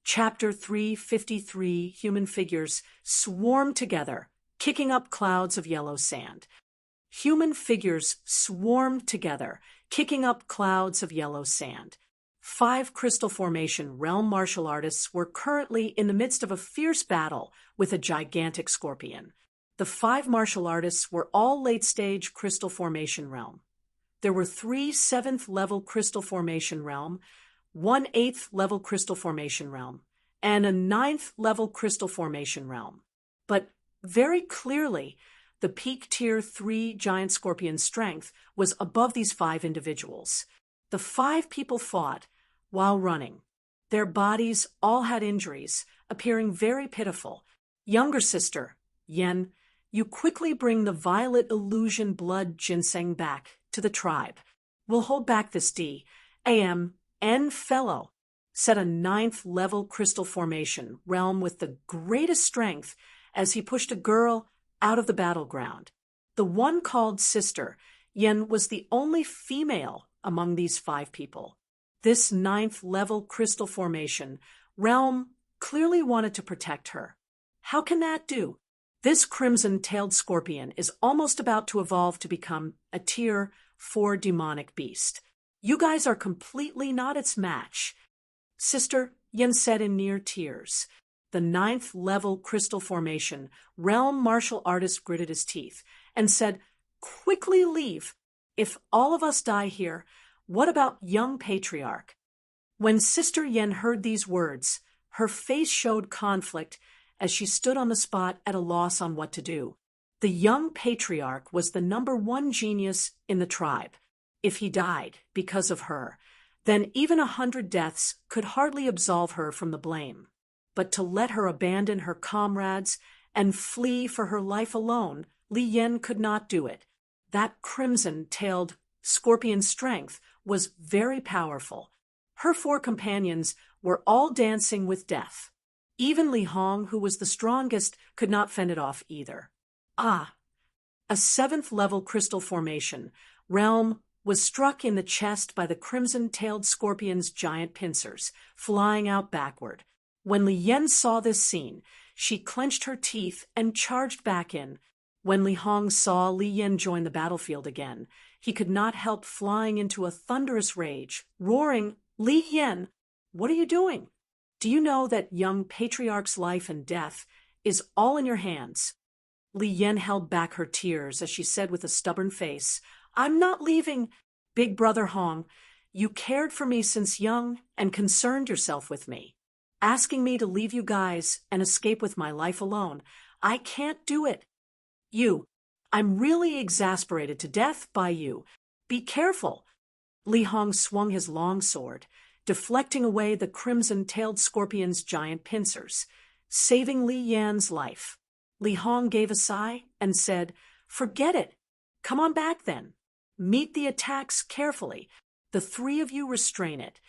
Chapter 353. Human figures swarmed together, kicking up clouds of yellow sand. Human figures swarmed together, kicking up clouds of yellow sand. 5 Crystal Formation realm martial artists were currently in the midst of a fierce battle with a gigantic scorpion. The 5 martial artists were all late-stage Crystal Formation realm. There were 3 7th-level Crystal Formation realm, 1 8th-level Crystal Formation realm, and a 9th-level Crystal Formation realm. But very clearly, the peak Tier 3 giant scorpion strength was above these 5 individuals. The 5 people fought while running. Their bodies all had injuries, appearing very pitiful. Younger sister, Yen, you quickly bring the violet illusion blood ginseng back to the tribe. We'll hold back this D.A.M.N. fellow, said a 9th-level Crystal Formation realm with the greatest strength as he pushed a girl out of the battleground. The one called Sister, Yen, was the only female among these 5 people. This 9th-level Crystal Formation realm clearly wanted to protect her. How can that do? This crimson-tailed scorpion is almost about to evolve to become a Tier 4 demonic beast. You guys are completely not its match. Sister, Yen said in near tears. The 9th-level Crystal Formation realm martial artist gritted his teeth and said, "Quickly leave. If all of us die here, what about young patriarch?" When Sister Yen heard these words, her face showed conflict as she stood on the spot at a loss on what to do. The young patriarch was the #1 genius in the tribe. If he died because of her, then even 100 deaths could hardly absolve her from the blame. But to let her abandon her comrades and flee for her life alone, Li Yen could not do it. That crimson-tailed scorpion strength was very powerful. Her 4 companions were all dancing with death. Even Li Hong, who was the strongest, could not fend it off either. A 7th-level Crystal Formation realm was struck in the chest by the crimson-tailed scorpion's giant pincers, flying out backward. When Li Yen saw this scene, she clenched her teeth and charged back in. When Li Hong saw Li Yen join the battlefield again, he could not help flying into a thunderous rage, roaring, "Li Yen, what are you doing? Do you know that young patriarch's life and death is all in your hands?" Li Yen held back her tears as she said with a stubborn face, "I'm not leaving. Big brother Hong, you cared for me since young and concerned yourself with me. Asking me to leave you guys and escape with my life alone, I can't do it. I'm really exasperated to death by you. Be careful." Li Hong swung his long sword, deflecting away the crimson-tailed scorpion's giant pincers, saving Li Yan's life. Li Hong gave a sigh and said, "Forget it. Come on back then. Meet the attacks carefully. The 3 of you restrain it.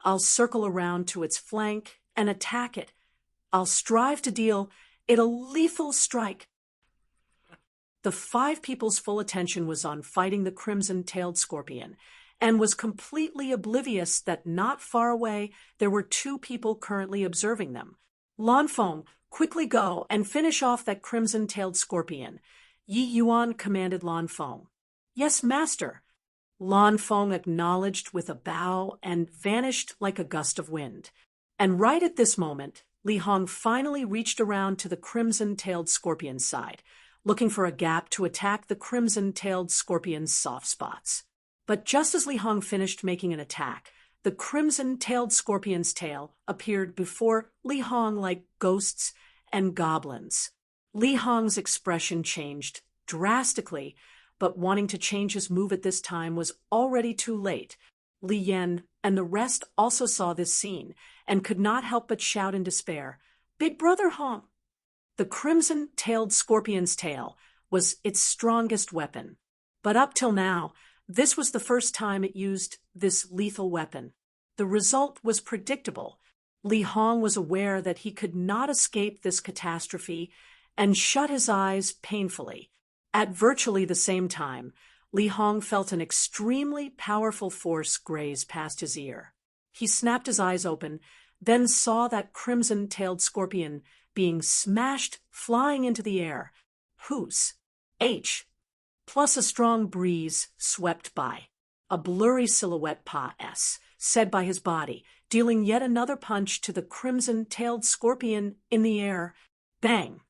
I'll circle around to its flank and attack it. I'll strive to deal it a lethal strike." The 5 people's full attention was on fighting the crimson-tailed scorpion, and was completely oblivious that not far away there were 2 people currently observing them. "Lan Feng, quickly go and finish off that crimson-tailed scorpion," Yi Yuan commanded Lan Feng. "Yes, master." Lan Feng acknowledged with a bow and vanished like a gust of wind. And right at this moment, Li Hong finally reached around to the crimson-tailed scorpion's side, looking for a gap to attack the crimson-tailed scorpion's soft spots. But just as Li Hong finished making an attack, the crimson-tailed scorpion's tail appeared before Li Hong like ghosts and goblins. Li Hong's expression changed drastically, but wanting to change his move at this time was already too late. Li Yen and the rest also saw this scene and could not help but shout in despair, "Big brother Hong!" The crimson-tailed scorpion's tail was its strongest weapon. But up till now, this was the first time it used this lethal weapon. The result was predictable. Li Hong was aware that he could not escape this catastrophe and shut his eyes painfully. At virtually the same time, Li Hong felt an extremely powerful force graze past his ear. He snapped his eyes open, then saw that crimson-tailed scorpion being smashed flying into the air. Whose? H. Plus a strong breeze swept by. A blurry silhouette pa-s, said by his body, dealing yet another punch to the crimson-tailed scorpion in the air. Bang!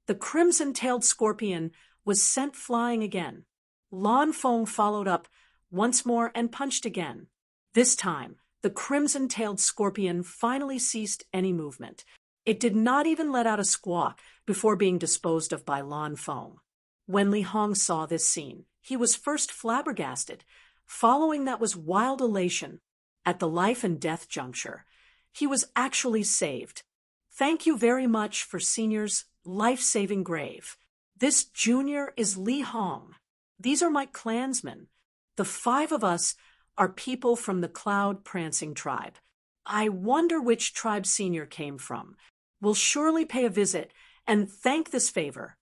The crimson-tailed scorpion was sent flying again. Lan Feng followed up once more and punched again. This time, the crimson-tailed scorpion finally ceased any movement. It did not even let out a squawk before being disposed of by Lan Feng. When Li Hong saw this scene, he was first flabbergasted. Following that was wild elation. At the life and death juncture, he was actually saved. Thank you very much for Senior's life-saving grave. This junior is Li Hong. These are my clansmen. The 5 of us are people from the Cloud-Prancing tribe. I wonder which tribe Senior came from. We'll surely pay a visit and thank this favor.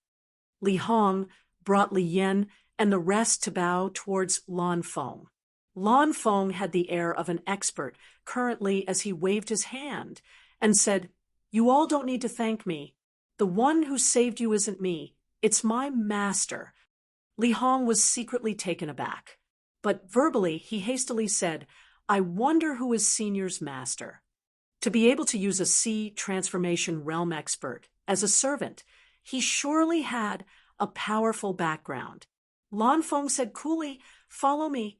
Li Hong brought Li Yan and the rest to bow towards Lan Feng. Lan Feng had the air of an expert currently as he waved his hand and said, "You all don't need to thank me. The one who saved you isn't me. It's my master." Li Hong was secretly taken aback. But verbally, he hastily said, "I wonder who is Senior's master." To be able to use a sea transformation realm expert as a servant, he surely had a powerful background. Lan Feng said coolly, "Follow me."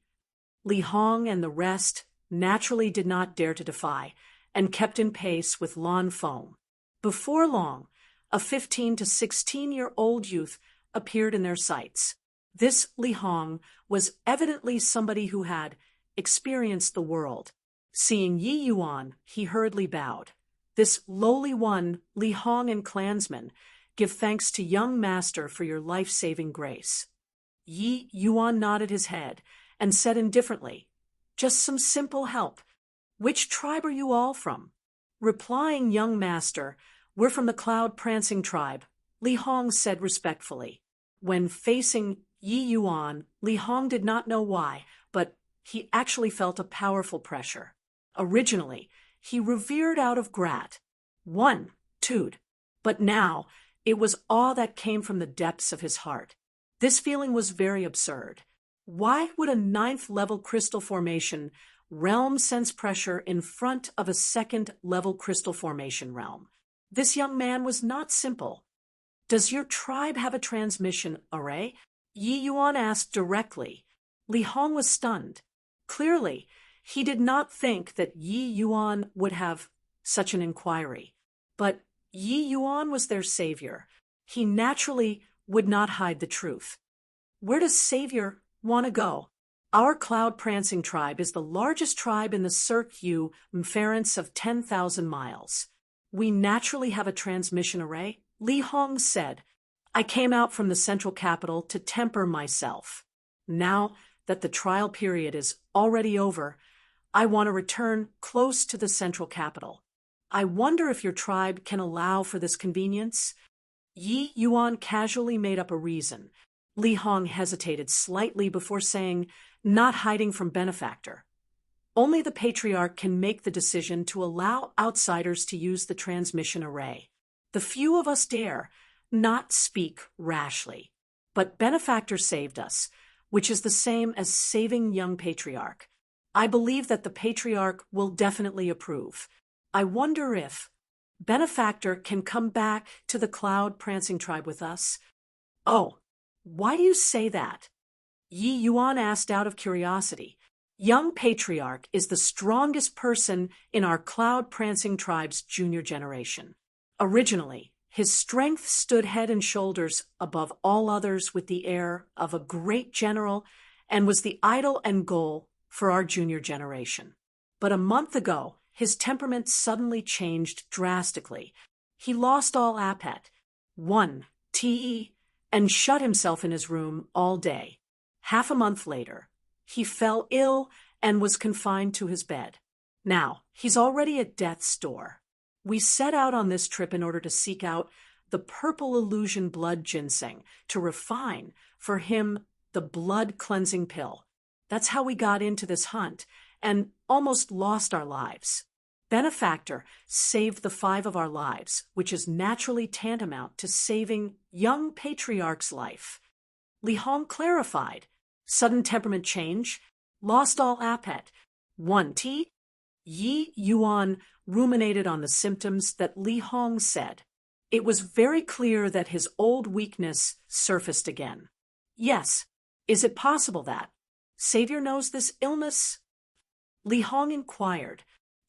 Li Hong and the rest naturally did not dare to defy and kept in pace with Lan Feng. Before long, a 15 to 16-year-old youth appeared in their sights. This Li Hong was evidently somebody who had experienced the world. Seeing Yi Yuan, he hurriedly bowed. "This lowly one, Li Hong and clansmen, give thanks to young master for your life-saving grace." Yi Yuan nodded his head and said indifferently, "Just some simple help. Which tribe are you all from?" Replying, "Young master, we're from the Cloud-Prancing tribe," Li Hong said respectfully. When facing Yi Yuan, Li Hong did not know why, but he actually felt a powerful pressure. Originally, he revered out of gratitude, but now it was awe that came from the depths of his heart. This feeling was very absurd. Why would a 9th-level crystal formation realm sense pressure in front of a 2nd-level crystal formation realm? This young man was not simple. "Does your tribe have a transmission array?" Yi Yuan asked directly. Li Hong was stunned. Clearly, he did not think that Yi Yuan would have such an inquiry. But Yi Yuan was their savior. He naturally would not hide the truth. "Where does Savior want to go?" "Our Cloud-Prancing tribe is the largest tribe in the circumference of 10,000 miles. We naturally have a transmission array," Li Hong said. "I came out from the central capital to temper myself. Now that the trial period is already over, I want to return close to the central capital. I wonder if your tribe can allow for this convenience?" Yi Yuan casually made up a reason. Li Hong hesitated slightly before saying, "Not hiding from benefactor. Only the patriarch can make the decision to allow outsiders to use the transmission array. The few of us dare not speak rashly. But benefactor saved us, which is the same as saving young patriarch. I believe that the patriarch will definitely approve. I wonder if benefactor can come back to the Cloud-Prancing tribe with us." "Oh, why do you say that?" Yi Yuan asked out of curiosity. "Young patriarch is the strongest person in our Cloud-Prancing tribe's junior generation. Originally, his strength stood head and shoulders above all others with the air of a great general and was the idol and goal for our junior generation. But a month ago, his temperament suddenly changed drastically. He lost all appetite, and shut himself in his room all day. Half a month later, he fell ill and was confined to his bed. Now, he's already at death's door. We set out on this trip in order to seek out the purple illusion blood ginseng to refine for him the blood cleansing pill. That's how we got into this hunt and almost lost our lives. Benefactor saved the 5 of our lives, which is naturally tantamount to saving young patriarch's life. Li Hong clarified. Sudden temperament change. Lost all appetite. 1 tea. Yi Yuan ruminated on the symptoms that Li Hong said. It was very clear that his old weakness surfaced again. Yes, is it possible that Savior knows this illness? Li Hong inquired.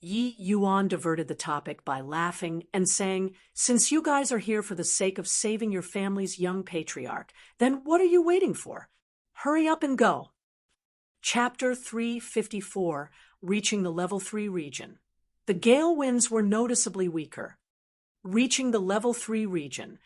Yi Yuan diverted the topic by laughing and saying, "Since you guys are here for the sake of saving your family's young patriarch, then what are you waiting for? Hurry up and go." Chapter 354, Reaching the Level 3 Region. The gale winds were noticeably weaker. Reaching the Level 3 region.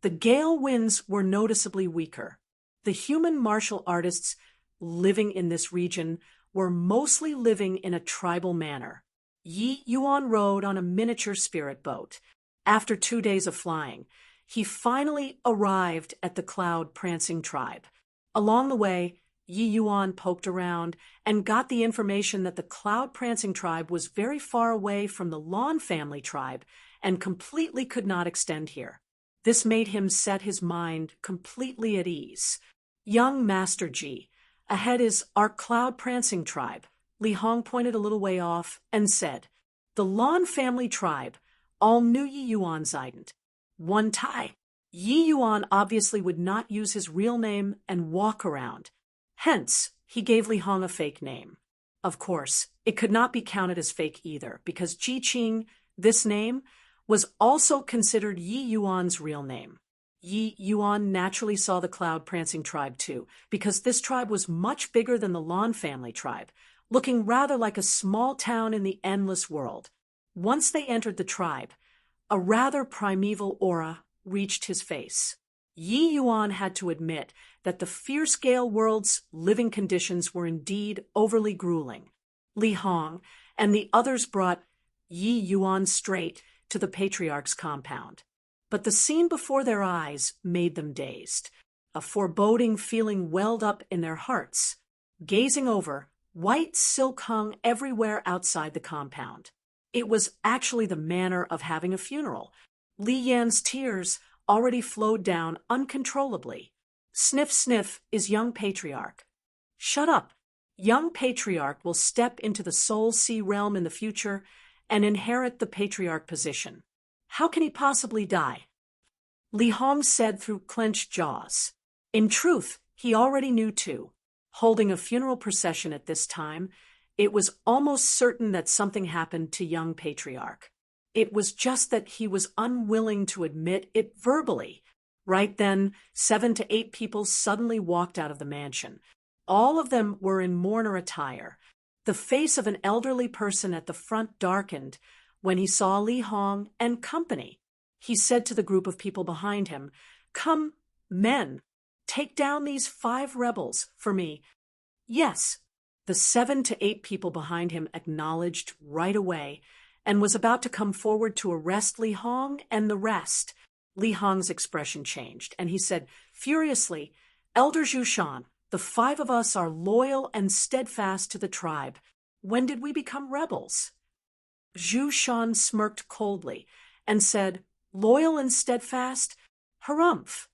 The gale winds were noticeably weaker. The human martial artists living in this region were mostly living in a tribal manner. Yi Yuan rode on a miniature spirit boat. After 2 days of flying, he finally arrived at the cloud-prancing tribe. Along the way, Yi Yuan poked around and got the information that the cloud-prancing tribe was very far away from the Lawn family tribe and completely could not extend here. This made him set his mind completely at ease. Young Master Ji, ahead is our cloud-prancing tribe. Li Hong pointed a little way off and said, "The Lawn family tribe, all knew Yi Yuan Zident. One Tai." Yi Yuan obviously would not use his real name and walk around. Hence, he gave Li Hong a fake name. Of course, it could not be counted as fake either, because Ji Qing, this name, was also considered Yi Yuan's real name. Yi Yuan naturally saw the cloud-prancing tribe too, because this tribe was much bigger than the Lawn family tribe, looking rather like a small town in the endless world. Once they entered the tribe, a rather primeval aura reached his face. Yi Yuan had to admit that the fierce gale world's living conditions were indeed overly grueling. Li Hong and the others brought Yi Yuan straight to the patriarch's compound. But the scene before their eyes made them dazed. A foreboding feeling welled up in their hearts. Gazing over, white silk hung everywhere outside the compound. It was actually the manner of having a funeral. Li Yan's tears already flowed down uncontrollably. Sniff, sniff is young patriarch. Shut up. Young patriarch will step into the soul sea realm in the future and inherit the patriarch position. How can he possibly die? Li Hong said through clenched jaws. In truth, he already knew too. Holding a funeral procession at this time, it was almost certain that something happened to young patriarch. It was just that he was unwilling to admit it verbally. Right then, 7 to 8 people suddenly walked out of the mansion. All of them were in mourner attire. The face of an elderly person at the front darkened when he saw Li Hong and company. He said to the group of people behind him, "Come, men, take down these 5 rebels for me." Yes, the 7 to 8 people behind him acknowledged right away and was about to come forward to arrest Li Hong and the rest. Li Hong's expression changed, and he said furiously, "Elder Zhu Shan, the 5 of us are loyal and steadfast to the tribe. When did we become rebels?" Zhu Shan smirked coldly and said, "Loyal and steadfast? Harumph.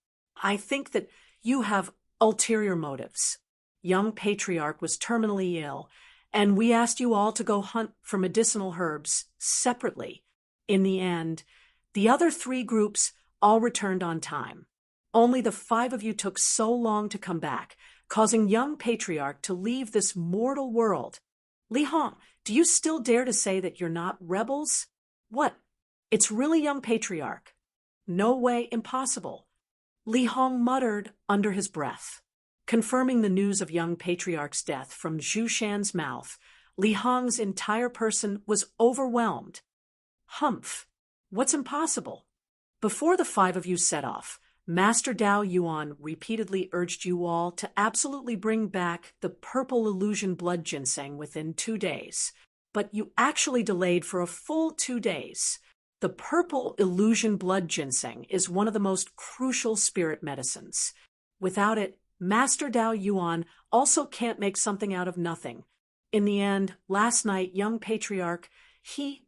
I think that you have ulterior motives. Young patriarch was terminally ill, and we asked you all to go hunt for medicinal herbs separately. In the end, the other 3 groups all returned on time. Only the 5 of you took so long to come back, causing young patriarch to leave this mortal world. Li Hong, do you still dare to say that you're not rebels? What? It's really young patriarch. No way, impossible." Li Hong muttered under his breath. Confirming the news of young patriarch's death from Zhu Shan's mouth, Li Hong's entire person was overwhelmed. Humph. What's impossible? Before the 5 of you set off, Master Dao Yuan repeatedly urged you all to absolutely bring back the purple illusion blood ginseng within 2 days. But you actually delayed for a full 2 days. The purple illusion blood ginseng is one of the most crucial spirit medicines. Without it, Master Dao Yuan also can't make something out of nothing. In the end, last night, young patriarch, he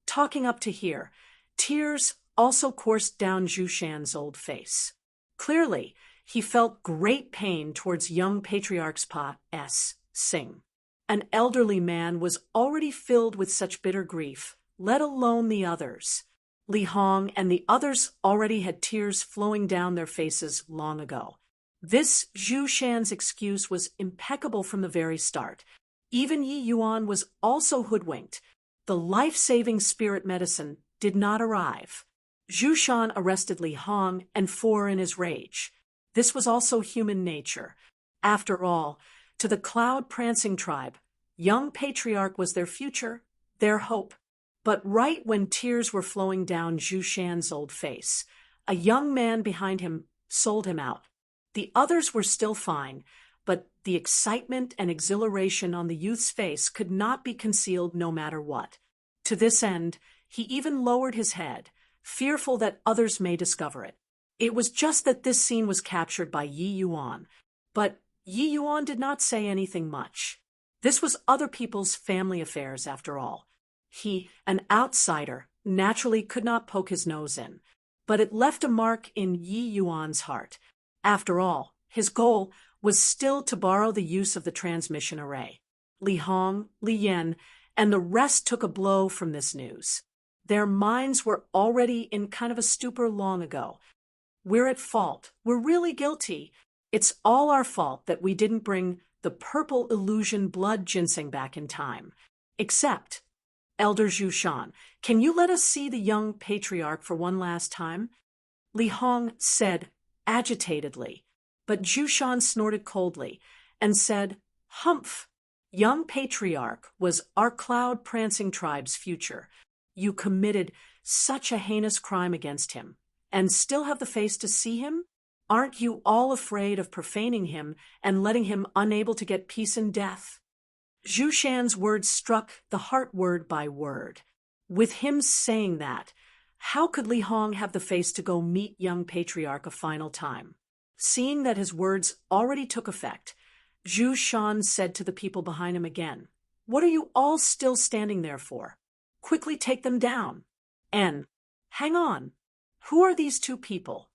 talking up to here. Tears also coursed down Zhu Shan's old face. Clearly, he felt great pain towards young patriarch's Pa S. Singh. An elderly man was already filled with such bitter grief, let alone the others. Li Hong and the others already had tears flowing down their faces long ago. This Zhu Shan's excuse was impeccable from the very start. Even Yi Yuan was also hoodwinked. The life-saving spirit medicine did not arrive. Zhu Shan arrested Li Hong and four in his rage. This was also human nature. After all, to the cloud-prancing tribe, young patriarch was their future, their hope. But right when tears were flowing down Zhu Shan's old face, a young man behind him sold him out. The others were still fine, but the excitement and exhilaration on the youth's face could not be concealed no matter what. To this end, he even lowered his head, fearful that others may discover it. It was just that this scene was captured by Yi Yuan, but Yi Yuan did not say anything much. This was other people's family affairs, after all. He, an outsider, naturally could not poke his nose in, but it left a mark in Yi Yuan's heart. After all, his goal was still to borrow the use of the transmission array. Li Hong, Li Yan, and the rest took a blow from this news. Their minds were already in kind of a stupor long ago. We're at fault. We're really guilty. It's all our fault that we didn't bring the purple illusion blood ginseng back in time. Except, Elder Zhu Shan, can you let us see the young patriarch for one last time? Li Hong said agitatedly, but Zhu Shan snorted coldly and said, Humph! Young patriarch was our cloud-prancing tribe's future. You committed such a heinous crime against him, and still have the face to see him? Aren't you all afraid of profaning him and letting him unable to get peace in death? Zhu Shan's words struck the heart word by word. With him saying that, how could Li Hong have the face to go meet young patriarch a final time? Seeing that his words already took effect, Zhu Shan said to the people behind him again, What are you all still standing there for? Quickly take them down. And, hang on, who are these two people?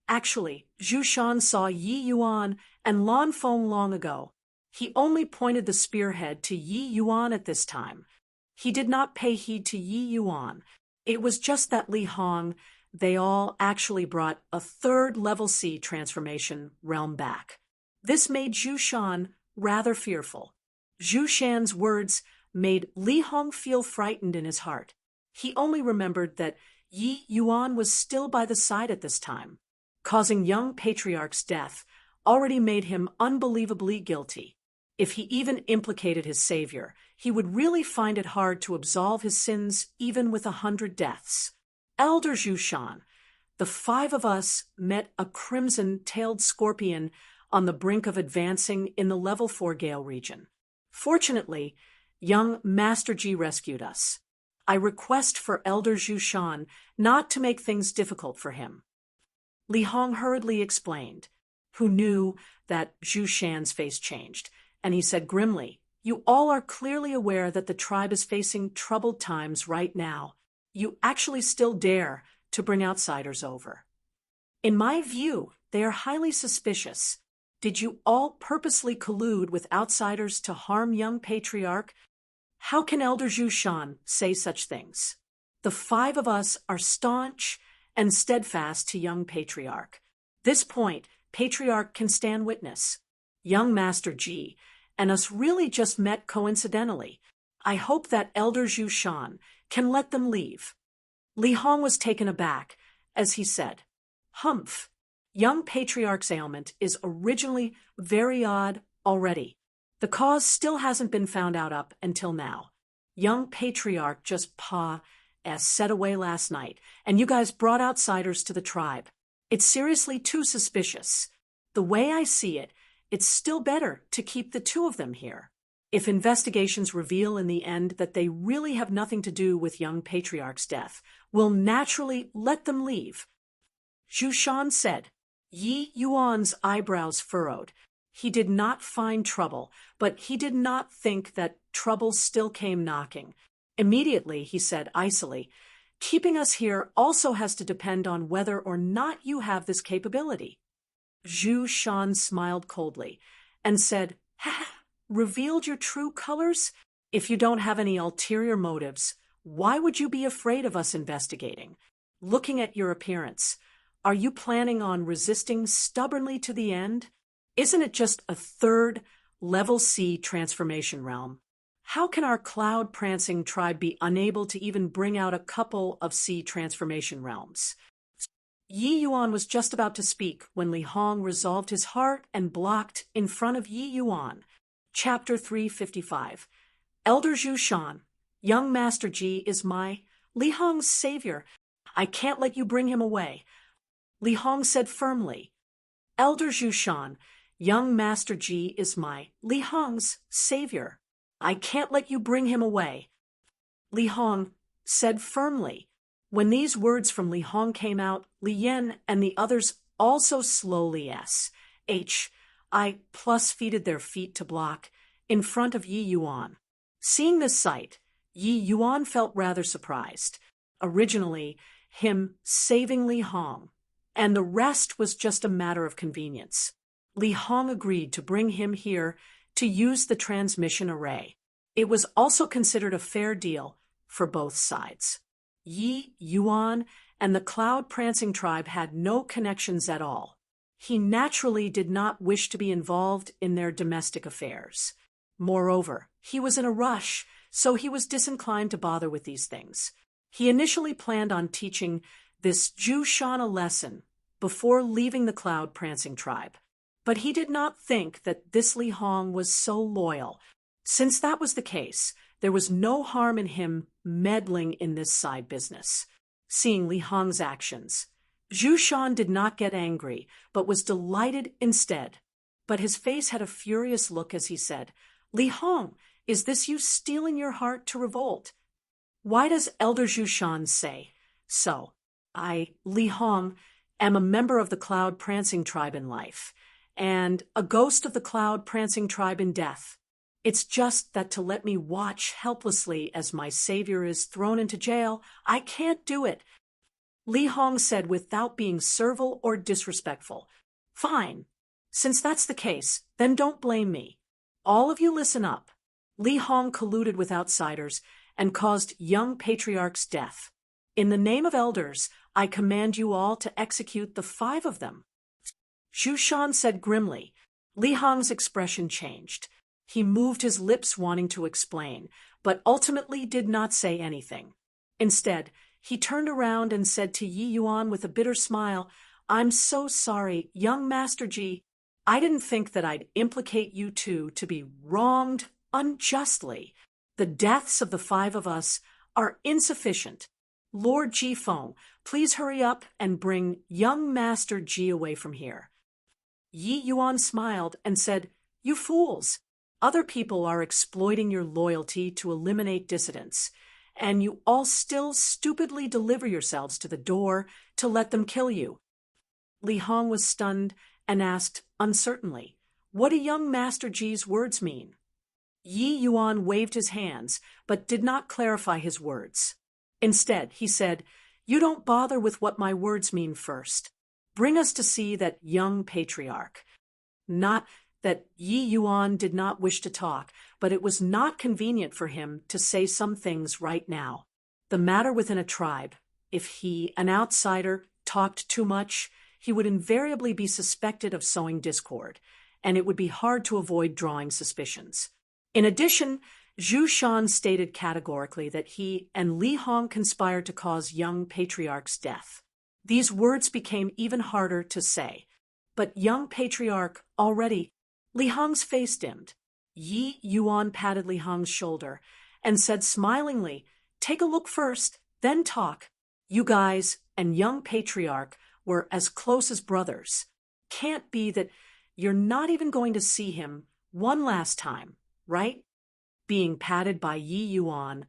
Actually, Zhu Shan saw Yi Yuan and Lan Feng long ago. He only pointed the spearhead to Yi Yuan at this time. He did not pay heed to Yi Yuan. It was just that Li Hong, they all actually brought a third level C transformation realm back. This made Zhu Shan rather fearful. Zhu Shan's words made Li Hong feel frightened in his heart. He only remembered that Yi Yuan was still by the side at this time. Causing young patriarch's death already made him unbelievably guilty. If he even implicated his savior, he would really find it hard to absolve his sins even with 100 deaths. Elder Zhu Shan, the five of us met a crimson-tailed scorpion on the brink of advancing in the level 4 Gale region. Fortunately, young Master Ji rescued us. I request for Elder Zhu Shan not to make things difficult for him. Li Hong hurriedly explained, who knew that Zhu Shan's face changed, and he said grimly, You all are clearly aware that the tribe is facing troubled times right now. You actually still dare to bring outsiders over. In my view, they are highly suspicious. Did you all purposely collude with outsiders to harm young patriarch? How can Elder Zhu Shan say such things? The five of us are staunch and steadfast to young patriarch. This point, patriarch can stand witness. Young Master Ji and us really just met coincidentally. I hope that Elder Zhu Shan can let them leave. Li Hong was taken aback as he said, Humph! Young patriarch's ailment is originally very odd already. The cause still hasn't been found out up until now. Young patriarch just set away last night, and you guys brought outsiders to the tribe. It's seriously too suspicious. The way I see it, it's still better to keep the two of them here. If investigations reveal in the end that they really have nothing to do with young patriarch's death, we'll naturally let them leave. Zhu Shan said. Yi Yuan's eyebrows furrowed. He did not find trouble, but he did not think that trouble still came knocking. Immediately, he said icily, keeping us here also has to depend on whether or not you have this capability. Zhu Shan smiled coldly and said, "Ha, revealed your true colors? If you don't have any ulterior motives, why would you be afraid of us investigating? Looking at your appearance, are you planning on resisting stubbornly to the end? Isn't it just a third level C transformation realm? How can our cloud-prancing tribe be unable to even bring out a couple of C transformation realms?" Yi Yuan was just about to speak when Li Hong resolved his heart and blocked in front of Yi Yuan. Chapter 355. Elder Zhu Shan, young Master Ji is my, Li Hong's savior. I can't let you bring him away. Li Hong said firmly. Elder Zhu Shan, young Master Ji is my, Li Hong's savior. I can't let you bring him away. Li Hong said firmly. When these words from Li Hong came out, Li Yan and the others also slowly feeted their feet to block in front of Yi Yuan. Seeing this sight, Yi Yuan felt rather surprised. Originally, him saving Li Hong, and the rest was just a matter of convenience. Li Hong agreed to bring him here to use the transmission array. It was also considered a fair deal for both sides. Yi Yuan and the cloud-prancing tribe had no connections at all. He naturally did not wish to be involved in their domestic affairs. Moreover, he was in a rush, so he was disinclined to bother with these things. He initially planned on teaching this Zhu Shan a lesson before leaving the cloud-prancing tribe, but he did not think that this Li Hong was so loyal. Since that was the case, there was no harm in him meddling in this side business. Seeing Li Hong's actions, Zhu Shan did not get angry, but was delighted instead. But his face had a furious look as he said, Li Hong, is this you steeling your heart to revolt? Why does Elder Zhu Shan say so? I, Li Hong, am a member of the cloud-prancing tribe in life, and a ghost of the cloud-prancing tribe in death. It's just that to let me watch helplessly as my savior is thrown into jail, I can't do it. Li Hong said without being servile or disrespectful. Fine. Since that's the case, then don't blame me. All of you listen up. Li Hong colluded with outsiders and caused young patriarch's death. In the name of elders, I command you all to execute the 5 of them. Zhu Shan said grimly. Li Hong's expression changed. He moved his lips wanting to explain, but ultimately did not say anything. Instead, he turned around and said to Yi Yuan with a bitter smile, I'm so sorry, young Master Ji. I didn't think that I'd implicate you two to be wronged unjustly. The deaths of the 5 of us are insufficient. Lord Ji Feng, please hurry up and bring young Master Ji away from here. Yi Yuan smiled and said, You fools! Other people are exploiting your loyalty to eliminate dissidents, and you all still stupidly deliver yourselves to the door to let them kill you. Li Hong was stunned and asked uncertainly, What do young Master Ji's words mean? Yi Yuan waved his hands, but did not clarify his words. Instead, he said, You don't bother with what my words mean first. Bring us to see that young patriarch. Not that Yi Yuan did not wish to talk, but it was not convenient for him to say some things right now. The matter within a tribe, if he, an outsider, talked too much, he would invariably be suspected of sowing discord, and it would be hard to avoid drawing suspicions. In addition, Zhu Shan stated categorically that he and Li Hong conspired to cause young patriarch's death. These words became even harder to say. But young patriarch already. Li Hong's face dimmed. Yi Yuan patted Li Hong's shoulder and said smilingly, Take a look first, then talk. You guys and young patriarch were as close as brothers. Can't be that you're not even going to see him one last time, right? Being patted by Yi Yuan,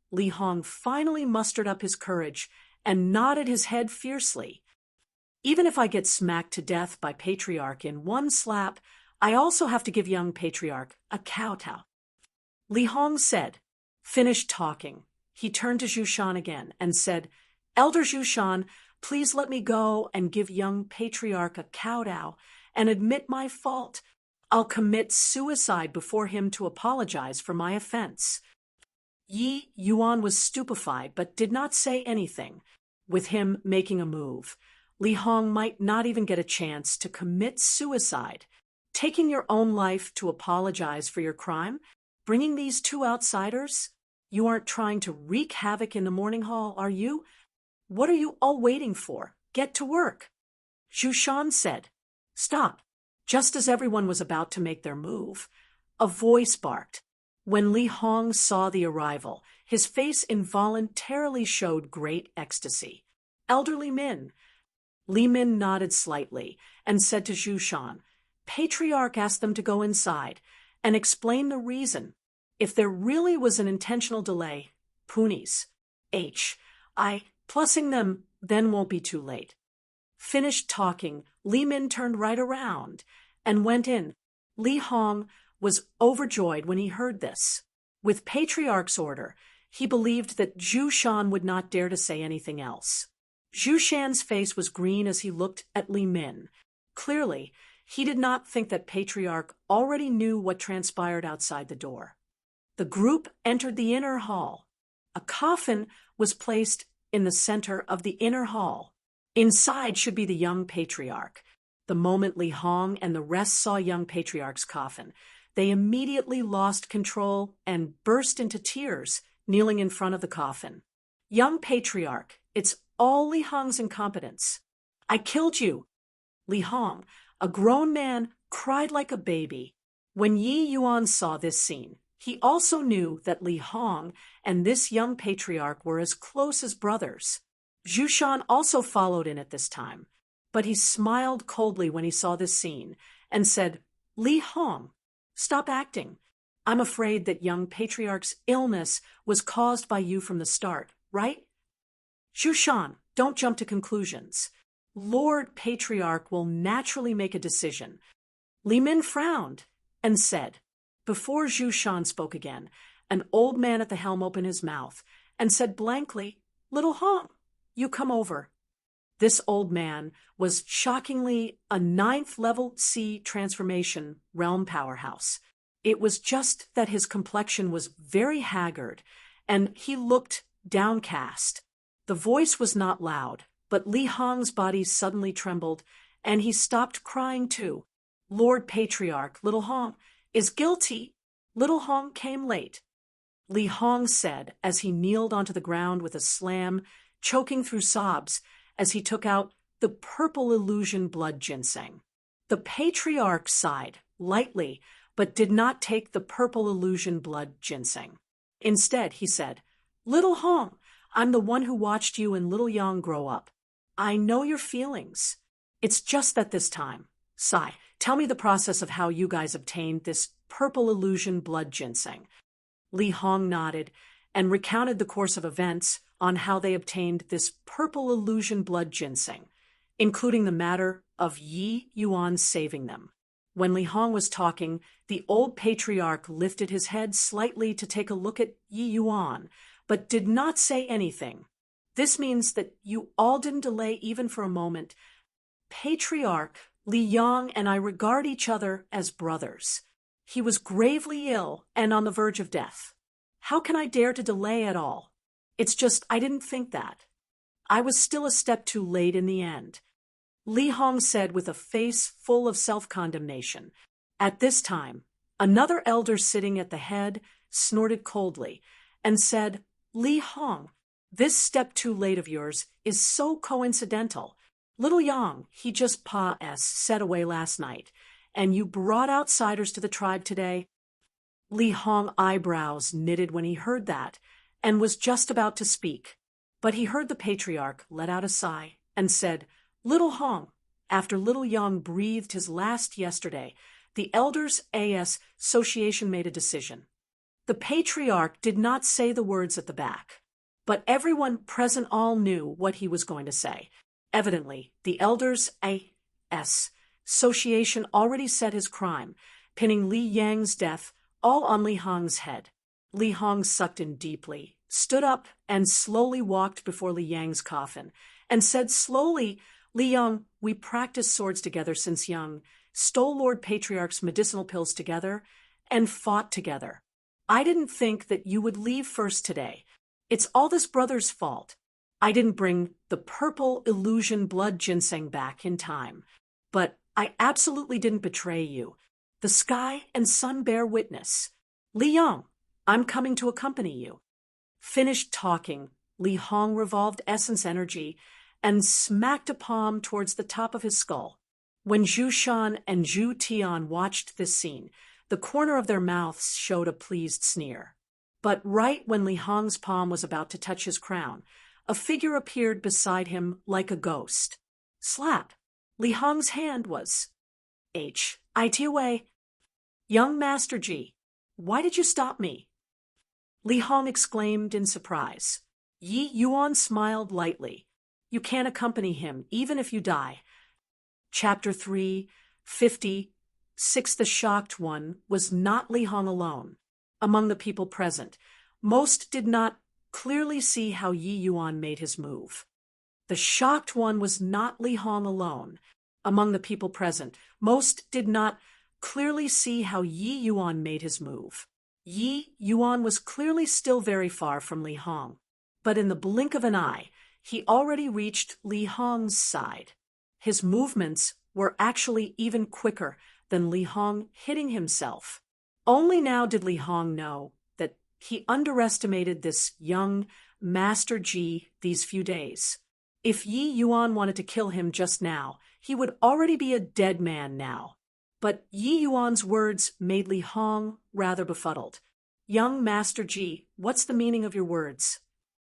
Li Hong finally mustered up his courage and nodded his head fiercely. Even if I get smacked to death by patriarch in one slap, I also have to give young patriarch a kowtow. Li Hong said, Finish talking. he turned to Zhu Shan again and said, "Elder Zhu Shan, please let me go and give young patriarch a kowtow and admit my fault. I'll commit suicide before him to apologize for my offense." Yi Yuan was stupefied but did not say anything. With him making a move, Li Hong might not even get a chance to commit suicide. Taking your own life to apologize for your crime? Bringing these two outsiders? You aren't trying to wreak havoc in the morning hall, are you? What are you all waiting for? Get to work. Zhu Shan said. Stop. Just as everyone was about to make their move, a voice barked. When Li Hong saw the arrival, his face involuntarily showed great ecstasy. Elderly Min. Li Min nodded slightly and said to Zhu Shan, Patriarch asked them to go inside and explain the reason. If there really was an intentional delay, Punies, plussing them then won't be too late. Finished talking, Li Min turned right around and went in. Li Hong was overjoyed when he heard this. With Patriarch's order, he believed that Zhu Shan would not dare to say anything else. Zhu Shan's face was green as he looked at Li Min. Clearly, he did not think that Patriarch already knew what transpired outside the door. The group entered the inner hall. A coffin was placed in the center of the inner hall. Inside should be the young Patriarch. The moment Li Hong and the rest saw young Patriarch's coffin, they immediately lost control and burst into tears, kneeling in front of the coffin. Young Patriarch, it's all Li Hong's incompetence. I killed you. Li Hong, a grown man, cried like a baby. When Yi Yuan saw this scene, he also knew that Li Hong and this young Patriarch were as close as brothers. Zhu Shan also followed in at this time, but he smiled coldly when he saw this scene and said, Li Hong, stop acting. I'm afraid that young Patriarch's illness was caused by you from the start, right? Zhu Shan, don't jump to conclusions. Lord Patriarch will naturally make a decision. Li Min frowned and said, before Zhu Shan spoke again, an old man at the helm opened his mouth and said blankly, Little Hong, you come over. This old man was shockingly a 9th level C transformation realm powerhouse. It was just that his complexion was very haggard and he looked downcast. The voice was not loud, but Li Hong's body suddenly trembled and he stopped crying too. Lord Patriarch, Little Hong, is guilty. Little Hong came late. Li Hong said as he kneeled onto the ground with a slam, choking through sobs as he took out the purple illusion blood ginseng. The Patriarch sighed lightly, but did not take the purple illusion blood ginseng. Instead, he said, Little Hong, I'm the one who watched you and Little Yang grow up. I know your feelings. It's just that this time. Sigh, tell me the process of how you guys obtained this purple illusion blood ginseng. Li Hong nodded and recounted the course of events on how they obtained this purple illusion blood ginseng, including the matter of Yi Yuan saving them. When Li Hong was talking, the old Patriarch lifted his head slightly to take a look at Yi Yuan, but did not say anything. This means that you all didn't delay even for a moment. Patriarch Li Yang and I regard each other as brothers. He was gravely ill and on the verge of death. How can I dare to delay at all? It's just I didn't think that. I was still a step too late in the end. Li Hong said with a face full of self-condemnation. At this time, another elder sitting at the head snorted coldly and said, Li Hong, this step too late of yours is so coincidental. Little Yang, he just set away last night, and you brought outsiders to the tribe today. Li Hong eyebrows knitted when he heard that, and was just about to speak. But he heard the Patriarch let out a sigh and said, Little Hong, after Little Yang breathed his last yesterday, the Elders Association made a decision. The Patriarch did not say the words at the back, but everyone present all knew what he was going to say. Evidently, the Elders Association already set his crime, pinning Li Yang's death all on Li Hong's head. Li Hong sucked in deeply, stood up and slowly walked before Li Yang's coffin, and said slowly, "Li Yang, we practiced swords together since young, stole Lord Patriarch's medicinal pills together, and fought together. I didn't think that you would leave first today. It's all this brother's fault. I didn't bring the purple illusion blood ginseng back in time. But I absolutely didn't betray you. The sky and sun bear witness. Li Yang, I'm coming to accompany you." Finished talking, Li Hong revolved essence energy and smacked a palm towards the top of his skull. When Zhu Shan and Zhu Tian watched this scene, the corner of their mouths showed a pleased sneer. But right when Li Hong's palm was about to touch his crown, a figure appeared beside him like a ghost. Slap! Li Hong's hand was it away. "Young Master Ji, why did you stop me?" Li Hong exclaimed in surprise. Yi Yuan smiled lightly. "You can't accompany him, even if you die." Chapter 3:56. The shocked one was not Li Hong alone. Among the people present, most did not clearly see how Yi Yuan made his move. The shocked one was not Li Hong alone. Among the people present, most did not clearly see how Yi Yuan made his move. Yi Yuan was clearly still very far from Li Hong, but in the blink of an eye, he already reached Li Hong's side. His movements were actually even quicker than Li Hong hitting himself. Only now did Li Hong know that he underestimated this young Master Ji these few days. If Yi Yuan wanted to kill him just now, he would already be a dead man now. But Yi Yuan's words made Li Hong rather befuddled. "Young Master Ji, what's the meaning of your words?"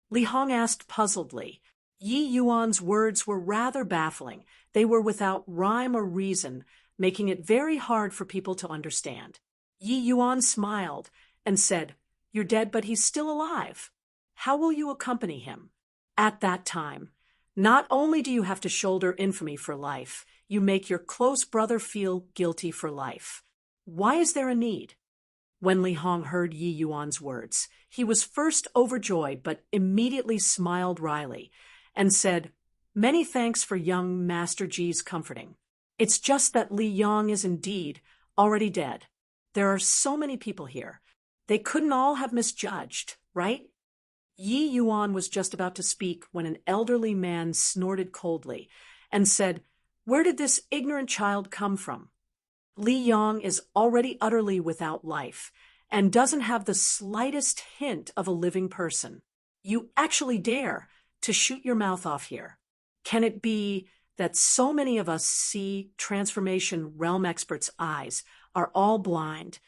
Li Hong asked puzzledly. Yi Yuan's words were rather baffling. They were without rhyme or reason, making it very hard for people to understand. Yi Yuan smiled and said, "You're dead, but he's still alive. How will you accompany him?" At that time, not only do you have to shoulder infamy for life, you make your close brother feel guilty for life. Why is there a need? When Li Hong heard Yi Yuan's words, he was first overjoyed but immediately smiled wryly and said, "Many thanks for young Master Ji's comforting. It's just that Li Yang is indeed already dead. There are so many people here. They couldn't all have misjudged, right?" Yi Yuan was just about to speak when an elderly man snorted coldly and said, "Where did this ignorant child come from? Li Yang is already utterly without life and doesn't have the slightest hint of a living person. You actually dare to shoot your mouth off here. Can it be that so many of us see transformation realm experts' eyes are all blind?"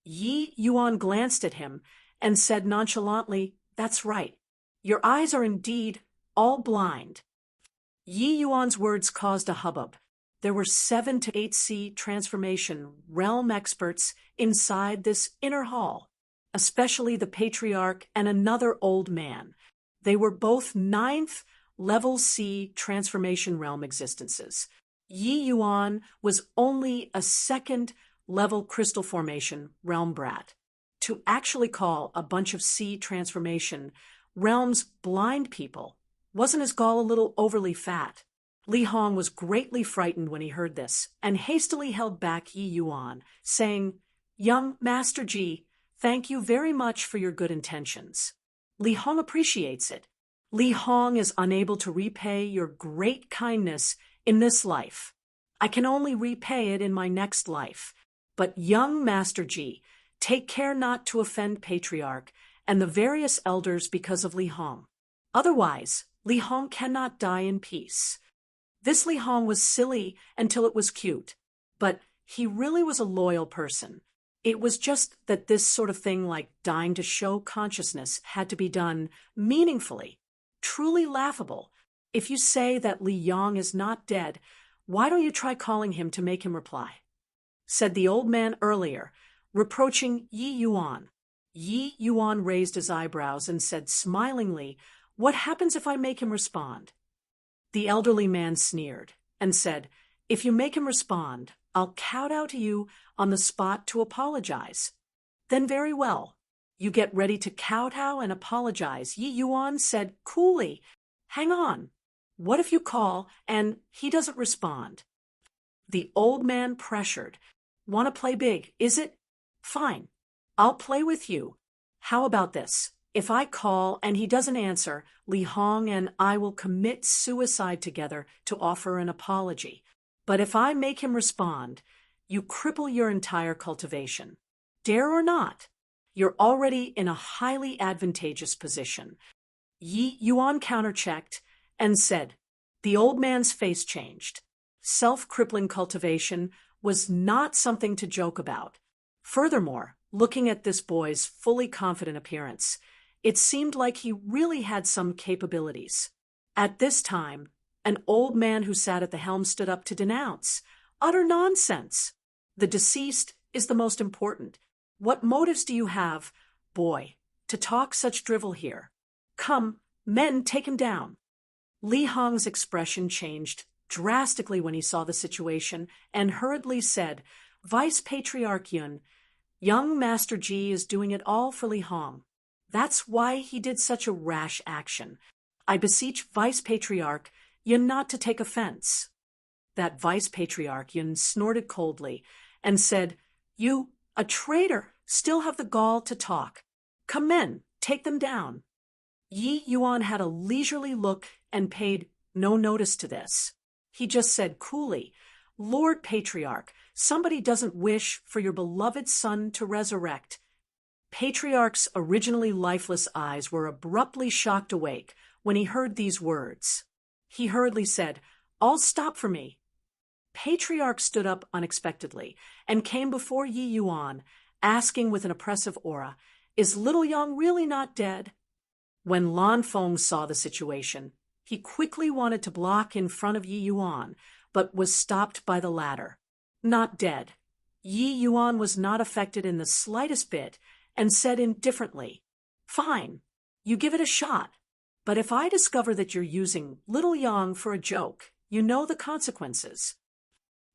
Yi Yuan glanced at him and said nonchalantly, "That's right. Your eyes are indeed all blind." Yi Yuan's words caused a hubbub. There were 7 to 8 sea transformation realm experts inside this inner hall, especially the patriarch and another old man. They were both 9th level sea transformation realm existences. Yi Yuan was only a 2nd level crystal formation realm brat. To actually call a bunch of sea transformation realms blind people, wasn't his gall a little overly fat? Li Hong was greatly frightened when he heard this, and hastily held back Yi Yuan, saying, "Young Master Ji, thank you very much for your good intentions. Li Hong appreciates it. Li Hong is unable to repay your great kindness in this life. I can only repay it in my next life. But young Master Ji, take care not to offend Patriarch and the various elders because of Li Hong. Otherwise, Li Hong cannot die in peace." This Li Hong was silly until it was cute, but he really was a loyal person. It was just that this sort of thing like dying to show consciousness had to be done meaningfully. Truly laughable. If you say that Li Yang is not dead, why don't you try calling him to make him reply? Said the old man earlier, reproaching Yi Yuan. Yi Yuan raised his eyebrows and said smilingly, "What happens if I make him respond?" The elderly man sneered and said, "If you make him respond, I'll kowtow to you on the spot to apologize." "Then very well. You get ready to kowtow and apologize. Yi Yuan said coolly, "Hang on. What if you call and he doesn't respond?" The old man pressured. "Want to play big, is it? Fine. I'll play with you. How about this? If I call and he doesn't answer, Li Hong and I will commit suicide together to offer an apology. But if I make him respond, you cripple your entire cultivation. Dare or not, you're already in a highly advantageous position." Yi Yuan counterchecked and said. The old man's face changed. Self-crippling cultivation was not something to joke about. Furthermore, looking at this boy's fully confident appearance, it seemed like he really had some capabilities. At this time, an old man who sat at the helm stood up to denounce. "Utter nonsense. The deceased is the most important. What motives do you have, boy, to talk such drivel here? Come, men, take him down." Li Hong's expression changed drastically when he saw the situation and hurriedly said, "Vice Patriarch Yun, young Master Ji is doing it all for Li Hong. That's why he did such a rash action. I beseech Vice Patriarch Yun not to take offense." That Vice Patriarch Yun snorted coldly and said, "You, a traitor, still have the gall to talk. Come, men, take them down." Yi Yuan had a leisurely look and paid no notice to this. He just said coolly, "Lord Patriarch, somebody doesn't wish for your beloved son to resurrect." Patriarch's originally lifeless eyes were abruptly shocked awake when he heard these words. He hurriedly said, "All stop for me." Patriarch stood up unexpectedly and came before Yi Yuan, asking with an oppressive aura, "Is little Yang really not dead?" When Lan Feng saw the situation, he quickly wanted to block in front of Yi Yuan, but was stopped by the latter. Not dead. Yi Yuan was not affected in the slightest bit and said indifferently, "Fine, you give it a shot. But if I discover that you're using little Yang for a joke, you know the consequences."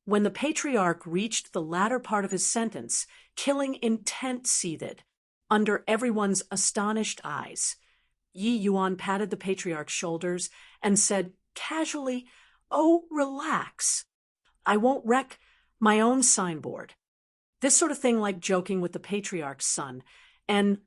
When the patriarch reached the latter part of his sentence, killing intent seethed under everyone's astonished eyes. Yi Yuan patted the patriarch's shoulders and said casually, "Oh, relax. I won't wreck my own signboard." This sort of thing like joking with the patriarch's son. And,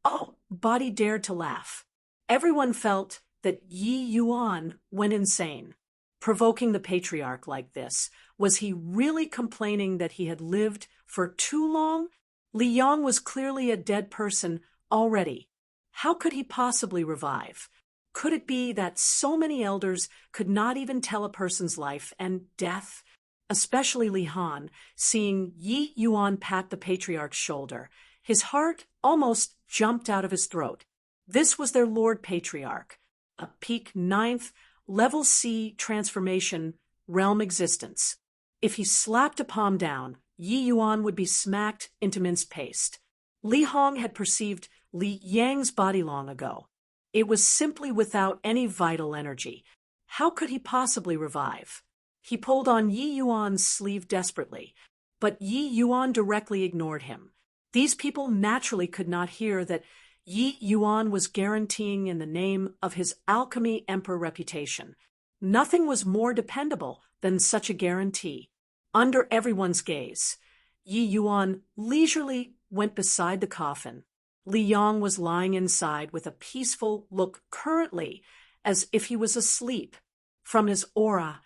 oh, Body dared to laugh. Everyone felt that Yi Yuan went insane. Provoking the patriarch like this, was he really complaining that he had lived for too long? Li Yang was clearly a dead person already. How could he possibly revive? Could it be that so many elders could not even tell a person's life and death? Especially Li Han, seeing Yi Yuan pat the patriarch's shoulder. His heart almost jumped out of his throat. This was their Lord Patriarch, a peak 9th, level C transformation realm existence. If he slapped a palm down, Yi Yuan would be smacked into minced paste. Li Hong had perceived Li Yang's body long ago. It was simply without any vital energy. How could he possibly revive? He pulled on Yi Yuan's sleeve desperately, but Yi Yuan directly ignored him. These people naturally could not hear that Yi Yuan was guaranteeing in the name of his alchemy emperor reputation. Nothing was more dependable than such a guarantee. Under everyone's gaze, Yi Yuan leisurely went beside the coffin. Li Yang was lying inside with a peaceful look currently, as if he was asleep. From his aura,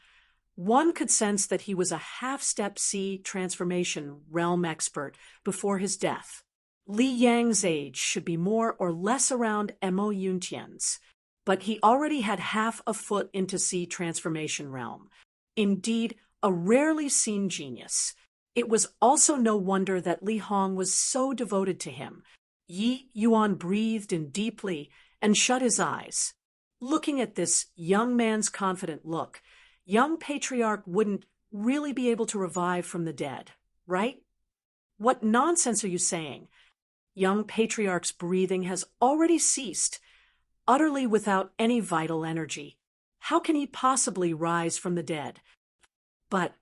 one could sense that he was a half-step C transformation realm expert before his death. Li Yang's age should be more or less around Mo Yuntian's, but he already had half a foot into C transformation realm. Indeed, a rarely seen genius. It was also no wonder that Li Hong was so devoted to him. Yi Yuan breathed in deeply and shut his eyes. Looking at this young man's confident look, young patriarch wouldn't really be able to revive from the dead, right? What nonsense are you saying? Young patriarch's breathing has already ceased, utterly without any vital energy. How can he possibly rise from the dead? But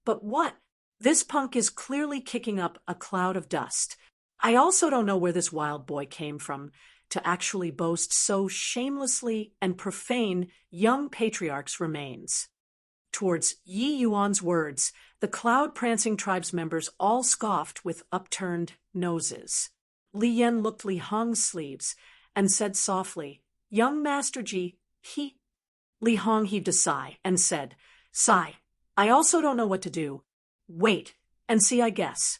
what? This punk is clearly kicking up a cloud of dust. I also don't know where this wild boy came from to actually boast so shamelessly and profane young patriarch's remains. Towards Yi Yuan's words, the cloud-prancing tribes members all scoffed with upturned noses. Li Yan looked Li Hong's sleeves and said softly, "Young Master Ji, he—" Li Hong heaved a sigh and said, "Sigh, I also don't know what to do. Wait and see, I guess."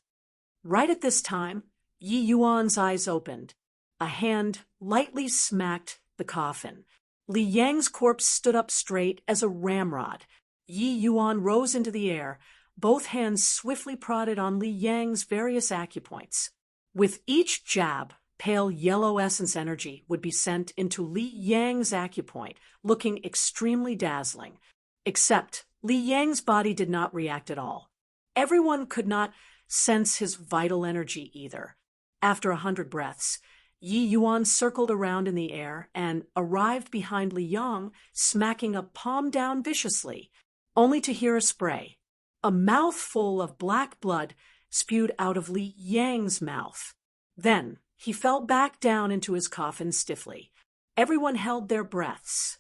Right at this time, Yi Yuan's eyes opened. A hand lightly smacked the coffin. Li Yang's corpse stood up straight as a ramrod. Yi Yuan rose into the air. Both hands swiftly prodded on Li Yang's various acupoints. With each jab, pale yellow essence energy would be sent into Li Yang's acupoint, looking extremely dazzling. Except Li Yang's body did not react at all. Everyone could not sense his vital energy either. After 100 breaths, Yi Yuan circled around in the air and arrived behind Li Yang, smacking a palm down viciously, only to hear a spray. A mouthful of black blood spewed out of Li Yang's mouth. Then he fell back down into his coffin stiffly. Everyone held their breaths.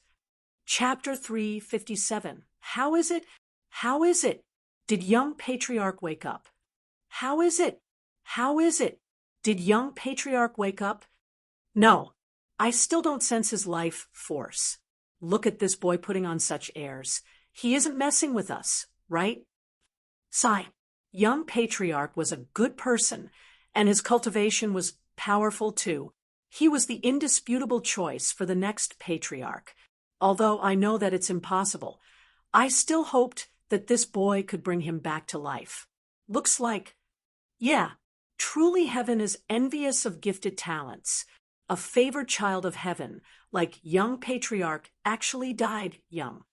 Chapter 357. How is it? How is it? Did young patriarch wake up? How is it? How is it? Did young patriarch wake up? No, I still don't sense his life force. Look at this boy putting on such airs. He isn't messing with us, right? Sigh. Young patriarch was a good person, and his cultivation was powerful too. He was the indisputable choice for the next patriarch. Although I know that it's impossible, I still hoped that this boy could bring him back to life. Looks like, yeah, truly heaven is envious of gifted talents. A favored child of heaven, like young patriarch, actually died young.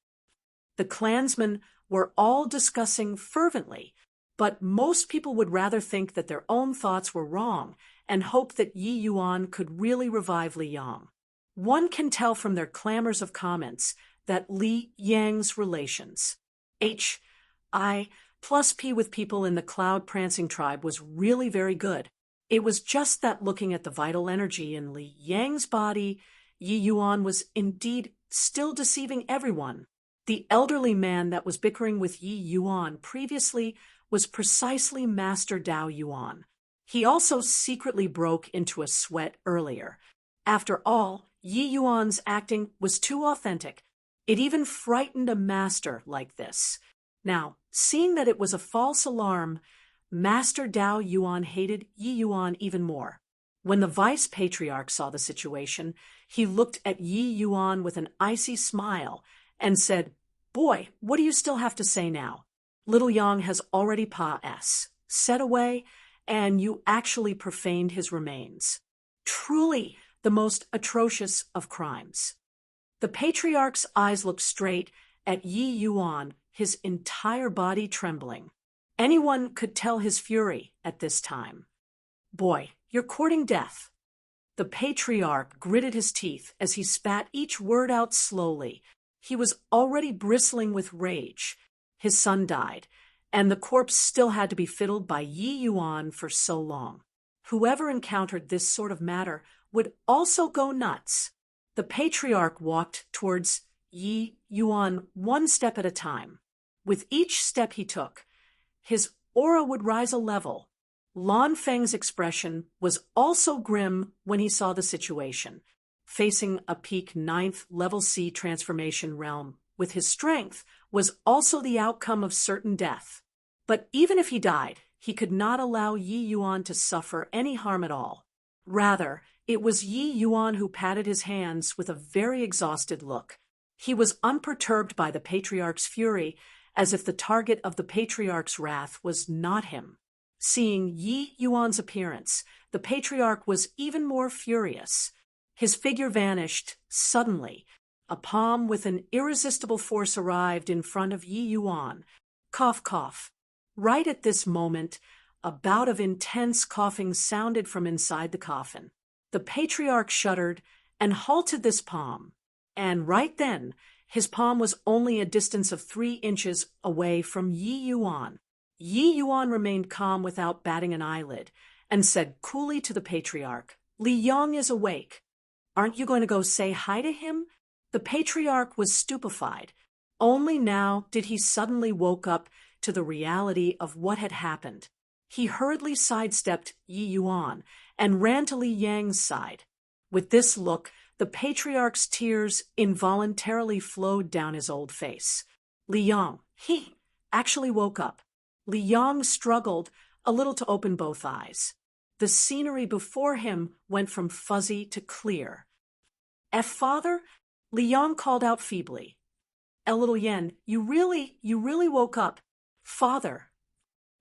The clansmen were all discussing fervently, but most people would rather think that their own thoughts were wrong and hope that Yi Yuan could really revive Li Yang. One can tell from their clamors of comments that Li Yang's relations, H.I. plus P with people in the cloud-prancing tribe was really very good. It was just that looking at the vital energy in Li Yang's body, Yi Yuan was indeed still deceiving everyone. The elderly man that was bickering with Yi Yuan previously was precisely Master Dao Yuan. He also secretly broke into a sweat earlier. After all, Yi Yuan's acting was too authentic. It even frightened a master like this. Now, seeing that it was a false alarm, Master Dao Yuan hated Yi Yuan even more. When the vice-patriarch saw the situation, he looked at Yi Yuan with an icy smile and said, "Boy, what do you still have to say now? Little Yang has already said away, and you actually profaned his remains. Truly the most atrocious of crimes." The patriarch's eyes looked straight at Yi Yuan, his entire body trembling. Anyone could tell his fury at this time. "Boy, you're courting death." The patriarch gritted his teeth as he spat each word out slowly. He was already bristling with rage. His son died, and the corpse still had to be fiddled by Yi Yuan for so long. Whoever encountered this sort of matter would also go nuts. The patriarch walked towards Yi Yuan one step at a time. With each step he took, his aura would rise a level. Lan Feng's expression was also grim when he saw the situation. Facing a peak 9th level C transformation realm with his strength was also the outcome of certain death. But even if he died, he could not allow Yi Yuan to suffer any harm at all. Rather, it was Yi Yuan who patted his hands with a very exhausted look. He was unperturbed by the patriarch's fury, as if the target of the patriarch's wrath was not him. Seeing Yi Yuan's appearance, the patriarch was even more furious. His figure vanished suddenly. A palm with an irresistible force arrived in front of Yi Yuan. Cough, cough. Right at this moment, a bout of intense coughing sounded from inside the coffin. The patriarch shuddered and halted this palm. And right then, his palm was only a distance of 3 inches away from Yi Yuan. Yi Yuan remained calm without batting an eyelid, and said coolly to the patriarch, "Li Yong is awake. Aren't you going to go say hi to him?" The patriarch was stupefied. Only now did he suddenly woke up to the reality of what had happened. He hurriedly sidestepped Yi Yuan and ran to Li Yang's side. With this look, the patriarch's tears involuntarily flowed down his old face. Li Yang, he actually woke up. Li Yang struggled a little to open both eyes. The scenery before him went from fuzzy to clear. Father? Li Yang called out feebly. Little Yen, you really woke up. Father.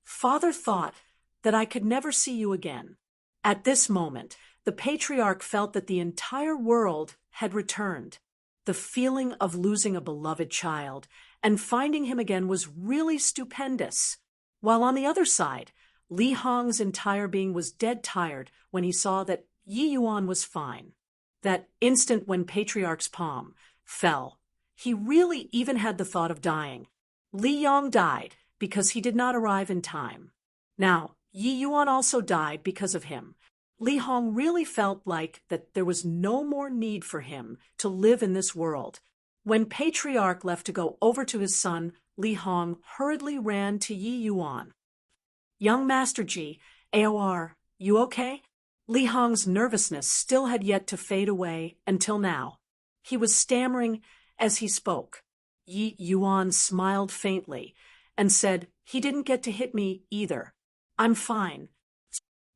Father thought that I could never see you again. At this moment, the patriarch felt that the entire world had returned. The feeling of losing a beloved child and finding him again was really stupendous. While on the other side, Li Hong's entire being was dead tired when he saw that Yi Yuan was fine. That instant when Patriarch's palm fell, he really even had the thought of dying. Li Yang died because he did not arrive in time. Now, Yi Yuan also died because of him. Li Hong really felt like that there was no more need for him to live in this world. When Patriarch left to go over to his son, Li Hong hurriedly ran to Yi Yuan. "Young Master Ji, AOR, you okay?" Li Hong's nervousness still had yet to fade away until now. He was stammering as he spoke. Yi Yuan smiled faintly and said, "He didn't get to hit me either. I'm fine."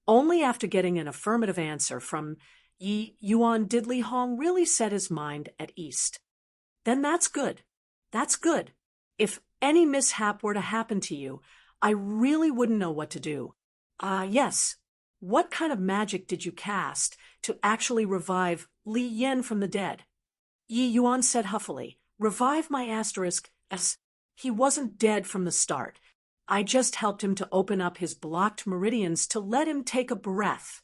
Only after getting an affirmative answer from Yi Yuan did Li Hong really set his mind at ease. "Then that's good. That's good. If any mishap were to happen to you, I really wouldn't know what to do." Yes. What kind of magic did you cast to actually revive Li Yen from the dead?" Yi Yuan said huffily, "Revive my asterisk as he wasn't dead from the start. I just helped him to open up his blocked meridians to let him take a breath."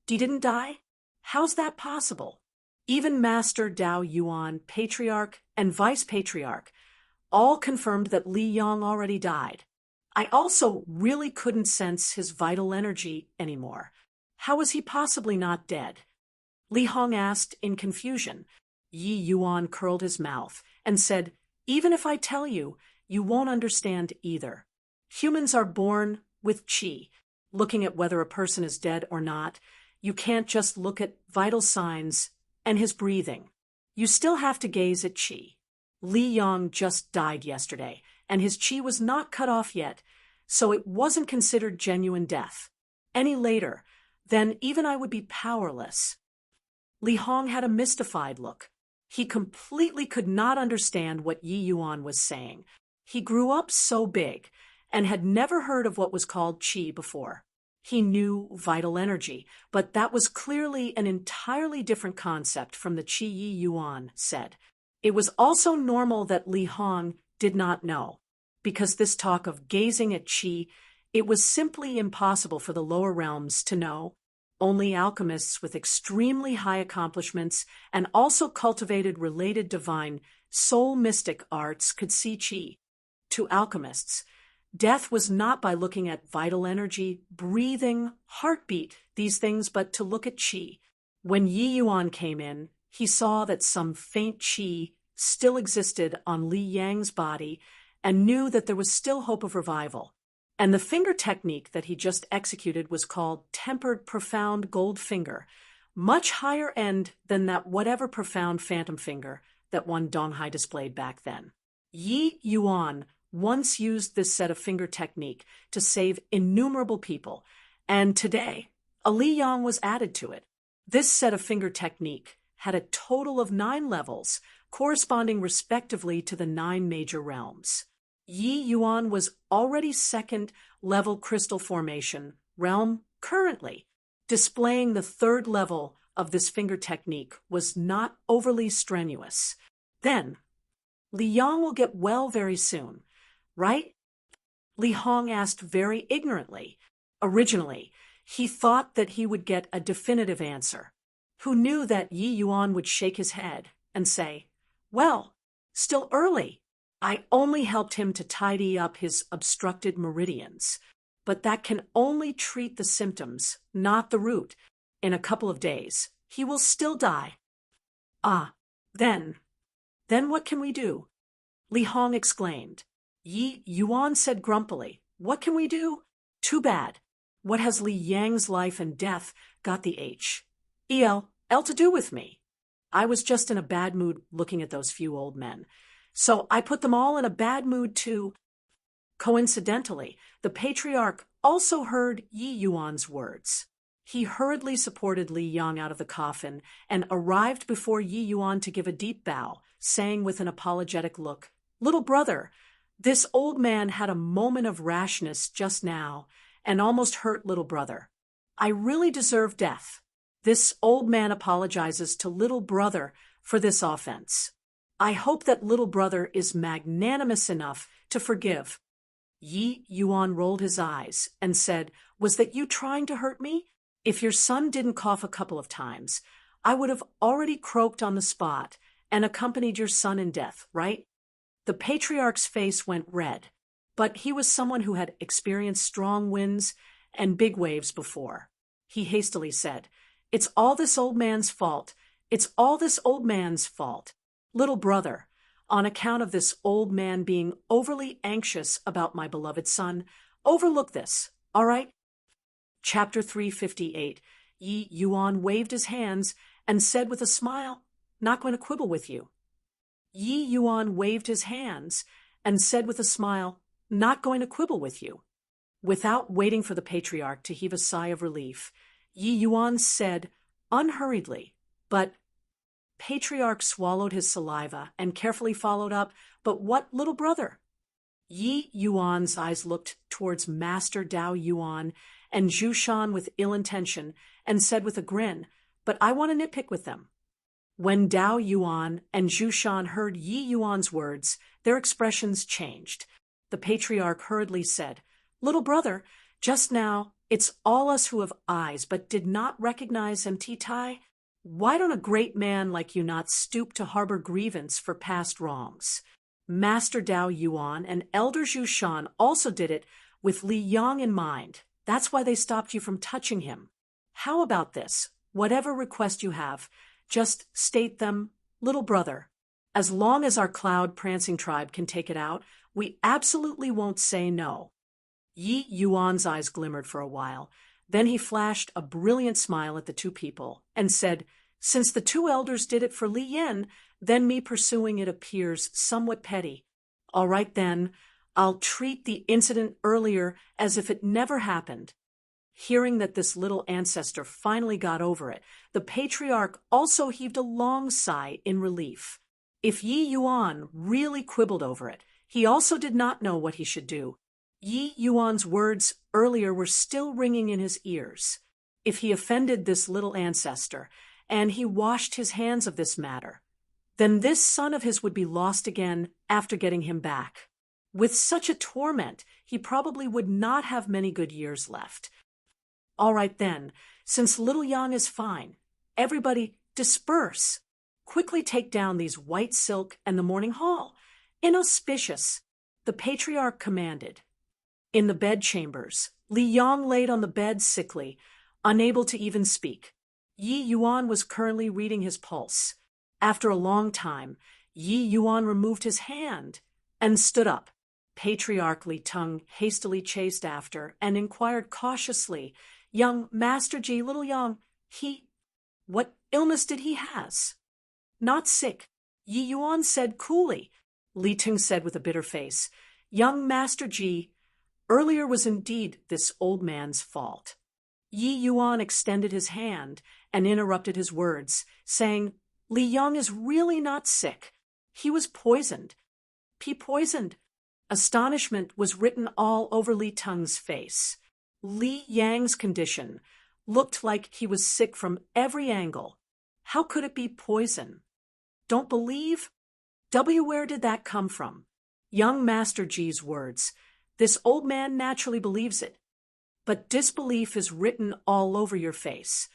"He didn't die? How's that possible?" Even Master Dao Yuan, Patriarch, and Vice Patriarch all confirmed that Li Yang already died. I also really couldn't sense his vital energy anymore. How was he possibly not dead? Li Hong asked in confusion. Yi Yuan curled his mouth and said, "Even if I tell you, you won't understand either. Humans are born with qi. Looking at whether a person is dead or not, you can't just look at vital signs and his breathing. You still have to gaze at qi. Li Yang just died yesterday, and his qi was not cut off yet, so it wasn't considered genuine death. Any later, then even I would be powerless." Li Hong had a mystified look. He completely could not understand what Yi Yuan was saying. He grew up so big and had never heard of what was called qi before. He knew vital energy, but that was clearly an entirely different concept from the qi Yi Yuan said. It was also normal that Li Hong did not know, because this talk of gazing at qi, it was simply impossible for the lower realms to know. Only alchemists with extremely high accomplishments and also cultivated related divine soul mystic arts could see qi. To alchemists, death was not by looking at vital energy, breathing, heartbeat, these things, but to look at qi. When Yi Yuan came in, he saw that some faint qi still existed on Li Yang's body and knew that there was still hope of revival. And the finger technique that he just executed was called Tempered Profound Gold Finger, much higher end than that whatever profound phantom finger that one Donghai displayed back then. Yi Yuan once used this set of finger technique to save innumerable people, and today, a Li Yang was added to it. This set of finger technique had a total of 9 levels, corresponding respectively to the 9 major realms. Yi Yuan was already 2nd level crystal formation realm currently. Displaying the 3rd level of this finger technique was not overly strenuous. Then, Li Yang will get well very soon, right? Li Hong asked very ignorantly. Originally, he thought that he would get a definitive answer. Who knew that Yi Yuan would shake his head and say, "Well, still early. I only helped him to tidy up his obstructed meridians." but that can only treat the symptoms, not the root. In a couple of days, he will still die. Ah, then what can we do? Li Hong exclaimed. Yi Yuan said grumpily, what can we do? Too bad. What has Li Yang's life and death got the L to do with me? I was just in a bad mood looking at those few old men. So I put them all in a bad mood too. Coincidentally, the patriarch also heard Yi Yuan's words. He hurriedly supported Li Yang out of the coffin and arrived before Yi Yuan to give a deep bow, saying with an apologetic look, Little brother, this old man had a moment of rashness just now and almost hurt little brother. I really deserve death. This old man apologizes to little brother for this offense. I hope that little brother is magnanimous enough to forgive. Yi Yuan rolled his eyes and said, Was that you trying to hurt me? If your son didn't cough a couple of times, I would have already croaked on the spot and accompanied your son in death, right? The patriarch's face went red, but he was someone who had experienced strong winds and big waves before. He hastily said, It's all this old man's fault. It's all this old man's fault. Little brother, on account of this old man being overly anxious about my beloved son, overlook this, all right? Chapter 358. Yi Yuan waved his hands and said with a smile, Not going to quibble with you. Yi Yuan waved his hands and said with a smile, Not going to quibble with you. Without waiting for the patriarch to heave a sigh of relief, Yi Yuan said, unhurriedly, but patriarch swallowed his saliva and carefully followed up, But what, little brother? Yi Yuan's eyes looked towards Master Dao Yuan and Zhu Shan with ill intention and said with a grin, But I want to nitpick with them. When Dao Yuan and Zhu Shan heard Yi Yuan's words, their expressions changed. The patriarch hurriedly said, Little brother, just now, it's all us who have eyes but did not recognize MT Tai. Why don't a great man like you not stoop to harbor grievance for past wrongs? Master Dao Yuan and Elder Zhu Shan also did it with Li Yang in mind. That's why they stopped you from touching him. How about this? Whatever request you have, just state them, little brother. As long as our cloud-prancing tribe can take it out, we absolutely won't say no. Yi Yuan's eyes glimmered for a while. Then he flashed a brilliant smile at the two people and said, Since the two elders did it for Li Yan, then me pursuing it appears somewhat petty. All right then, I'll treat the incident earlier as if it never happened. Hearing that this little ancestor finally got over it, the patriarch also heaved a long sigh in relief. If Yi Yuan really quibbled over it, he also did not know what he should do. Yi Yuan's words earlier were still ringing in his ears. If he offended this little ancestor, and he washed his hands of this matter, then this son of his would be lost again after getting him back. With such a torment, he probably would not have many good years left. All right then, since little Yang is fine, everybody disperse. Quickly take down these white silk and the morning hall. Inauspicious, the patriarch commanded. In the bedchambers, Li Yang laid on the bed sickly, unable to even speak. Yi Yuan was currently reading his pulse. After a long time, Yi Yuan removed his hand and stood up. Patriarch Li Teng hastily chased after and inquired cautiously, Young Master Ji, little Yang, what illness did he has? Not sick, Yi Yuan said coolly. Li Teng said with a bitter face, Young Master Ji, earlier was indeed this old man's fault. Yi Yuan extended his hand and interrupted his words, saying, Li Yang is really not sick. He was poisoned. Poisoned. Astonishment was written all over Li Teng's face. Li Yang's condition looked like he was sick from every angle. How could it be poison? Don't believe? Where did that come from? Young Master Ji's words. This old man naturally believes it. But disbelief is written all over your face.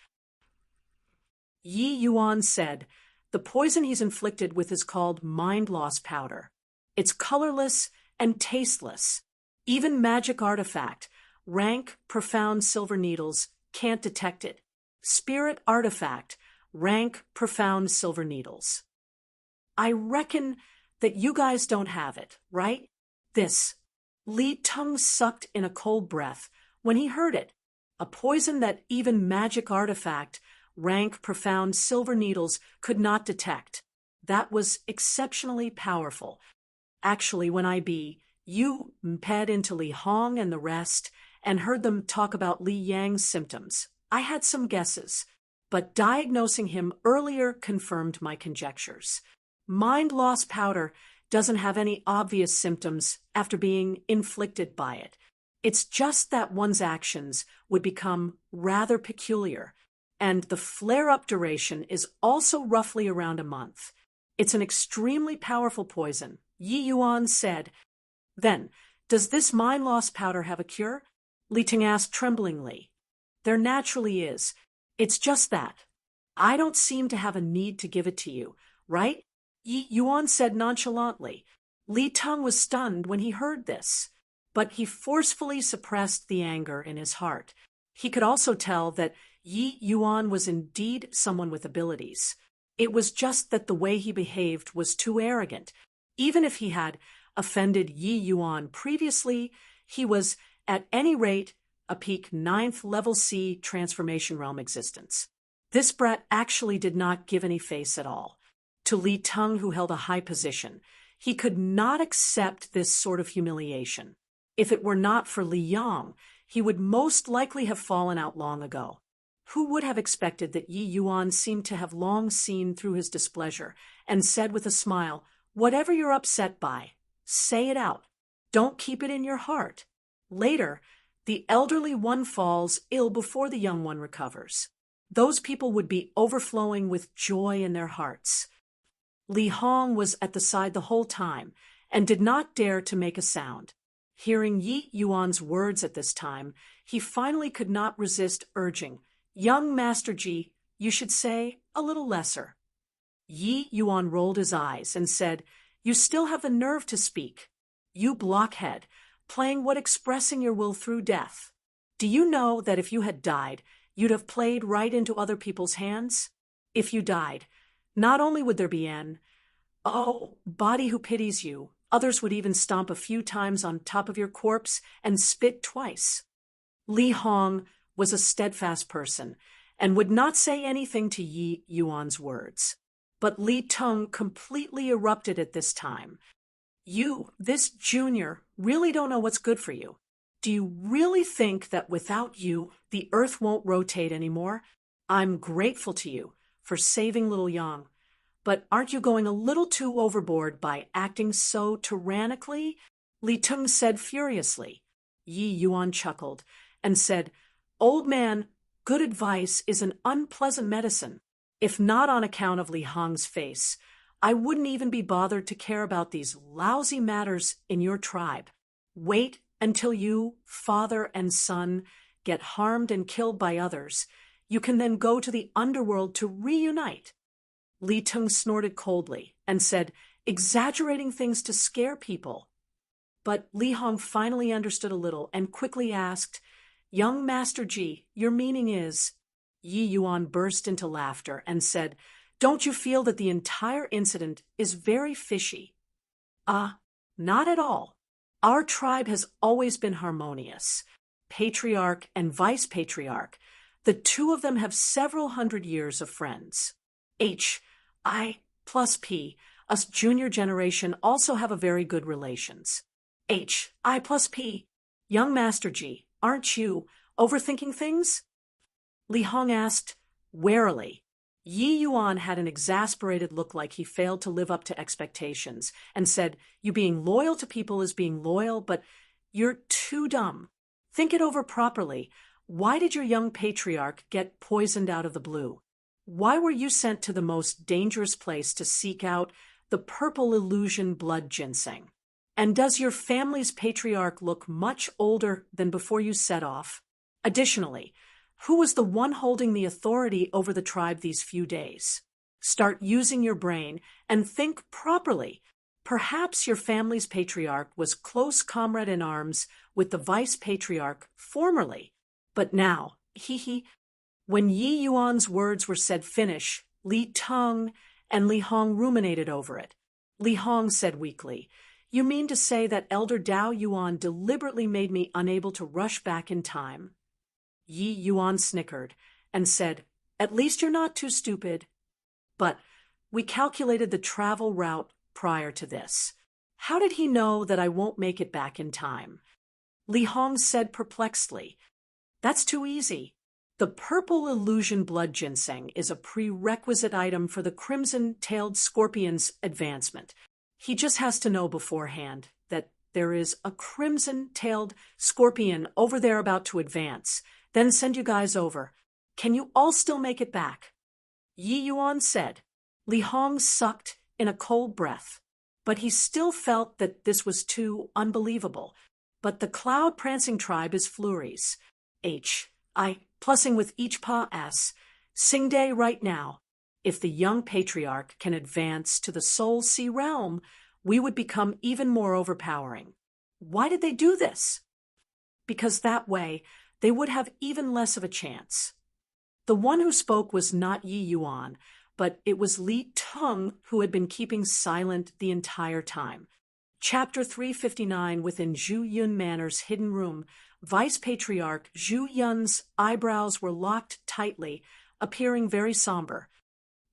Yi Yuan said, The poison he's inflicted with is called mind-loss powder. It's colorless and tasteless. Even magic artifact, rank, profound silver needles, can't detect it. Spirit artifact, rank, profound silver needles. I reckon that you guys don't have it, right? This. Li Teng sucked in a cold breath when he heard it. A poison that even magic artifact, rank, profound silver needles could not detect. That was exceptionally powerful. Actually, when you ped into Li Hong and the rest and heard them talk about Li Yang's symptoms, I had some guesses, but diagnosing him earlier confirmed my conjectures. Mind loss powder doesn't have any obvious symptoms after being inflicted by it. It's just that one's actions would become rather peculiar, and the flare-up duration is also roughly around a month. It's an extremely powerful poison, Yi Yuan said. Then, does this mind loss powder have a cure? Li Ting asked tremblingly. There naturally is. It's just that. I don't seem to have a need to give it to you, right? Yi Yuan said nonchalantly. Li Teng was stunned when he heard this, but he forcefully suppressed the anger in his heart. He could also tell that Yi Yuan was indeed someone with abilities. It was just that the way he behaved was too arrogant. Even if he had offended Yi Yuan previously, he was, at any rate, a peak 9th level C transformation realm existence. This brat actually did not give any face at all. To Li Teng, who held a high position, he could not accept this sort of humiliation. If it were not for Li Yang, he would most likely have fallen out long ago. Who would have expected that Yi Yuan seemed to have long seen through his displeasure and said with a smile, "Whatever you're upset by, say it out. Don't keep it in your heart." Later, the elderly one falls ill before the young one recovers. Those people would be overflowing with joy in their hearts. Li Hong was at the side the whole time and did not dare to make a sound. Hearing Yi Yuan's words at this time, he finally could not resist urging, "Young Master Ji, you should say a little lesser." Yi Yuan rolled his eyes and said, "You still have the nerve to speak. You blockhead, playing what expressing your will through death. Do you know that if you had died, you'd have played right into other people's hands? If you died, not only would there be an body who pities you, others would even stomp a few times on top of your corpse and spit twice." Li Hong was a steadfast person and would not say anything to Yi Yuan's words. But Li Teng completely erupted at this time. "You, this junior, really don't know what's good for you. Do you really think that without you, the earth won't rotate anymore? I'm grateful to you for saving little Yang. But aren't you going a little too overboard by acting so tyrannically?" Li Teng said furiously. Yi Yuan chuckled and said, "Old man, good advice is an unpleasant medicine. If not on account of Li Hong's face, I wouldn't even be bothered to care about these lousy matters in your tribe. Wait until you, father and son, get harmed and killed by others. You can then go to the underworld to reunite." Li Teng snorted coldly and said, "Exaggerating things to scare people." But Li Hong finally understood a little and quickly asked, "Young Master Ji, your meaning is—" Yi Yuan burst into laughter and said, "Don't you feel that the entire incident is very fishy?" Not at all. Our tribe has always been harmonious. Patriarch and vice-patriarch, the two of them have several hundred years of friends. I plus P, us junior generation also have a very good relations. I plus P, young Master Ji, aren't you overthinking things? Li Hong asked, warily. Yi Yuan had an exasperated look like he failed to live up to expectations and said, "You being loyal to people is being loyal, but you're too dumb. Think it over properly. Why did your young patriarch get poisoned out of the blue? Why were you sent to the most dangerous place to seek out the purple illusion blood ginseng? And does your family's patriarch look much older than before you set off? Additionally, who was the one holding the authority over the tribe these few days? Start using your brain and think properly. Perhaps your family's patriarch was close comrade in arms with the vice patriarch formerly, but now, When Yi Yuan's words were said finish, Li Teng and Li Hong ruminated over it. Li Hong said weakly, "You mean to say that Elder Dao Yuan deliberately made me unable to rush back in time?" Yi Yuan snickered and said, "At least you're not too stupid." "But we calculated the travel route prior to this. How did he know that I won't make it back in time?" Li Hong said perplexedly, "That's too easy. The purple illusion blood ginseng is a prerequisite item for the crimson-tailed scorpion's advancement. He just has to know beforehand that there is a crimson-tailed scorpion over there about to advance, then send you guys over. Can you all still make it back?" Yi Yuan said. Li Hong sucked in a cold breath, but he still felt that this was too unbelievable. But the cloud-prancing tribe is Flurries. Plussing with each pa s. Sing day right now. If the young patriarch can advance to the Soul Sea realm, we would become even more overpowering. Why did they do this? Because that way, they would have even less of a chance. The one who spoke was not Yi Yuan, but it was Li Teng who had been keeping silent the entire time. Chapter 359. Within Zhu Yun Manor's hidden room, Vice Patriarch Zhu Yun's eyebrows were locked tightly, appearing very somber.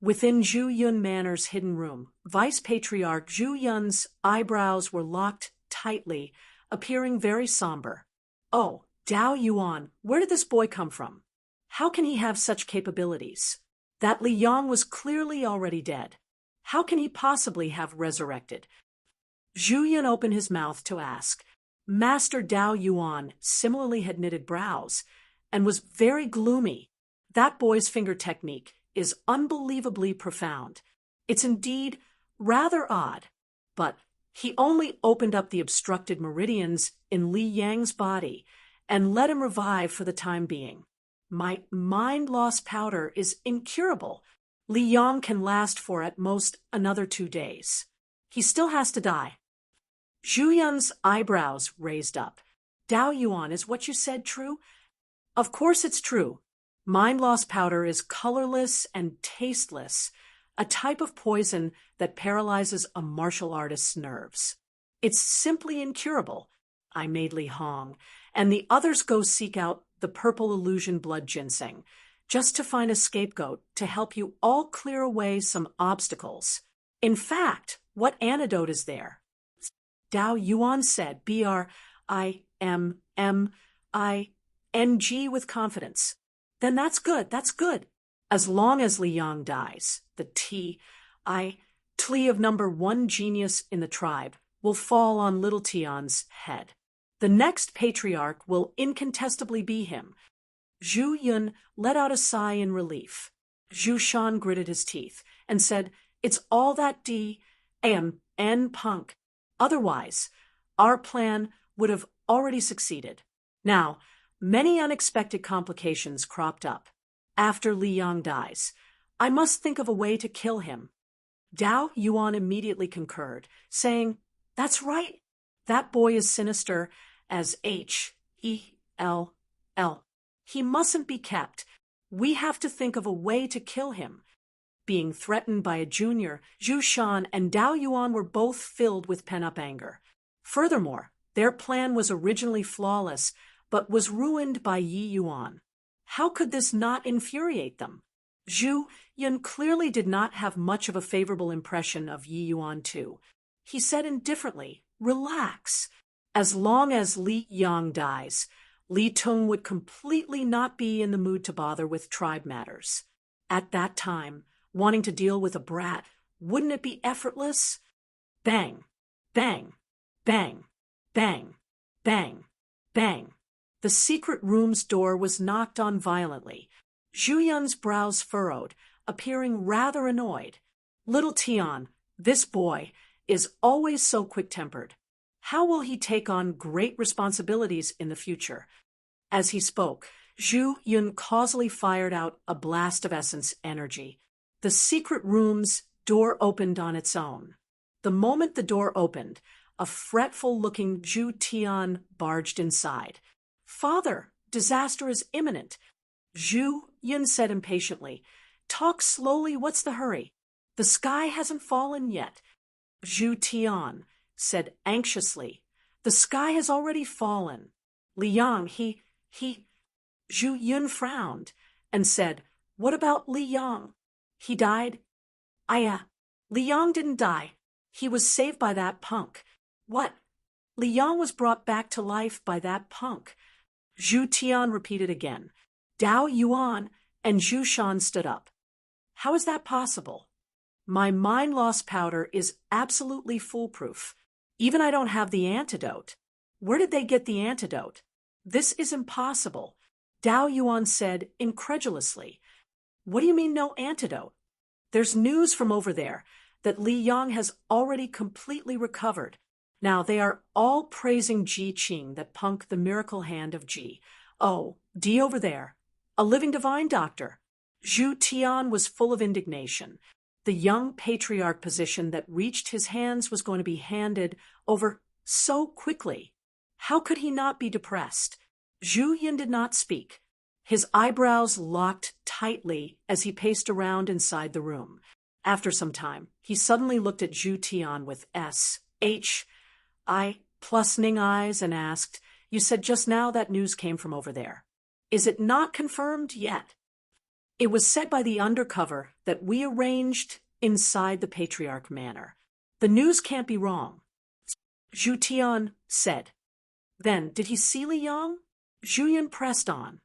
Within Zhu Yun Manor's hidden room, Vice Patriarch Zhu Yun's eyebrows were locked tightly, appearing very somber. "Oh, Dao Yuan, where did this boy come from? How can he have such capabilities? That Li Yang was clearly already dead. How can he possibly have resurrected?" Zhu Yun opened his mouth to ask. Master Dao Yuan similarly had knitted brows and was very gloomy. That boy's finger technique is unbelievably profound. It's indeed rather odd, but he only opened up the obstructed meridians in Li Yang's body and let him revive for the time being. My mind-loss powder is incurable. Li Yang can last for at most another 2 days. He still has to die. Zhu Yun's eyebrows raised up. "Dao Yuan, is what you said true?" "Of course it's true. Mind-loss powder is colorless and tasteless, a type of poison that paralyzes a martial artist's nerves. It's simply incurable." I made Li Hong, and the others go seek out the purple illusion blood ginseng, just to find a scapegoat to help you all clear away some obstacles. In fact, what antidote is there? Dao Yuan said, BRIMMING with confidence. "Then that's good. As long as Li Yang dies, the Tli of number 1 genius in the tribe will fall on little Tion's head. The next patriarch will incontestably be him." Zhu Yun let out a sigh in relief. Zhu Shan gritted his teeth and said, "It's all that D-A-M-N punk. Otherwise, our plan would have already succeeded." Now, many unexpected complications cropped up. After Li Yang dies, I must think of a way to kill him. Dao Yuan immediately concurred, saying, "That's right. That boy is sinister as Hell. He mustn't be kept. We have to think of a way to kill him." Being threatened by a junior, Zhu Shan and Dao Yuan were both filled with pent-up anger. Furthermore, their plan was originally flawless, but was ruined by Yi Yuan. How could this not infuriate them? Zhu Yun clearly did not have much of a favorable impression of Yi Yuan too. He said indifferently, "Relax. As long as Li Yang dies, Li Teng would completely not be in the mood to bother with tribe matters. At that time, wanting to deal with a brat, wouldn't it be effortless?" Bang, bang, bang, bang, bang, bang. The secret room's door was knocked on violently. Zhu Yun's brows furrowed, appearing rather annoyed. "Little Tian, this boy, is always so quick-tempered. How will he take on great responsibilities in the future?" As he spoke, Zhu Yun causally fired out a blast of essence energy. The secret room's door opened on its own. The moment the door opened, a fretful-looking Zhu Tian barged inside. "Father, disaster is imminent," Zhu Yun said impatiently. "Talk slowly, what's the hurry? The sky hasn't fallen yet." Zhu Tian said anxiously. "The sky has already fallen. Liang, he... Zhu Yun frowned and said, "What about Liang? He died?" Liang didn't die. He was saved by that punk." "What? Liang was brought back to life by that punk?" Zhu Tian repeated again. Dao Yuan and Zhu Shan stood up. "How is that possible? My mind loss powder is absolutely foolproof. Even I don't have the antidote. Where did they get the antidote? This is impossible," Dao Yuan said incredulously. "What do you mean no antidote? There's news from over there that Li Yang has already completely recovered. Now they are all praising Ji Qing, that punk, the miracle hand of Ji. Oh, D over there, a living divine doctor." Zhu Tian was full of indignation. The young patriarch position that reached his hands was going to be handed over so quickly. How could he not be depressed? Zhu Yin did not speak. His eyebrows locked tightly as he paced around inside the room. After some time, he suddenly looked at Zhu Tian with S-H-I-plus-ning eyes and asked, "You said just now that news came from over there. Is it not confirmed yet?" "It was said by the undercover that we arranged inside the Patriarch Manor. The news can't be wrong," Zhu Tian said. "Then, did he see Li Yang?" Zhu Yin pressed on.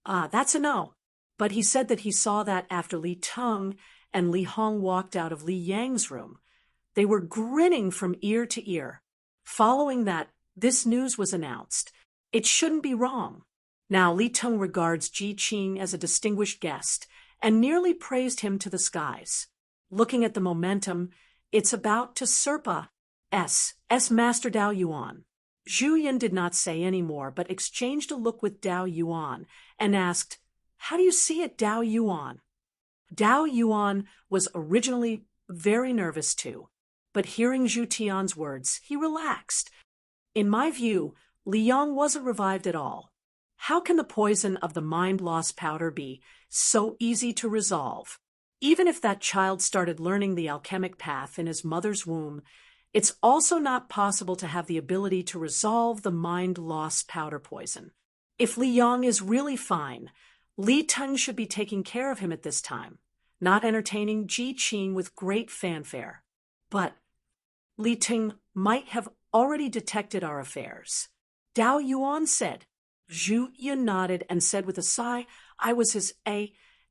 That's a no. But he said that he saw that after Li Teng and Li Hong walked out of Li Yang's room. They were grinning from ear to ear. Following that, this news was announced. It shouldn't be wrong. Now Li Teng regards Ji Qing as a distinguished guest and nearly praised him to the skies. Looking at the momentum, it's about to surpass Master Dao Yuan. Zhu Yin did not say any more, but exchanged a look with Dao Yuan and asked, "How do you see it, Dao Yuan?" Dao Yuan was originally very nervous too, but hearing Zhu Tian's words, he relaxed. "In my view, Li Yang wasn't revived at all. How can the poison of the mind loss powder be so easy to resolve? Even if that child started learning the alchemic path in his mother's womb, it's also not possible to have the ability to resolve the mind loss powder poison. If Li Yang is really fine, Li Teng should be taking care of him at this time, not entertaining Ji Qing with great fanfare. But Li Teng might have already detected our affairs," Dao Yuan said. Zhu Yin nodded and said with a sigh, "I was his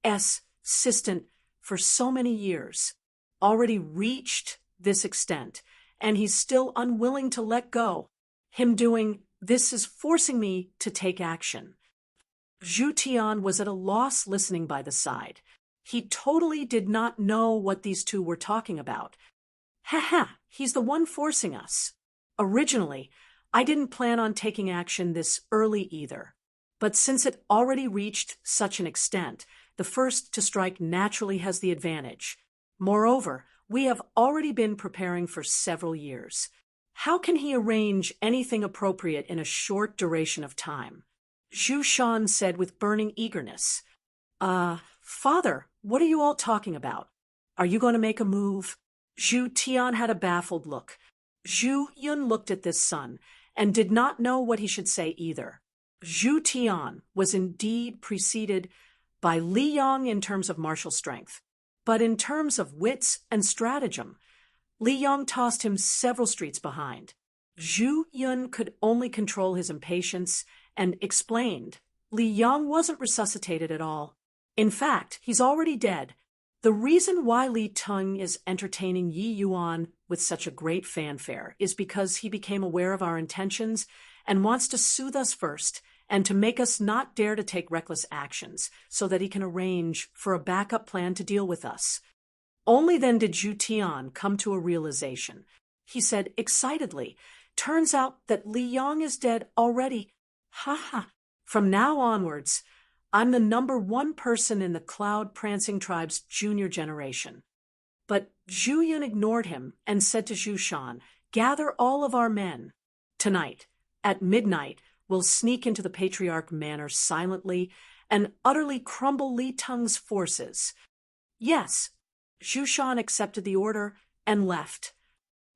assistant for so many years, already reached this extent, and he's still unwilling to let go. Him doing this is forcing me to take action." Zhu Tian was at a loss listening by the side. He totally did not know what these two were talking about. He's the one forcing us. Originally, I didn't plan on taking action this early either. But since it already reached such an extent, the first to strike naturally has the advantage. Moreover, we have already been preparing for several years. How can he arrange anything appropriate in a short duration of time? Zhu Shan said with burning eagerness. Father, what are you all talking about? Are you going to make a move?" Zhu Tian had a baffled look. Zhu Yun looked at this son and did not know what he should say either. Zhu Tian was indeed preceded by Li Yang in terms of martial strength, but in terms of wits and stratagem, Li Yang tossed him several streets behind. Zhu Yun could only control his impatience and explained, "Li Yang wasn't resuscitated at all. In fact, he's already dead. The reason why Li Teng is entertaining Yi Yuan with such a great fanfare is because he became aware of our intentions and wants to soothe us first and to make us not dare to take reckless actions so that he can arrange for a backup plan to deal with us." Only then did Zhu Tian come to a realization. He said excitedly, "Turns out that Li Yang is dead already. From now onwards, I'm the #1 person in the Cloud Prancing Tribe's junior generation." But Zhu Yun ignored him and said to Zhu Shan, "Gather all of our men. Tonight, at midnight, we'll sneak into the Patriarch Manor silently and utterly crumble Li Teng's forces." Yes, Zhu Shan accepted the order and left.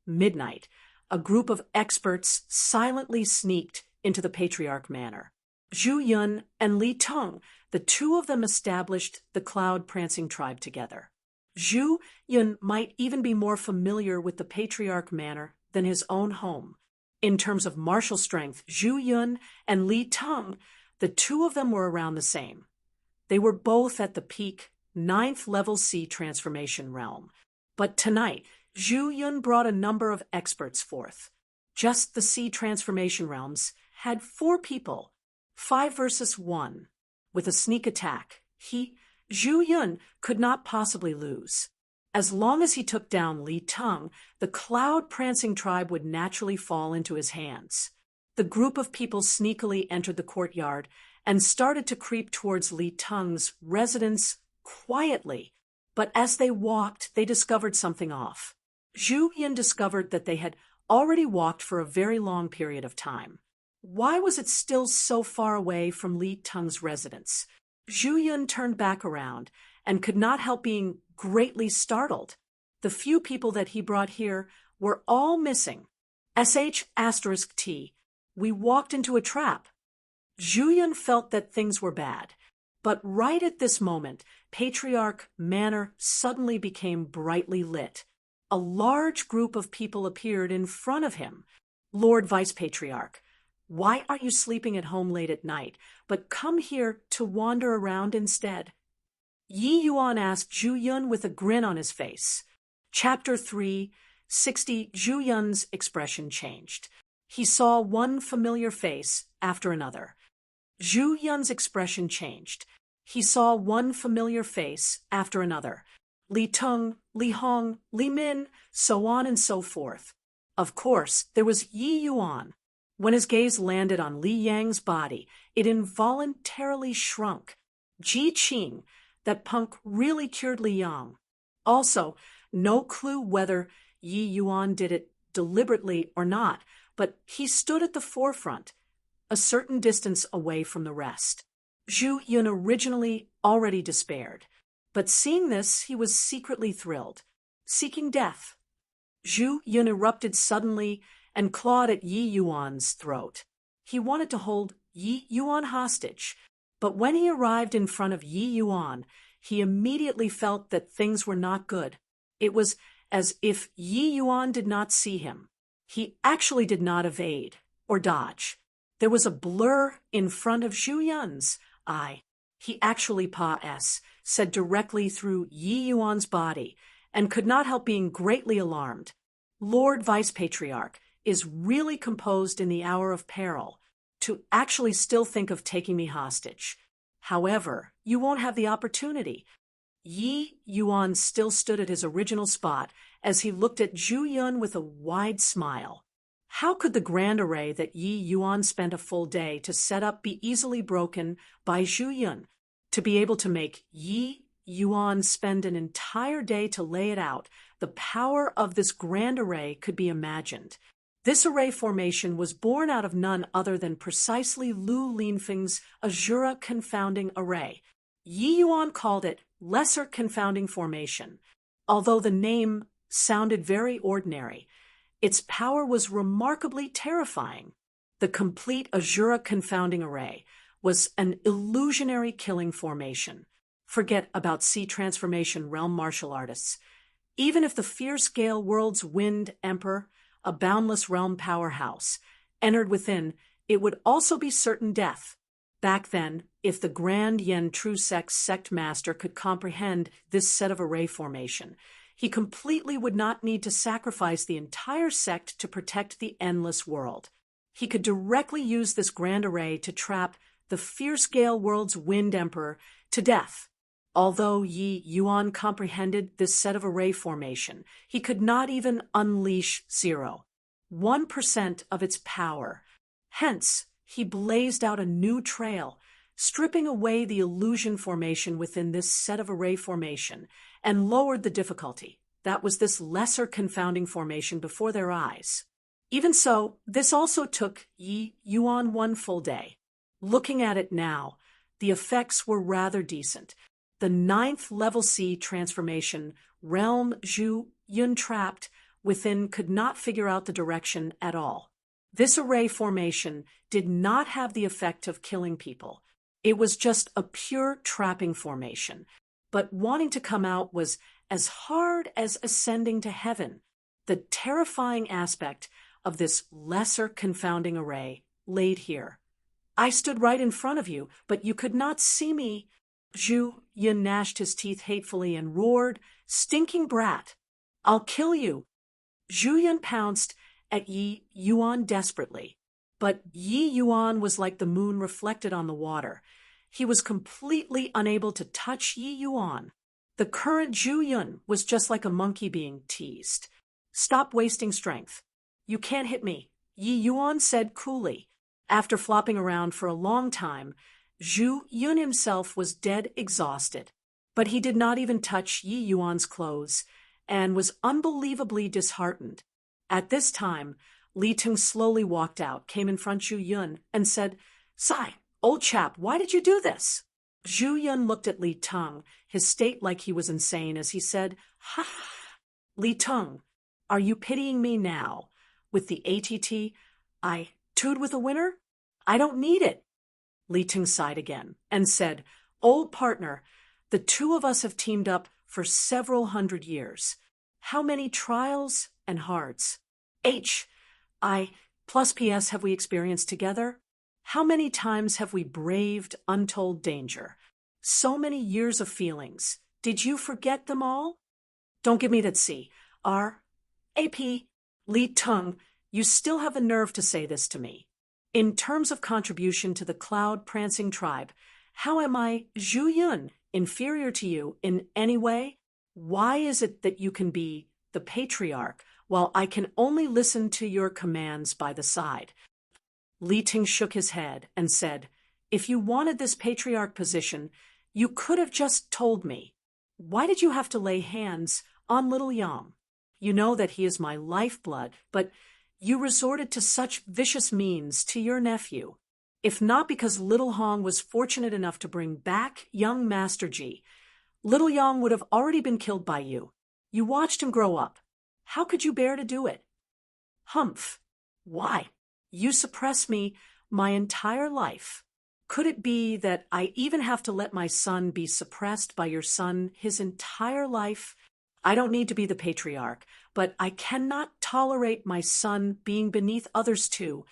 Midnight, a group of experts silently sneaked into the Patriarch Manor. Zhu Yun and Li Teng, the two of them established the Cloud-Prancing Tribe together. Zhu Yun might even be more familiar with the Patriarch Manor than his own home. In terms of martial strength, Zhu Yun and Li Teng, the two of them were around the same. They were both at the peak 9th level C transformation realm. But tonight, Zhu Yun brought a number of experts forth. Just the C transformation realms had 4 people, 5 versus 1. With a sneak attack, Zhu Yun, could not possibly lose. As long as he took down Li Teng, the Cloud-Prancing Tribe would naturally fall into his hands. The group of people sneakily entered the courtyard and started to creep towards Li Teng's residence quietly. But as they walked, they discovered something off. Zhu Yun discovered that they had already walked for a very long period of time. Why was it still so far away from Li Teng's residence? Zhu Yun turned back around and could not help being greatly startled. The few people that he brought here were all missing. **T. We walked into a trap. Zhu Yun felt that things were bad. But right at this moment, Patriarch Manor suddenly became brightly lit. A large group of people appeared in front of him. "Lord Vice Patriarch, why are you sleeping at home late at night, but come here to wander around instead?" Yi Yuan asked Zhu Yun with a grin on his face. Chapter 3:60. Zhu Yun's expression changed. He saw one familiar face after another. Zhu Yun's expression changed. He saw one familiar face after another. Li Teng, Li Hong, Li Min, so on and so forth. Of course, there was Yi Yuan. When his gaze landed on Li Yang's body, it involuntarily shrunk. Ji Qing, that punk really cured Li Yang. Also, no clue whether Yi Yuan did it deliberately or not, but he stood at the forefront, a certain distance away from the rest. Zhu Yun originally already despaired, but seeing this, he was secretly thrilled, seeking death. Zhu Yun erupted suddenly and clawed at Yi Yuan's throat. He wanted to hold Yi Yuan hostage, but when he arrived in front of Yi Yuan, he immediately felt that things were not good. It was as if Yi Yuan did not see him. He actually did not evade or dodge. There was a blur in front of Zhu Yun's eye. He actually said directly through Yi Yuan's body and could not help being greatly alarmed. "Lord Vice Patriarch is really composed in the hour of peril to actually still think of taking me hostage. However, you won't have the opportunity." Yi Yuan still stood at his original spot as he looked at Zhu Yun with a wide smile. How could the grand array that Yi Yuan spent a full day to set up be easily broken by Zhu Yun? To be able to make Yi Yuan spend an entire day to lay it out, the power of this grand array could be imagined. This array formation was born out of none other than precisely Lu Linfeng's Azura confounding array. Yi Yuan called it Lesser Confounding Formation. Although the name sounded very ordinary, its power was remarkably terrifying. The complete Azura confounding array was an illusionary killing formation. Forget about C transformation realm martial artists. Even if the fierce Gale World's Wind Emperor, a boundless realm powerhouse, entered within, it would also be certain death. Back then, if the Grand Yen True Sect Master could comprehend this set of array formation, he completely would not need to sacrifice the entire sect to protect the endless world. He could directly use this grand array to trap the fierce Gale World's Wind Emperor to death. Although Yi Yuan comprehended this set of array formation, he could not even unleash 0.1% of its power. Hence, he blazed out a new trail, stripping away the illusion formation within this set of array formation, and lowered the difficulty. that was this lesser confounding formation before their eyes. Even so, this also took Yi Yuan one full day. Looking at it now, the effects were rather decent. The 9th level C transformation, realm Zhu Yun trapped within, could not figure out the direction at all. This array formation did not have the effect of killing people. It was just a pure trapping formation. But wanting to come out was as hard as ascending to heaven. The terrifying aspect of this lesser confounding array laid here. I stood right in front of you, but you could not see me. Zhu Yun gnashed his teeth hatefully and roared, "Stinking brat! I'll kill you!" Zhu Yun pounced at Yi Yuan desperately. But Yi Yuan was like the moon reflected on the water. He was completely unable to touch Yi Yuan. The current Zhu Yun was just like a monkey being teased. "Stop wasting strength. You can't hit me," Yi Yuan said coolly. After flopping around for a long time, Zhu Yun himself was dead exhausted. But he did not even touch Yi Yuan's clothes and was unbelievably disheartened. At this time, Li Tung slowly walked out, came in front of Zhu Yun, and said, "Sai, old chap, why did you do this?" Zhu Yun looked at Li Tung, his state like he was insane, as he said, "Ha! Li Tung, are you pitying me now? With the ATT, I toed with a winner? I don't need it." Li Tung sighed again and said, "Old partner, the two of us have teamed up for several hundred years. How many trials and hearts? I plus PS have we experienced together? How many times have we braved untold danger? So many years of feelings. Did you forget them all? Don't give me that C. AP, Li Tung, you still have the nerve to say this to me. In terms of contribution to the cloud-prancing tribe, how am I, Zhu Yun, inferior to you in any way? Why is it that you can be the patriarch while I can only listen to your commands by the side?" Li Ting shook his head and said, "If you wanted this patriarch position, you could have just told me. Why did you have to lay hands on little Yang? You know that he is my lifeblood, but you resorted to such vicious means to your nephew. If not because little Hong was fortunate enough to bring back young Master Ji, little Yang would have already been killed by you. You watched him grow up. How could you bear to do it? Humph. Why? You suppress me my entire life. Could it be that I even have to let my son be suppressed by your son his entire life? I don't need to be the patriarch, but I cannot tolerate my son being beneath others too."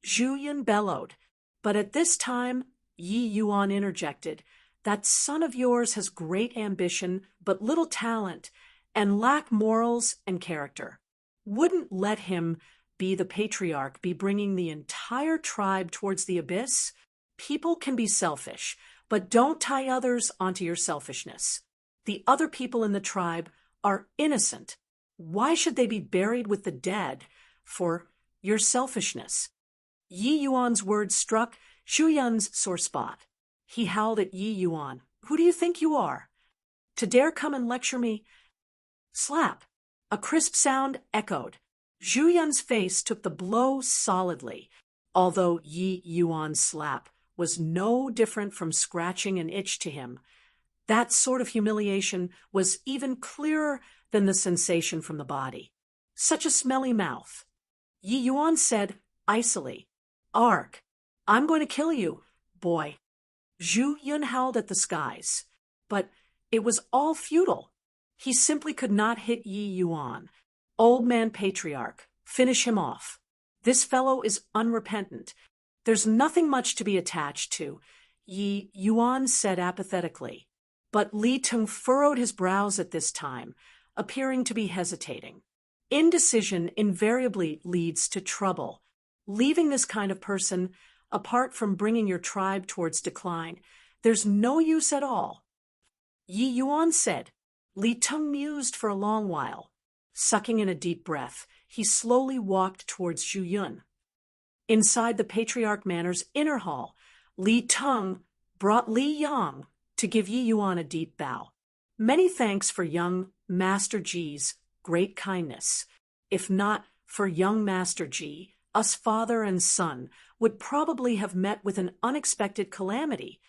Zhu Yun bellowed. But at this time, Yi Yuan interjected, "That son of yours has great ambition, but little talent, and lack morals and character. Wouldn't let him be the patriarch be bringing the entire tribe towards the abyss? People can be selfish, but don't tie others onto your selfishness. The other people in the tribe are innocent. Why should they be buried with the dead for your selfishness?" Yi Yuan's words struck Zhu Yun's sore spot. He howled at Yi Yuan, "Who do you think you are? To dare come and lecture me?" Slap! A crisp sound echoed. Zhu Yun's face took the blow solidly, although Yi Yuan's slap was no different from scratching an itch to him. That sort of humiliation was even clearer than the sensation from the body. Such a smelly mouth. Yi Yuan said icily, "Arg, I'm going to kill you, boy." Zhu Yun howled at the skies. But it was all futile. He simply could not hit Yi Yuan. Old man patriarch, finish him off. This fellow is unrepentant. There's nothing much to be attached to, Yi Yuan said apathetically. But Li Tung furrowed his brows at this time, appearing to be hesitating. Indecision invariably leads to trouble. Leaving this kind of person, apart from bringing your tribe towards decline, there's no use at all. Yi Yuan said. Li Tung mused for a long while. Sucking in a deep breath, he slowly walked towards Zhu Yun. Inside the Patriarch Manor's inner hall, Li Tung brought Li Yang to give Yi Yuan a deep bow. Many thanks for young Master G's great kindness. If not for young Master G, us father and son would probably have met with an unexpected calamity.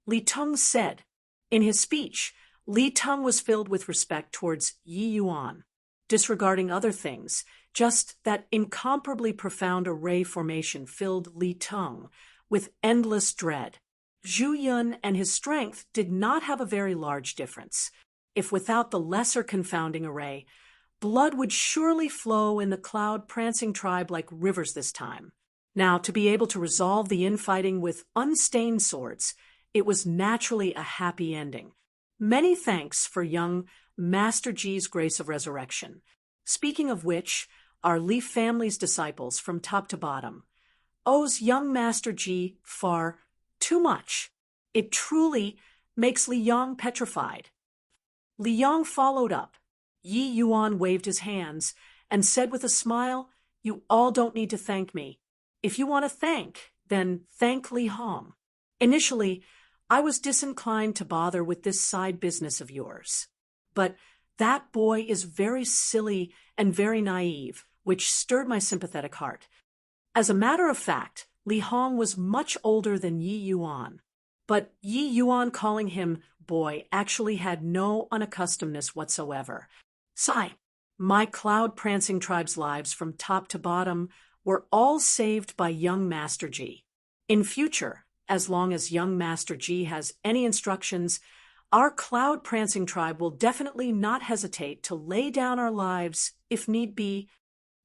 Li Teng said. In his speech, Li Teng was filled with respect towards Yi Yuan, disregarding other things. Just that incomparably profound array formation filled Li Teng with endless dread. Zhu Yun and his strength did not have a very large difference. If without the lesser confounding array, blood would surely flow in the cloud-prancing tribe like rivers this time. Now, to be able to resolve the infighting with unstained swords, it was naturally a happy ending. Many thanks for young Master G's grace of resurrection. Speaking of which, our Li family's disciples from top to bottom owes young Master G far too much. It truly makes Li Yang petrified. Li Yang followed up. Yi Yuan waved his hands and said with a smile, "You all don't need to thank me. If you want to thank, then thank Li Hong. Initially, I was disinclined to bother with this side business of yours. But that boy is very silly and very naive, which stirred my sympathetic heart." As a matter of fact, Li Hong was much older than Yi Yuan. But Yi Yuan calling him boy actually had no unaccustomedness whatsoever. Sigh, my cloud-prancing tribe's lives from top to bottom were all saved by young Master G. In future, as long as young Master G has any instructions, our cloud-prancing tribe will definitely not hesitate to lay down our lives if need be.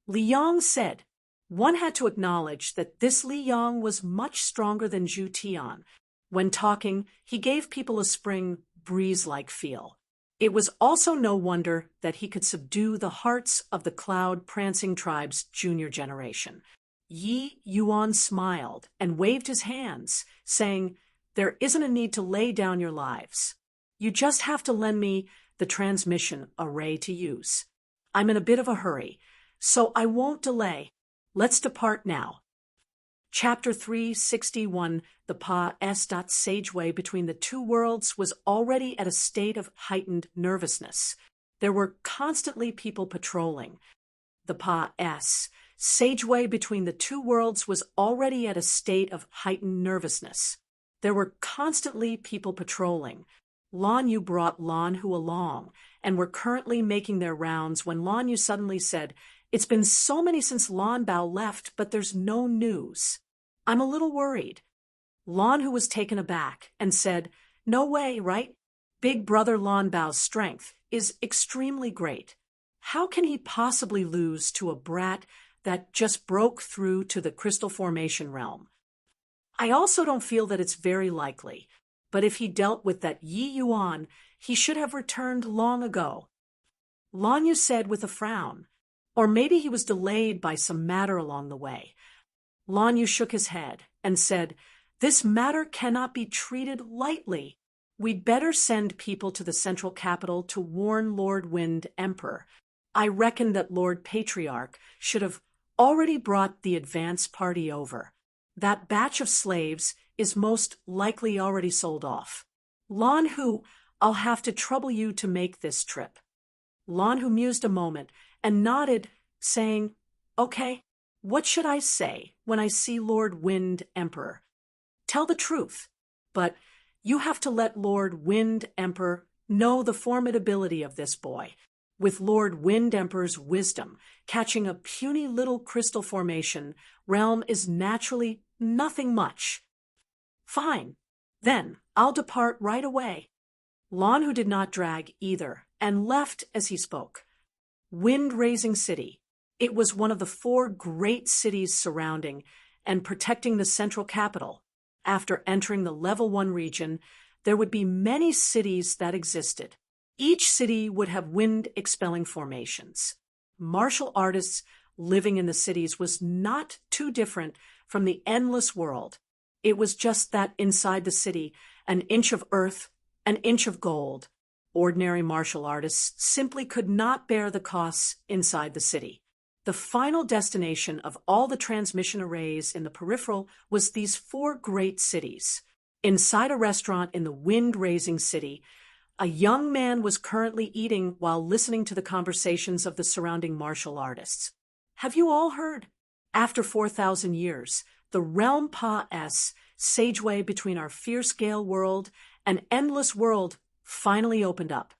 Li Yang said. One had to acknowledge that this Li Yang was much stronger than Zhu Tian. When talking, he gave people a spring breeze-like feel. It was also no wonder that he could subdue the hearts of the cloud-prancing tribe's junior generation. Yi Yuan smiled and waved his hands, saying, "There isn't a need to lay down your lives. You just have to lend me the transmission array to use. I'm in a bit of a hurry, so I won't delay. Let's depart now." Chapter 361, the Pa-S.Sageway between the two worlds was already at a state of heightened nervousness. There were constantly people patrolling. The Pa-S-Sageway between the two worlds was already at a state of heightened nervousness. There were constantly people patrolling. Lan Yu brought Lan Hu along, and were currently making their rounds when Lan Yu suddenly said, "It's been so many since Lan Bao left, but there's no news. I'm a little worried." Lan Hu was taken aback and said, "No way, right? Big brother Lan Bao's strength is extremely great. How can he possibly lose to a brat that just broke through to the crystal formation realm? I also don't feel that it's very likely, but if he dealt with that Yi Yuan, he should have returned long ago." Lan Yu said with a frown. Or maybe he was delayed by some matter along the way. Lan Yu shook his head and said, "This matter cannot be treated lightly. We'd better send people to the central capital to warn Lord Wind Emperor. I reckon that Lord Patriarch should have already brought the advance party over. That batch of slaves is most likely already sold off. Lan Hu, I'll have to trouble you to make this trip." Lan Hu mused a moment and nodded, saying, "Okay, what should I say when I see Lord Wind Emperor? Tell the truth, but you have to let Lord Wind Emperor know the formidability of this boy. With Lord Wind Emperor's wisdom, catching a puny little crystal formation realm is naturally nothing much." "Fine, then I'll depart right away." Lan Hu did not drag either, and left as he spoke. Wind-raising city. It was one of the 4 great cities surrounding and protecting the central capital. After entering the level 1 region, there would be many cities that existed. Each city would have wind-expelling formations. Martial artists living in the cities was not too different from the endless world. It was just that inside the city, an inch of earth, an inch of gold. Ordinary martial artists simply could not bear the costs inside the city. The final destination of all the transmission arrays in the peripheral was these 4 great cities. Inside a restaurant in the wind-raising city, A young man was currently eating while listening to the conversations of the surrounding martial artists. Have you all heard? After 4,000 years, the realm Pa-S, sageway between our fierce gale world and endless world, finally opened up.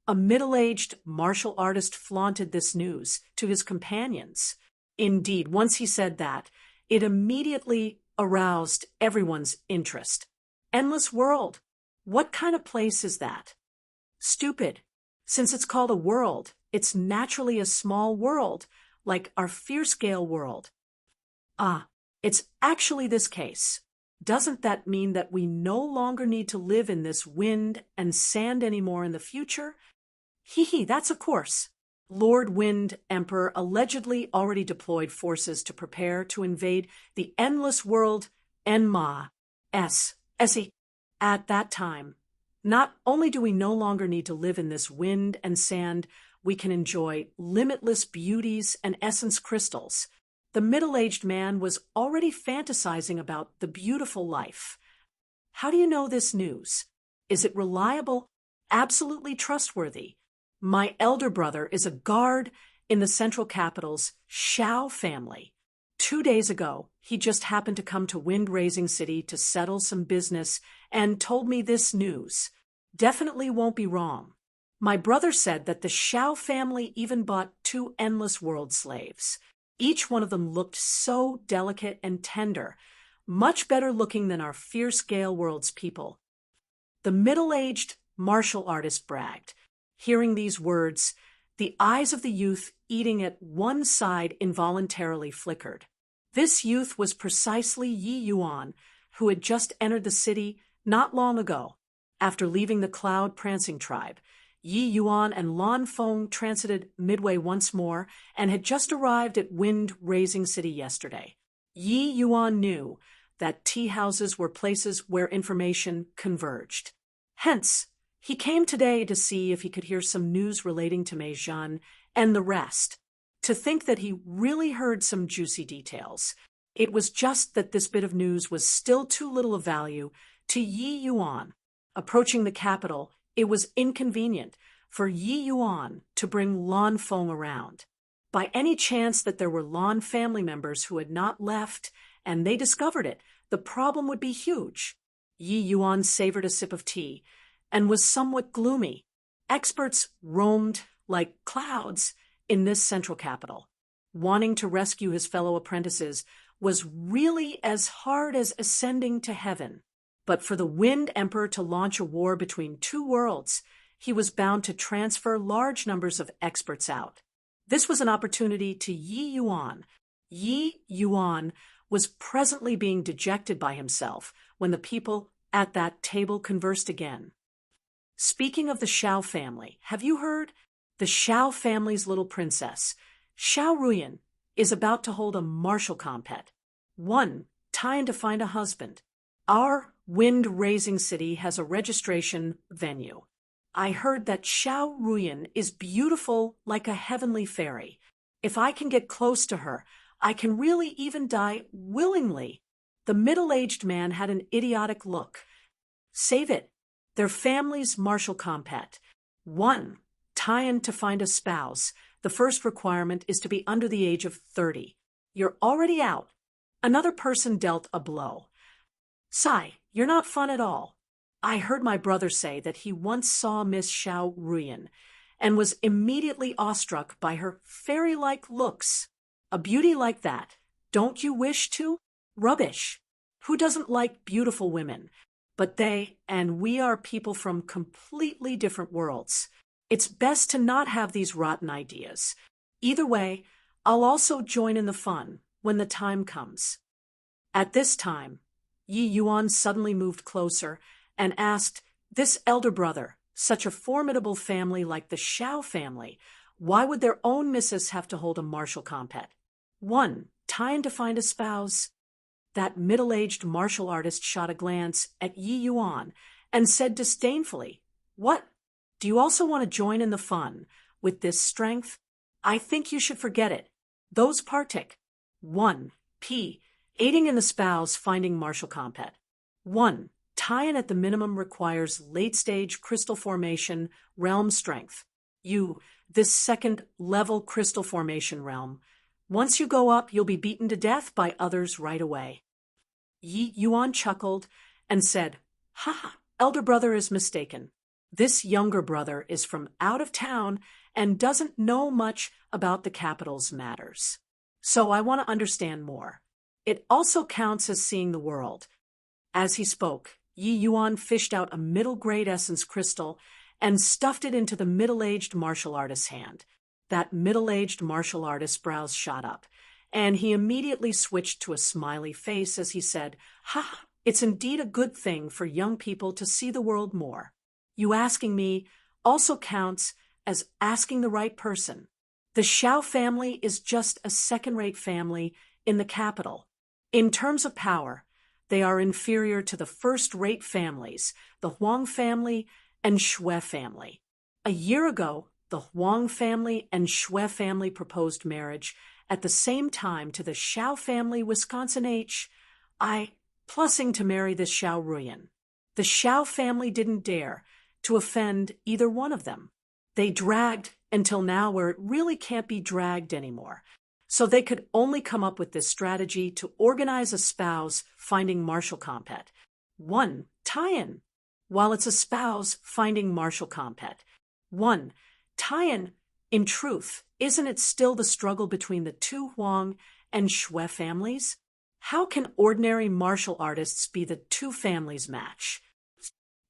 A middle-aged martial artist flaunted this news to his companions. Indeed, once he said that, it immediately aroused everyone's interest. Endless world. What kind of place is that? Stupid. Since it's called a world, it's naturally a small world, like our fierce gale world. Ah, it's actually this case. Doesn't that mean that we no longer need to live in this wind and sand anymore in the future? Hee, that's of course. Lord Wind Emperor allegedly already deployed forces to prepare to invade the endless world Enma-S. At that time, not only do we no longer need to live in this wind and sand, we can enjoy limitless beauties and essence crystals. The middle-aged man was already fantasizing about the beautiful life. How do you know this news? Is it reliable? Absolutely trustworthy. My elder brother is a guard in the central capital's Shao family. 2 days ago, he just happened to come to Wind Raising City to settle some business and told me this news. Definitely won't be wrong. My brother said that the Shao family even bought 2 Endless World slaves. Each one of them looked so delicate and tender, much better looking than our fierce Gale World's people. The middle-aged martial artist bragged. Hearing these words, the eyes of the youth eating at one side involuntarily flickered. This youth was precisely Yi Yuan, who had just entered the city not long ago. After leaving the Cloud Prancing tribe, Yi Yuan and Lan Feng transited midway once more and had just arrived at Wind Raising City yesterday. Yi Yuan knew that tea houses were places where information converged. Hence, he came today to see if he could hear some news relating to Mei Zhan and the rest. To think that he really heard some juicy details. It was just that this bit of news was still too little of value to Yi Yuan. Approaching the capital, it was inconvenient for Yi Yuan to bring Lan Feng around. By any chance that there were Lan family members who had not left and they discovered it, the problem would be huge. Yi Yuan savored a sip of tea and was somewhat gloomy. Experts roamed like clouds in this central capital. Wanting to rescue his fellow apprentices was really as hard as ascending to heaven. But for the Wind Emperor to launch a war between 2 worlds, he was bound to transfer large numbers of experts out. This was an opportunity to Yi Yuan. Yi Yuan was presently being dejected by himself when the people at that table conversed again. Speaking of the Shao family, have you heard? The Shao family's little princess, Shao Ruyan, is about to hold a martial compet. Trying to find a husband. Our Wind Raising City has a registration venue. I heard that Shao Ruyan is beautiful like a heavenly fairy. If I can get close to her, I can really even die willingly. The middle-aged man had an idiotic look. Save it. Their family's martial compet. 1. Trying to find a spouse. The first requirement is to be under the age of 30. You're already out. Another person dealt a blow. Sigh, you're not fun at all. I heard my brother say that he once saw Miss Shao Ruyan and was immediately awestruck by her fairy-like looks. A beauty like that, don't you wish to? Rubbish. Who doesn't like beautiful women? But they and we are people from completely different worlds. It's best to not have these rotten ideas. Either way, I'll also join in the fun when the time comes. At this time, Yi Yuan suddenly moved closer and asked this elder brother, such a formidable family like the Shao family, why would their own missus have to hold a martial compet? 1. Trying to find a spouse. That middle-aged martial artist shot a glance at Yi Yuan and said disdainfully, What? Do you also want to join in the fun with this strength? I think you should forget it. Those partic. 1. P. Aiding in the spouse finding martial compet. 1. Tie-in at the minimum requires late-stage crystal formation realm strength. This second-level crystal formation realm. Once you go up, you'll be beaten to death by others right away. Yi Yuan chuckled and said, "Ha, elder brother is mistaken. This younger brother is from out of town and doesn't know much about the capital's matters. So I want to understand more. It also counts as seeing the world." As he spoke, Yi Yuan fished out a middle-grade essence crystal and stuffed it into the middle-aged martial artist's hand. That middle-aged martial artist's brows shot up, and he immediately switched to a smiley face as he said, "Ha, it's indeed a good thing for young people to see the world more. You asking me also counts as asking the right person. The Xiao family is just a second-rate family in the capital. In terms of power, they are inferior to the first-rate families, the Huang family and Shui family. A year ago, the Huang family and Shui family proposed marriage at the same time to the Xiao family Wisconsin I plussing to marry the Xiao Ruyan. The Xiao family didn't dare to offend either one of them. They dragged until now where it really can't be dragged anymore. So they could only come up with this strategy to organize a spouse finding martial compet. 1. Tie-in. While it's a spouse finding martial compet. 1. Tie-in. In truth, isn't it still the struggle between the two Huang and Shui families? How can ordinary martial artists be the two families' match?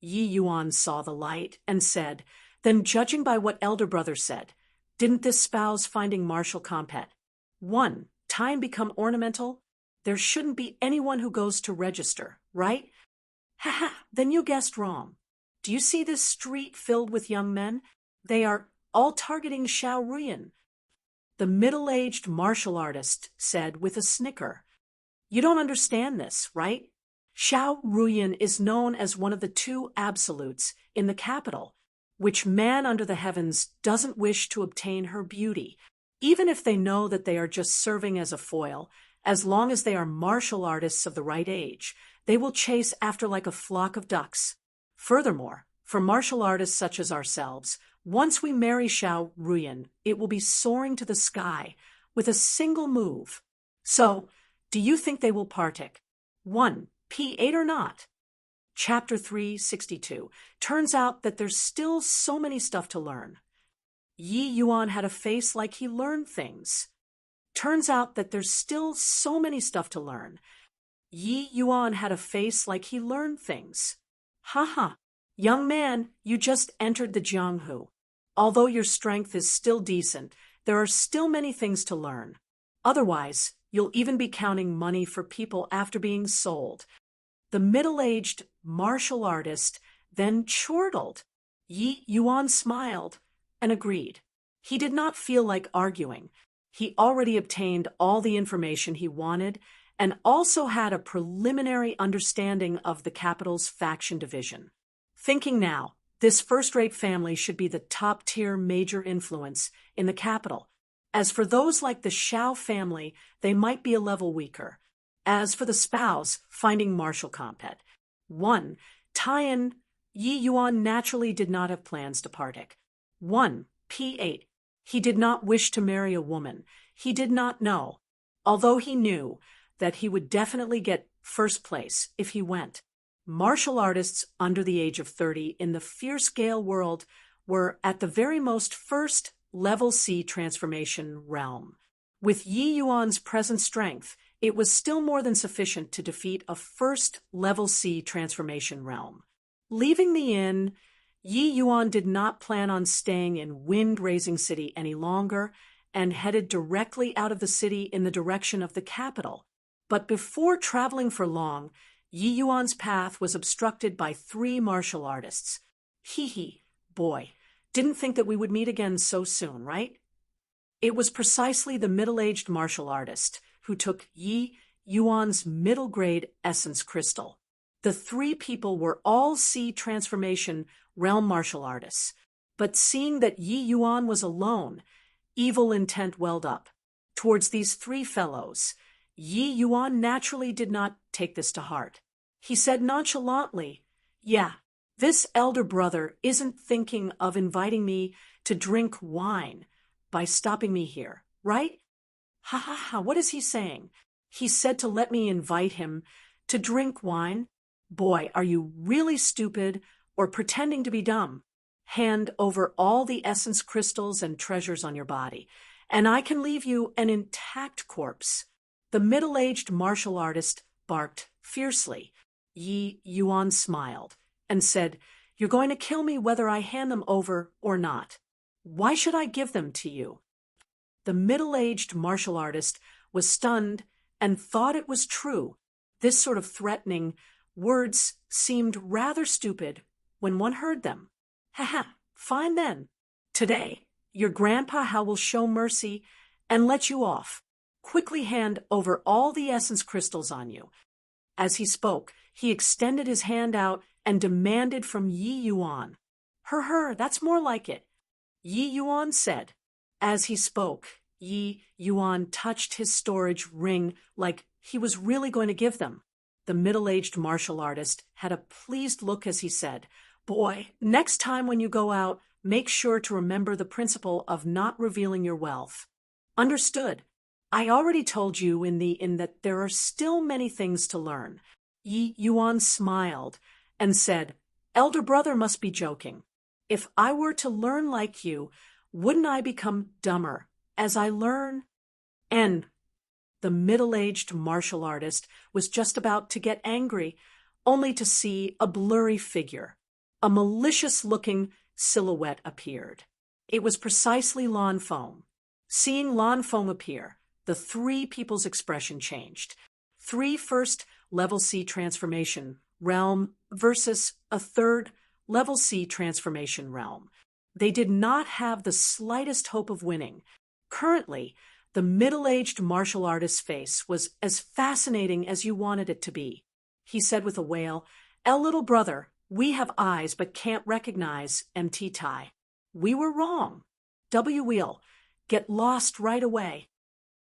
Yi Yuan saw the light and said, "Then judging by what elder brother said, didn't this spouse finding martial compet? 1. Time become ornamental? There shouldn't be anyone who goes to register, right? Ha, then you guessed wrong. Do you see this street filled with young men? They are all targeting Xiao Ruyan." The middle-aged martial artist said with a snicker, "You don't understand this, right? Xiao Ruyan is known as one of the two absolutes in the capital, which man under the heavens doesn't wish to obtain her beauty, even if they know that they are just serving as a foil. As long as they are martial artists of the right age, they will chase after like a flock of ducks. Furthermore, for martial artists such as ourselves, once we marry Xiao Ruyan, it will be soaring to the sky with a single move. So, do you think they will partake? 1. P8 or not?" Chapter 362. Turns out that there's still so many stuff to learn. Yi Yuan had a face like he learned things. Turns out that there's still so many stuff to learn. Yi Yuan had a face like he learned things. Haha. Young man, you just entered the Jianghu. Although your strength is still decent, there are still many things to learn. Otherwise, you'll even be counting money for people after being sold. The middle-aged martial artist then chortled. Yi Yuan smiled and agreed. He did not feel like arguing. He already obtained all the information he wanted and also had a preliminary understanding of the capital's faction division. Thinking now, this first-rate family should be the top-tier major influence in the capital. As for those like the Xiao family, they might be a level weaker. As for the spouse, finding martial compet. 1. Tie-in. Yi Yuan naturally did not have plans to partake. 1. P8. He did not wish to marry a woman. He did not know, although he knew that he would definitely get first place if he went. Martial artists under the age of 30 in the fierce Gale world were at the very most first level C transformation realm. With Yi Yuan's present strength, it was still more than sufficient to defeat a first level C transformation realm. Leaving the inn, Yi Yuan did not plan on staying in Wind-Raising City any longer and headed directly out of the city in the direction of the capital. But before traveling for long, Yi Yuan's path was obstructed by 3 martial artists. Boy, didn't think that we would meet again so soon, right? It was precisely the middle-aged martial artist who took Yi Yuan's middle-grade essence crystal. The 3 people were all C transformation realm martial artists, but seeing that Yi Yuan was alone, evil intent welled up. Towards these 3 fellows, Yi Yuan naturally did not take this to heart. He said nonchalantly, "Yeah, this elder brother isn't thinking of inviting me to drink wine by stopping me here, right? Ha ha ha, what is he saying? He said to let me invite him to drink wine? Boy, are you really stupid or pretending to be dumb? Hand over all the essence crystals and treasures on your body, and I can leave you an intact corpse." The middle-aged martial artist barked fiercely. Yi Yuan smiled and said, "You're going to kill me whether I hand them over or not. Why should I give them to you?" The middle-aged martial artist was stunned and thought it was true. This sort of threatening words seemed rather stupid when one heard them. "Ha, fine then. Today, your grandpa How will show mercy and let you off. Quickly hand over all the essence crystals on you." As he spoke, he extended his hand out and demanded from Yi Yuan. Her, that's more like it," Yi Yuan said. As he spoke, Yi Yuan touched his storage ring like he was really going to give them. The middle-aged martial artist had a pleased look as he said, "Boy, next time when you go out, make sure to remember the principle of not revealing your wealth." "Understood. I already told you in that there are still many things to learn." Yi Yuan smiled and said, "Elder brother must be joking. If I were to learn like you, wouldn't I become dumber as I learn?" And the middle-aged martial artist was just about to get angry, only to see a blurry figure. A malicious-looking silhouette appeared. It was precisely Lan Feng. Seeing Lan Feng appear, the three people's expression changed. 3 first level C transformation realm versus a 3rd level C transformation realm. They did not have the slightest hope of winning. Currently, the middle-aged martial artist's face was as fascinating as you wanted it to be. He said with a wail, Little brother, we have eyes but can't recognize MT Tai. We were wrong. W wheel, get lost right away."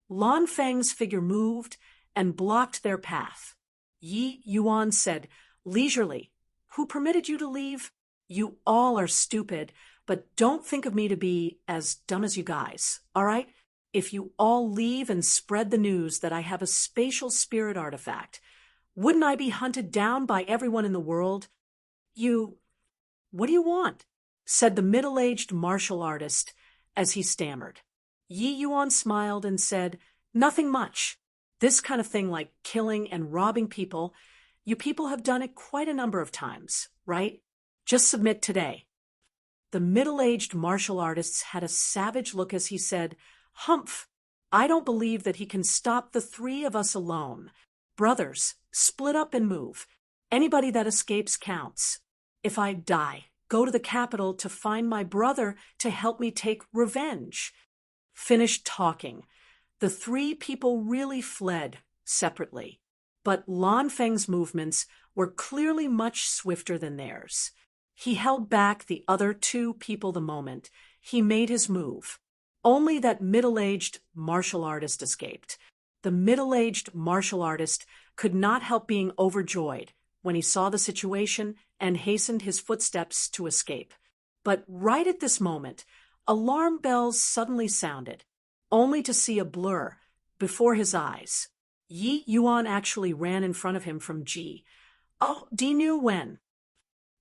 Lan Feng's figure moved and blocked their path. Yi Yuan said, leisurely, "Who permitted you to leave? You all are stupid, but don't think of me to be as dumb as you guys, all right? If you all leave and spread the news that I have a spatial spirit artifact, wouldn't I be hunted down by everyone in the world? What do you want?" said the middle-aged martial artist as he stammered. Yi Yuan smiled and said, "Nothing much. This kind of thing like killing and robbing people, you people have done it quite a number of times, right? Just submit today." The middle-aged martial artist had a savage look as he said, "Humph, I don't believe that he can stop the 3 of us alone. Brothers, split up and move. Anybody that escapes counts. If I die, go to the capital to find my brother to help me take revenge." Finished talking. The 3 people really fled separately, but Lan Feng's movements were clearly much swifter than theirs. He held back the other 2 people the moment he made his move. Only that middle-aged martial artist escaped. The middle-aged martial artist could not help being overjoyed when he saw the situation and hastened his footsteps to escape. But right at this moment, alarm bells suddenly sounded, only to see a blur before his eyes. Yi Yuan actually ran in front of him from Ji. "Oh, Dinu Wen.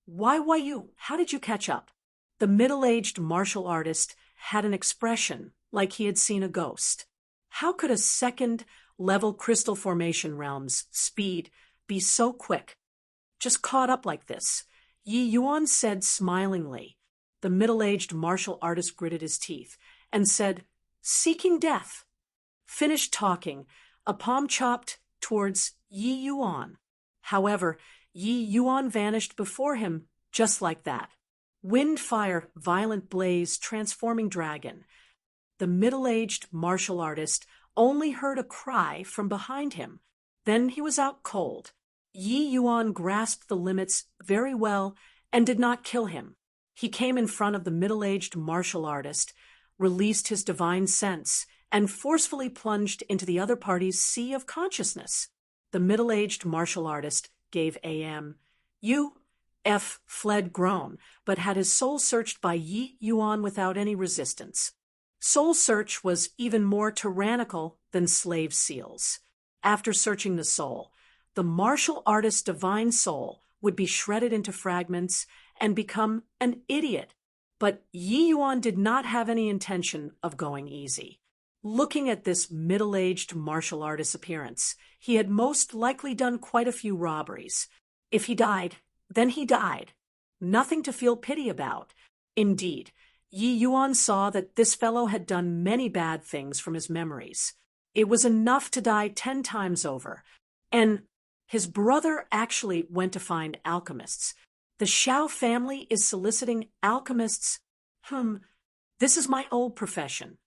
Why you? How did you catch up?" The middle-aged martial artist had an expression like he had seen a ghost. How could a 2nd-level crystal formation realm's speed be so quick? "Just caught up like this," Yi Yuan said smilingly. The middle-aged martial artist gritted his teeth and said, "Seeking death." Finished talking, a palm chopped towards Yi Yuan. However, Yi Yuan vanished before him just like that. Wind, fire, violent blaze, transforming dragon. The middle-aged martial artist only heard a cry from behind him. Then he was out cold. Yi Yuan grasped the limits very well and did not kill him. He came in front of the middle-aged martial artist, released his divine sense, and forcefully plunged into the other party's sea of consciousness. The middle-aged martial artist gave A.M. U.F. fled groan, but had his soul searched by Yi Yuan without any resistance. Soul search was even more tyrannical than slave seals. After searching the soul, the martial artist's divine soul would be shredded into fragments and become an idiot. But Yi Yuan did not have any intention of going easy. Looking at this middle-aged martial artist's appearance, he had most likely done quite a few robberies. If he died, then he died. Nothing to feel pity about. Indeed, Yi Yuan saw that this fellow had done many bad things from his memories. It was enough to die 10 times over. And his brother actually went to find alchemists. The Xiao family is soliciting alchemists. This is my old profession.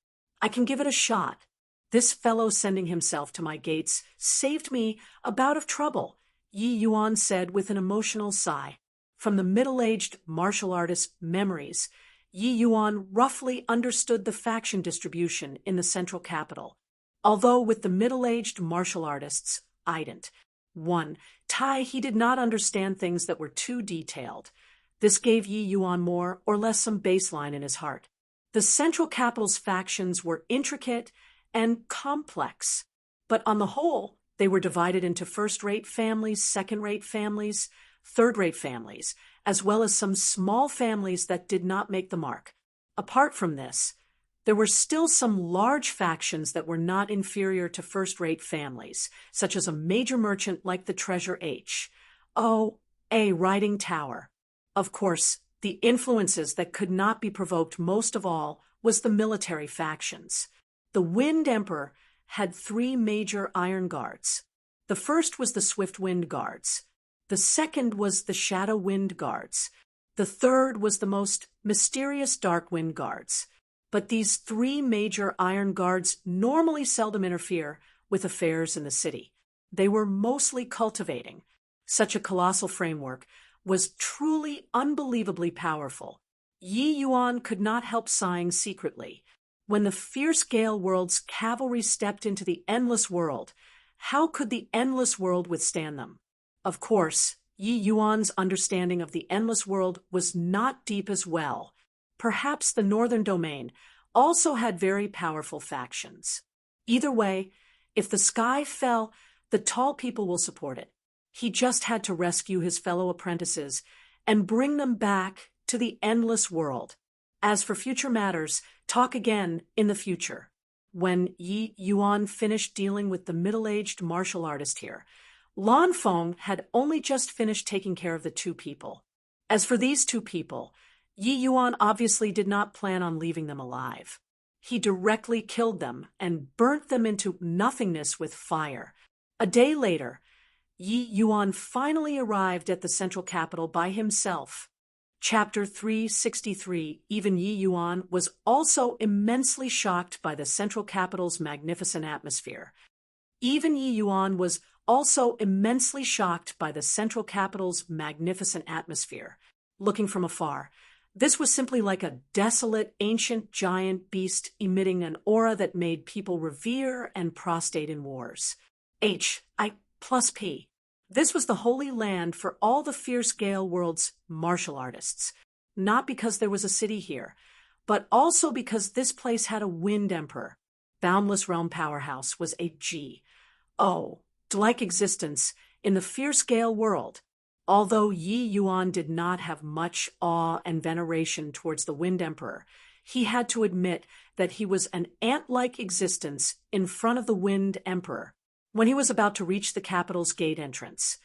I can give it a shot. This fellow sending himself to my gates saved me a bout of trouble, Yi Yuan said with an emotional sigh. From the middle-aged martial artist's memories, Yi Yuan roughly understood the faction distribution in the central capital, although with the middle-aged martial artists, I didn't. 1. He did not understand things that were too detailed. This gave Yi Yuan more or less some baseline in his heart. The central capital's factions were intricate and complex, but on the whole, they were divided into first-rate families, second-rate families, third-rate families, as well as some small families that did not make the mark. Apart from this, there were still some large factions that were not inferior to first-rate families, such as a major merchant like the Treasure H. A riding tower. Of course, the influences that could not be provoked most of all was the military factions. The Wind Emperor had 3 major iron guards. The first was the Swift Wind Guards. The second was the Shadow Wind Guards. The third was the most mysterious Dark Wind Guards. But these 3 major iron guards normally seldom interfere with affairs in the city. They were mostly cultivating. Such a colossal framework was truly unbelievably powerful. Yi Yuan could not help sighing secretly. When the fierce Gale World's cavalry stepped into the Endless World, how could the Endless World withstand them? Of course, Yi Yuan's understanding of the Endless World was not deep as well. Perhaps the Northern Domain also had very powerful factions. Either way, if the sky fell, the tall people will support it. He just had to rescue his fellow apprentices and bring them back to the Endless World. As for future matters, talk again in the future. When Yi Yuan finished dealing with the middle-aged martial artist here, Lan Feng had only just finished taking care of the 2 people. As for these 2 people, Yi Yuan obviously did not plan on leaving them alive. He directly killed them and burnt them into nothingness with fire. A day later, Yi Yuan finally arrived at the central capital by himself. Chapter 363. Even Yi Yuan was also immensely shocked by the central capital's magnificent atmosphere. Even Yi Yuan was also immensely shocked by the central capital's magnificent atmosphere. Looking from afar, this was simply like a desolate, ancient giant beast emitting an aura that made people revere and prostrate in wars. H+P. This was the holy land for all the fierce Gale World's martial artists. Not because there was a city here, but also because this place had a Wind Emperor. Boundless Realm Powerhouse was a like existence in the fierce Gale World. Although Yi Yuan did not have much awe and veneration towards the Wind Emperor, he had to admit that he was an ant-like existence in front of the Wind Emperor. When he was about to reach the capital's gate entrance,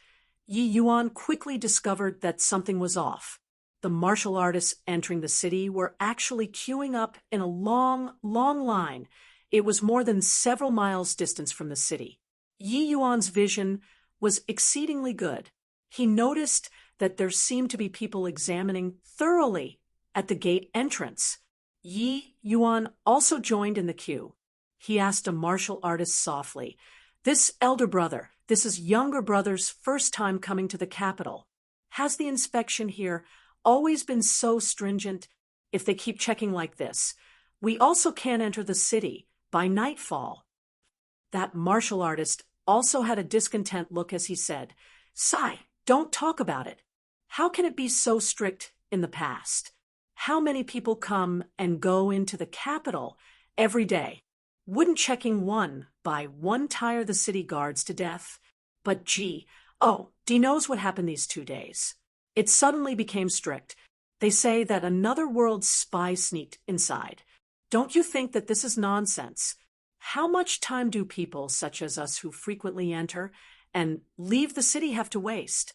Yi Yuan quickly discovered that something was off. The martial artists entering the city were actually queuing up in a long, long line. It was more than several miles distance from the city. Yi Yuan's vision was exceedingly good. He noticed that there seemed to be people examining thoroughly at the gate entrance. Yi Yuan also joined in the queue. He asked a martial artist softly, "This elder brother, this is younger brother's first time coming to the capital. Has the inspection here always been so stringent? If they keep checking like this, we also can't enter the city by nightfall." That martial artist also had a discontent look as he said, Don't talk about it. How can it be so strict in the past? How many people come and go into the capital every day? Wouldn't checking one by one tire the city guards to death? But gee, oh, Dee knows what happened these 2 days. It suddenly became strict. They say that another world spy sneaked inside. Don't you think that this is nonsense? How much time do people such as us who frequently enter and leave the city have to waste?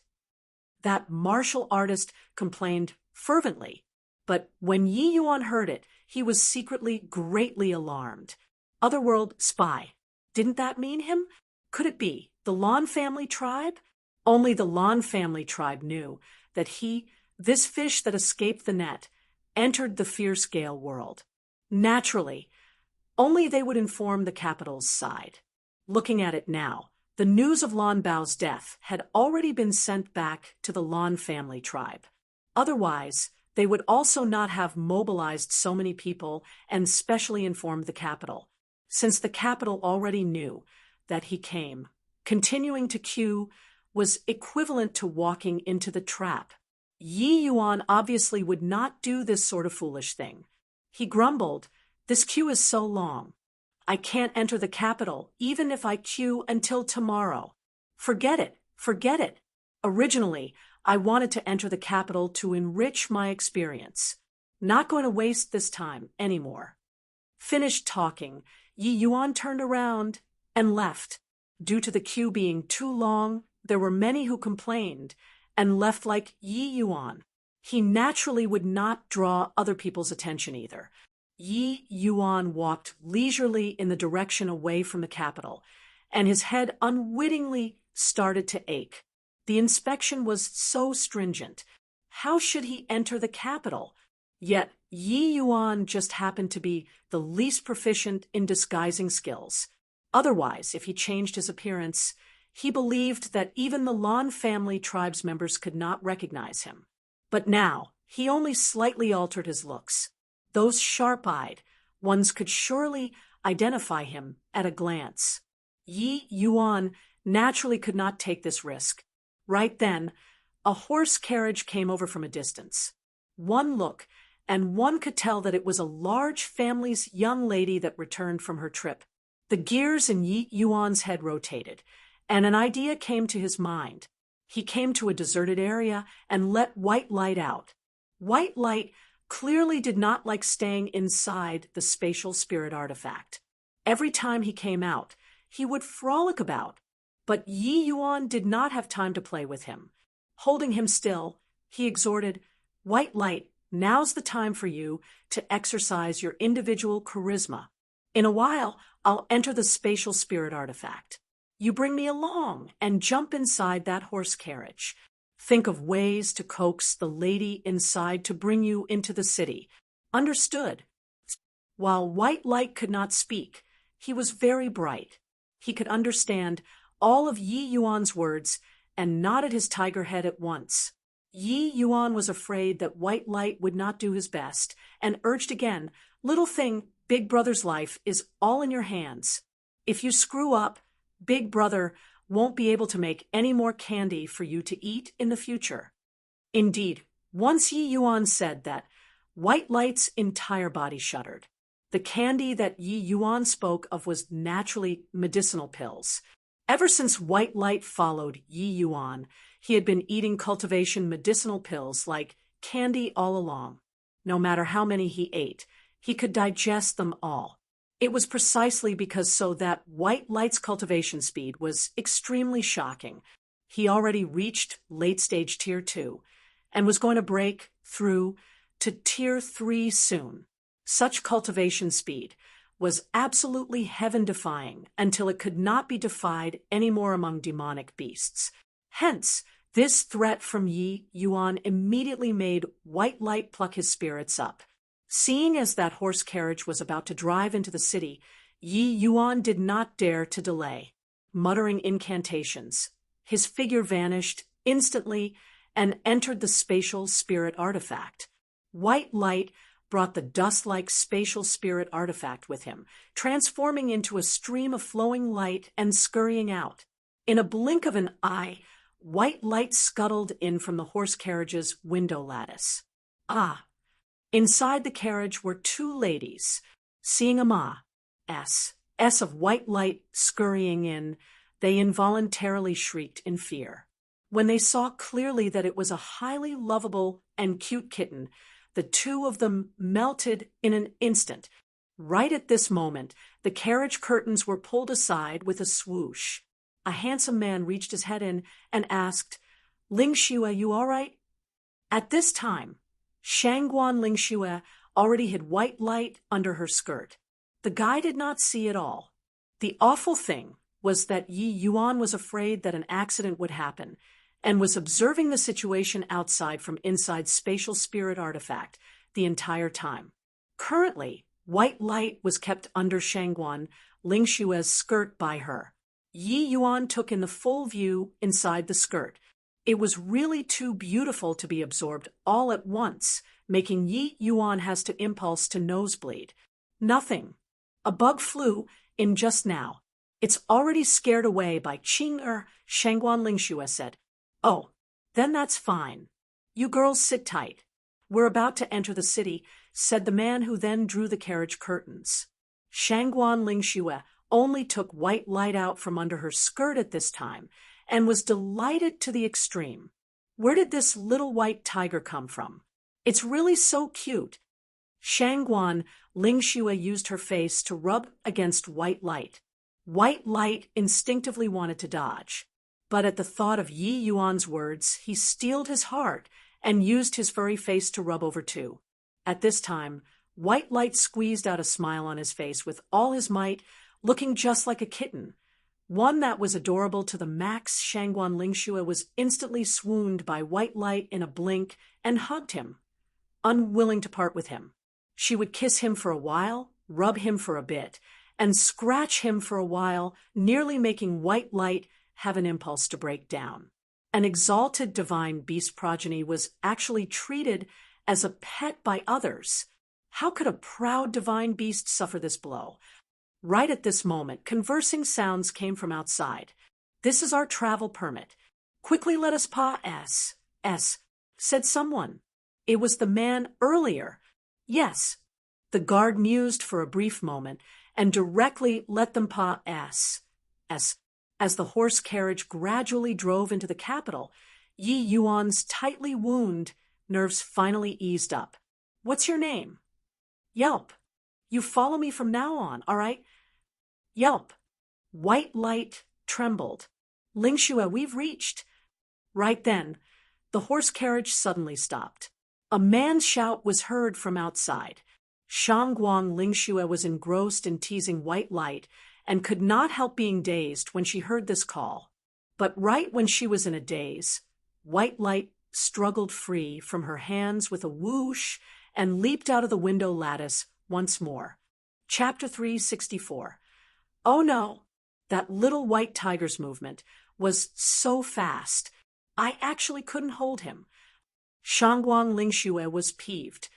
That martial artist complained fervently, but when Yi Yuan heard it, he was secretly greatly alarmed. Otherworld spy. Didn't that mean him? Could it be the Lan family tribe? Only the Lan family tribe knew that this fish that escaped the net, entered the fierce gale world. Naturally, only they would inform the capital's side. Looking at it now, the news of Lan Bao's death had already been sent back to the Lan family tribe. Otherwise, they would also not have mobilized so many people and specially informed the capital, since the capital already knew that he came. Continuing to queue was equivalent to walking into the trap. Yi Yuan obviously would not do this sort of foolish thing. He grumbled, "This queue is so long. I can't enter the capital even if I queue until tomorrow. Forget it, forget it. Originally, I wanted to enter the capital to enrich my experience. Not going to waste this time anymore." Finished talking, Yi Yuan turned around and left. Due to the queue being too long, there were many who complained and left like Yi Yuan. He naturally would not draw other people's attention either. Yi Yuan walked leisurely in the direction away from the capital, and his head unwittingly started to ache. The inspection was so stringent. How should he enter the capital? Yet Yi Yuan just happened to be the least proficient in disguising skills. Otherwise, if he changed his appearance, he believed that even the Lan family tribe's members could not recognize him. But now, he only slightly altered his looks. Those sharp-eyed ones could surely identify him at a glance. Yi Yuan naturally could not take this risk. Right then, a horse carriage came over from a distance. One look, and one could tell that it was a large family's young lady that returned from her trip. The gears in Yi Yuan's head rotated, and an idea came to his mind. He came to a deserted area and let White Light out. White Light clearly did not like staying inside the spatial spirit artifact. Every time he came out, he would frolic about. But Yi Yuan did not have time to play with him. Holding him still, he exhorted, "White Light, now's the time for you to exercise your individual charisma. In a while, I'll enter the spatial spirit artifact. You bring me along and jump inside that horse carriage. Think of ways to coax the lady inside to bring you into the city. Understood?" While White Light could not speak, he was very bright. He could understand all of Yi Yuan's words and nodded his tiger head at once. Yi Yuan was afraid that White Light would not do his best and urged again, "Little thing, Big Brother's life is all in your hands. If you screw up, Big Brother won't be able to make any more candy for you to eat in the future." Indeed, once Yi Yuan said that, White Light's entire body shuddered. The candy that Yi Yuan spoke of was naturally medicinal pills. Ever since White Light followed Yi Yuan, he had been eating cultivation medicinal pills like candy all along. No matter how many he ate, he could digest them all. It was precisely because so that White Light's cultivation speed was extremely shocking. He already reached late-stage Tier 2 and was going to break through to Tier 3 soon. Such cultivation speed was absolutely heaven-defying until it could not be defied anymore among demonic beasts. Hence, this threat from Yi Yuan immediately made White Light pluck his spirits up. Seeing as that horse carriage was about to drive into the city, Yi Yuan did not dare to delay. Muttering incantations, his figure vanished instantly and entered the spatial spirit artifact. White Light brought the dust-like spatial spirit artifact with him, transforming into a stream of flowing light and scurrying out. In a blink of an eye, white light scuttled in from the horse carriage's window lattice. Ah! Inside the carriage were two ladies. Seeing S of white light scurrying in, they involuntarily shrieked in fear. When they saw clearly that it was a highly lovable and cute kitten, the two of them melted in an instant. Right at this moment, the carriage curtains were pulled aside with a swoosh. A handsome man reached his head in and asked, "Ling Xue, you all right?" At this time, Shangguan Ling Xue already hid white light under her skirt. The guy did not see it all. The awful thing was that Yi Yuan was afraid that an accident would happen and was observing the situation outside from inside Spatial Spirit Artifact the entire time. Currently, white light was kept under Shangguan Ling Xue's skirt by her. Yi Yuan took in the full view inside the skirt. It was really too beautiful to be absorbed all at once, making Yi Yuan has to impulse to nosebleed. Nothing. A bug flew in just now. It's already scared away by Qing Shangguan Ling Xue said. Oh, then that's fine. You girls sit tight. We're about to enter the city, said the man who then drew the carriage curtains. Shangguan Ling Xue only took white light out from under her skirt at this time and was delighted to the extreme. Where did this little white tiger come from? It's really so cute. Shangguan Ling Xue used her face to rub against white light. White light instinctively wanted to dodge, but at the thought of Yi Yuan's words, he steeled his heart and used his furry face to rub over too. At this time, white light squeezed out a smile on his face with all his might, looking just like a kitten. One that was adorable to the max. Shangguan Ling Xue was instantly swooned by white light in a blink and hugged him, unwilling to part with him. She would kiss him for a while, rub him for a bit, and scratch him for a while, nearly making white light have an impulse to break down. An exalted divine beast progeny was actually treated as a pet by others. How could a proud divine beast suffer this blow? Right at this moment, conversing sounds came from outside. "This is our travel permit. Quickly let us pass," said someone. It was the man earlier. Yes. The guard mused for a brief moment and directly let them pass. As the horse carriage gradually drove into the capital, Yi Yuan's tightly wound nerves finally eased up. "What's your name?" "Yelp. You follow me from now on, all right?" "Yelp." White light trembled. "Ling Xue, we've reached." Right then, the horse carriage suddenly stopped. A man's shout was heard from outside. Shangguan Ling Xue was engrossed in teasing white light and could not help being dazed when she heard this call. But right when she was in a daze, white light struggled free from her hands with a whoosh and leaped out of the window lattice once more. Chapter 364. Oh no, that little white tiger's movement was so fast, I actually couldn't hold him. Shangguan Ling Xue was peeved.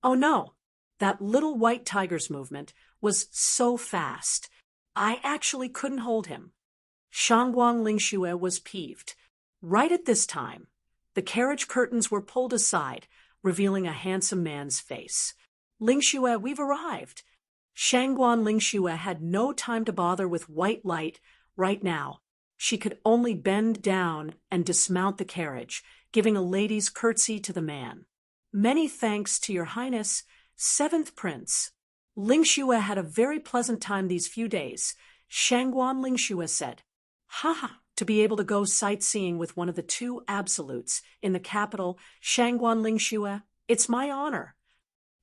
Oh no, that little white tiger's movement was so fast, I actually couldn't hold him. Shangguan Ling Xue was peeved. Right at this time, the carriage curtains were pulled aside, revealing a handsome man's face. "Ling Xue, we've arrived." Shangguan Ling Xue had no time to bother with white light right now. She could only bend down and dismount the carriage, giving a lady's curtsy to the man. "Many thanks to your highness, 7th Prince." Ling Xue had a very pleasant time these few days. Shangguan Ling Xue said, "Ha, to be able to go sightseeing with one of the two absolutes in the capital, Shangguan Ling Xue, it's my honor."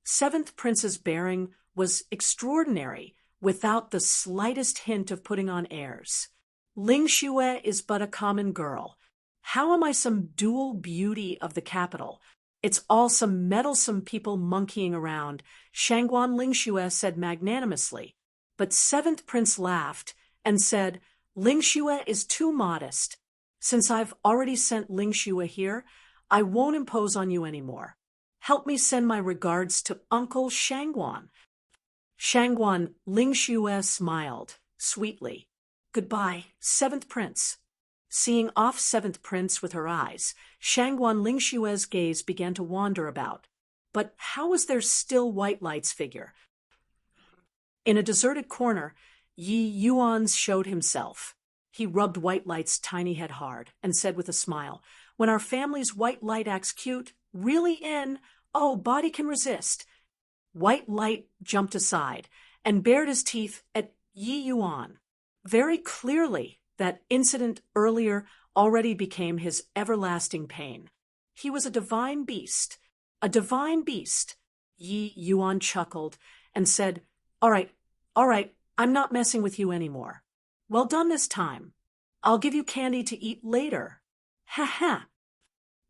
7th Prince's bearing was extraordinary, without the slightest hint of putting on airs. "Ling Xue is but a common girl. How am I some dual beauty of the capital? It's all some meddlesome people monkeying around," Shangguan Ling Xue said magnanimously. But 7th Prince laughed and said, "Ling Xue is too modest. Since I've already sent Ling Xue here, I won't impose on you anymore. Help me send my regards to Uncle Shangguan." Shangguan Ling Xue smiled sweetly. "Goodbye, 7th Prince." Seeing off seventh prince with her eyes, Shangguan Lingshue's gaze began to wander about. But how was there still White Light's figure? In a deserted corner, Yi Yuan showed himself. He rubbed White Light's tiny head hard and said with a smile, "When our family's White Light acts cute, really in, oh, body can resist." White Light jumped aside and bared his teeth at Yi Yuan. Very clearly, that incident earlier already became his everlasting pain. He was a divine beast. A divine beast. Yi Yuan chuckled and said, all right, I'm not messing with you anymore. Well done this time. I'll give you candy to eat later. Ha ha.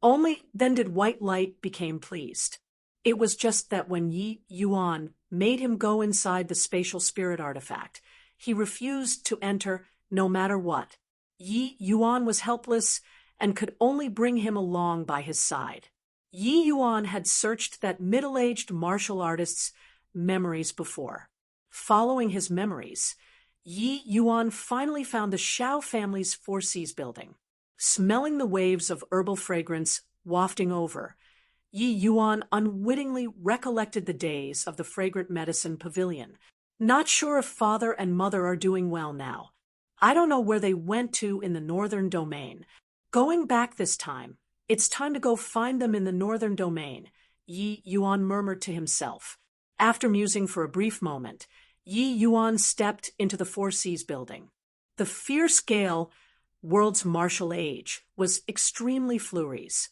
Only then did White Light become pleased. It was just that when Yi Yuan made him go inside the spatial spirit artifact, he refused to enter no matter what. Yi Yuan was helpless and could only bring him along by his side. Yi Yuan had searched that middle-aged martial artist's memories before. Following his memories, Yi Yuan finally found the Shao family's Four Seas building. Smelling the waves of herbal fragrance wafting over, Yi Yuan unwittingly recollected the days of the fragrant medicine pavilion. Not sure if father and mother are doing well now. I don't know where they went to in the northern domain. Going back this time, it's time to go find them in the northern domain, Yi Yuan murmured to himself. After musing for a brief moment, Yi Yuan stepped into the Four Seas building. The fierce gale, world's martial age, was extremely flurries.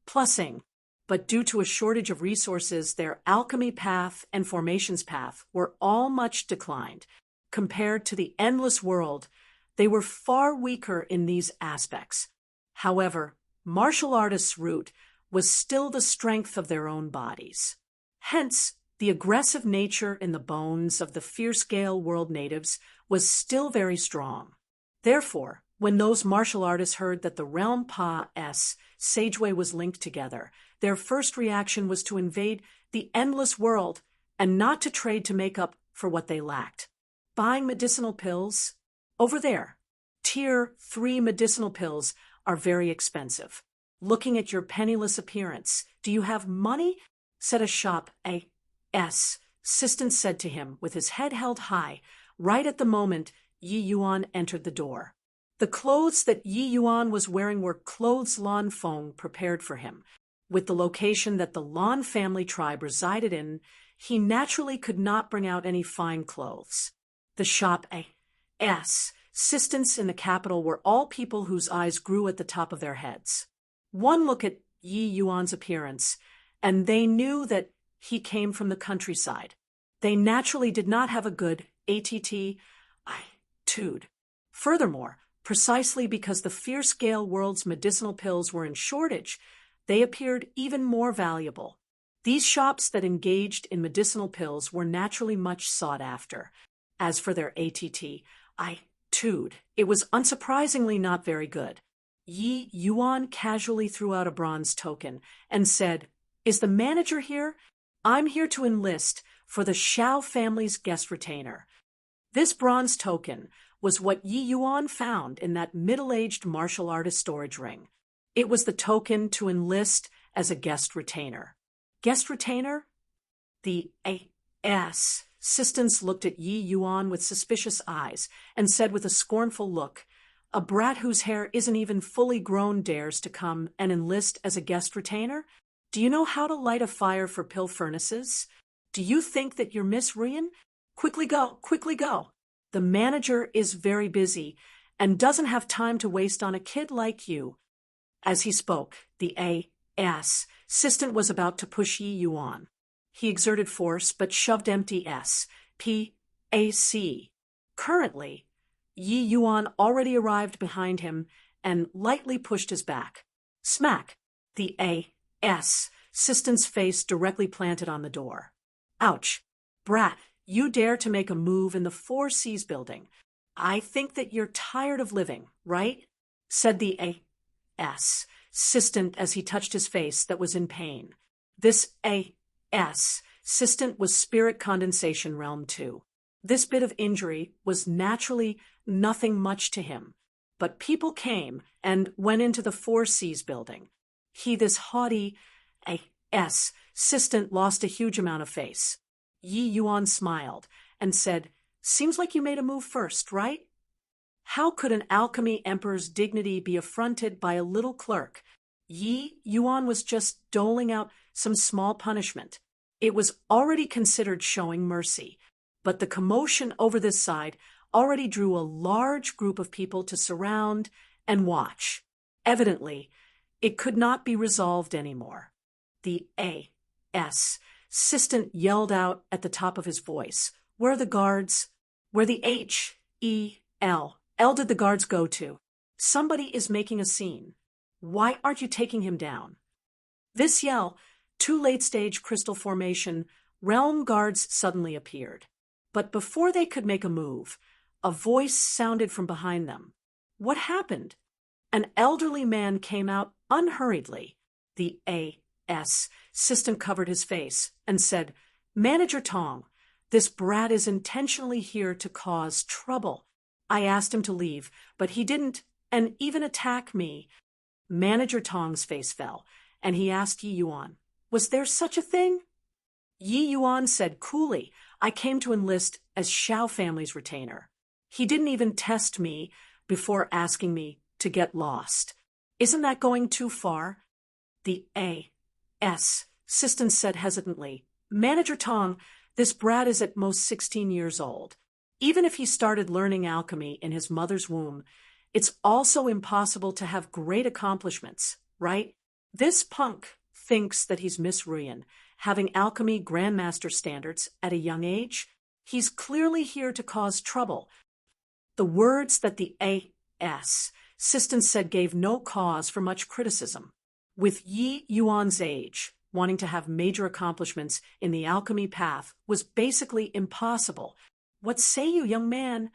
Plussing. But due to a shortage of resources, their alchemy path and formations path were all much declined. Compared to the endless world, they were far weaker in these aspects. However, martial artists' root was still the strength of their own bodies. Hence, the aggressive nature in the bones of the fierce gale world natives was still very strong. Therefore, when those martial artists heard that the realm Pa-S Sageway was linked together, their first reaction was to invade the endless world and not to trade to make up for what they lacked. Buying medicinal pills? Over there. Tier 3 medicinal pills are very expensive. Looking at your penniless appearance, do you have money? Said a shop A.S. assistant said to him with his head held high, right at the moment Yi Yuan entered the door. The clothes that Yi Yuan was wearing were clothes Lan Feng prepared for him. With the location that the Lan family tribe resided in, he naturally could not bring out any fine clothes. The shop A.S. assistants in the capital were all people whose eyes grew at the top of their heads. One look at Yi Yuan's appearance, and they knew that he came from the countryside. They naturally did not have a good attitude. Furthermore, precisely because the fierce gale world's medicinal pills were in shortage, they appeared even more valuable. These shops that engaged in medicinal pills were naturally much sought after. As for their attitude, it was unsurprisingly not very good. Yi Yuan casually threw out a bronze token and said, "Is the manager here? I'm here to enlist for the Shao family's guest retainer." This bronze token was what Yi Yuan found in that middle-aged martial artist storage ring. It was the token to enlist as a guest retainer. Guest retainer? The A.S. assistants looked at Yi Yuan with suspicious eyes and said with a scornful look, "A brat whose hair isn't even fully grown dares to come and enlist as a guest retainer? Do you know how to light a fire for pill furnaces? Do you think that you're Miss Rian? Quickly go, quickly go. The manager is very busy and doesn't have time to waste on a kid like you." As he spoke, the A.S. assistant was about to push Yi Yuan. He exerted force but shoved empty S.P.A.C. Currently, Yi Yuan already arrived behind him and lightly pushed his back. Smack! The A.S. assistant's face directly planted on the door. "Ouch! Brat, you dare to make a move in the Four Seas building. I think that you're tired of living, right?" said the A.S. assistant as he touched his face that was in pain. This A.S. assistant was spirit condensation realm 2. This bit of injury was naturally nothing much to him. But people came and went into the Four Seas building. This haughty assistant lost a huge amount of face. Yi Yuan smiled and said, "Seems like you made a move first, right?" How could an alchemy emperor's dignity be affronted by a little clerk? Yi Yuan was just doling out some small punishment. It was already considered showing mercy, but the commotion over this side already drew a large group of people to surround and watch. Evidently, it could not be resolved anymore. The assistant yelled out at the top of his voice, "Where are the guards? Where the L did the guards go to? Somebody is making a scene. Why aren't you taking him down?" This yell, two late-stage crystal formation realm guards suddenly appeared. But before they could make a move, a voice sounded from behind them. What happened? An elderly man came out unhurriedly. The assistant covered his face and said, "Manager Tong, this brat is intentionally here to cause trouble. I asked him to leave, but he didn't, and even attack me." Manager Tong's face fell, and he asked Yi Yuan, "Was there such a thing?" Yi Yuan said coolly, "I came to enlist as Xiao family's retainer. He didn't even test me before asking me to get lost. Isn't that going too far?" The assistant said hesitantly, "Manager Tong, this brat is at most 16 years old. Even if he started learning alchemy in his mother's womb, it's also impossible to have great accomplishments, right? This punk thinks that he's Miss Ruyan, having alchemy grandmaster standards at a young age. He's clearly here to cause trouble." The words that the assistant said gave no cause for much criticism. With Yi Yuan's age, wanting to have major accomplishments in the alchemy path was basically impossible. "What say you, young man?"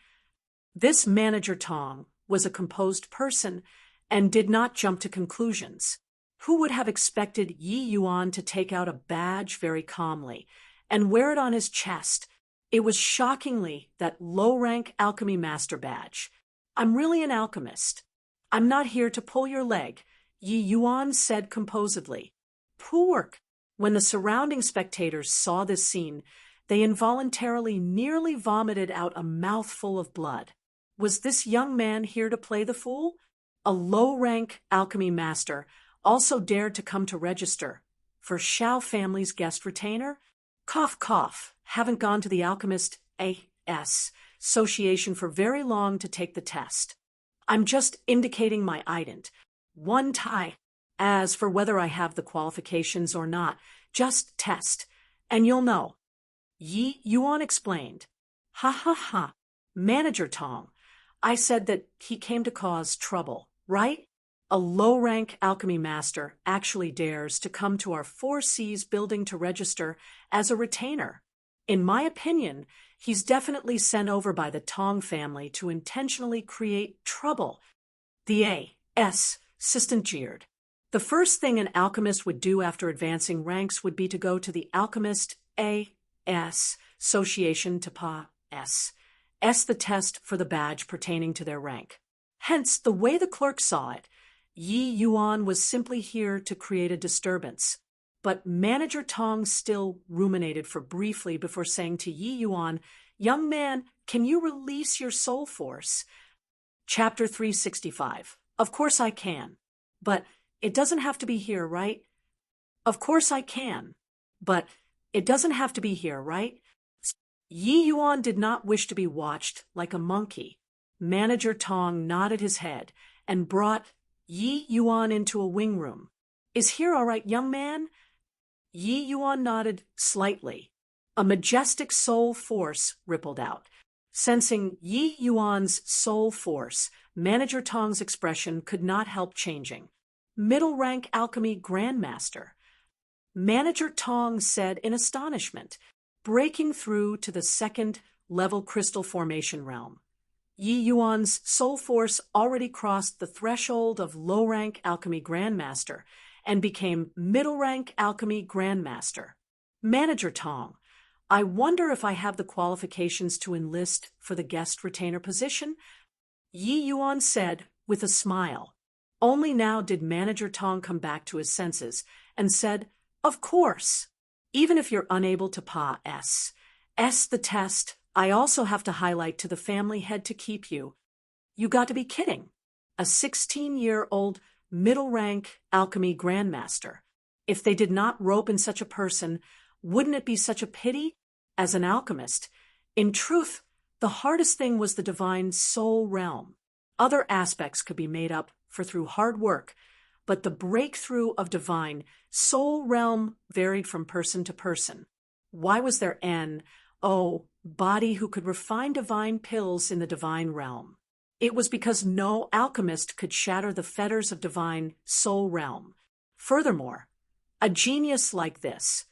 This Manager Tong was a composed person and did not jump to conclusions. Who would have expected Yi Yuan to take out a badge very calmly and wear it on his chest? It was shockingly that low-rank alchemy master badge. "I'm really an alchemist. I'm not here to pull your leg," Yi Yuan said composedly. Poor. When the surrounding spectators saw this scene, they involuntarily nearly vomited out a mouthful of blood. Was this young man here to play the fool? A low-rank alchemy master also dared to come to register for Xiao family's guest retainer? Cough, cough. Haven't gone to the Alchemist Association for very long to take the test. I'm just indicating my ident. One tie. As for whether I have the qualifications or not, just test, and you'll know. Yi Yuan explained. Ha ha ha. Manager Tong, I said that he came to cause trouble, right? A low-rank alchemy master actually dares to come to our Four Seas building to register as a retainer. In my opinion, he's definitely sent over by the Tong family to intentionally create trouble. The assistant jeered. The first thing an alchemist would do after advancing ranks would be to go to the Alchemist Association to pass the test for the badge pertaining to their rank. Hence, the way the clerk saw it, Yi Yuan was simply here to create a disturbance. But Manager Tong still ruminated for briefly before saying to Yi Yuan, "Young man, can you release your soul force?" Chapter 365. Of course I can. But it doesn't have to be here, right? Of course I can. But it doesn't have to be here, right? Yi Yuan did not wish to be watched like a monkey. Manager Tong nodded his head and brought Yi Yuan into a wing room. "Is here all right, young man?" Yi Yuan nodded slightly. A majestic soul force rippled out. Sensing Yi Yuan's soul force, Manager Tong's expression could not help changing. "Middle-rank alchemy grandmaster," Manager Tong said in astonishment, breaking through to the second-level crystal formation realm. Yi Yuan's soul force already crossed the threshold of low-rank alchemy grandmaster and became middle-rank alchemy grandmaster. "Manager Tong, I wonder if I have the qualifications to enlist for the guest retainer position?" Yi Yuan said with a smile. Only now did Manager Tong come back to his senses and said, "Of course. Even if you're unable to pass the test, I also have to highlight to the family head to keep you. You got to be kidding. A 16-year-old middle-rank alchemy grandmaster. If they did not rope in such a person, wouldn't it be such a pity? As an alchemist, in truth, the hardest thing was the divine soul realm. Other aspects could be made up for through hard work, but the breakthrough of divine soul realm varied from person to person. Why was there an body who could refine divine pills in the divine realm? It was because no alchemist could shatter the fetters of divine soul realm. Furthermore, a genius like this,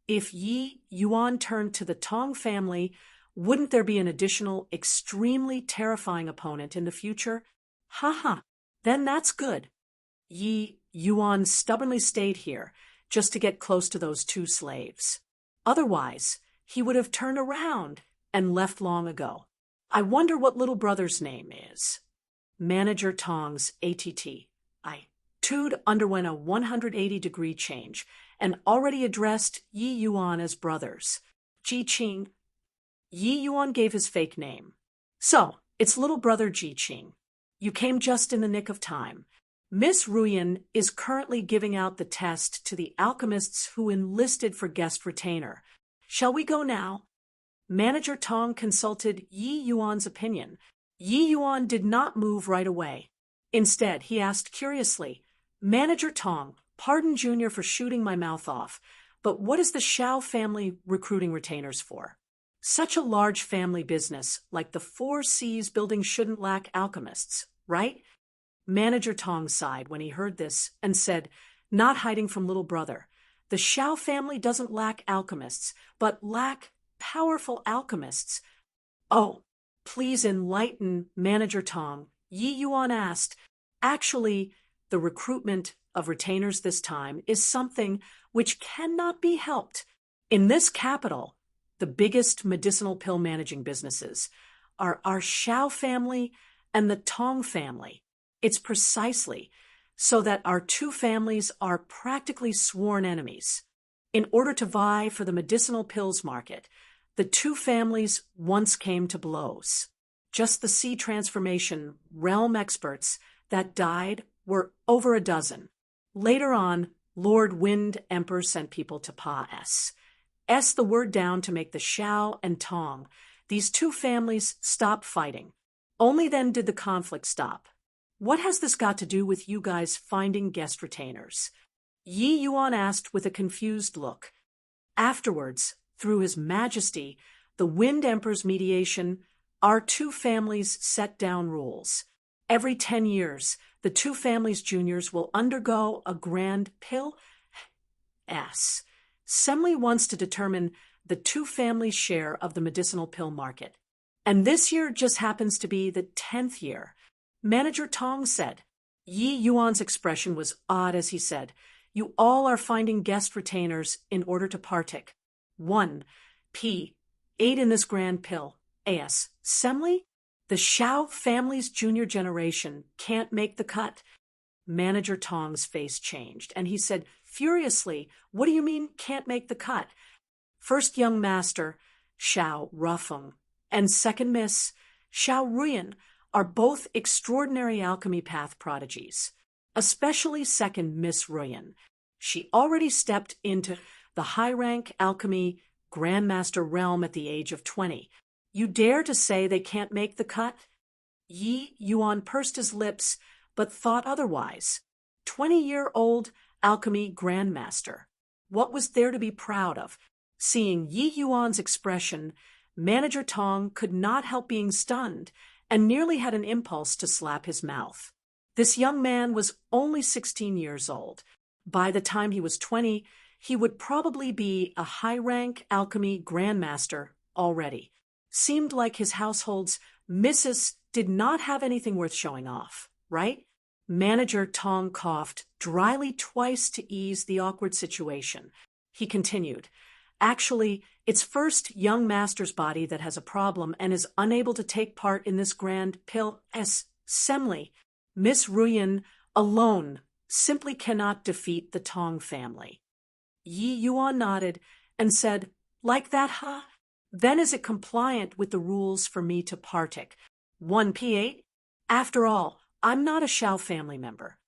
if Yi Yuan turned to the Tong family, wouldn't there be an additional, extremely terrifying opponent in the future? Then that's good. Yi Yuan stubbornly stayed here, just to get close to those two slaves. Otherwise, he would have turned around and left long ago. I wonder what little brother's name is. Manager Tong's attitude underwent a 180-degree change and already addressed Yi Yuan as brothers. Ji Qing. Yi Yuan gave his fake name. So, it's little brother Ji Qing. You came just in the nick of time. Miss Ruyan is currently giving out the test to the alchemists who enlisted for guest retainer. Shall we go now? Manager Tong consulted Yi Yuan's opinion. Yi Yuan did not move right away. Instead, he asked curiously, "Manager Tong, pardon Junior for shooting my mouth off, but what is the Shao family recruiting retainers for? Such a large family business like the Four Seas building shouldn't lack alchemists, right?" Manager Tong sighed when he heard this and said, not hiding from little brother, "The Shao family doesn't lack alchemists, but lack powerful alchemists." "Oh, please enlighten Manager Tong," Yi Yuan asked. "Actually, the recruitment of retainers this time is something which cannot be helped. In this capital, the biggest medicinal pill managing businesses are our Shao family and the Tong family. It's precisely so that our two families are practically sworn enemies. In order to vie for the medicinal pills market, the two families once came to blows. Just the sea transformation realm experts that died were over a dozen. Later on, Lord Wind Emperor sent people to pass the word down to make the Shao and Tong, these two families, stop fighting. Only then did the conflict stop. What has this got to do with you guys finding guest retainers?" Yi Yuan asked with a confused look. Afterwards, through His Majesty, the Wind Emperor's mediation, our two families set down rules. Every 10 years, the two families' juniors will undergo a grand pill assembly once to determine the two families' share of the medicinal pill market. And this year just happens to be the 10th year. Manager Tong said. Yi Yuan's expression was odd as he said, "You all are finding guest retainers in order to partake. 1p. 8 in this grand pill. Assembly? The Shao family's junior generation can't make the cut." Manager Tong's face changed, and he said furiously, "What do you mean, can't make the cut?" First young master, Shao Rufeng, and second miss, Shao Ruyan, are both extraordinary alchemy path prodigies. Especially second Miss Ruyan. She already stepped into the high-rank alchemy grandmaster realm at the age of 20. You dare to say they can't make the cut? Yi Yuan pursed his lips, but thought otherwise. 20-year-old alchemy grandmaster. What was there to be proud of? Seeing Yi Yuan's expression, Manager Tong could not help being stunned and nearly had an impulse to slap his mouth. This young man was only 16 years old. By the time he was 20, he would probably be a high-rank alchemy grandmaster already. Seemed like his household's missus did not have anything worth showing off, right? Manager Tong coughed dryly twice to ease the awkward situation. He continued, "Actually, it's first young master's body that has a problem and is unable to take part in this grand pill Semli, Miss Ruyan alone simply cannot defeat the Tong family. Yi Yuan nodded and said, like that, huh? Then is it compliant with the rules for me to partake? 1P8? After all, I'm not a Shao family member.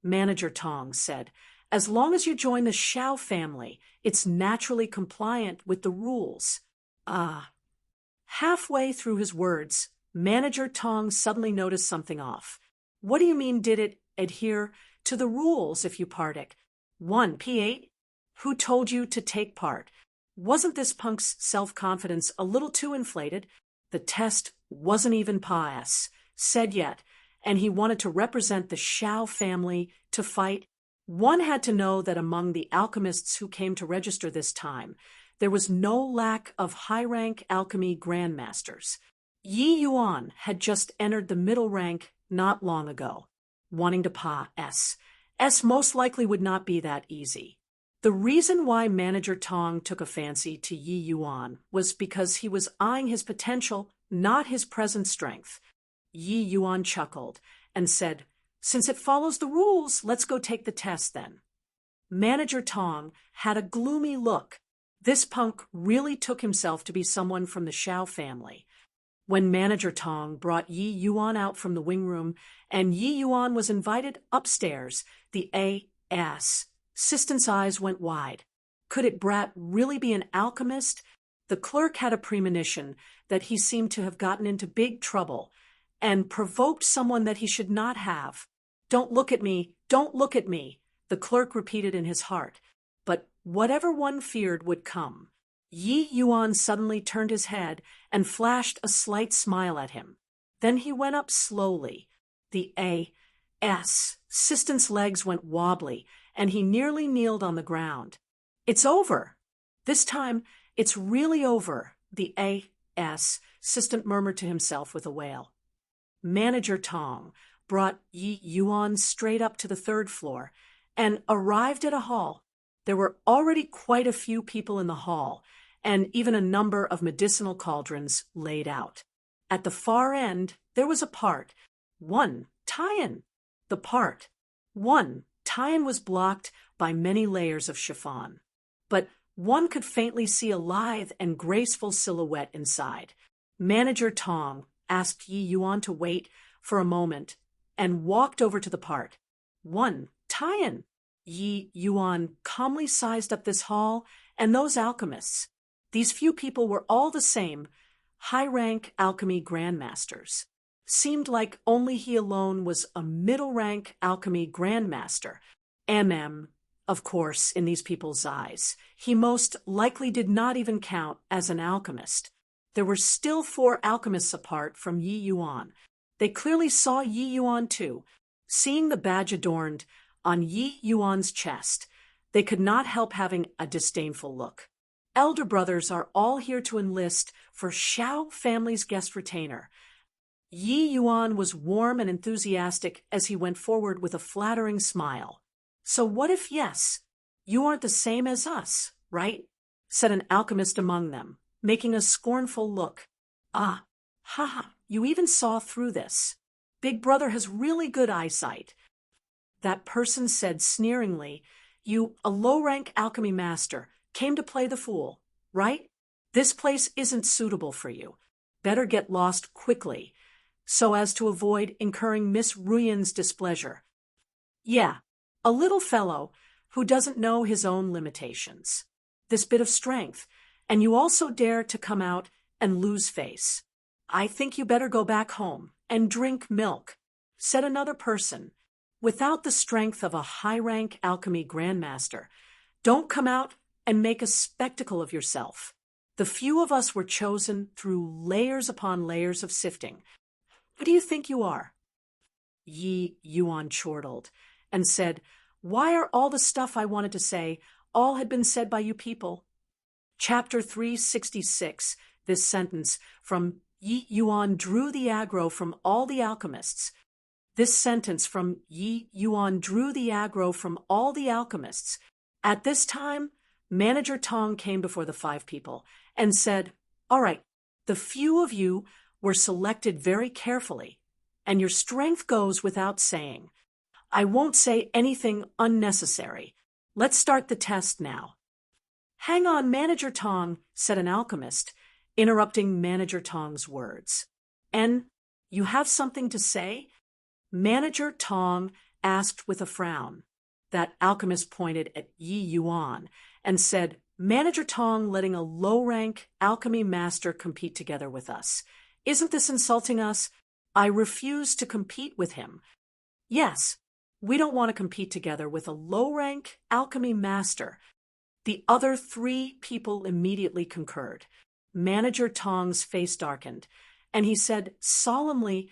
Manager Tong said, as long as you join the Shao family, it's naturally compliant with the rules. Halfway through his words, Manager Tong suddenly noticed something off. What do you mean did it adhere to the rules if you partake? 1P8? Who told you to take part? Wasn't this punk's self-confidence a little too inflated? The test wasn't even pass said yet, and he wanted to represent the Shao family to fight. One had to know that among the alchemists who came to register this time, there was no lack of high-rank alchemy grandmasters. Yi Yuan had just entered the middle rank not long ago, wanting to pass. S most likely would not be that easy. The reason why Manager Tong took a fancy to Yi Yuan was because he was eyeing his potential, not his present strength. Yi Yuan chuckled and said, since it follows the rules, let's go take the test then. Manager Tong had a gloomy look. This punk really took himself to be someone from the Shao family. When Manager Tong brought Yi Yuan out from the wing room and Yi Yuan was invited upstairs, the assistant's eyes went wide. Could it brat really be an alchemist? The clerk had a premonition that he seemed to have gotten into big trouble and provoked someone that he should not have. Don't look at me, don't look at me, the clerk repeated in his heart. But whatever one feared would come. Yi Yuan suddenly turned his head and flashed a slight smile at him. Then he went up slowly. The assistant's legs went wobbly, and he nearly kneeled on the ground. It's over. This time, it's really over, the assistant murmured to himself with a wail. Manager Tong brought Yi Yuan straight up to the third floor and arrived at a hall. There were already quite a few people in the hall, and even a number of medicinal cauldrons laid out. At the far end, there was a part. 1 tie-in. The part. 1 tie-in was blocked by many layers of chiffon, but one could faintly see a lithe and graceful silhouette inside. Manager Tong asked Yi Yuan to wait for a moment and walked over to the part. 1 tie-in. Yi Yuan calmly sized up this hall and those alchemists. These few people were all the same, high-rank alchemy grandmasters. Seemed like only he alone was a middle-rank alchemy grandmaster. Of course, in these people's eyes, he most likely did not even count as an alchemist. There were still 4 alchemists apart from Yi Yuan. They clearly saw Yi Yuan too. Seeing the badge adorned on Yi Yuan's chest, they could not help having a disdainful look. Elder brothers are all here to enlist for Shao family's guest retainer. Yi Yuan was warm and enthusiastic as he went forward with a flattering smile. So what if yes? You aren't the same as us, right? Said an alchemist among them, making a scornful look. You even saw through this. Big brother has really good eyesight. That person said sneeringly, you, a low-rank alchemy master, came to play the fool, right? This place isn't suitable for you. Better get lost quickly, so as to avoid incurring Miss Ruyan's displeasure. Yeah, a little fellow who doesn't know his own limitations. This bit of strength, and you also dare to come out and lose face. I think you better go back home and drink milk, said another person. Without the strength of a high-rank alchemy grandmaster, don't come out and make a spectacle of yourself. The few of us were chosen through layers upon layers of sifting. Who do you think you are? Yi Yuan chortled and said, why are all the stuff I wanted to say all had been said by you people? Chapter 366, this sentence from Yi Yuan drew the aggro from all the alchemists. This sentence from Yi Yuan drew the aggro from all the alchemists. At this time, Manager Tong came before the 5 people and said, all right, the few of you were selected very carefully. and your strength goes without saying. I won't say anything unnecessary. Let's start the test now." "Hang on, Manager Tong," said an alchemist, interrupting Manager Tong's words. "And you have something to say?" Manager Tong asked with a frown. That alchemist pointed at Yi Yuan and said, "Manager Tong letting a low-rank alchemy master compete together with us. Isn't this insulting us? I refuse to compete with him." "Yes, we don't want to compete together with a low-rank alchemy master." The other 3 people immediately concurred. Manager Tong's face darkened, and he said solemnly,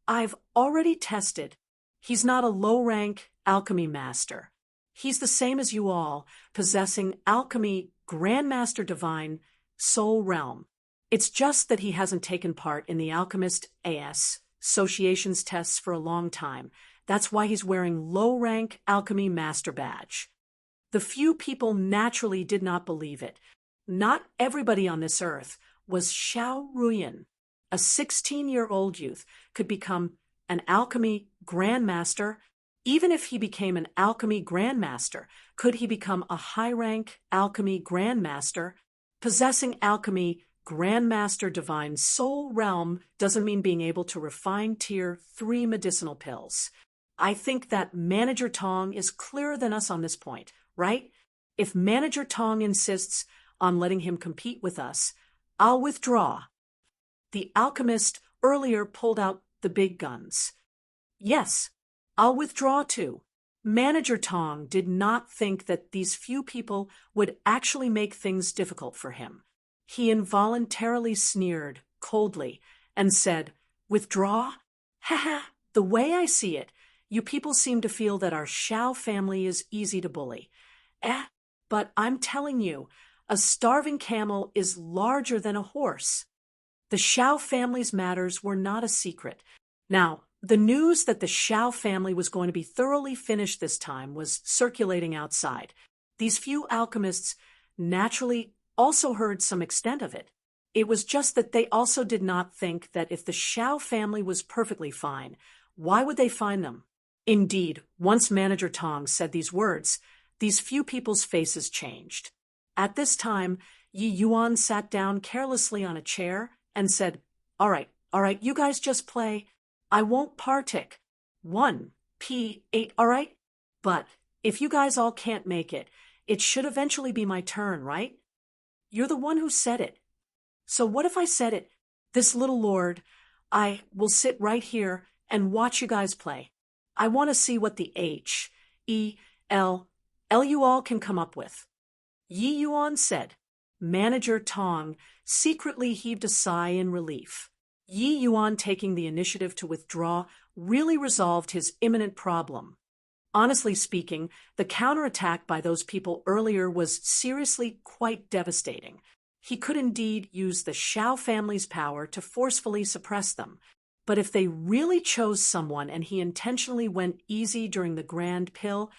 "I've already tested. He's not a low-rank alchemy master. He's the same as you all, possessing alchemy Grandmaster Divine Soul Realm. It's just that he hasn't taken part in the Alchemist AS Association's tests for a long time. That's why he's wearing low-rank alchemy master badge." The few people naturally did not believe it. Not everybody on this earth was Xiao Ruyan. A 16-year-old youth could become an alchemy grandmaster. Even if he became an alchemy grandmaster, could he become a high-rank alchemy grandmaster? Possessing alchemy Grandmaster Divine Soul Realm doesn't mean being able to refine Tier 3 medicinal pills. I think that Manager Tong is clearer than us on this point, right? If Manager Tong insists on letting him compete with us, I'll withdraw. The alchemist earlier pulled out the big guns. "Yes, I'll withdraw too." Manager Tong did not think that these few people would actually make things difficult for him. He involuntarily sneered coldly and said, "Withdraw? Haha, the way I see it, you people seem to feel that our Xiao family is easy to bully. But I'm telling you, a starving camel is larger than a horse." The Xiao family's matters were not a secret. Now, the news that the Xiao family was going to be thoroughly finished this time was circulating outside. These few alchemists naturally also heard some extent of it. It was just that they also did not think that if the Xiao family was perfectly fine, why would they find them? Indeed, once Manager Tong said these words, these few people's faces changed. At this time, Yi Yuan sat down carelessly on a chair and said, all right, you guys just play. I won't partic. 1P8, all right? But if you guys all can't make it, it should eventually be my turn, right? You're the one who said it. So what if I said it? This little lord, I will sit right here and watch you guys play. I want to see what the H-E-L you all can come up with. Yi Yuan said. Manager Tong secretly heaved a sigh in relief. Yi Yuan taking the initiative to withdraw really resolved his imminent problem. Honestly speaking, the counterattack by those people earlier was seriously quite devastating. He could indeed use the Xiao family's power to forcefully suppress them. But if they really chose someone and he intentionally went easy during the Grand Pill,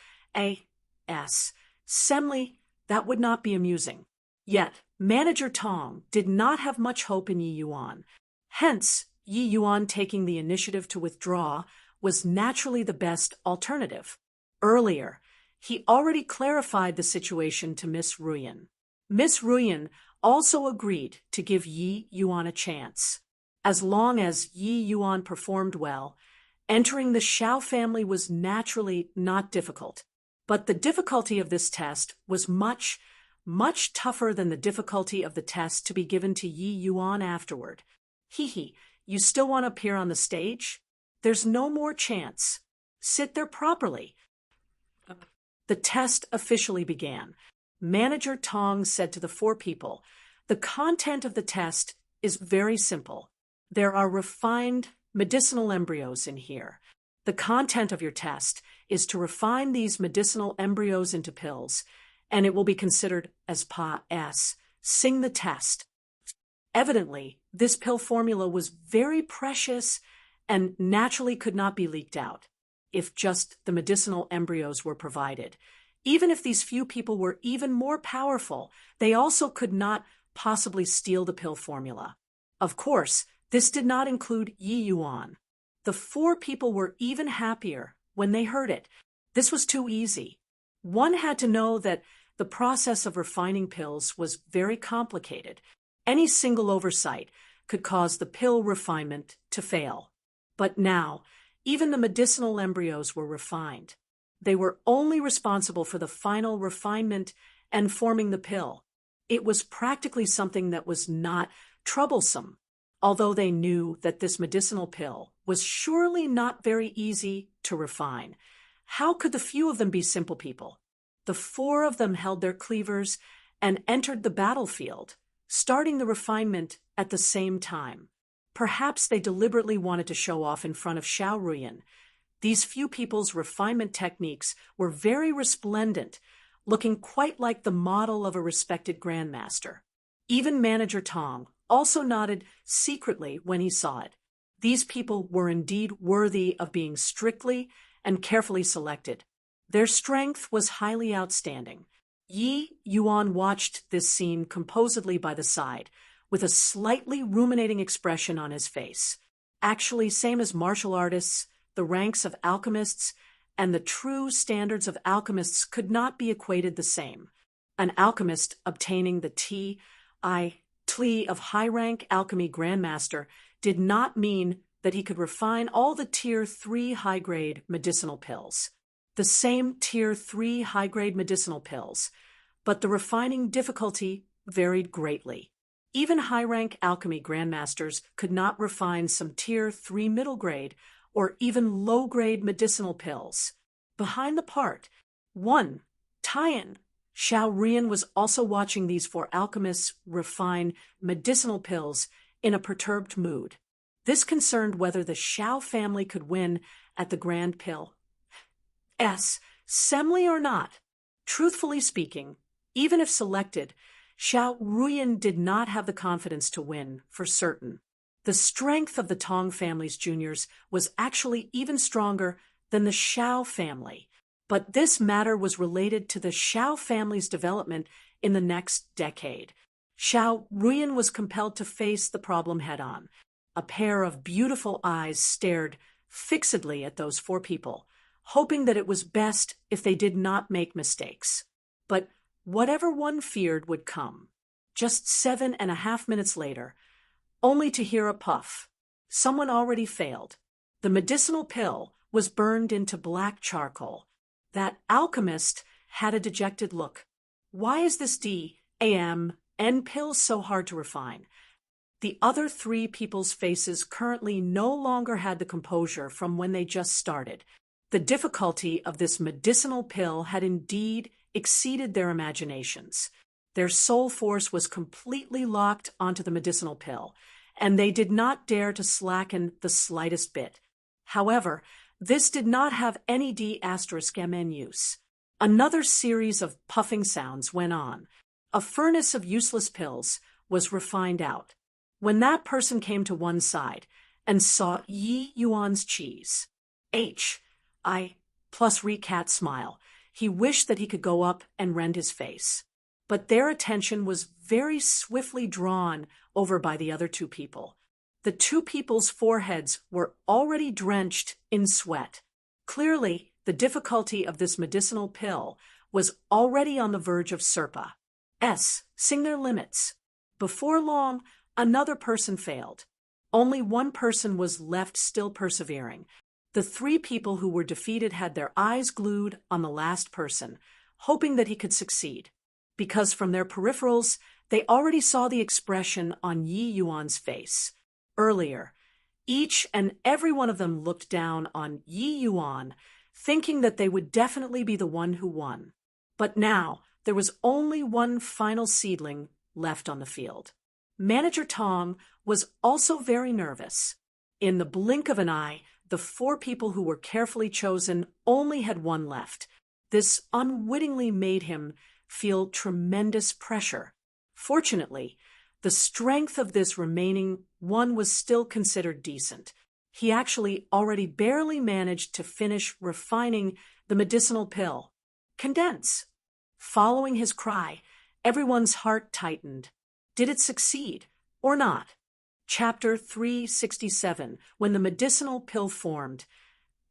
Assembly, that would not be amusing. Yet, Manager Tong did not have much hope in Yi Yuan. Hence, Yi Yuan taking the initiative to withdraw was naturally the best alternative. Earlier, he already clarified the situation to Miss Ruyan. Miss Ruyan also agreed to give Yi Yuan a chance. As long as Yi Yuan performed well, entering the Xiao family was naturally not difficult. But the difficulty of this test was much tougher than the difficulty of the test to be given to Yi Yuan afterward. You still want to appear on the stage? There's no more chance. Sit there properly. The test officially began. Manager Tong said to the 4 people, the content of the test is very simple. There are refined medicinal embryos in here. The content of your test is to refine these medicinal embryos into pills, and it will be considered as sing the test. Evidently, this pill formula was very precious and naturally could not be leaked out if just the medicinal embryos were provided. Even if these few people were even more powerful, they also could not possibly steal the pill formula. Of course, this did not include Yi Yuan. The four people were even happier when they heard it. This was too easy. One had to know that the process of refining pills was very complicated. Any single oversight could cause the pill refinement to fail. But now, even the medicinal embryos were refined. They were only responsible for the final refinement and forming the pill. It was practically something that was not troublesome, although they knew that this medicinal pill was surely not very easy to refine. How could the few of them be simple people? The four of them held their cleavers and entered the battlefield, starting the refinement at the same time. Perhaps they deliberately wanted to show off in front of Xiao Ruyan. These few people's refinement techniques were very resplendent, looking quite like the model of a respected grandmaster. Even Manager Tong also nodded secretly when he saw it. These people were indeed worthy of being strictly and carefully selected. Their strength was highly outstanding. Yi Yuan watched this scene composedly by the side, with a slightly ruminating expression on his face. Actually, same as martial artists, the ranks of alchemists and the true standards of alchemists could not be equated the same. An alchemist obtaining the Tlea of high-rank alchemy grandmaster did not mean that he could refine all the Tier 3 high-grade medicinal pills. The same Tier 3 high-grade medicinal pills, but the refining difficulty varied greatly. Even high-rank alchemy grandmasters could not refine some Tier 3 middle-grade or even low-grade medicinal pills. Behind the part, one, Tian, Xiao Ruyan was also watching these four alchemists refine medicinal pills in a perturbed mood. This concerned whether the Xiao family could win at the Grand Pill. Assembly or not. Truthfully speaking, even if selected, Xiao Ruyan did not have the confidence to win for certain. The strength of the Tong family's juniors was actually even stronger than the Xiao family, but this matter was related to the Xiao family's development in the next decade. Xiao Ruyan was compelled to face the problem head-on. A pair of beautiful eyes stared fixedly at those four people, hoping that it was best if they did not make mistakes. But whatever one feared would come. Just 7.5 minutes later, only to hear a puff. Someone already failed. The medicinal pill was burned into black charcoal. That alchemist had a dejected look. Why is this DAMN pill so hard to refine? The other three people's faces currently no longer had the composure from when they just started. The difficulty of this medicinal pill had indeed exceeded their imaginations. Their soul force was completely locked onto the medicinal pill, and they did not dare to slacken the slightest bit. However, this did not have any D*MN use. Another series of puffing sounds went on. A furnace of useless pills was refined out. When that person came to one side and saw Yi Yuan's cheese, plus Recat smile, he wished that he could go up and rend his face. But their attention was very swiftly drawn over by the other two people. The two people's foreheads were already drenched in sweat. Clearly, the difficulty of this medicinal pill was already on the verge of surpassing their limits. Before long, another person failed. Only one person was left still persevering. The three people who were defeated had their eyes glued on the last person, hoping that he could succeed. Because from their peripherals, they already saw the expression on Yi Yuan's face. Earlier, each and every one of them looked down on Yi Yuan, thinking that they would definitely be the one who won. But now, there was only one final seedling left on the field. Manager Tong was also very nervous. In the blink of an eye, the four people who were carefully chosen only had one left. This unwittingly made him feel tremendous pressure. Fortunately, the strength of this remaining one was still considered decent. He actually already barely managed to finish refining the medicinal pill. Condense. Following his cry, everyone's heart tightened. Did it succeed or not? Chapter 367. When the medicinal pill formed,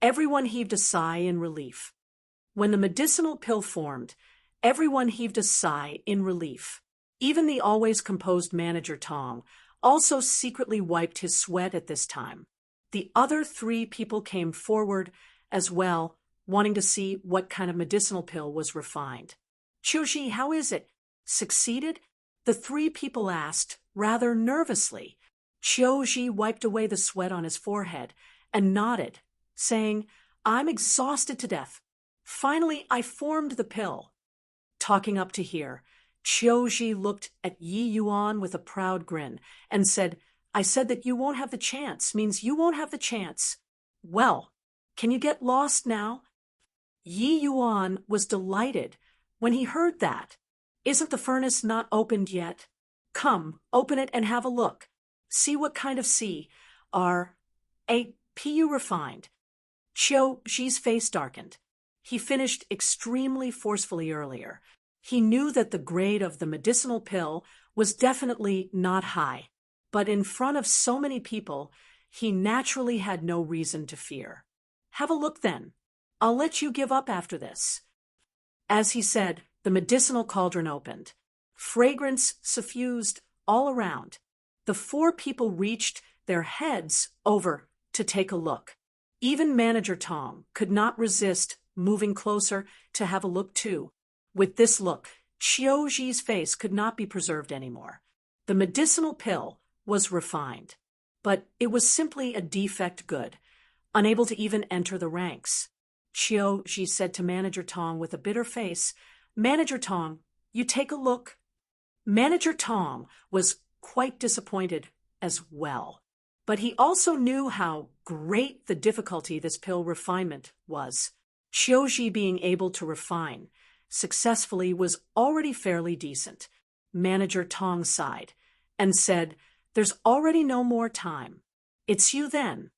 everyone heaved a sigh in relief. When the medicinal pill formed, everyone heaved a sigh in relief. Even the always composed manager Tong also secretly wiped his sweat at this time. The other 3 people came forward as well, wanting to see what kind of medicinal pill was refined. Qiuji, how is it? Succeeded? The 3 people asked, rather nervously. Qiuji wiped away the sweat on his forehead and nodded, saying, I'm exhausted to death. Finally, I formed the pill. Talking up to here, Qiuji looked at Yi Yuan with a proud grin and said, I said that you won't have the chance means you won't have the chance. Well, can you get lost now? Yi Yuan was delighted when he heard that. Isn't the furnace not opened yet? Come, open it and have a look. See what kind of Pu refined. Qiuji's face darkened. He finished extremely forcefully earlier. He knew that the grade of the medicinal pill was definitely not high, but in front of so many people, he naturally had no reason to fear. Have a look then. I'll let you give up after this. As he said, the medicinal cauldron opened. Fragrance suffused all around. The 4 people reached their heads over to take a look. Even Manager Tong could not resist moving closer to have a look too. With this look, Qiuji's face could not be preserved anymore. The medicinal pill was refined, but it was simply a defect good, unable to even enter the ranks. Qiuji said to Manager Tong with a bitter face, Manager Tong, you take a look. Manager Tong was quite disappointed as well, but he also knew how great the difficulty this pill refinement was. Qiuji being able to refine successfully was already fairly decent. Manager Tong sighed and said, There's already no more time. It's you then.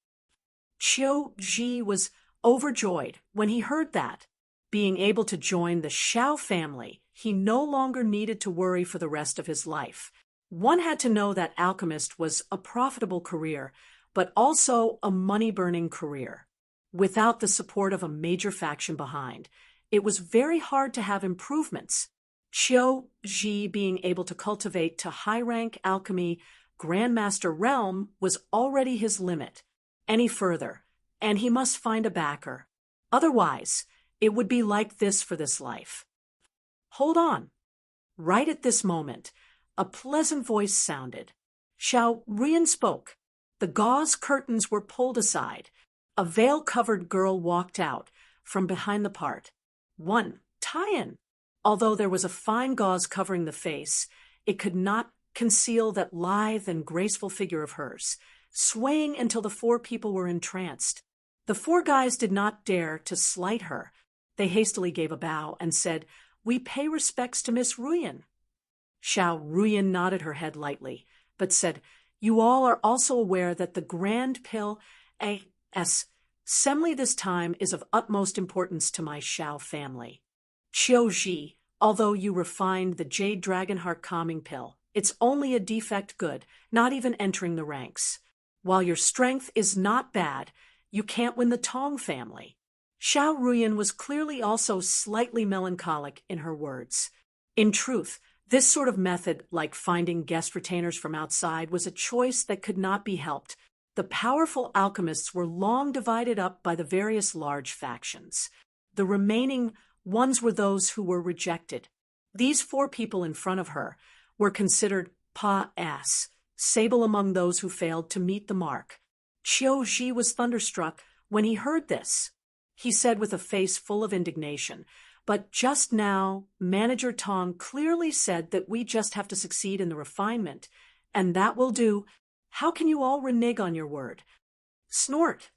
Qiuji was overjoyed when he heard that. Being able to join the Shao family, he no longer needed to worry for the rest of his life. One had to know that alchemist was a profitable career, but also a money-burning career. Without the support of a major faction behind, it was very hard to have improvements. Qiuji being able to cultivate to high-rank alchemy Grandmaster realm was already his limit. Any further, and he must find a backer. Otherwise, it would be like this for this life. Hold on. Right at this moment, a pleasant voice sounded. Xiao Ruyan spoke. The gauze curtains were pulled aside. A veil-covered girl walked out from behind the part. One, Tian. Although there was a fine gauze covering the face, it could not conceal that lithe and graceful figure of hers, swaying until the 4 people were entranced. The 4 guys did not dare to slight her. They hastily gave a bow and said, We pay respects to Miss Ruyan. Xiao Ruyan nodded her head lightly, but said, You all are also aware that the grand pill assembly this time is of utmost importance to my Shao family. Qiuji, although you refined the Jade Dragonheart calming pill, it's only a defect good, not even entering the ranks. While your strength is not bad, you can't win the Tong family. Xiao Ruyan was clearly also slightly melancholic in her words. In truth, this sort of method, like finding guest retainers from outside, was a choice that could not be helped. The powerful alchemists were long divided up by the various large factions. The remaining ones were those who were rejected. These 4 people in front of her were considered pas, sable among those who failed to meet the mark. Qiuji was thunderstruck when he heard this. He said with a face full of indignation, But just now, Manager Tong clearly said that we just have to succeed in the refinement, and that will do. How can you all renege on your word? Snort.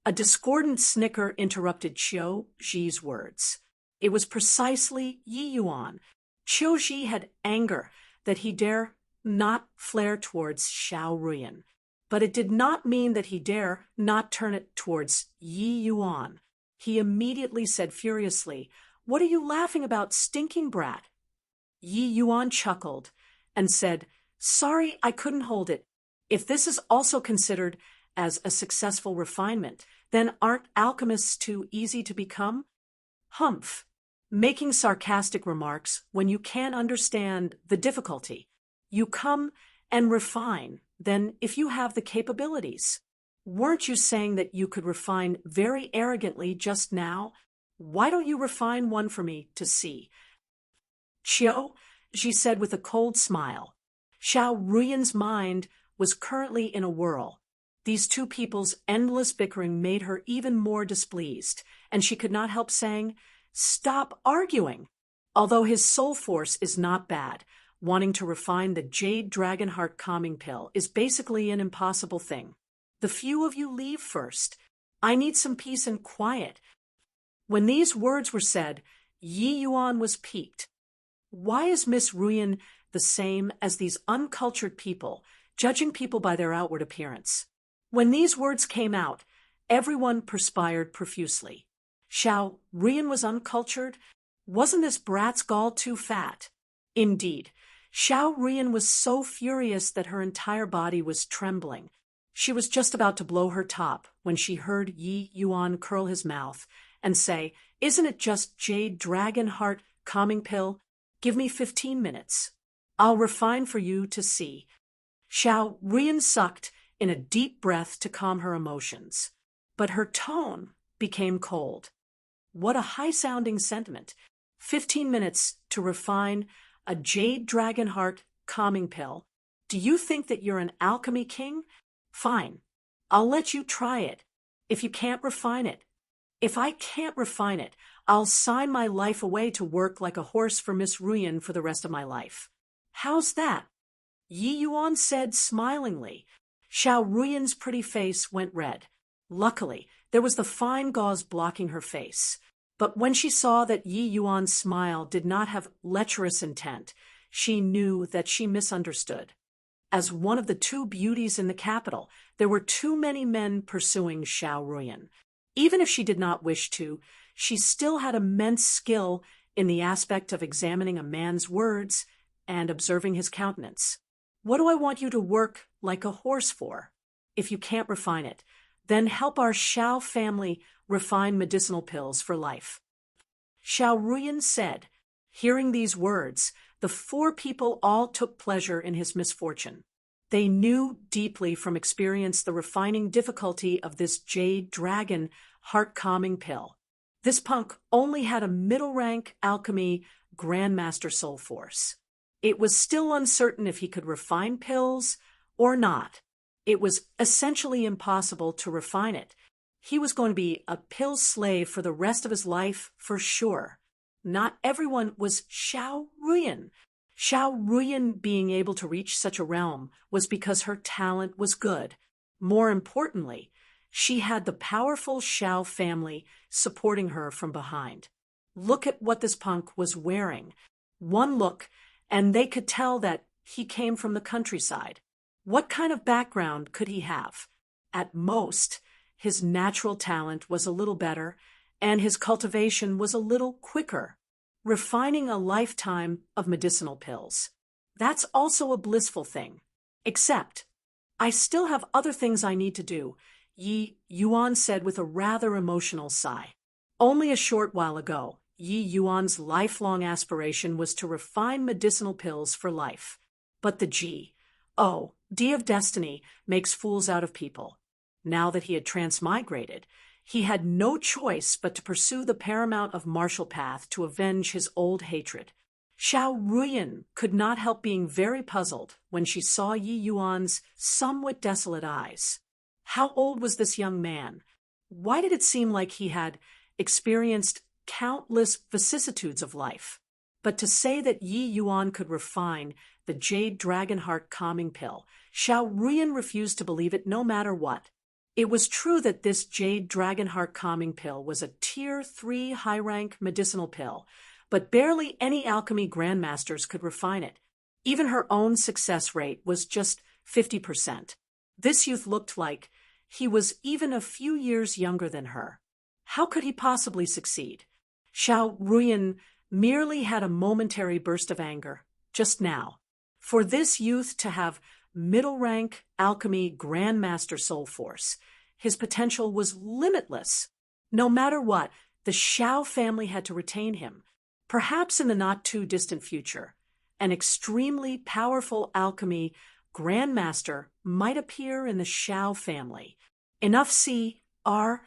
A discordant snicker interrupted Qiuji's words. It was precisely Yi Yuan. Qiuji had anger that he dare not flare towards Xiao Ruyan, but it did not mean that he dare not turn it towards Yi Yuan. He immediately said furiously, What are you laughing about, stinking brat? Yi Yuan chuckled and said, Sorry, I couldn't hold it. If this is also considered as a successful refinement, then aren't alchemists too easy to become? Humph. Making sarcastic remarks when you can't understand the difficulty. You come and refine, then, if you have the capabilities. Weren't you saying that you could refine very arrogantly just now? Why don't you refine one for me to see? Chiu, she said with a cold smile. Xiao Ruyan's mind was currently in a whirl. These two people's endless bickering made her even more displeased, and she could not help saying, "Stop arguing." Although his soul force is not bad, wanting to refine the Jade Dragonheart calming pill is basically an impossible thing. The few of you leave first. I need some peace and quiet. When these words were said, Yi Yuan was piqued. Why is Miss Ruyan the same as these uncultured people, judging people by their outward appearance? When these words came out, everyone perspired profusely. Xiao Ruyan was uncultured? Wasn't this brat's gall too fat? Indeed, Xiao Ruyan was so furious that her entire body was trembling. She was just about to blow her top when she heard Yi Yuan curl his mouth and say, "Isn't it just Jade Dragonheart calming pill? Give me 15 minutes. I'll refine for you to see." Xiao Ruyan sucked in a deep breath to calm her emotions, but her tone became cold. What a high-sounding sentiment. 15 minutes to refine a Jade Dragonheart calming pill. Do you think that you're an alchemy king? Fine. I'll let you try it. If you can't refine it. If I can't refine it, I'll sign my life away to work like a horse for Miss Ruyan for the rest of my life. How's that? Yi Yuan said smilingly. Xiao Ruyan's pretty face went red. Luckily, there was the fine gauze blocking her face. But when she saw that Yi Yuan's smile did not have lecherous intent, she knew that she misunderstood. As one of the two beauties in the capital, there were too many men pursuing Xiao Ruyan. Even if she did not wish to, she still had immense skill in the aspect of examining a man's words and observing his countenance. What do I want you to work like a horse for? If you can't refine it, then help our Xiao family refine medicinal pills for life. Xiao Ruyan said. Hearing these words, the four people all took pleasure in his misfortune. They knew deeply from experience the refining difficulty of this Jade Dragon heart-calming pill. This punk only had a middle-rank alchemy grandmaster soul force. It was still uncertain if he could refine pills or not. It was essentially impossible to refine it. He was going to be a pill slave for the rest of his life for sure. Not everyone was Xiao Ruyan. Xiao Ruyan being able to reach such a realm was because her talent was good. More importantly, she had the powerful Xiao family supporting her from behind. Look at what this punk was wearing. One look, and they could tell that he came from the countryside. What kind of background could he have? At most, his natural talent was a little better, and his cultivation was a little quicker. Refining a lifetime of medicinal pills. That's also a blissful thing. Except, I still have other things I need to do, Yi Yuan said with a rather emotional sigh. Only a short while ago, Yi Yuan's lifelong aspiration was to refine medicinal pills for life. But the D of destiny makes fools out of people. Now that he had transmigrated, he had no choice but to pursue the paramount of martial path to avenge his old hatred. Xiao Ruyan could not help being very puzzled when she saw Yi Yuan's somewhat desolate eyes. How old was this young man? Why did it seem like he had experienced countless vicissitudes of life? But to say that Yi Yuan could refine the Jade Dragonheart calming pill, Xiao Ruyan refused to believe it no matter what. It was true that this Jade Dragonheart calming pill was a Tier 3 high-rank medicinal pill, but barely any alchemy grandmasters could refine it. Even her own success rate was just 50%. This youth looked like he was even a few years younger than her. How could he possibly succeed? Xiao Ruyan merely had a momentary burst of anger, just now. For this youth to have middle-rank alchemy grandmaster soul force. His potential was limitless. No matter what, the Xiao family had to retain him. Perhaps in the not-too-distant future, an extremely powerful alchemy grandmaster might appear in the Xiao family. Enough C.R.A.P.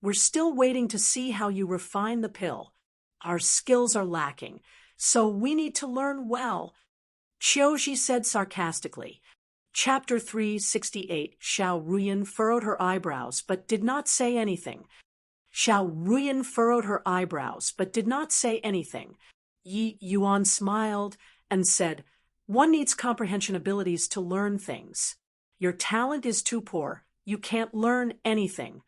We're still waiting to see how you refine the pill. Our skills are lacking, so we need to learn well, Qiuji said sarcastically. Chapter 368. Xiao Ruyan furrowed her eyebrows but did not say anything. Yi Yuan smiled and said, "One needs comprehension abilities to learn things. Your talent is too poor. You can't learn anything."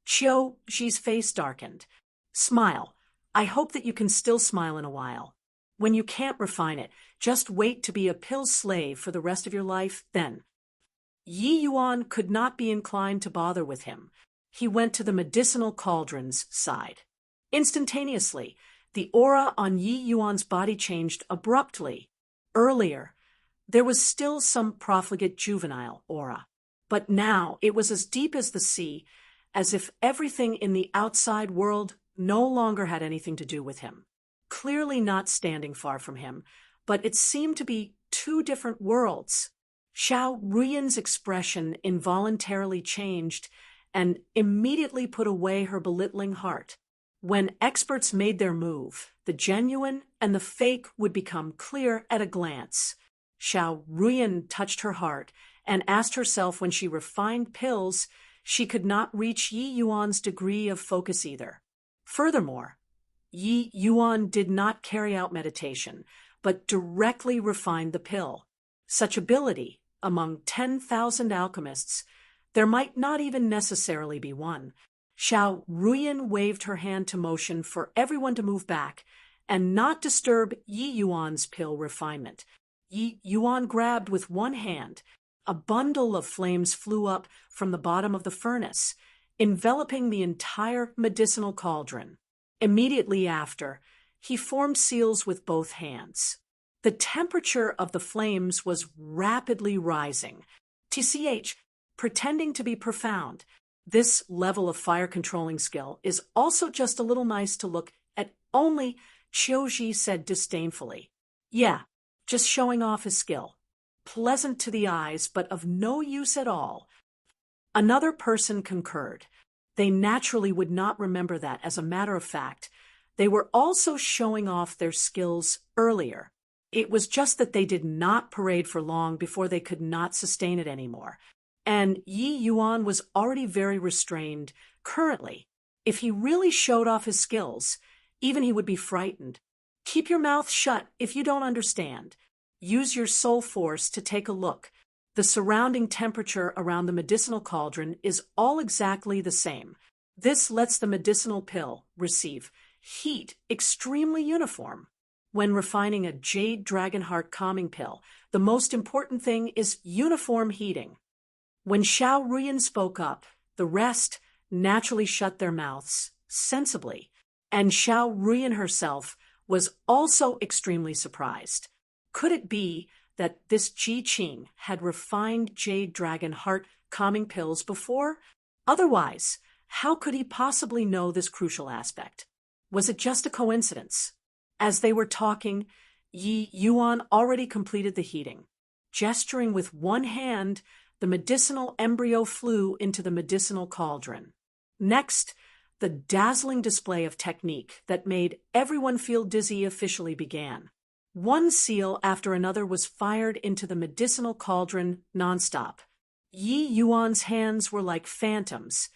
Qiuji's face darkened. "Smile. I hope that you can still smile in a while. When you can't refine it, just wait to be a pill slave for the rest of your life, then." Yi Yuan could not be inclined to bother with him. He went to the medicinal cauldron's side. Instantaneously, the aura on Yi Yuan's body changed abruptly. Earlier, there was still some profligate juvenile aura, but now it was as deep as the sea, as if everything in the outside world no longer had anything to do with him. Clearly not standing far from him, but it seemed to be two different worlds. Xiao Ruyan's expression involuntarily changed and immediately put away her belittling heart. When experts made their move, the genuine and the fake would become clear at a glance. Xiao Ruyan touched her heart and asked herself when she refined pills, she could not reach Yi Yuan's degree of focus either. Furthermore, Yi Yuan did not carry out meditation, but directly refined the pill. Such ability, among 10,000 alchemists, there might not even necessarily be one. Xiao Ruyan waved her hand to motion for everyone to move back and not disturb Yi Yuan's pill refinement. Yi Yuan grabbed with one hand. A bundle of flames flew up from the bottom of the furnace, enveloping the entire medicinal cauldron. Immediately after, he formed seals with both hands. The temperature of the flames was rapidly rising. TCH, pretending to be profound. This level of fire-controlling skill is also just a little nice to look at only, Qiuji said disdainfully. Yeah, just showing off his skill. Pleasant to the eyes, but of no use at all. Another person concurred. They naturally would not remember that. As a matter of fact, they were also showing off their skills earlier. It was just that they did not parade for long before they could not sustain it anymore. And Yi Yuan was already very restrained. Currently, if he really showed off his skills, even he would be frightened. Keep your mouth shut if you don't understand. Use your soul force to take a look. The surrounding temperature around the medicinal cauldron is all exactly the same. This lets the medicinal pill receive heat extremely uniform. When refining a Jade Dragonheart calming pill, the most important thing is uniform heating. When Xiao Ruyan spoke up, the rest naturally shut their mouths, sensibly, and Xiao Ruyan herself was also extremely surprised. Could it be that this Ji Qing had refined Jade Dragon Heart calming pills before? Otherwise, how could he possibly know this crucial aspect? Was it just a coincidence? As they were talking, Yi Yuan already completed the heating. Gesturing with one hand, the medicinal embryo flew into the medicinal cauldron. Next, the dazzling display of technique that made everyone feel dizzy officially began. One seal after another was fired into the medicinal cauldron nonstop. Yi Yuan's hands were like phantoms,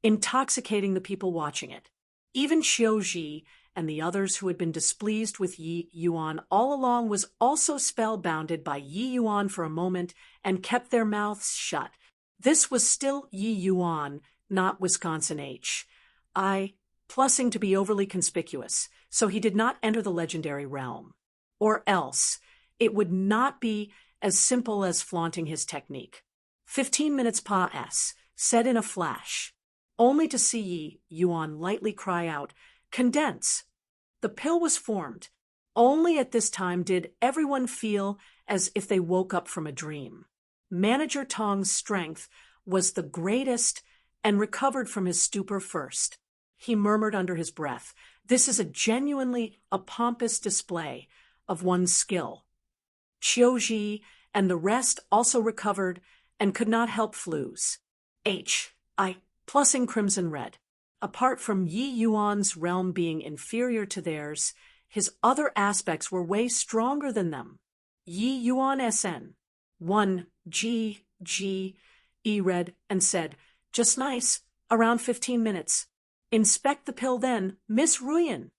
intoxicating the people watching it. Even Qiuji and the others who had been displeased with Yi Yuan all along was also spellbounded by Yi Yuan for a moment and kept their mouths shut. This was still Yi Yuan, not Wisconsin H. Plussing to be overly conspicuous, so he did not enter the legendary realm. Or else, it would not be as simple as flaunting his technique. 15 minutes pass, said in a flash, only to see Yi Yuan lightly cry out, "Condense!" The pill was formed. Only at this time did everyone feel as if they woke up from a dream. Manager Tong's strength was the greatest and recovered from his stupor first. He murmured under his breath, "This is a pompous display of one's skill." Qiuji and the rest also recovered and could not help flues. Plussing crimson red. Apart from Yi Yuan's realm being inferior to theirs, his other aspects were way stronger than them. Yi Yuan SN. 1 G read and said, "Just nice, around 15 minutes. Inspect the pill then, Miss Ruyan."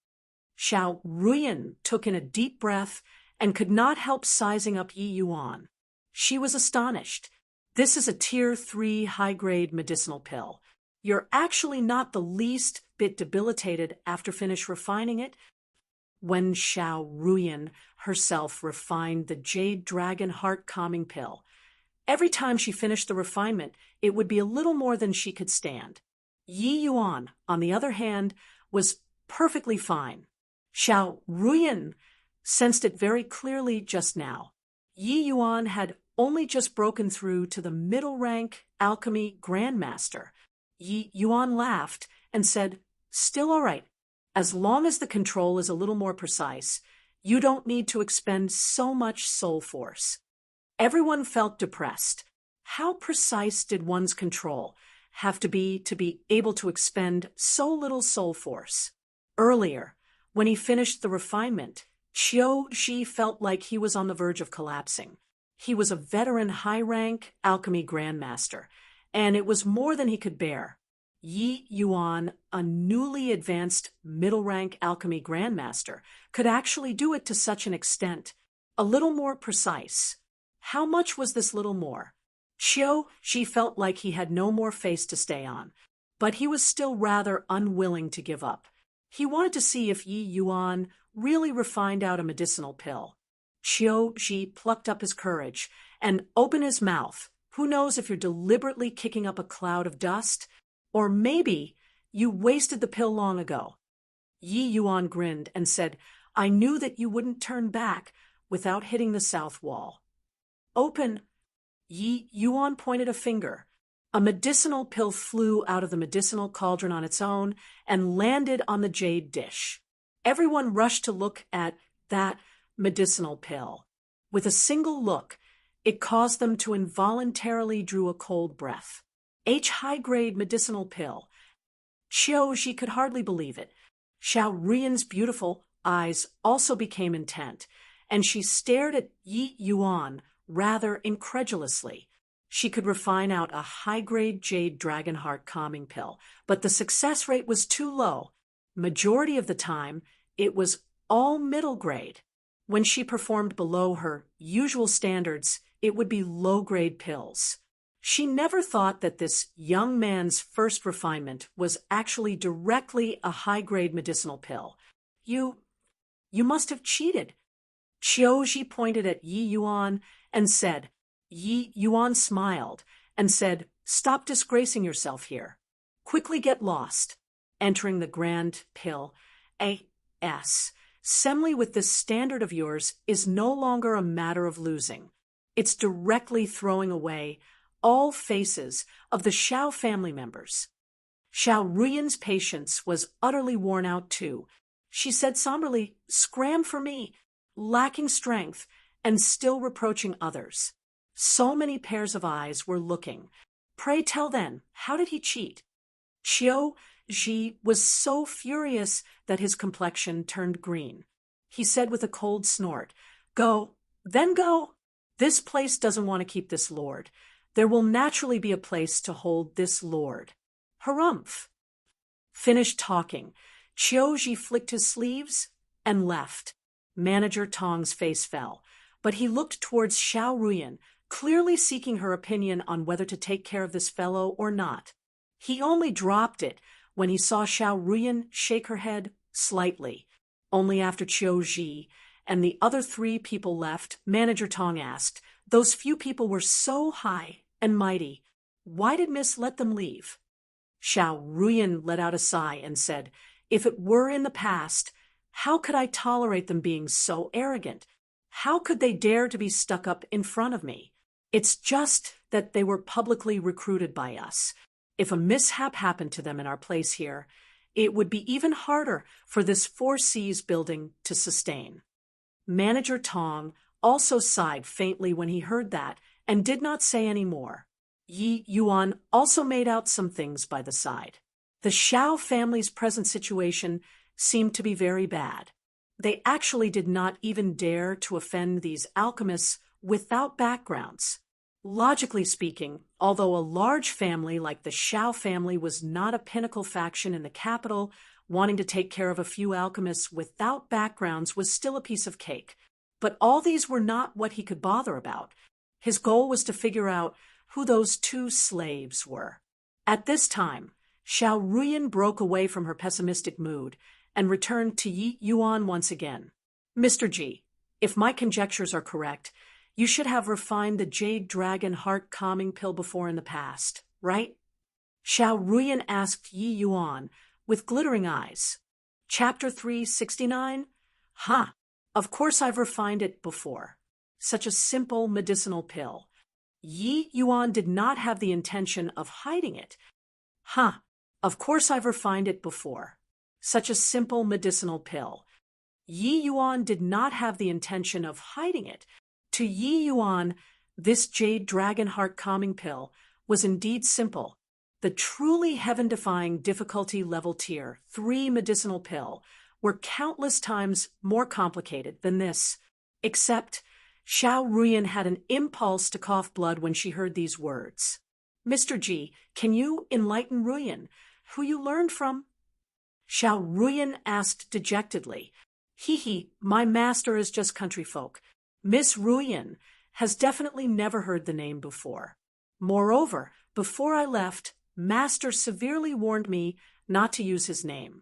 Xiao Ruyan took in a deep breath and could not help sizing up Yi Yuan. She was astonished. "This is a Tier 3 high-grade medicinal pill. You're actually not the least bit debilitated after finish refining it." When Xiao Ruyan herself refined the Jade Dragon Heart Calming Pill, every time she finished the refinement, it would be a little more than she could stand. Yi Yuan, on the other hand, was perfectly fine. Xiao Ruyan sensed it very clearly just now. Yi Yuan had only just broken through to the middle-rank alchemy grandmaster. Yi Yuan laughed and said, "Still all right. As long as the control is a little more precise, you don't need to expend so much soul force." Everyone felt depressed. How precise did one's control have to be able to expend so little soul force? Earlier, when he finished the refinement, Qiuji felt like he was on the verge of collapsing. He was a veteran high-rank alchemy grandmaster, and it was more than he could bear. Yi Yuan, a newly advanced middle-rank alchemy grandmaster, could actually do it to such an extent. A little more precise. How much was this little more? Qiuji felt like he had no more face to stay on, but he was still rather unwilling to give up. He wanted to see if Yi Yuan really refined out a medicinal pill. Qiuji plucked up his courage and opened his mouth. Who knows if you're deliberately kicking up a cloud of dust? Or maybe you wasted the pill long ago. Yi Yuan grinned and said, "I knew that you wouldn't turn back without hitting the south wall." "Open." Yi Yuan pointed a finger. A medicinal pill flew out of the medicinal cauldron on its own and landed on the jade dish. Everyone rushed to look at that medicinal pill. With a single look, it caused them to involuntarily draw a cold breath. High-grade medicinal pill. Qiuji could hardly believe it. Xiao Ruyan's beautiful eyes also became intent, and she stared at Yi Yuan rather incredulously. She could refine out a high-grade Jade Dragon Heart Calming Pill, but the success rate was too low. Majority of the time, it was all middle grade. When she performed below her usual standards, it would be low-grade pills. She never thought that this young man's first refinement was actually directly a high-grade medicinal pill. You must have cheated." Qiuji pointed at Yi Yuan and said. Yi Yuan smiled and said, "Stop disgracing yourself here. Quickly get lost." Entering the grand pill. Assembly with this standard of yours is no longer a matter of losing. It's directly throwing away all faces of the Xiao family members. Xiao Ruyan's patience was utterly worn out too. She said somberly, "Scram for me," lacking strength and still reproaching others. So many pairs of eyes were looking. Pray tell then, how did he cheat? Qiuji was so furious that his complexion turned green. He said with a cold snort, "Go, then go. This place doesn't want to keep this lord. There will naturally be a place to hold this lord." Harumph. Finished talking, Qiuji flicked his sleeves and left. Manager Tong's face fell, but he looked towards Xiao Ruyan, clearly seeking her opinion on whether to take care of this fellow or not. He only dropped it when he saw Xiao Ruyan shake her head slightly. Only after Qiuji and the other 3 people left, Manager Tong asked, "Those few people were so high and mighty. Why did Miss let them leave?" Xiao Ruyan let out a sigh and said, "If it were in the past, How could I tolerate them being so arrogant? How could they dare to be stuck up in front of me? It's just that they were publicly recruited by us. If a mishap happened to them in our place here, it would be even harder for this 4Cs building to sustain. Manager Tong also sighed faintly when he heard that and did not say any more. Yi Yuan also made out some things by the side. The Xiao family's present situation seemed to be very bad. They actually did not even dare to offend these alchemists without backgrounds. Logically speaking, although a large family like the Xiao family was not a pinnacle faction in the capital, wanting to take care of a few alchemists without backgrounds was still a piece of cake. But all these were not what he could bother about. His goal was to figure out who those two slaves were. At this time, Xiao Ruyan broke away from her pessimistic mood and returned to Yi Yuan once again. Mr. Ji, if my conjectures are correct, you should have refined the Jade Dragon Heart calming pill before in the past, right? Xiao Ruyan asked Yi Yuan with glittering eyes. Chapter 369? Huh, of course I've refined it before. Such a simple medicinal pill. Yi Yuan did not have the intention of hiding it. Huh, of course I've refined it before. Such a simple medicinal pill. Yi Yuan did not have the intention of hiding it. To Yi Yuan, this Jade Dragon Heart calming pill was indeed simple. The truly heaven-defying difficulty level tier 3 medicinal pill were countless times more complicated than this, except Xiao Ruyan had an impulse to cough blood when she heard these words. Mr. Ji, can you enlighten Ruyan, who you learned from? Xiao Ruyan asked dejectedly. Hee, my master is just country folk. Miss Ruyan has definitely never heard the name before. Moreover, before I left, Master severely warned me not to use his name.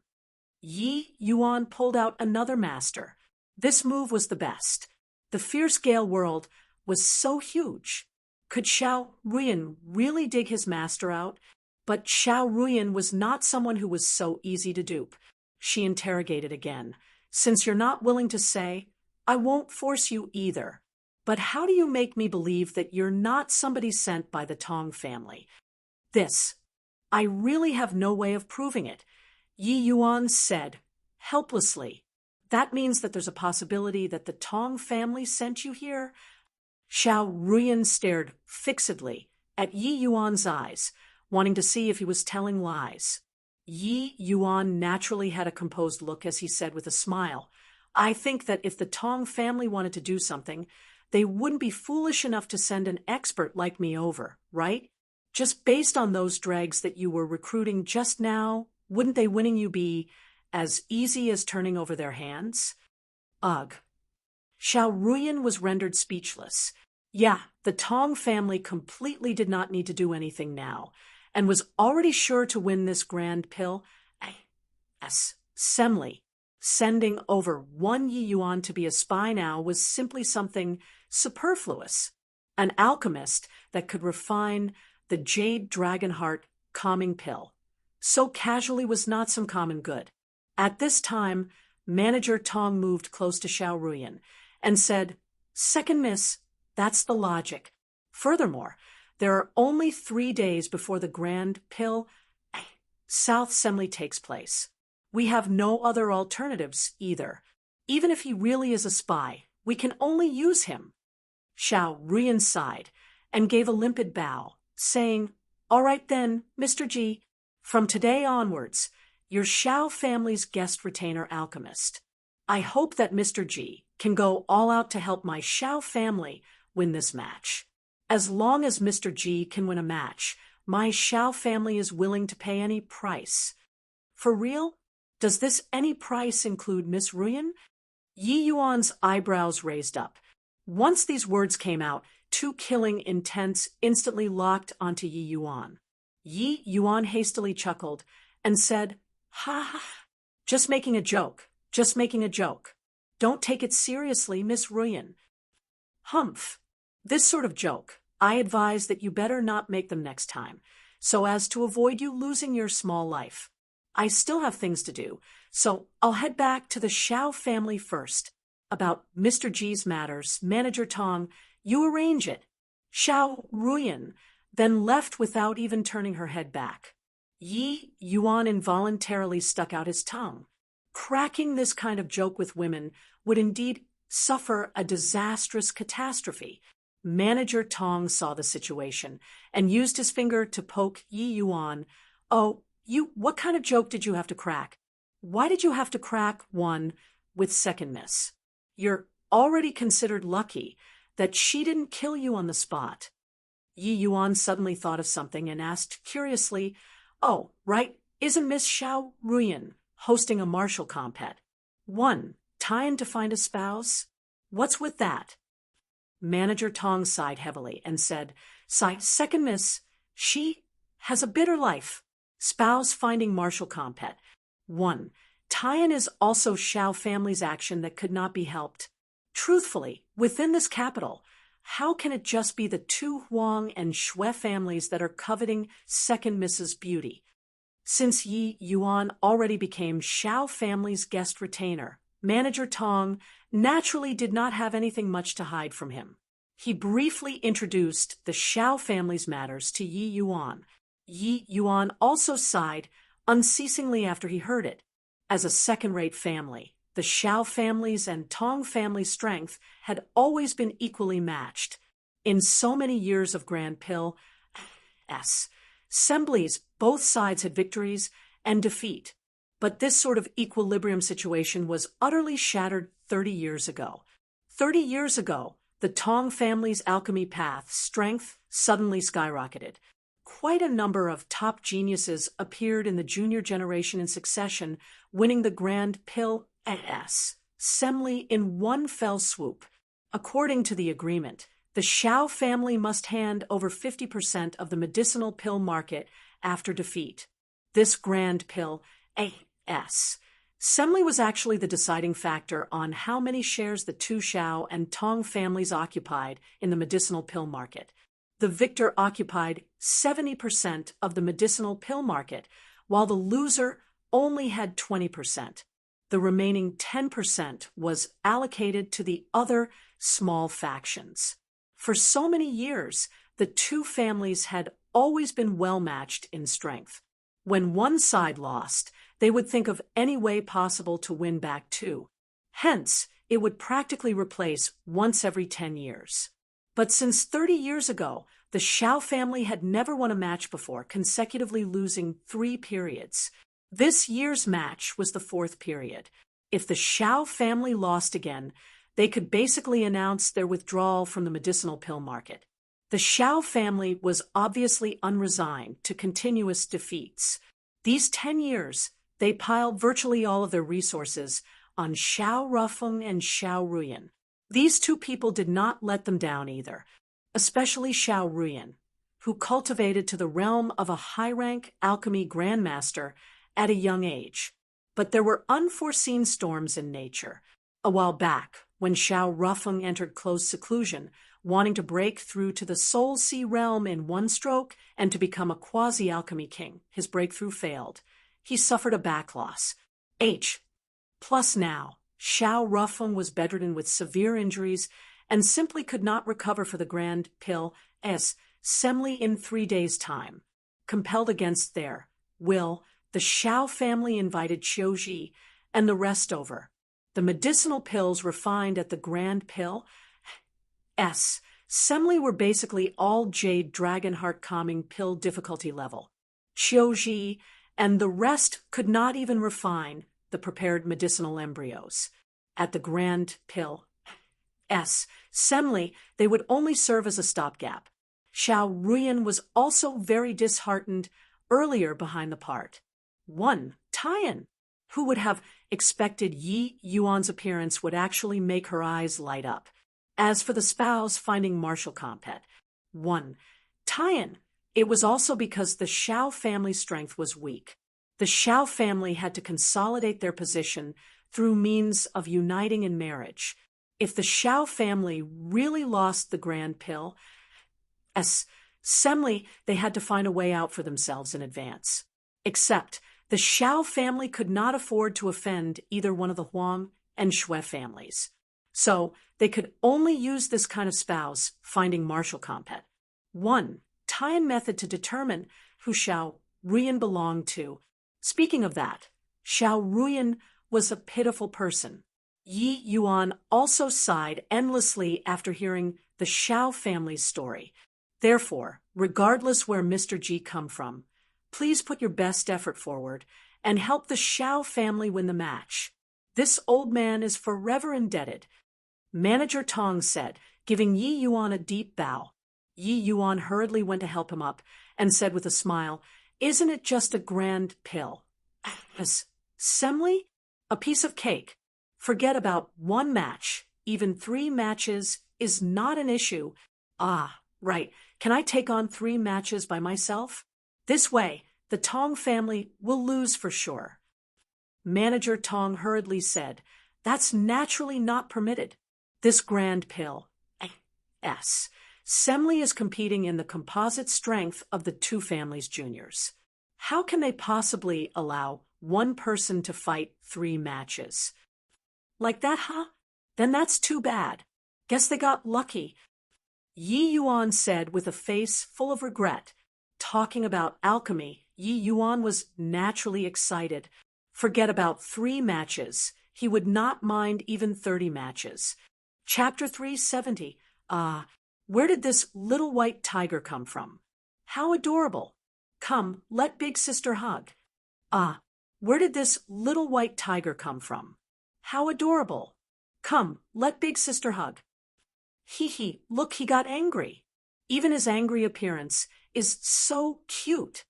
Yi Yuan pulled out another master. This move was the best. The fierce Gale world was so huge. Could Xiao Ruyan really dig his master out? But Xiao Ruyan was not someone who was so easy to dupe. She interrogated again. Since you're not willing to say, I won't force you either. But how do you make me believe that you're not somebody sent by the Tong family? I really have no way of proving it, Yi Yuan said, helplessly. That means that there's a possibility that the Tong family sent you here? Xiao Ruyan stared fixedly at Yi Yuan's eyes, wanting to see if he was telling lies. Yi Yuan naturally had a composed look as he said with a smile, I think that if the Tong family wanted to do something, they wouldn't be foolish enough to send an expert like me over, right? Just based on those dregs that you were recruiting just now, wouldn't they winning you be as easy as turning over their hands? Ugh. Xiao Ruyan was rendered speechless. Yeah, the Tong family completely did not need to do anything now, and was already sure to win this grand pill. Assembly. Sending over one Yi Yuan to be a spy now was simply something superfluous. An alchemist that could refine the Jade Dragon Heart calming pill. So casually was not some common good. At this time, Manager Tong moved close to Xiao Ruyan and said, Second miss, that's the logic. Furthermore, there are only 3 days before the grand pill South Assembly takes place. We have no other alternatives either. Even if he really is a spy, we can only use him. Xiao Ruyan sighed and gave a limpid bow, saying, All right then, Mr. Ji, from today onwards, you're Xiao family's guest retainer alchemist. I hope that Mr. Ji can go all out to help my Xiao family win this match. As long as Mr. Ji can win a match, my Xiao family is willing to pay any price. For real? Does this any price include Miss Ruyan? Yi Yuan's eyebrows raised up. Once these words came out, 2 killing intents instantly locked onto Yi Yuan. Yi Yuan hastily chuckled and said, Ha ha, just making a joke, just making a joke. Don't take it seriously, Miss Ruyan. Humph. This sort of joke, I advise that you better not make them next time, so as to avoid you losing your small life. I still have things to do, So I'll head back to the Xiao family first. About Mr. G's matters, Manager Tong, you arrange it. Xiao Ruyan then left without even turning her head back. Yi Yuan involuntarily stuck out his tongue. Cracking this kind of joke with women would indeed suffer a disastrous catastrophe. Manager Tong saw the situation and used his finger to poke Yi Yuan. Oh, what kind of joke did you have to crack? Why did you have to crack one with second miss? You're already considered lucky that she didn't kill you on the spot. Yi Yuan suddenly thought of something and asked curiously, oh, right, isn't Miss Xiao Ruyan hosting a martial compet? One, tying to find a spouse? What's with that? Manager Tong sighed heavily and said, second miss, she has a bitter life. Spouse finding martial compet. One, tie-in is also Xiao family's action that could not be helped. Truthfully, within this capital, how can it just be the two Huang and Xue families that are coveting second Mrs. Beauty? Since Yi Yuan already became Xiao family's guest retainer, Manager Tong naturally did not have anything much to hide from him. He briefly introduced the Xiao family's matters to Yi Yuan. Yi Yuan also sighed unceasingly after he heard it. As a second-rate family, the Xiao family's and Tong family's strength had always been equally matched. In so many years of Grand Pill assemblies, both sides had victories and defeat. But this sort of equilibrium situation was utterly shattered 30 years ago. 30 years ago, the Tong family's alchemy path strength suddenly skyrocketed. Quite a number of top geniuses appeared in the junior generation in succession, winning the Grand Pill assembly in one fell swoop. According to the agreement, the Xiao family must hand over 50% of the medicinal pill market after defeat. This Grand Pill assembly was actually the deciding factor on how many shares the two Xiao and Tong families occupied in the medicinal pill market. The victor occupied 70% of the medicinal pill market, while the loser only had 20%. The remaining 10% was allocated to the other small factions. For so many years, the two families had always been well matched in strength. When one side lost, they would think of any way possible to win back too. Hence, it would practically replace once every 10 years. But since 30 years ago, the Xiao family had never won a match before, consecutively losing 3 periods. This year's match was the 4th period. If the Xiao family lost again, they could basically announce their withdrawal from the medicinal pill market. The Xiao family was obviously unresigned to continuous defeats. These 10 years, they piled virtually all of their resources on Xiao Rufeng and Xiao Ruyan. These two people did not let them down either, especially Xiao Ruyan, who cultivated to the realm of a high-rank alchemy grandmaster at a young age. But there were unforeseen storms in nature. A while back, when Xiao Rufeng entered close seclusion, wanting to break through to the Soul Sea realm in one stroke and to become a quasi-alchemy king, his breakthrough failed. He suffered a back loss. Plus now, Xiao Rufeng was bedridden with severe injuries and simply could not recover for the Grand Pill assembly in 3 days' time. Compelled against their will, the Xiao family invited Qiuji and the rest over. The medicinal pills refined at the Grand Pill assembly were basically all Jade Dragonheart calming pill difficulty level. Qiuji and the rest could not even refine the prepared medicinal embryos. At the Grand Pill assembly, they would only serve as a stopgap. Xiao Ruyan was also very disheartened earlier behind the part. One, Tian, who would have expected Yi Yuan's appearance would actually make her eyes light up. As for the spouse finding martial compet, one, Tian, it was also because the Xiao family's strength was weak. The Xiao family had to consolidate their position through means of uniting in marriage. If the Xiao family really lost the Grand Pill assembly, they had to find a way out for themselves in advance. Except The Xiao family could not afford to offend either one of the Huang and Shui families. So they could only use this kind of spouse, finding martial compet. 1. Tie-in method to determine who Xiao Ruyan belonged to. Speaking of that, Xiao Ruyan was a pitiful person. Yi Yuan also sighed endlessly after hearing the Xiao family's story. Therefore, regardless where Mr. Ji come from, please put your best effort forward and help the Xiao family win the match. This old man is forever indebted. Manager Tong said, giving Yi Yuan a deep bow. Yi Yuan hurriedly went to help him up and said with a smile, "Isn't it just a grand pill? Semli? A piece of cake. Forget about one match. Even 3 matches is not an issue. Ah, right. Can I take on 3 matches by myself? This way, the Tong family will lose for sure." Manager Tong hurriedly said, "That's naturally not permitted. This grand pill. Semli is competing in the composite strength of the 2 families' juniors. How can they possibly allow one person to fight 3 matches? Like that, huh? Then that's too bad. Guess they got lucky." Yi Yuan said with a face full of regret. Talking about alchemy, Yi Yuan was naturally excited. Forget about 3 matches. He would not mind even 30 matches. Chapter 370. Where did this little white tiger come from? How adorable. Come, let big sister hug. Where did this little white tiger come from? How adorable. Come, let big sister hug. Hee, look, he got angry. Even his angry appearance is so cute.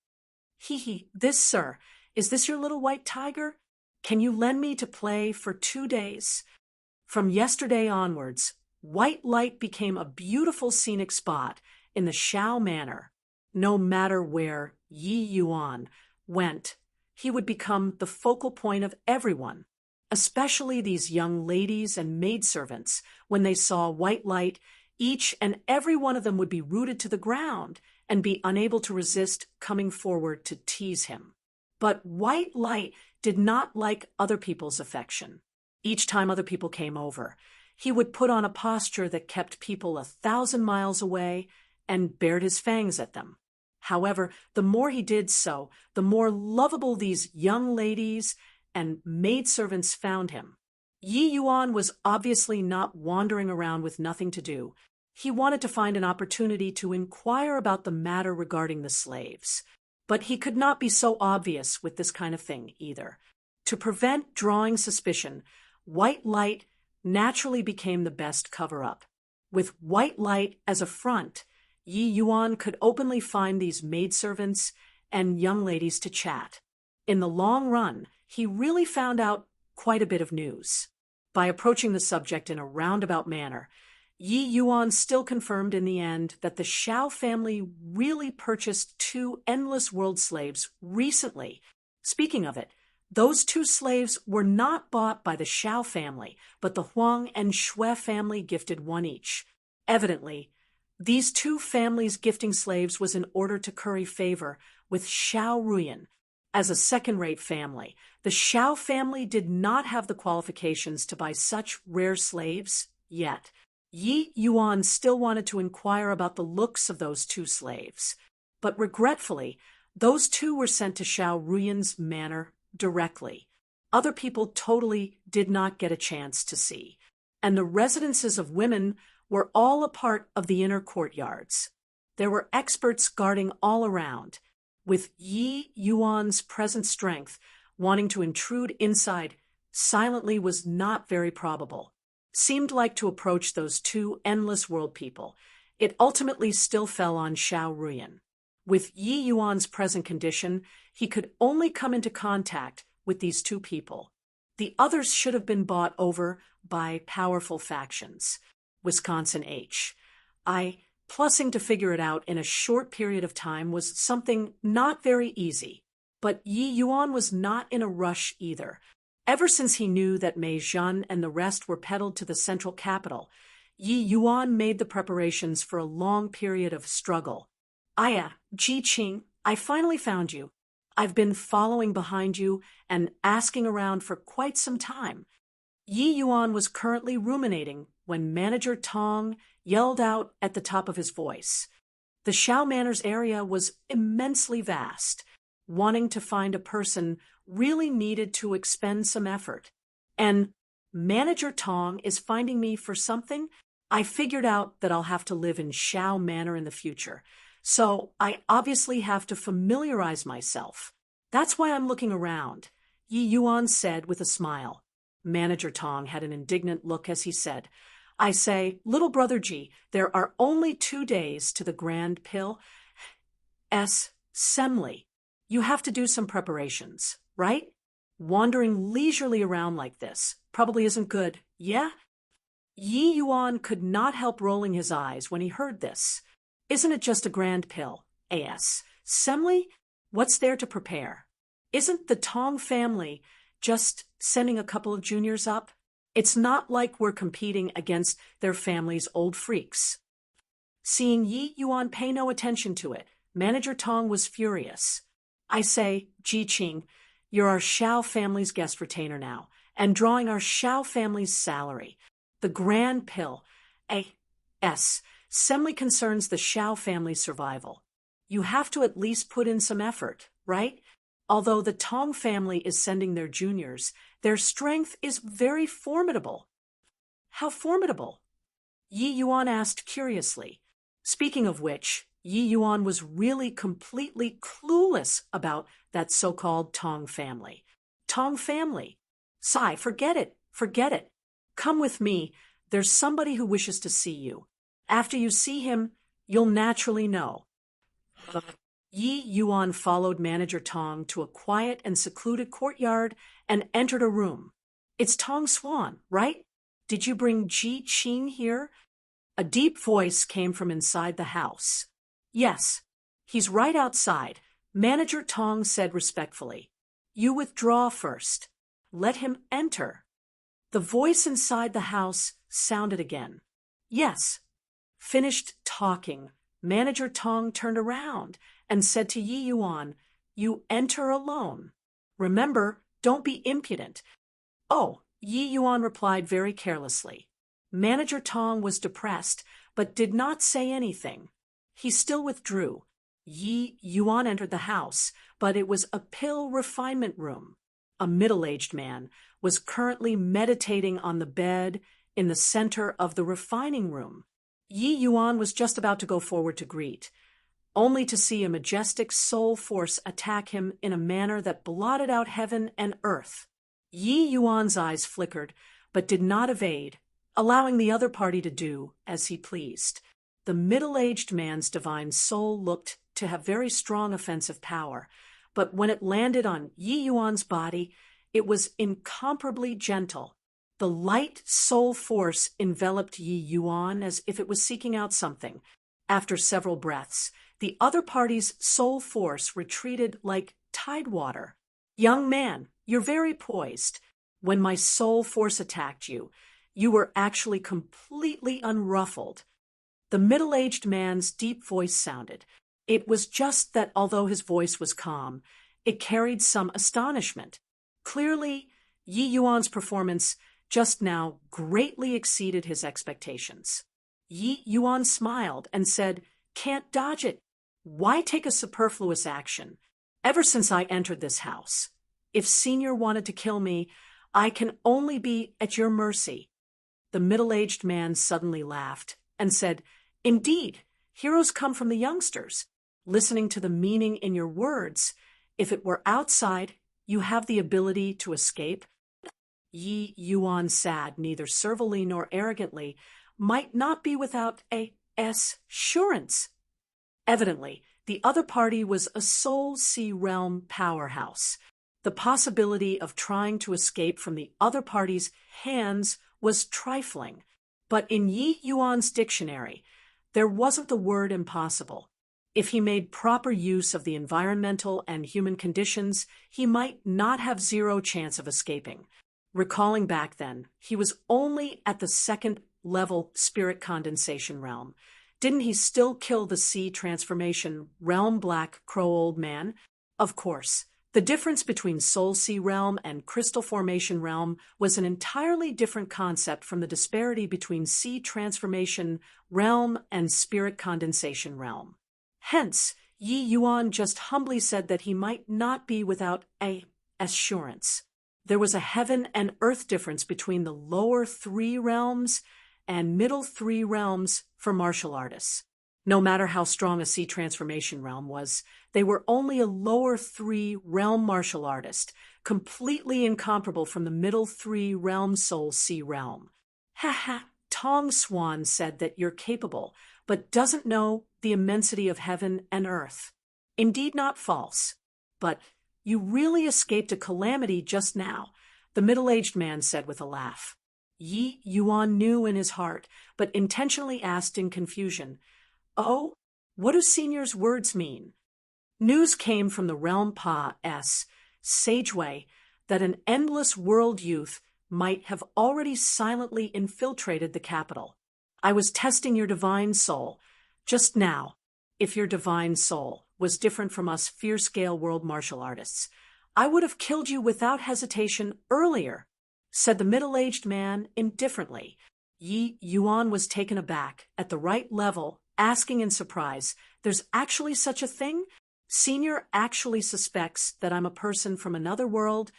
Hee, this, sir, is this your little white tiger? Can you lend me to play for 2 days? From yesterday onwards, White Light became a beautiful scenic spot in the Xiao Manor. No matter where Yi Yuan went, he would become the focal point of everyone, especially these young ladies and maidservants. When they saw White Light, each and every one of them would be rooted to the ground and be unable to resist coming forward to tease him. But White Light did not like other people's affection. Each time other people came over, he would put on a posture that kept people 1,000 miles away and bared his fangs at them. However, the more he did so, the more lovable these young ladies and maidservants found him. Yi Yuan was obviously not wandering around with nothing to do. He wanted to find an opportunity to inquire about the matter regarding the slaves. But he could not be so obvious with this kind of thing either. To prevent drawing suspicion, White Light naturally became the best cover-up. With White Light as a front, Yi Yuan could openly find these maidservants and young ladies to chat. In the long run, he really found out quite a bit of news. By approaching the subject in a roundabout manner, Yi Yuan still confirmed in the end that the Xiao family really purchased 2 endless world slaves recently. Speaking of it, those 2 slaves were not bought by the Xiao family, but the Huang and Shui family gifted 1 each. Evidently, these 2 families gifting slaves was in order to curry favor with Xiao Ruyan. As a second-rate family, the Xiao family did not have the qualifications to buy such rare slaves yet. Yi Yuan still wanted to inquire about the looks of those 2 slaves, but regretfully, those 2 were sent to Xiao Ruyan's manor directly. Other people totally did not get a chance to see, and the residences of women were all a part of the inner courtyards. There were experts guarding all around. With Yi Yuan's present strength, wanting to intrude inside silently was not very probable. Seemed like to approach those 2 endless world people. It ultimately still fell on Xiao Ruyan. With Yi Yuan's present condition, he could only come into contact with these 2 people. The others should have been bought over by powerful factions. Wisconsin H. Plussing to figure it out in a short period of time was something not very easy. But Yi Yuan was not in a rush either. Ever since he knew that Mei Zhen and the rest were peddled to the central capital, Yi Yuan made the preparations for a long period of struggle. Ji Qing, I finally found you. I've been following behind you and asking around for quite some time. Yi Yuan was currently ruminating when Manager Tong yelled out at the top of his voice. The Shao Manor's area was immensely vast. Wanting to find a person really needed to expend some effort. And Manager Tong is finding me for something. I figured out that I'll have to live in Shao Manor in the future. So I obviously have to familiarize myself. That's why I'm looking around, Yi Yuan said with a smile. Manager Tong had an indignant look as he said, I say, little brother Ji, there are only 2 days to the Grand Pill Assembly. You have to do some preparations, right? Wandering leisurely around like this probably isn't good, yeah? Yi Yuan could not help rolling his eyes when he heard this. Isn't it just a Grand Pill Assembly? What's there to prepare? Isn't the Tong family just sending a couple of juniors up? It's not like we're competing against their family's old freaks. Seeing Yi Yuan pay no attention to it, Manager Tong was furious. I say, Ji Qing, you're our Shao family's guest retainer now, and drawing our Shao family's salary. The Grand Pill Assembly concerns the Shao family's survival. You have to at least put in some effort, right? Although the Tong family is sending their juniors, their strength is very formidable. How formidable? Yi Yuan asked curiously. Speaking of which, Yi Yuan was really completely clueless about that so-called Tong family. Tong family? Sai, forget it. Come with me. There's somebody who wishes to see you. After you see him, you'll naturally know. Yi Yuan followed Manager Tong to a quiet and secluded courtyard and entered a room. It's Tong Swan, right? Did you bring Ji Qing here? A deep voice came from inside the house. Yes, he's right outside, Manager Tong said respectfully. You withdraw first. Let him enter. The voice inside the house sounded again. Yes. Finished talking, Manager Tong turned around and said to Yi Yuan, You enter alone. Remember, don't be impudent. Oh, Yi Yuan replied very carelessly. Manager Tong was depressed, but did not say anything. He still withdrew. Yi Yuan entered the house, but it was a pill refinement room. A middle-aged man was currently meditating on the bed in the center of the refining room. Yi Yuan was just about to go forward to greet, only to see a majestic soul force attack him in a manner that blotted out heaven and earth. Yi Yuan's eyes flickered, but did not evade, allowing the other party to do as he pleased. The middle-aged man's divine soul looked to have very strong offensive power, but when it landed on Yi Yuan's body, it was incomparably gentle. The light soul force enveloped Yi Yuan as if it was seeking out something. After several breaths, the other party's soul force retreated like tidewater. Young man, you're very poised. When my soul force attacked you, you were actually completely unruffled. The middle-aged man's deep voice sounded. It was just that although his voice was calm, it carried some astonishment. Clearly, Yi Yuan's performance just now greatly exceeded his expectations. Yi Yuan smiled and said, Can't dodge it. Why take a superfluous action? Ever since I entered this house, if Senior wanted to kill me, I can only be at your mercy. The middle-aged man suddenly laughed and said, Indeed, heroes come from the youngsters. Listening to the meaning in your words, if it were outside, you have the ability to escape. Yi Yuan said, neither servilely nor arrogantly, might not be without a assurance. Evidently, the other party was a Soul Sea Realm powerhouse. The possibility of trying to escape from the other party's hands was trifling, but in Yi Yuan's dictionary, there wasn't the word impossible. If he made proper use of the environmental and human conditions, he might not have zero chance of escaping. Recalling back then, he was only at the second-level spirit condensation realm. Didn't he still kill the sea transformation realm Black Crow old man? Of course, the difference between Soul Sea Realm and Crystal Formation Realm was an entirely different concept from the disparity between Sea Transformation Realm and Spirit Condensation Realm. Hence, Yi Yuan just humbly said that he might not be without a assurance. There was a heaven and earth difference between the lower 3 realms and middle 3 realms for martial artists. No matter how strong a Sea Transformation Realm was, they were only a lower 3 realm martial artist, completely incomparable from the middle 3 realm Soul Sea Realm. Ha! Tong Swan said that you're capable, but doesn't know the immensity of heaven and earth. Indeed not false. But you really escaped a calamity just now, the middle-aged man said with a laugh. Yi Yuan knew in his heart, but intentionally asked in confusion, "Oh, what do Senior's words mean?" News came from the realm Pa-S, Sageway, that an endless world youth might have already silently infiltrated the capital. I was testing your divine soul just now. If your divine soul was different from us fierce-scale world martial artists, I would have killed you without hesitation earlier, said the middle-aged man indifferently. Yi Yuan was taken aback, at the right level, asking in surprise, "There's actually such a thing? Senior actually suspects that I'm a person from another world?"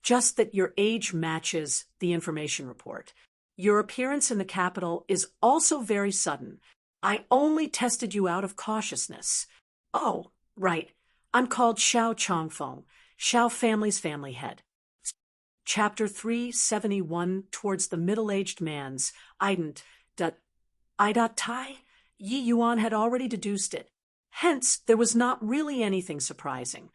Just that your age matches the information report. Your appearance in the capital is also very sudden. I only tested you out of cautiousness. Oh, right. I'm called Xiao Chongfeng, Xiao family's family head. Chapter 371, Towards the Middle-Aged Man's, ident. Tai? Yi Yuan had already deduced it. Hence, there was not really anything surprising.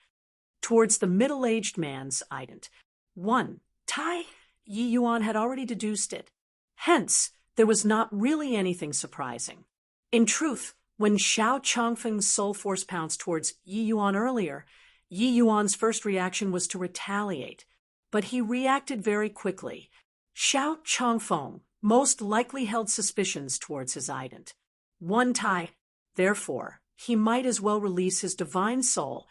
Towards the middle-aged man's, ident. 1. Tai? Yi Yuan had already deduced it. Hence, there was not really anything surprising. In truth, when Xiao Chongfeng's soul force pounced towards Yi Yuan earlier, Yi Yuan's first reaction was to retaliate. But he reacted very quickly. Xiao Chongfeng most likely held suspicions towards his ident. 1 Tai. Therefore, he might as well release his divine soul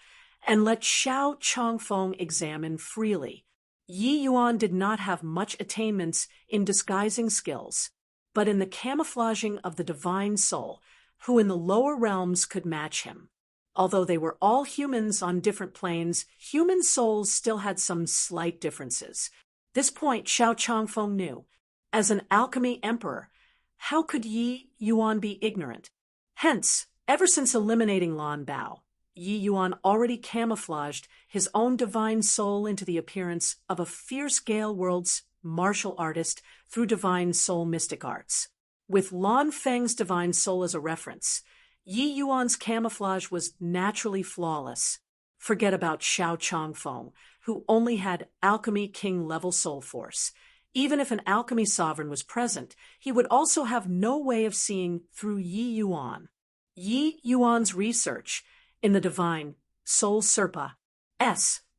and let Xiao Chongfeng examine freely. Yi Yuan did not have much attainments in disguising skills, but in the camouflaging of the divine soul, who in the lower realms could match him. Although they were all humans on different planes, human souls still had some slight differences. This point Xiao Chongfeng knew. As an alchemy emperor, how could Yi Yuan be ignorant? Hence, ever since eliminating Lan Bao, Yi Yuan already camouflaged his own divine soul into the appearance of a fierce Gale World's martial artist through divine soul mystic arts. With Lan Feng's divine soul as a reference, Yi Yuan's camouflage was naturally flawless. Forget about Xiao Chongfeng, who only had alchemy king level soul force. Even if an alchemy sovereign was present, he would also have no way of seeing through Yi Yuan. Yi Yuan's research in the divine soul Serpa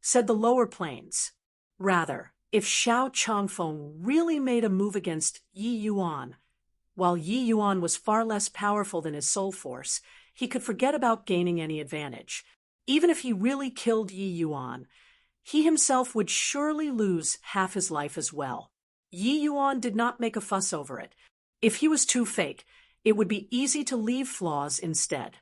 said the lower planes. Rather, if Xiao Chongfeng really made a move against Yi Yuan, while Yi Yuan was far less powerful than his soul force, he could forget about gaining any advantage. Even if he really killed Yi Yuan, he himself would surely lose half his life as well. Yi Yuan did not make a fuss over it. If he was too fake, it would be easy to leave flaws instead.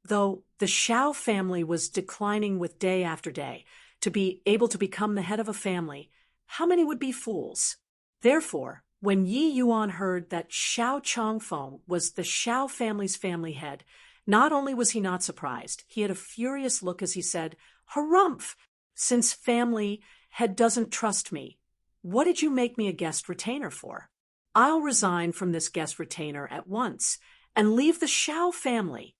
Though the Xiao family was declining with day after day, to be able to become the head of a family, how many would be fools? Therefore, when Yi Yuan heard that Xiao Chongfeng was the Xiao family's family head, not only was he not surprised, he had a furious look as he said, "Harumph! Since family head doesn't trust me, what did you make me a guest retainer for? I'll resign from this guest retainer at once and leave the Xiao family."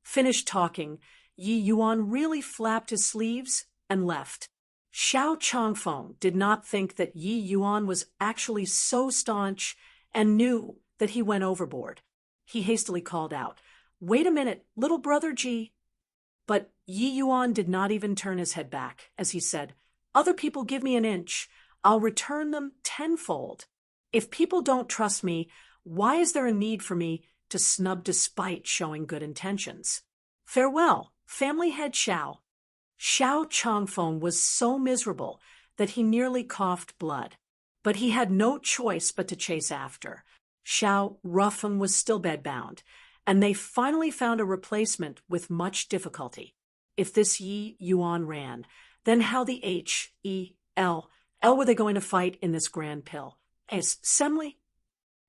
Finished talking, Yi Yuan really flapped his sleeves and left. Xiao Chongfeng did not think that Yi Yuan was actually so staunch and knew that he went overboard. He hastily called out, "Wait a minute, little brother Ji." But Yi Yuan did not even turn his head back, as he said, "Other people give me an inch, I'll return them tenfold. If people don't trust me, why is there a need for me to snub despite showing good intentions? Farewell, family head Xiao." Xiao Changfeng was so miserable that he nearly coughed blood. But he had no choice but to chase after. Xiao Ruffeng was still bedbound, and they finally found a replacement with much difficulty. If this Yi Yuan ran, then how the L were they going to fight in this grand pill? As Semli?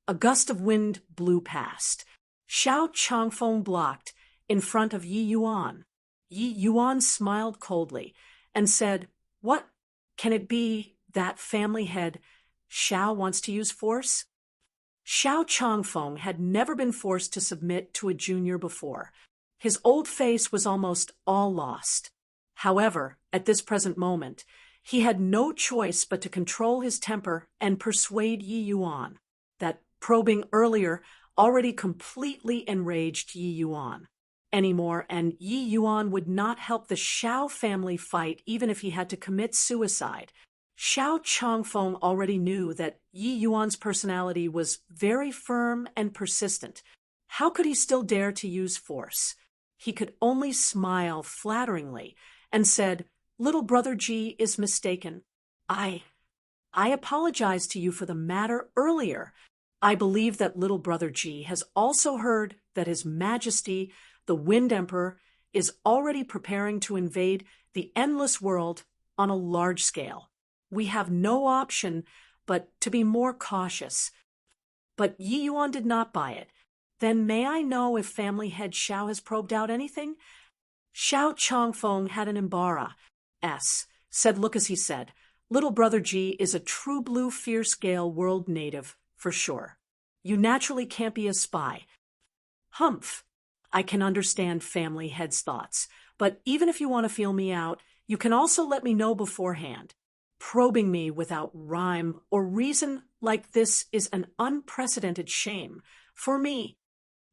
A gust of wind blew past. Xiao Changfeng blocked in front of Yi Yuan. Yi Yuan smiled coldly and said, "What? Can it be that family head Xiao wants to use force?" Xiao Changfeng had never been forced to submit to a junior before. His old face was almost all lost. However, at this present moment, he had no choice but to control his temper and persuade Yi Yuan. That probing earlier already completely enraged Yi Yuan anymore, and Yi Yuan would not help the Xiao family fight even if he had to commit suicide. Xiao Changfeng already knew that Yi Yuan's personality was very firm and persistent. How could he still dare to use force? He could only smile flatteringly and said, "Little brother Ji is mistaken. I apologize to you for the matter earlier. I believe that little brother Ji has also heard that His Majesty, the Wind Emperor, is already preparing to invade the endless world on a large scale. We have no option but to be more cautious." But Yi Yuan did not buy it. "Then may I know if family head Xiao has probed out anything?" Xiao Changfeng had an said look as he said, "Little brother Ji is a true blue fierce gale world native, for sure. You naturally can't be a spy." "Humph. I can understand family head's thoughts, but even if you want to feel me out, you can also let me know beforehand. Probing me without rhyme or reason like this is an unprecedented shame for me,"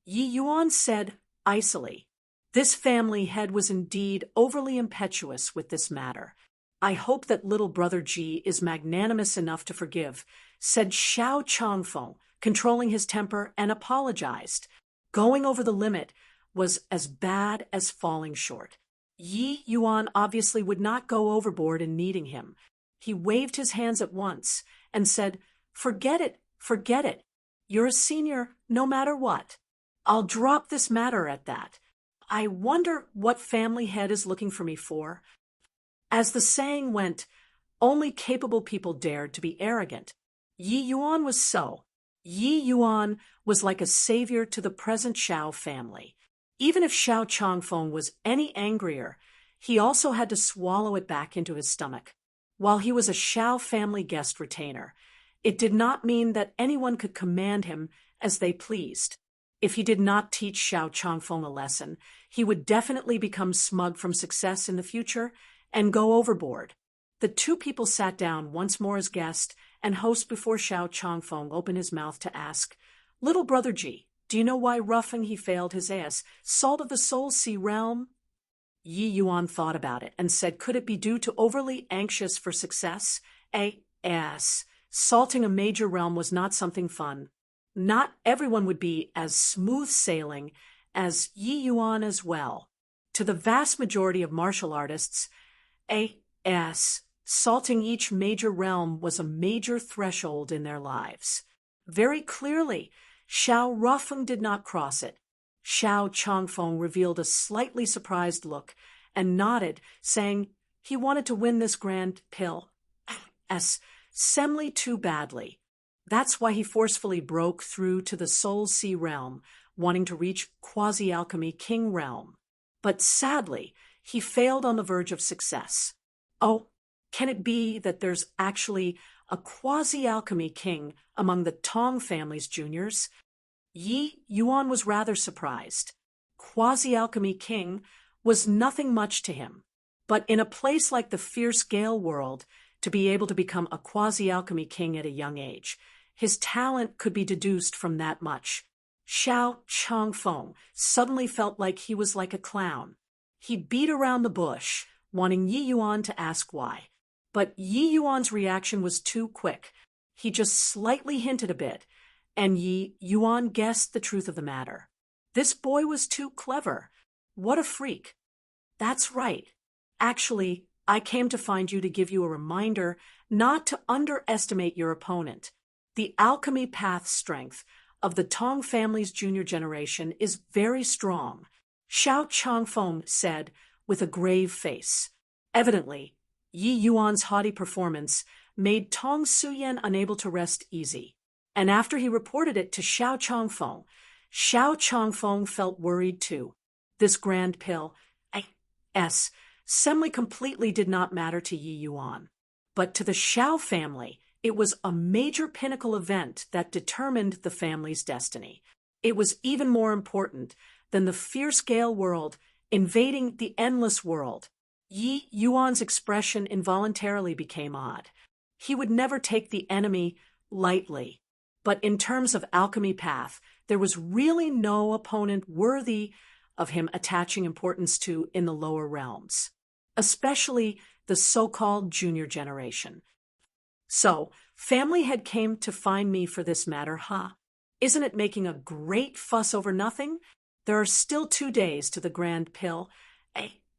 Yi Yuan said icily. This family head was indeed overly impetuous with this matter. "I hope that little brother Ji is magnanimous enough to forgive," said Xiao Changfeng, controlling his temper, and apologized. Going over the limit was as bad as falling short. Yi Yuan obviously would not go overboard in needing him. He waved his hands at once and said, forget it. You're a senior no matter what. I'll drop this matter at that. I wonder what family head is looking for me for." As the saying went, only capable people dared to be arrogant. Yi Yuan was so. Yi Yuan was like a savior to the present Xiao family. Even if Xiao Changfeng was any angrier, he also had to swallow it back into his stomach. While he was a Xiao family guest retainer, it did not mean that anyone could command him as they pleased. If he did not teach Xiao Changfeng a lesson, he would definitely become smug from success in the future and go overboard. The two people sat down once more as guest and host before Xiao Changfeng opened his mouth to ask, "Little brother Ji, do you know why Ruffing he failed his Salt of the Soul Sea realm?" Yi Yuan thought about it and said, could it be due to overly anxious for success? Salting a major realm was not something fun. Not everyone would be as smooth sailing as Yi Yuan as well. To the vast majority of martial artists, salting each major realm was a major threshold in their lives. Very clearly, Xiao Ruffeng did not cross it. Xiao Changfeng revealed a slightly surprised look and nodded, saying he wanted to win this grand pill. Semli too badly. That's why he forcefully broke through to the Soul Sea realm, wanting to reach Quasi-Alchemy King realm. But sadly, he failed on the verge of success. Oh, can it be that there's actually a Quasi-Alchemy King among the Tong family's juniors? Yi Yuan was rather surprised. Quasi-Alchemy King was nothing much to him. But in a place like the Fierce Gale world, to be able to become a Quasi-Alchemy King at a young age, his talent could be deduced from that much. Xiao Changfeng suddenly felt like he was like a clown. He beat around the bush, wanting Yi Yuan to ask why. But Yi Yuan's reaction was too quick. He just slightly hinted a bit, and Yi Yuan guessed the truth of the matter. This boy was too clever. What a freak. That's right. Actually, I came to find you to give you a reminder not to underestimate your opponent. The alchemy path strength of the Tong family's junior generation is very strong, Xiao Changfeng said with a grave face. Evidently, Yi Yuan's haughty performance made Tong Suyen unable to rest easy. And after he reported it to Xiao Changfeng felt worried too. This grand pill, Semli completely did not matter to Yi Yuan. But to the Xiao family, it was a major pinnacle event that determined the family's destiny. It was even more important than the fierce Gale world invading the endless world. Yi Yuan's expression involuntarily became odd. He would never take the enemy lightly. But in terms of alchemy path, there was really no opponent worthy of him attaching importance to in the lower realms, especially the so-called junior generation. So, family had came to find me for this matter, huh? Isn't it making a great fuss over nothing? There are still 2 days to the grand pill,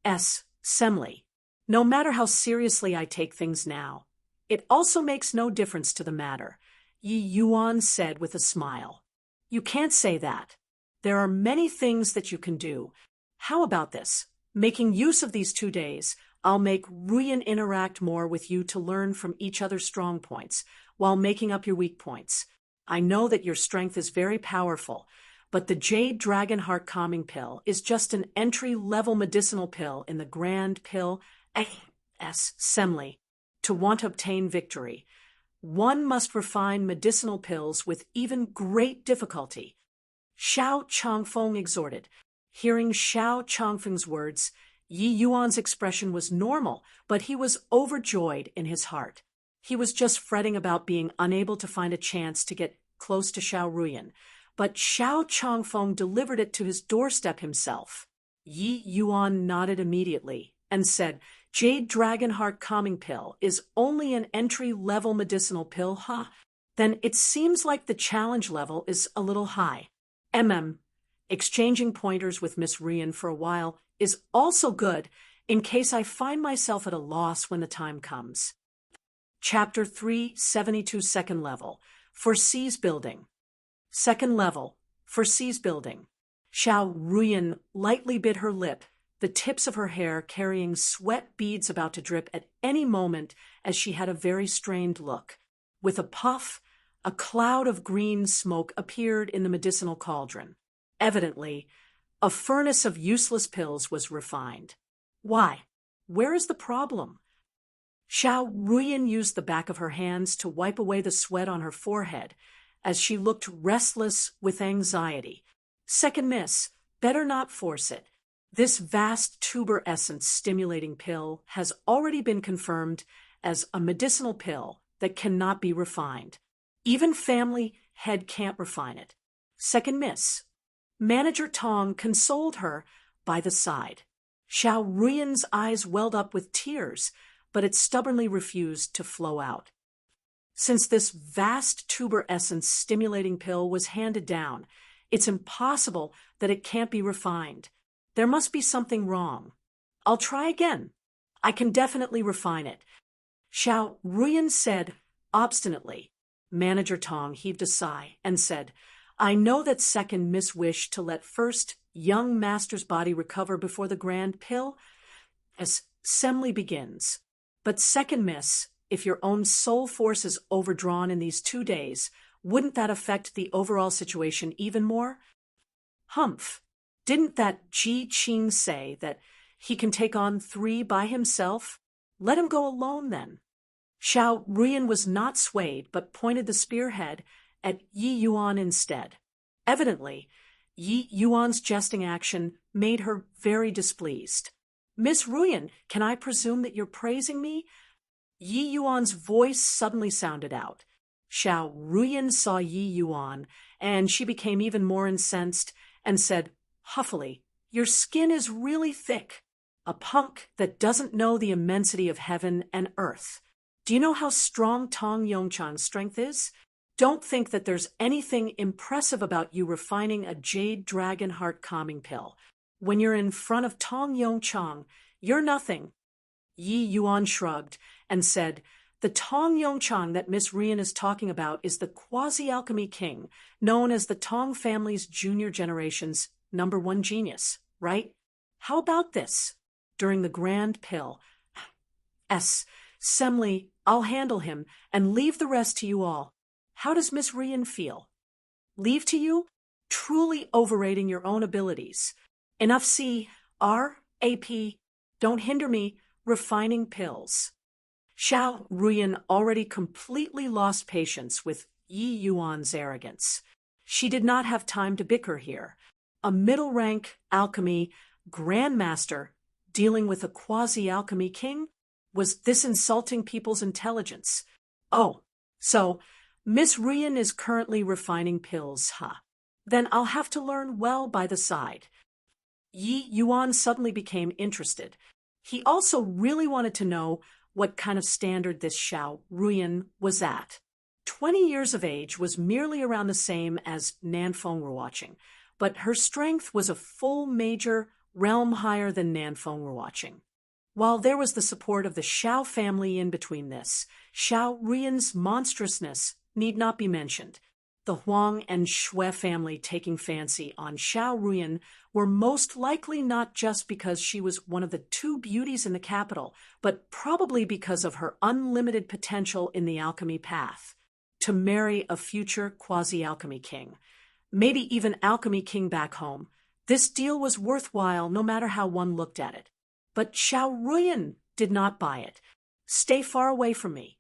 Semli. No matter how seriously I take things now, it also makes no difference to the matter, Yi Yuan said with a smile. You can't say that. There are many things that you can do. How about this? Making use of these 2 days, I'll make Ruyan interact more with you to learn from each other's strong points, while making up your weak points. I know that your strength is very powerful, but the Jade Dragon Heart Calming Pill is just an entry-level medicinal pill in the Grand Pill, Semli. To want to obtain victory, one must refine medicinal pills with even great difficulty. Xiao Changfeng exhorted. Hearing Xiao Changfeng's words, Yi Yuan's expression was normal, but he was overjoyed in his heart. He was just fretting about being unable to find a chance to get close to Xiao Ruyan, but Xiao Changfeng delivered it to his doorstep himself. Yi Yuan nodded immediately and said, Jade Dragon Heart Calming Pill is only an entry-level medicinal pill, huh? Then it seems like the challenge level is a little high. Exchanging pointers with Miss Ruyan for a while is also good in case I find myself at a loss when the time comes. Chapter 3, 72 Second Level, Foresees Building. Second Level, Foresees Building. Xiao Ruyan lightly bit her lip, the tips of her hair carrying sweat beads about to drip at any moment as she had a very strained look. With a puff, a cloud of green smoke appeared in the medicinal cauldron. Evidently, a furnace of useless pills was refined. Why? Where is the problem? Xiao Ruyan used the back of her hands to wipe away the sweat on her forehead as she looked restless with anxiety. Second miss, better not force it. This vast tuber essence stimulating pill has already been confirmed as a medicinal pill that cannot be refined. Even family head can't refine it. Second miss. Manager Tong consoled her by the side. Xiao Ruyan's eyes welled up with tears, but it stubbornly refused to flow out. Since this vast tuber essence stimulating pill was handed down, it's impossible that it can't be refined. There must be something wrong. I'll try again. I can definitely refine it, Xiao Ruyan said obstinately. Manager Tong heaved a sigh and said, I know that second miss wish to let first young master's body recover before the grand pill as Semli begins. But second miss, if your own soul force is overdrawn in these 2 days, wouldn't that affect the overall situation even more? Humph. Didn't that Ji Qing say that he can take on 3 by himself? Let him go alone then. Xiao Ruyan was not swayed, but pointed the spearhead at Yi Yuan instead. Evidently, Yi Yuan's jesting action made her very displeased. Miss Ruyan, can I presume that you're praising me? Yi Yuan's voice suddenly sounded out. Xiao Ruyan saw Yi Yuan, and she became even more incensed and said huffily, Your skin is really thick. A punk that doesn't know the immensity of heaven and earth. Do you know how strong Tong Yongchang's strength is? Don't think that there's anything impressive about you refining a Jade Dragon Heart Calming Pill. When you're in front of Tong Yongchang, you're nothing. Yi Yuan shrugged and said, "The Tong Yongchang that Miss Rian is talking about is the quasi-alchemy king, known as the Tong family's junior generation's #1 genius, right? How about this? During the grand pill, Semli, I'll handle him and leave the rest to you all. How does Miss Rian feel? Leave to you? Truly overrating your own abilities. Enough C-R-A-P. Don't hinder me, refining pills." Xiao Ruyan already completely lost patience with Yi Yuan's arrogance. She did not have time to bicker here. A middle-rank alchemy grandmaster dealing with a quasi-alchemy king? Was this insulting people's intelligence? Oh, so Miss Rian is currently refining pills, huh? Then I'll have to learn well by the side. Yi Yuan suddenly became interested. He also really wanted to know what kind of standard this Xiao Ruyan was at. 20 years of age was merely around the same as Nanfeng were watching, but her strength was a full major realm higher than Nanfeng were watching. While there was the support of the Xiao family in between this, Xiao Ruyan's monstrousness need not be mentioned. The Huang and Shui family taking fancy on Xiao Ruyan were most likely not just because she was one of the two beauties in the capital, but probably because of her unlimited potential in the alchemy path. To marry a future quasi-alchemy king, maybe even alchemy king back home, this deal was worthwhile no matter how one looked at it. But Xiao Ruyan did not buy it. "Stay far away from me."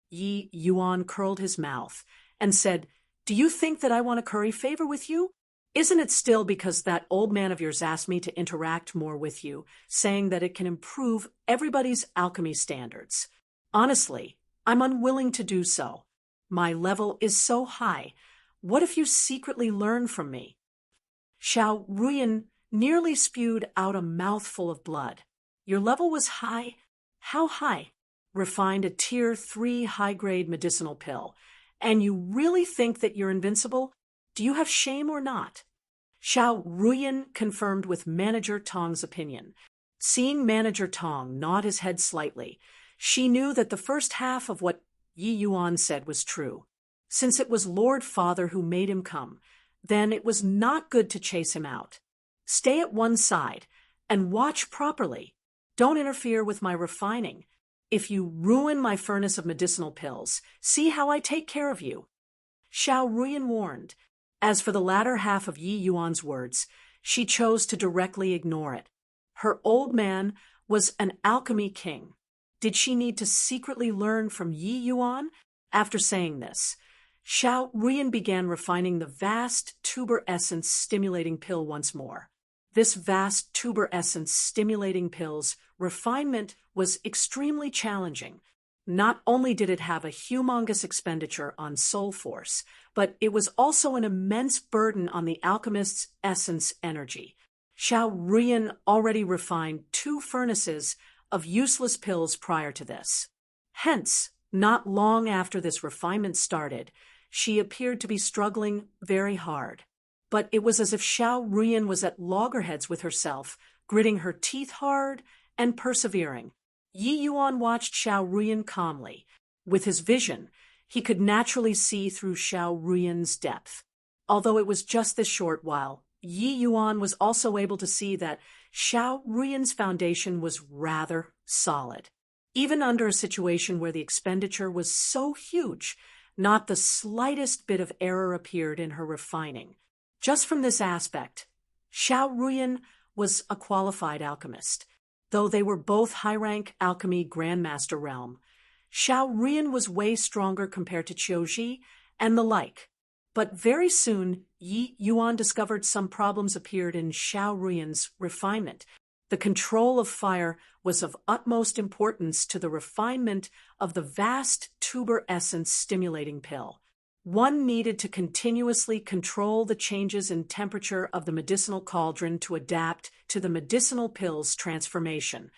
Yi Yuan curled his mouth and said, "Do you think that I want to curry favor with you? Isn't it still because that old man of yours asked me to interact more with you, saying that it can improve everybody's alchemy standards? Honestly, I'm unwilling to do so. My level is so high. What if you secretly learn from me?" Xiao Ruyan nearly spewed out a mouthful of blood. "Your level was high? How high?" "Refined a Tier 3 high-grade medicinal pill. And you really think that you're invincible? Do you have shame or not?" Xiao Ruyan confirmed with Manager Tong's opinion. Seeing Manager Tong nod his head slightly, she knew that the first half of what Yi Yuan said was true. Since it was Lord Father who made him come, then it was not good to chase him out. "Stay at one side and watch properly. Don't interfere with my refining. If you ruin my furnace of medicinal pills, see how I take care of you." Xiao Ruyan warned. As for the latter half of Yi Yuan's words, she chose to directly ignore it. Her old man was an alchemy king. Did she need to secretly learn from Yi Yuan? After saying this, Xiao Ruyan began refining the vast tuber essence stimulating pill once more. This vast tuber essence stimulating pill's refinement was extremely challenging. Not only did it have a humongous expenditure on soul force, but it was also an immense burden on the alchemist's essence energy. Xiao Ruyan already refined 2 furnaces of useless pills prior to this. Hence, not long after this refinement started, she appeared to be struggling very hard. But it was as if Xiao Ruyan was at loggerheads with herself, gritting her teeth hard and persevering. Yi Yuan watched Xiao Ruyan calmly. With his vision, he could naturally see through Xiao Ruyan's depth. Although it was just this short while, Yi Yuan was also able to see that Xiao Ruyan's foundation was rather solid. Even under a situation where the expenditure was so huge, not the slightest bit of error appeared in her refining. Just from this aspect, Xiao Ruyan was a qualified alchemist. Though they were both high-rank alchemy grandmaster realm, Xiao Ruyan was way stronger compared to Qiuji and the like. But very soon, Yi Yuan discovered some problems appeared in Xiao Ruyan's refinement. The control of fire was of utmost importance to the refinement of the vast tuber essence stimulating pill. One needed to continuously control the changes in temperature of the medicinal cauldron to adapt to the medicinal pill's transformation.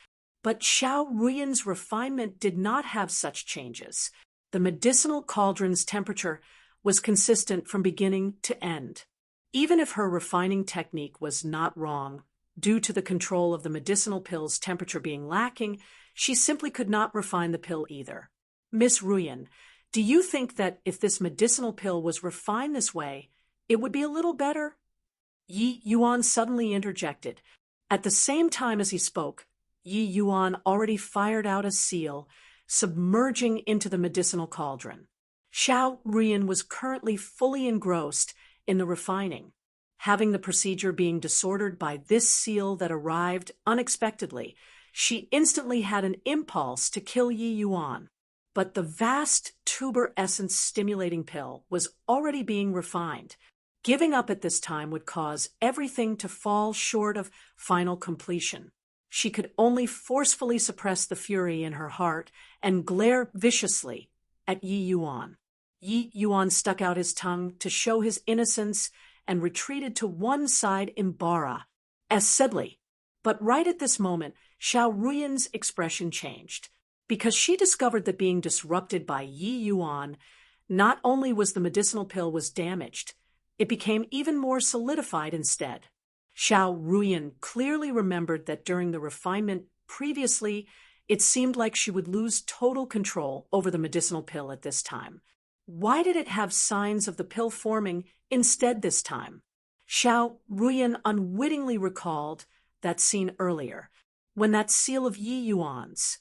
But Xiao Ruyan's refinement did not have such changes. The medicinal cauldron's temperature was consistent from beginning to end. Even if her refining technique was not wrong, due to the control of the medicinal pill's temperature being lacking, She simply could not refine the pill either. Miss Ruyan, do you think that if this medicinal pill was refined this way, it would be a little better? Yi Yuan suddenly interjected. At the same time as he spoke, Yi Yuan already fired out a seal, submerging into the medicinal cauldron. Xiao Ruyan was currently fully engrossed in the refining, having the procedure being disordered by this seal that arrived unexpectedly. She instantly had an impulse to kill Yi Yuan. But the vast tuber essence stimulating pill was already being refined. Giving up at this time would cause everything to fall short of final completion. She could only forcefully suppress the fury in her heart and glare viciously at Yi Yuan. Yi Yuan stuck out his tongue to show his innocence and retreated to one side embarrassingly. But right at this moment, Xiao Ruyan's expression changed, because she discovered that being disrupted by Yi Yuan, not only was the medicinal pill was damaged, it became even more solidified instead. Xiao Ruyan clearly remembered that during the refinement previously, it seemed like she would lose total control over the medicinal pill at this time. Why did it have signs of the pill forming instead this time? Xiao Ruyan unwittingly recalled that scene earlier, when that seal of Yi Yuan's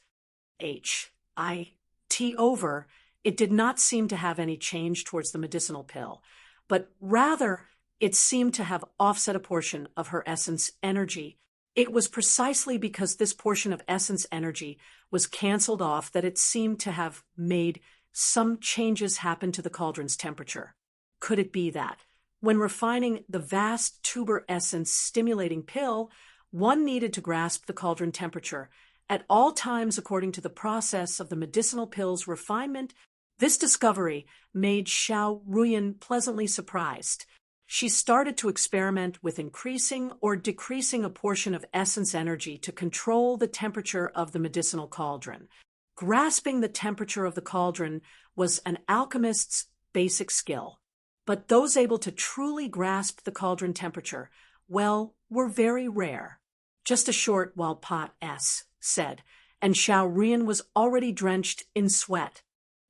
HIT over, it did not seem to have any change towards the medicinal pill, but rather it seemed to have offset a portion of her essence energy. It was precisely because this portion of essence energy was canceled off that it seemed to have made some changes happen to the cauldron's temperature. Could it be that, when refining the vast tuber essence stimulating pill, one needed to grasp the cauldron temperature at all times according to the process of the medicinal pill's refinement? This discovery made Xiao Ruyan pleasantly surprised. She started to experiment with increasing or decreasing a portion of essence energy to control the temperature of the medicinal cauldron. Grasping the temperature of the cauldron was an alchemist's basic skill. But those able to truly grasp the cauldron temperature, well, were very rare. Just a short while Pot S said, and Xiao Ruyan was already drenched in sweat.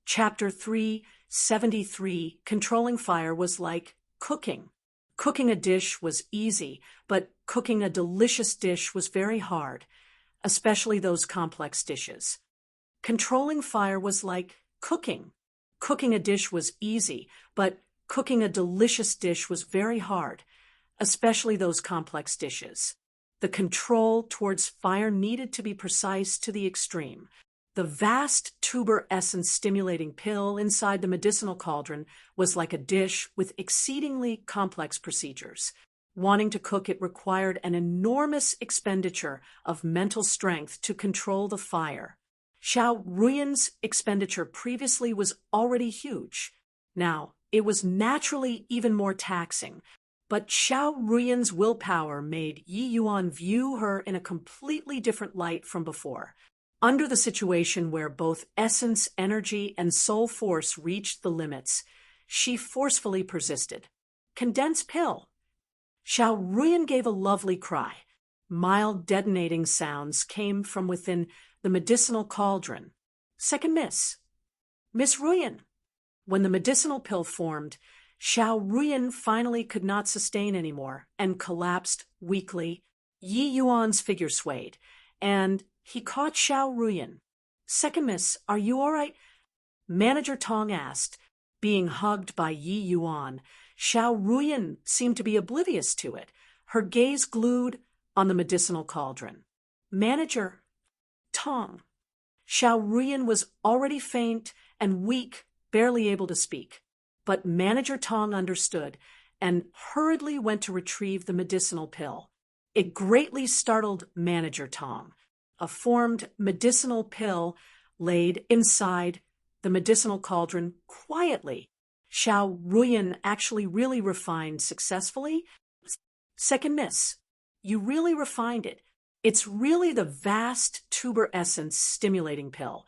Chapter 373, Controlling Fire was like cooking. Cooking a dish was easy, but cooking a delicious dish was very hard, especially those complex dishes. Controlling fire was like cooking. Cooking a dish was easy, but cooking a delicious dish was very hard, especially those complex dishes. The control towards fire needed to be precise to the extreme. The vast tuber essence stimulating pill inside the medicinal cauldron was like a dish with exceedingly complex procedures. Wanting to cook it required an enormous expenditure of mental strength to control the fire. Xiao Ruyan's expenditure previously was already huge. Now, it was naturally even more taxing, but Xiao Ruyan's willpower made Yi Yuan view her in a completely different light from before. Under the situation where both essence, energy, and soul force reached the limits, she forcefully persisted. Condensed pill. Xiao Ruyan gave a lovely cry. Mild detonating sounds came from within the medicinal cauldron. Second miss. Miss Ruyan. When the medicinal pill formed, Xiao Ruyan finally could not sustain anymore and collapsed weakly. Yi Yuan's figure swayed, and he caught Xiao Ruyan. Second miss, are you all right? Manager Tong asked, being hugged by Yi Yuan. Xiao Ruyan seemed to be oblivious to it, her gaze glued on the medicinal cauldron. Manager Tong. Xiao Ruyan was already faint and weak, barely able to speak. But Manager Tong understood and hurriedly went to retrieve the medicinal pill. It greatly startled Manager Tong. A formed medicinal pill laid inside the medicinal cauldron quietly. Xiao Ruyan actually really refined successfully. Second miss. You really refined it. It's really the vast tuber essence stimulating pill.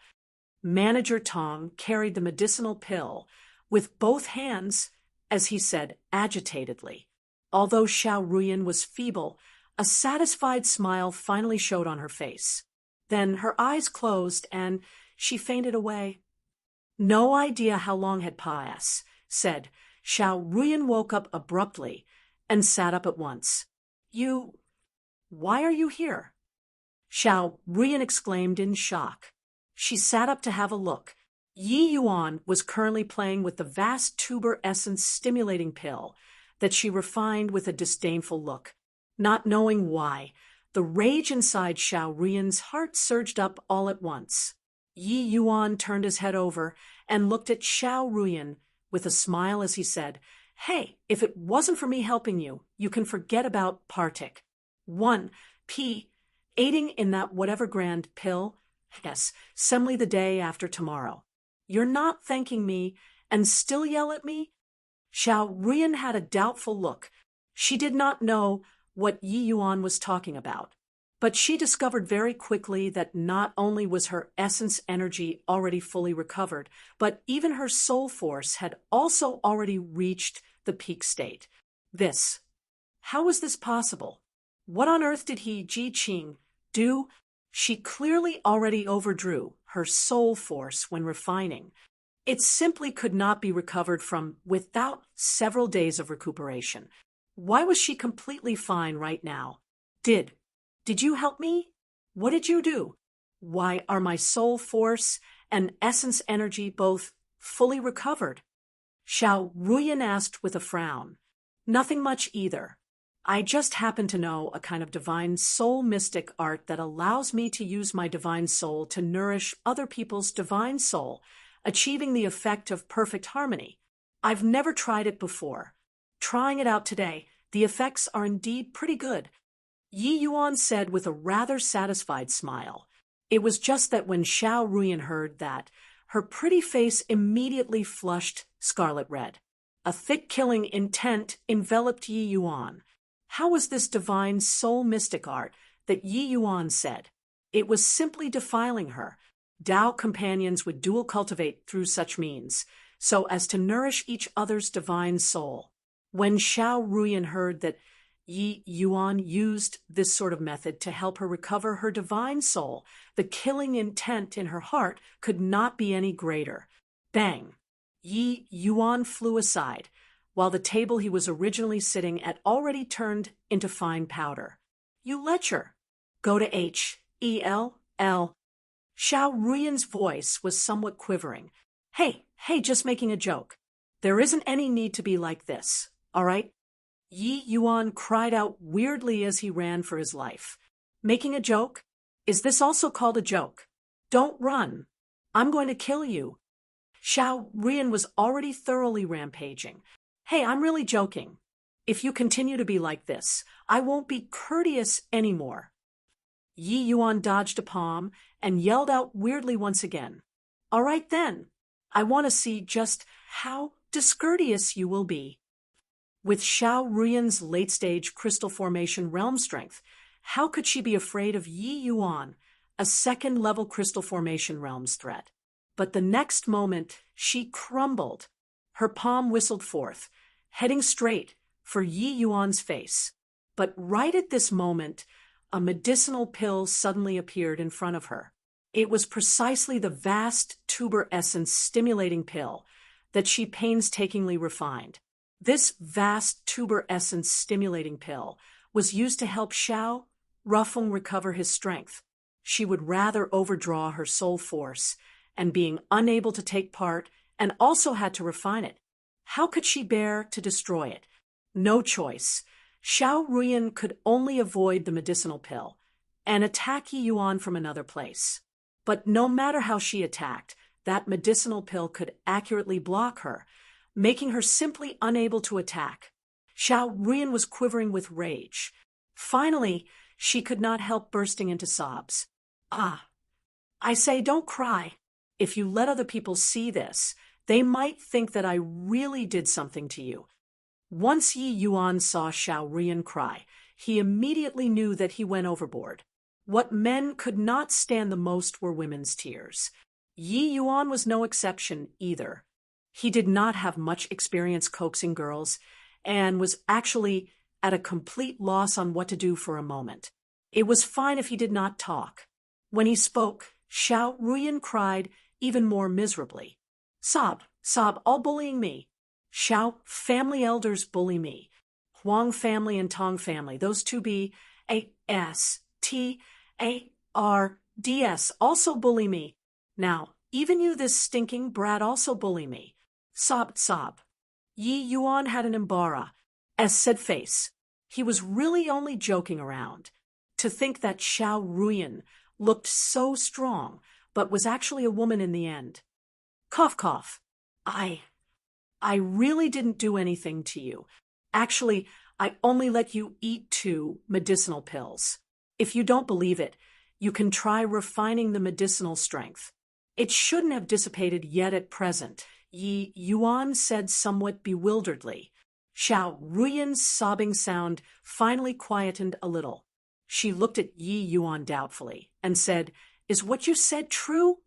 Manager Tong carried the medicinal pill with both hands, as he said agitatedly. Although Xiao Ruyan was feeble, a satisfied smile finally showed on her face. Then her eyes closed and she fainted away. No idea how long had said. Xiao Ruyan woke up abruptly and sat up at once. Why are you here? Xiao Ruyan exclaimed in shock. She sat up to have a look. Yi Yuan was currently playing with the vast tuber essence stimulating pill that she refined with a disdainful look. Not knowing why, the rage inside Xiao Ruyan's heart surged up all at once. Yi Yuan turned his head over and looked at Xiao Ruyan with a smile as he said, "Hey, if it wasn't for me helping you, you can forget about Partik. 1p. Aiding in that whatever grand pill. Yes, assembly the day after tomorrow. You're not thanking me and still yell at me?" Xiao Ruyan had a doubtful look. She did not know what Yi Yuan was talking about. But she discovered very quickly that not only was her essence energy already fully recovered, but even her soul force had also already reached the peak state. How was this possible? What on earth did Ji Qing do? She clearly already overdrew her soul force when refining. It simply could not be recovered from without several days of recuperation. Why was she completely fine right now? Did you help me? What did you do? Why are my soul force and essence energy both fully recovered? Xiao Ruyan asked with a frown. Nothing much either. I just happen to know a kind of divine soul mystic art that allows me to use my divine soul to nourish other people's divine soul, achieving the effect of perfect harmony. I've never tried it before. Trying it out today, the effects are indeed pretty good. Yi Yuan said with a rather satisfied smile. It was just that when Xiao Ruyan heard that, her pretty face immediately flushed scarlet red. A thick killing intent enveloped Yi Yuan. How was this divine soul mystic art that Yi Yuan said? It was simply defiling her. Dao companions would dual cultivate through such means, so as to nourish each other's divine soul. When Xiao Ruyan heard that Yi Yuan used this sort of method to help her recover her divine soul, the killing intent in her heart could not be any greater. Bang! Yi Yuan flew aside, while the table he was originally sitting at already turned into fine powder. You lecher! Go to Hell. Xiao Ruyan's voice was somewhat quivering. Hey, just making a joke. There isn't any need to be like this, all right? Yi Yuan cried out weirdly as he ran for his life. Making a joke? Is this also called a joke? Don't run. I'm going to kill you. Xiao Ruyan was already thoroughly rampaging. Hey, I'm really joking. If you continue to be like this, I won't be courteous anymore. Yi Yuan dodged a palm and yelled out weirdly once again. All right then. I want to see just how discourteous you will be. With Xiao Ruyan's late-stage crystal formation realm strength, how could she be afraid of Yi Yuan, a second-level crystal formation realms threat? But the next moment, she crumbled. Her palm whistled forth, heading straight for Yi Yuan's face. But right at this moment, a medicinal pill suddenly appeared in front of her. It was precisely the vast tuber essence stimulating pill that she painstakingly refined. This vast tuber essence stimulating pill was used to help Xiao Rufeng recover his strength. She would rather overdraw her soul force and being unable to take part and also had to refine it. How could she bear to destroy it? No choice. Xiao Ruyan could only avoid the medicinal pill and attack Yi Yuan from another place. But no matter how she attacked, that medicinal pill could accurately block her, making her simply unable to attack. Xiao Ruyan was quivering with rage. Finally, she could not help bursting into sobs. I say, don't cry. If you let other people see this, they might think that I really did something to you. Once Yi Yuan saw Xiao Ruyan cry, he immediately knew that he went overboard. What men could not stand the most were women's tears. Yi Yuan was no exception either. He did not have much experience coaxing girls and was actually at a complete loss on what to do for a moment. It was fine if he did not talk. When he spoke, Xiao Ruyan cried even more miserably. Sob, sob, all bullying me. Xiao, family elders bully me. Huang family and Tong family, those two B-A-S-T-A-R-D-S, also bully me. Now, even you, this stinking brat, also bully me. Sob, sob. Yi Yuan had an said face. He was really only joking around. To think that Xiao Ruyan looked so strong, but was actually a woman in the end. Cough, cough. I really didn't do anything to you. Actually, I only let you eat 2 medicinal pills. If you don't believe it, you can try refining the medicinal strength. It shouldn't have dissipated yet at present, Yi Yuan said somewhat bewilderedly. Xiao Ruyan's sobbing sound finally quietened a little. She looked at Yi Yuan doubtfully and said, "Is what you said true?"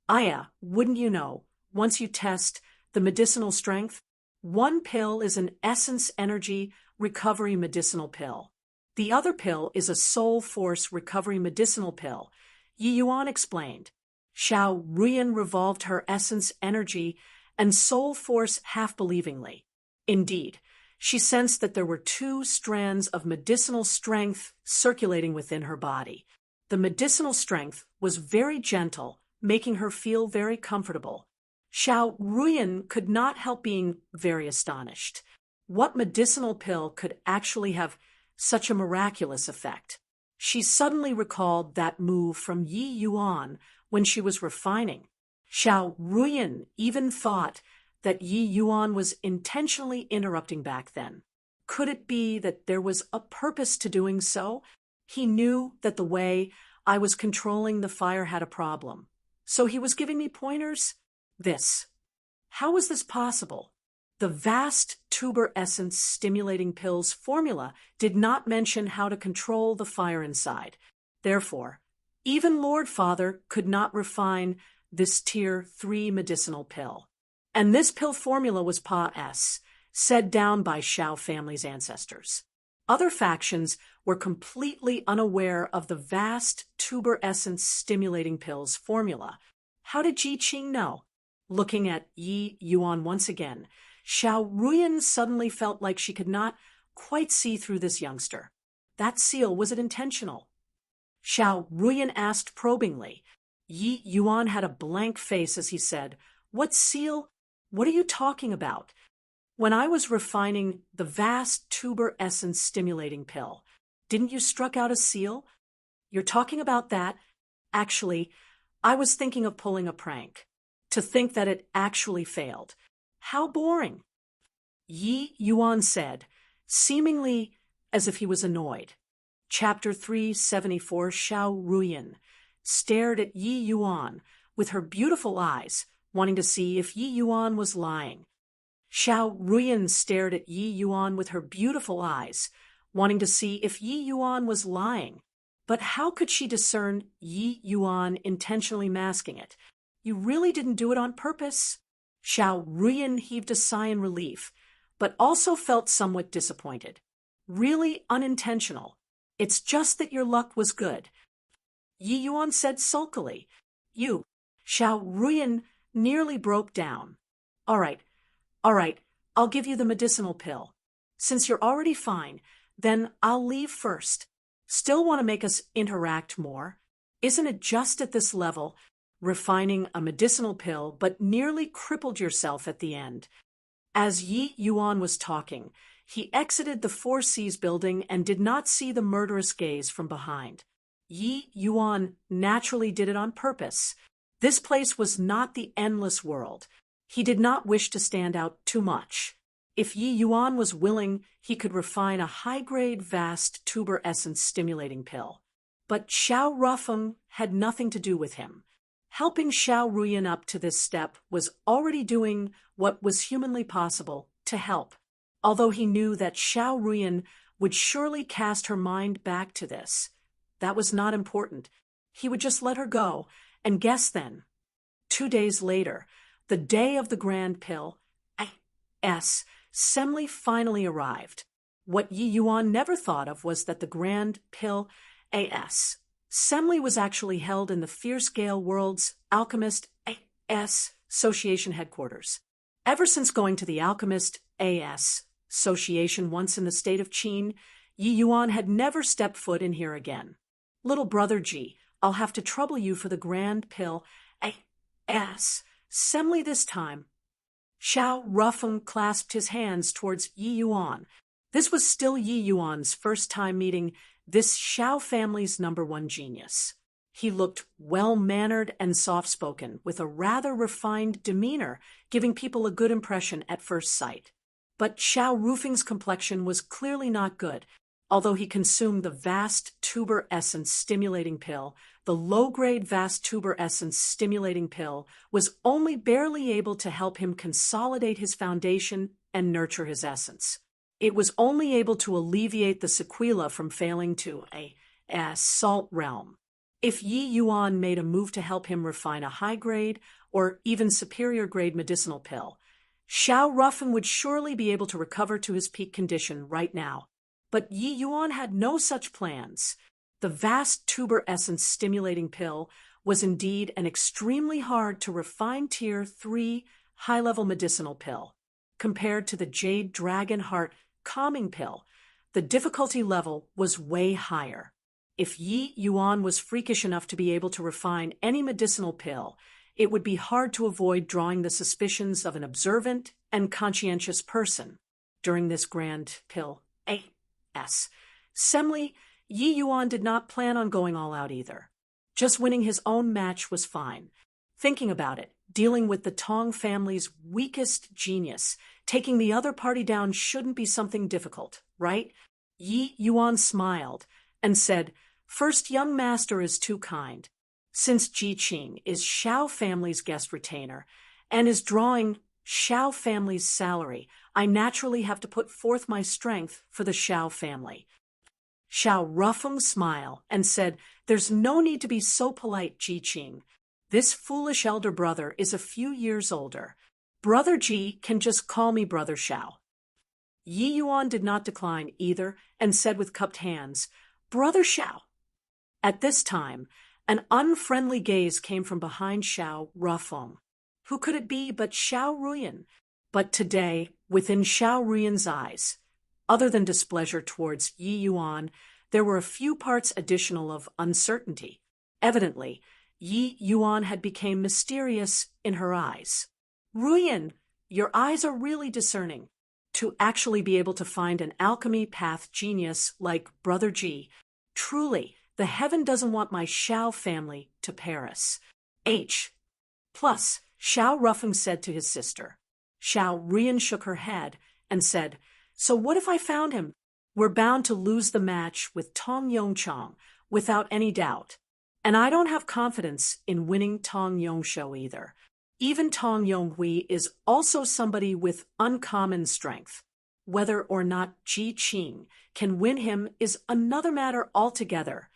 "Aya, wouldn't you know, once you test the medicinal strength, 1 pill is an essence energy recovery medicinal pill. The other pill is a soul force recovery medicinal pill," Yi Yuan explained. Xiao Ruyan revolved her essence energy and soul force half-believingly. Indeed, she sensed that there were 2 strands of medicinal strength circulating within her body. The medicinal strength was very gentle, making her feel very comfortable. Xiao Ruyan could not help being very astonished. What medicinal pill could actually have such a miraculous effect? She suddenly recalled that move from Yi Yuan when she was refining. Xiao Ruyan even thought that Yi Yuan was intentionally interrupting back then. Could it be that there was a purpose to doing so? He knew that the way I was controlling the fire had a problem. So he was giving me pointers? How was this possible? The vast tuber essence stimulating pills formula did not mention how to control the fire inside. Therefore, even Lord Father could not refine this tier 3 medicinal pill. And this pill formula was Pa-S, said down by Xiao family's ancestors. Other factions were completely unaware of the vast tuber essence stimulating pills formula. How did Ji Qing know? Looking at Yi Yuan once again, Xiao Ruyan suddenly felt like she could not quite see through this youngster. That seal, was it intentional? Xiao Ruyan asked probingly. Yi Yuan had a blank face as he said, "What seal? What are you talking about?" "When I was refining the vast tuber essence stimulating pill, didn't you struck out a seal? You're talking about that? Actually, I was thinking of pulling a prank. To think that it actually failed. How boring." Yi Yuan said, seemingly as if he was annoyed. Chapter 374. Xiao Ruyan stared at Yi Yuan with her beautiful eyes, wanting to see if Yi Yuan was lying. Xiao Ruyan stared at Yi Yuan with her beautiful eyes, wanting to see if Yi Yuan was lying. But how could she discern Yi Yuan intentionally masking it? "You really didn't do it on purpose?" Xiao Ruyan heaved a sigh in relief, but also felt somewhat disappointed. "Really unintentional. It's just that your luck was good," Yi Yuan said sulkily. Xiao Ruyan nearly broke down. All right, I'll give you the medicinal pill. Since you're already fine, then I'll leave first. Still want to make us interact more? Isn't it just at this level, refining a medicinal pill, but nearly crippled yourself at the end?" As Yi Yuan was talking, he exited the 4Cs building and did not see the murderous gaze from behind. Yi Yuan naturally did it on purpose. This place was not the endless world. He did not wish to stand out too much. If Yi Yuan was willing, he could refine a high-grade vast tuber essence stimulating pill. But Xiao Rufeng had nothing to do with him. Helping Xiao Ruyan up to this step was already doing what was humanly possible to help. Although he knew that Xiao Ruyan would surely cast her mind back to this, that was not important. He would just let her go, and guess then. 2 days later, the day of the grand pill, assembly finally arrived. What Yi Yuan never thought of was that the grand pill, assembly was actually held in the Fierce Gale World's Alchemist A.S. Association headquarters. Ever since going to the Alchemist A.S. Association once in the state of Qin, Yi Yuan had never stepped foot in here again. Little brother Ji, I'll have to trouble you for the grand pill A.S. assembly this time. Xiao Rufeng clasped his hands towards Yi Yuan. This was still Yi Yuan's first time meeting this Xiao family's #1 genius. He looked well-mannered and soft-spoken, with a rather refined demeanor, giving people a good impression at first sight. But Xiao Rufeng's complexion was clearly not good. Although he consumed the vast tuber essence stimulating pill, the low-grade vast tuber essence stimulating pill was only barely able to help him consolidate his foundation and nurture his essence. It was only able to alleviate the sequela from failing to a salt realm. If Yi Yuan made a move to help him refine a high-grade or even superior-grade medicinal pill, Xiao Rufeng would surely be able to recover to his peak condition right now. But Yi Yuan had no such plans. The vast tuber essence stimulating pill was indeed an extremely hard to refine Tier 3 high-level medicinal pill. Compared to the Jade Dragon Heart calming pill, the difficulty level was way higher. If Yi Yuan was freakish enough to be able to refine any medicinal pill, it would be hard to avoid drawing the suspicions of an observant and conscientious person. During this grand pill A.S. assembly, Yi Yuan did not plan on going all out either. Just winning his own match was fine. Thinking about it, dealing with the Tong family's weakest genius, taking the other party down shouldn't be something difficult, right? Yi Yuan smiled and said, "First, young master is too kind. Since Ji Qing is Xiao family's guest retainer and is drawing Xiao family's salary, I naturally have to put forth my strength for the Xiao family." Xiao Rufeng smiled and said, "There's no need to be so polite, Ji Qing. This foolish elder brother is a few years older. Brother Ji can just call me Brother Xiao." Yi Yuan did not decline either and said with cupped hands, "Brother Xiao." At this time, an unfriendly gaze came from behind Xiao Rufeng. Who could it be but Xiao Ruyan? But today, within Xiao Ruyan's eyes, other than displeasure towards Yi Yuan, there were a few parts additional of uncertainty. Evidently, Yi Yuan had become mysterious in her eyes. "Ruyan, your eyes are really discerning. To actually be able to find an alchemy path genius like Brother Ji, truly, the heaven doesn't want my Xiao family to perish." Plus, Xiao Rufeng said to his sister. Xiao Ruyan shook her head and said, "So what if I found him? We're bound to lose the match with Tong Yongchang, without any doubt. And I don't have confidence in winning Tong Yongshou either. Even Tong Yonghui is also somebody with uncommon strength. Whether or not Ji Qing can win him is another matter altogether."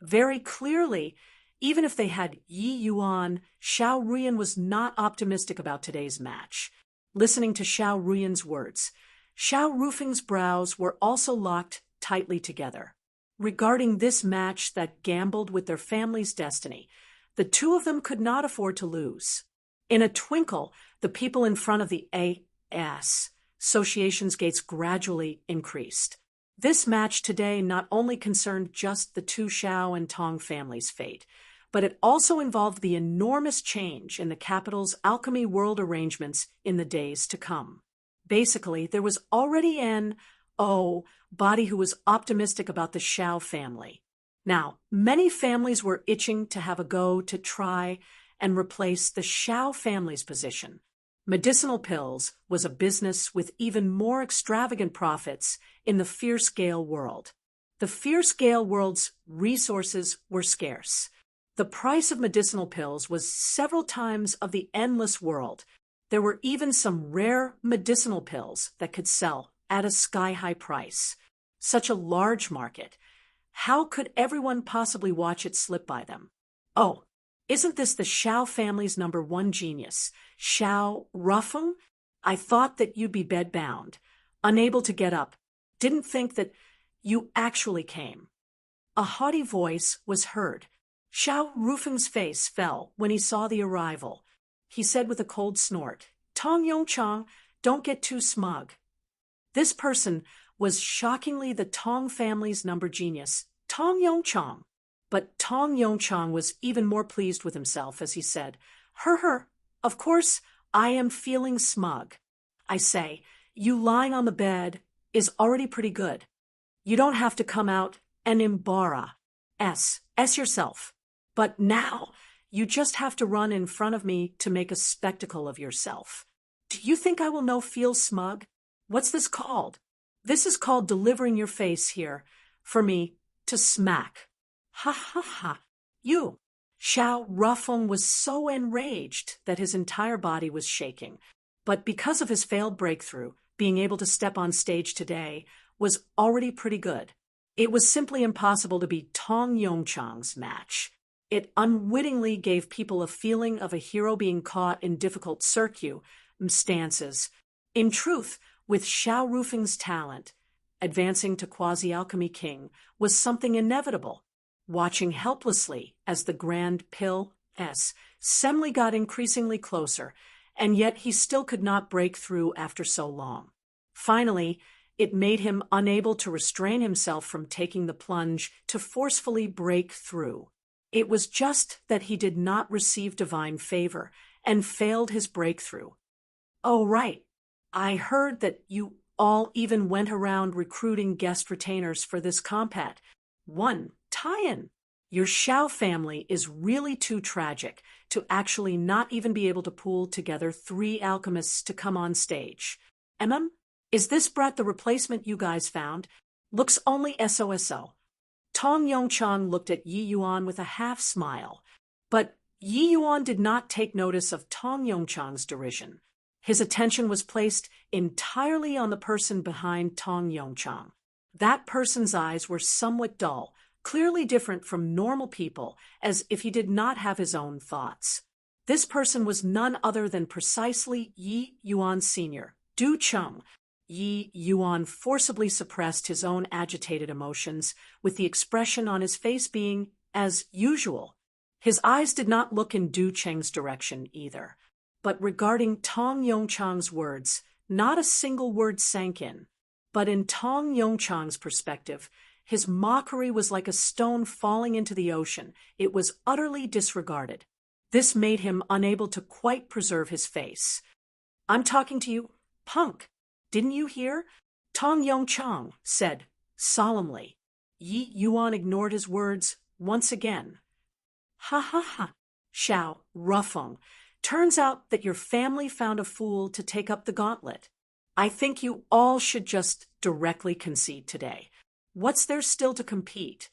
Very clearly, even if they had Yi Yuan, Xiao Ruyan was not optimistic about today's match. Listening to Xiao Ruyan's words, Xiao Rufeng's brows were also locked tightly together. Regarding this match that gambled with their family's destiny, the two of them could not afford to lose. In a twinkle, the people in front of the A.S. Association's gates gradually increased. This match today not only concerned just the two Xiao and Tong families' fate, but it also involved the enormous change in the capital's alchemy world arrangements in the days to come. Basically, there was already an body who was optimistic about the Xiao family. Now, many families were itching to have a go to try and replace the Xiao family's position. Medicinal pills was a business with even more extravagant profits in the Fierce Gale world. The Fierce Gale world's resources were scarce. The price of medicinal pills was several times of the endless world. There were even some rare medicinal pills that could sell at a sky-high price. Such a large market. How could everyone possibly watch it slip by them? Oh, isn't this the Xiao family's #1 genius, Xiao Rufeng? I thought that you'd be bedbound, unable to get up. Didn't think that you actually came. A haughty voice was heard. Xiao Rufeng's face fell when he saw the arrival. He said with a cold snort, "Tong Yongchang, don't get too smug." This person was shockingly the Tong family's number genius, Tong Yongchang. But Tong Yongchang was even more pleased with himself as he said, Her, of course I am feeling smug. I say, you lying on the bed is already pretty good. You don't have to come out and embarrass yourself. But now you just have to run in front of me to make a spectacle of yourself. Do you think I will feel smug? What's this called? This is called delivering your face here for me to smack. Ha ha ha. You. Xiao Rufeng was so enraged that his entire body was shaking. But because of his failed breakthrough, being able to step on stage today was already pretty good. It was simply impossible to beat Tong Yongchang's match. It unwittingly gave people a feeling of a hero being caught in difficult circumstances. In truth, with Xiao Rufeng's talent, advancing to quasi-alchemy king was something inevitable. Watching helplessly as the grand Peerless Semli got increasingly closer, and yet he still could not break through after so long. Finally, it made him unable to restrain himself from taking the plunge to forcefully break through. It was just that he did not receive divine favor and failed his breakthrough. Oh, right. I heard that you all even went around recruiting guest retainers for this compat. One, tie-in. Your Xiao family is really too tragic to actually not even be able to pool together 3 alchemists to come on stage. Is this brat the replacement you guys found? Looks only SOSO. Tong Yongchang looked at Yi Yuan with a half-smile. But Yi Yuan did not take notice of Tong Yongchang's derision. His attention was placed entirely on the person behind Tong Yongchang. That person's eyes were somewhat dull, clearly different from normal people, as if he did not have his own thoughts. This person was none other than precisely Yi Yuan Sr., Du Cheng. Yi Yuan forcibly suppressed his own agitated emotions, with the expression on his face being as usual. His eyes did not look in Du Cheng's direction either. But regarding Tong Yongchang's words, not a single word sank in. But in Tong Yongchang's perspective, his mockery was like a stone falling into the ocean. It was utterly disregarded. This made him unable to quite preserve his face. "I'm talking to you, punk. Didn't you hear?" Tong Yongchang said solemnly. Yi Yuan ignored his words once again. "Ha ha ha, Xiao Rufeng. Turns out that your family found a fool to take up the gauntlet. I think you all should just directly concede today. What's there still to compete?"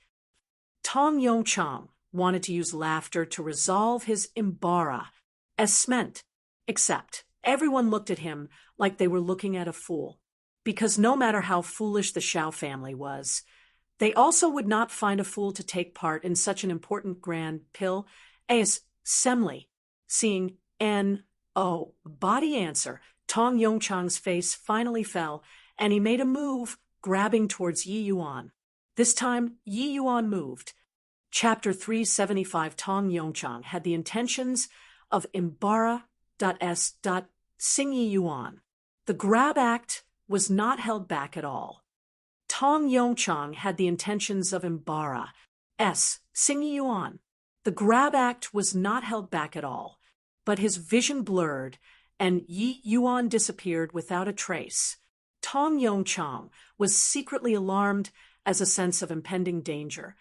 Tong Yongchang wanted to use laughter to resolve his embarrassment, except everyone looked at him like they were looking at a fool, because no matter how foolish the Xiao family was, they also would not find a fool to take part in such an important grand Peerless assembly. Seeing N.O. body answer, Tong Yongchang's face finally fell, and he made a move, grabbing towards Yi Yuan. This time, Yi Yuan moved. Chapter 375. Tong Yongchang had the intentions of embarrassing Yi Yuan. The grab act was not held back at all. Tong Yongchang had the intentions of embarrassing Yi Yuan. The grab act was not held back at all, but his vision blurred, and Yi Yuan disappeared without a trace. Tong Yongchang was secretly alarmed as a sense of impending danger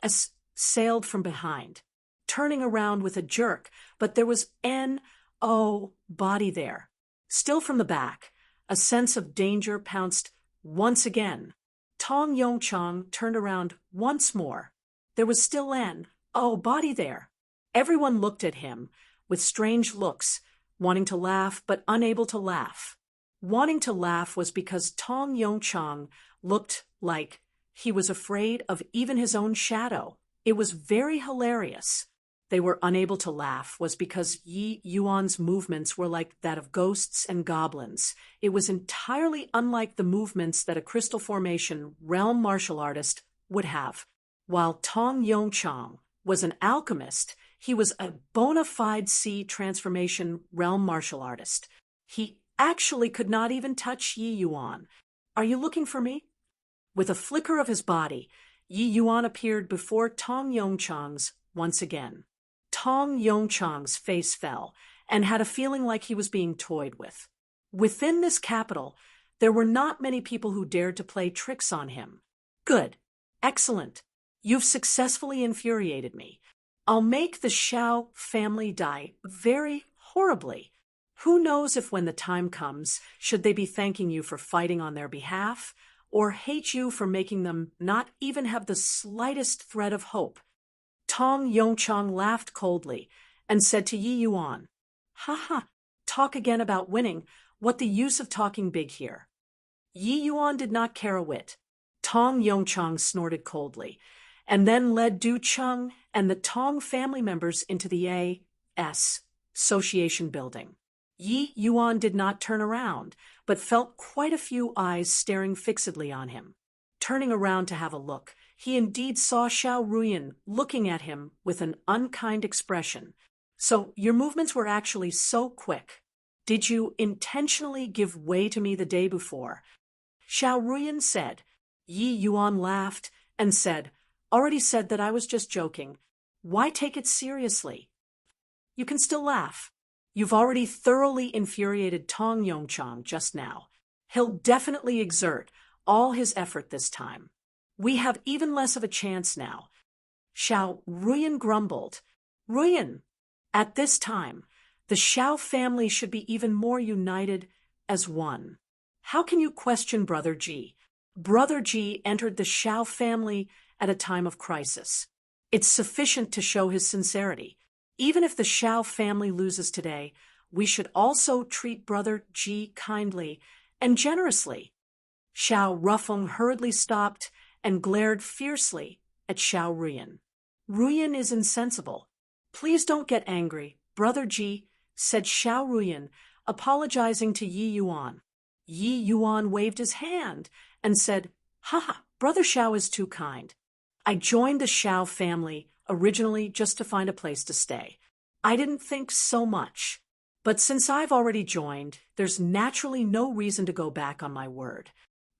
assailed from behind, turning around with a jerk, but there was N.O. body there. Still from the back, a sense of danger pounced once again. Tong Yongchang turned around once more. There was still N.O. body there. Everyone looked at him with strange looks, wanting to laugh but unable to laugh. Wanting to laugh was because Tong Yongchang looked like he was afraid of even his own shadow. It was very hilarious. They were unable to laugh was because Yi Yuan's movements were like that of ghosts and goblins. It was entirely unlike the movements that a crystal formation realm martial artist would have. While Tong Yongchang was an alchemist, he was a bona fide Sea transformation realm martial artist. He actually could not even touch Yi Yuan. Are you looking for me? With a flicker of his body, Yi Yuan appeared before Tong Yongchang's once again. Tong Yongchang's face fell and had a feeling like he was being toyed with. Within this capital, there were not many people who dared to play tricks on him. Good. Excellent. You've successfully infuriated me. I'll make the Xiao family die very horribly. Who knows if when the time comes, should they be thanking you for fighting on their behalf, or hate you for making them not even have the slightest thread of hope. Tong Yongchang laughed coldly and said to Yi Yuan, "Ha ha, talk again about winning. What the use of talking big here?" Yi Yuan did not care a whit. Tong Yongchang snorted coldly, and then led Du Cheng and the Tong family members into the A.S. Association building. Yi Yuan did not turn around, but felt quite a few eyes staring fixedly on him. Turning around to have a look, he indeed saw Xiao Ruyan looking at him with an unkind expression. "So your movements were actually so quick. Did you intentionally give way to me the day before?" Xiao Ruyan said. Yi Yuan laughed and said, "Already said that I was just joking. Why take it seriously? You can still laugh. You've already thoroughly infuriated Tong Yongchang just now. He'll definitely exert all his effort this time. We have even less of a chance now." Xiao Ruyan grumbled. "Ruyan, at this time, the Xiao family should be even more united as one. How can you question Brother Ji? Brother Ji entered the Xiao family at a time of crisis. It's sufficient to show his sincerity. Even if the Xiao family loses today, we should also treat Brother Ji kindly and generously." Xiao Rufeng hurriedly stopped and glared fiercely at Xiao Ruyan. "Ruyan is insensible. Please don't get angry, Brother Ji," said Xiao Ruyan, apologizing to Yi Yuan. Yi Yuan waved his hand and said, "Ha, Brother Xiao is too kind. I joined the Xiao family originally just to find a place to stay. I didn't think so much. But since I've already joined, there's naturally no reason to go back on my word."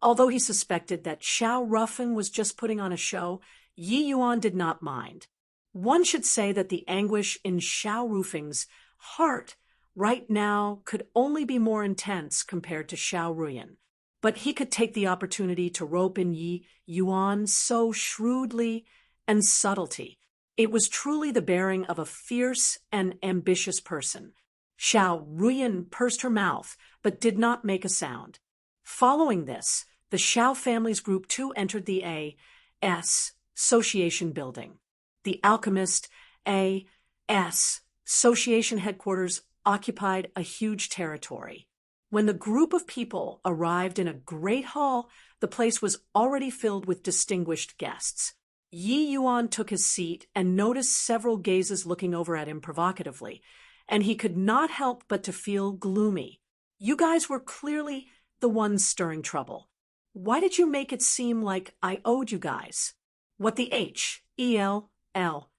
Although he suspected that Xiao Rufeng was just putting on a show, Yi Yuan did not mind. One should say that the anguish in Xiao Rufeng's heart right now could only be more intense compared to Xiao Ruyan. But he could take the opportunity to rope in Yi Yuan so shrewdly and subtlety. It was truly the bearing of a fierce and ambitious person. Xiao Ruyan pursed her mouth, but did not make a sound. Following this, the Xiao family's group too entered the A.S. Association building. The Alchemist A.S. Association headquarters occupied a huge territory. When the group of people arrived in a great hall, the place was already filled with distinguished guests. Yi Yuan took his seat and noticed several gazes looking over at him provocatively, and he could not help but to feel gloomy. "You guys were clearly the ones stirring trouble. Why did you make it seem like I owed you guys? What the H-E-L-L?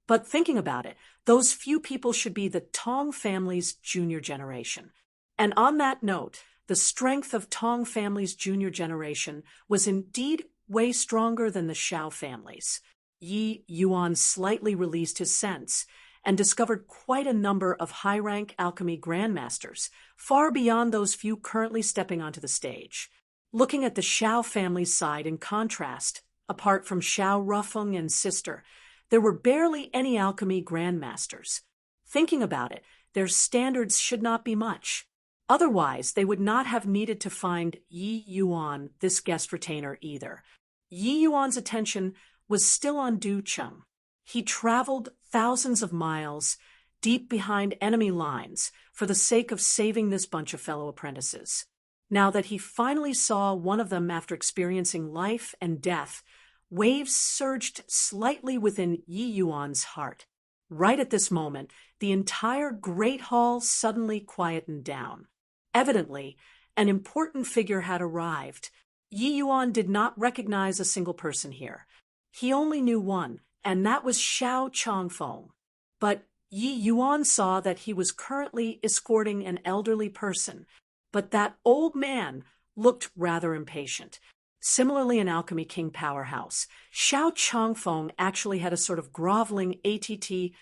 But thinking about it, those few people should be the Tong family's junior generation." And on that note, the strength of Tong family's junior generation was indeed way stronger than the Xiao family's. Yi Yuan slightly released his sense and discovered quite a number of high-rank alchemy grandmasters, far beyond those few currently stepping onto the stage. Looking at the Xiao family's side in contrast, apart from Xiao Rufeng and sister, there were barely any alchemy grandmasters. Thinking about it, their standards should not be much. Otherwise, they would not have needed to find Yi Yuan, this guest retainer, either. Yi Yuan's attention was still on Du Cheng. He traveled thousands of miles deep behind enemy lines for the sake of saving this bunch of fellow apprentices. Now that he finally saw one of them after experiencing life and death, waves surged slightly within Yi Yuan's heart. Right at this moment, the entire great hall suddenly quietened down. Evidently, an important figure had arrived. Yi Yuan did not recognize a single person here. He only knew one, and that was Xiao Changfeng. But Yi Yuan saw that he was currently escorting an elderly person, but that old man looked rather impatient. Similarly, in Alchemy King Powerhouse, Xiao Changfeng actually had a sort of groveling attitude,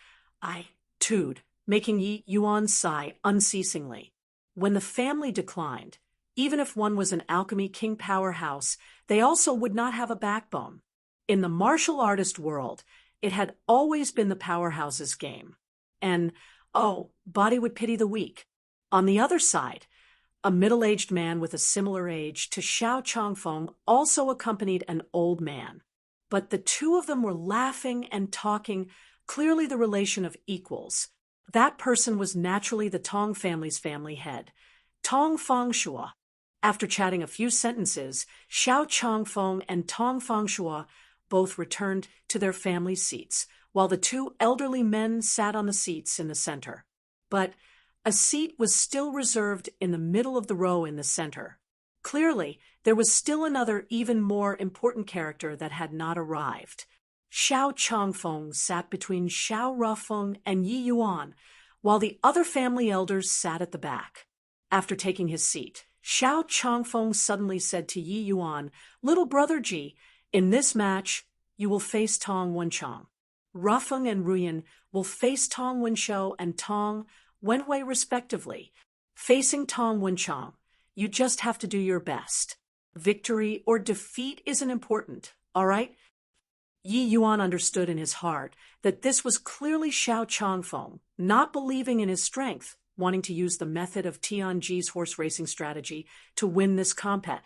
making Yi Yuan sigh unceasingly. When the family declined, even if one was an Alchemy King Powerhouse, they also would not have a backbone. In the martial artist world, it had always been the powerhouse's game. And, body would pity the weak. On the other side, a middle-aged man with a similar age to Xiao Changfeng also accompanied an old man. But the two of them were laughing and talking, clearly the relation of equals. That person was naturally the Tong family's family head, Tong Fangshua. After chatting a few sentences, Xiao Changfeng and Tong Fangshua both returned to their family seats, while the two elderly men sat on the seats in the center. But a seat was still reserved in the middle of the row in the center. Clearly, there was still another even more important character that had not arrived. Xiao Changfeng sat between Xiao Rufeng and Yi Yuan, while the other family elders sat at the back. After taking his seat, Xiao Changfeng suddenly said to Yi Yuan, "Little brother Ji, in this match, you will face Tong Wenchang. Rufeng and Ruyan will face Tong Wenshou and Tong Wenhui respectively. Facing Tong Wenchang, you just have to do your best. Victory or defeat isn't important, all right?" Yi Yuan understood in his heart that this was clearly Xiao Changfeng, not believing in his strength, wanting to use the method of Tianji's horse racing strategy to win this combat.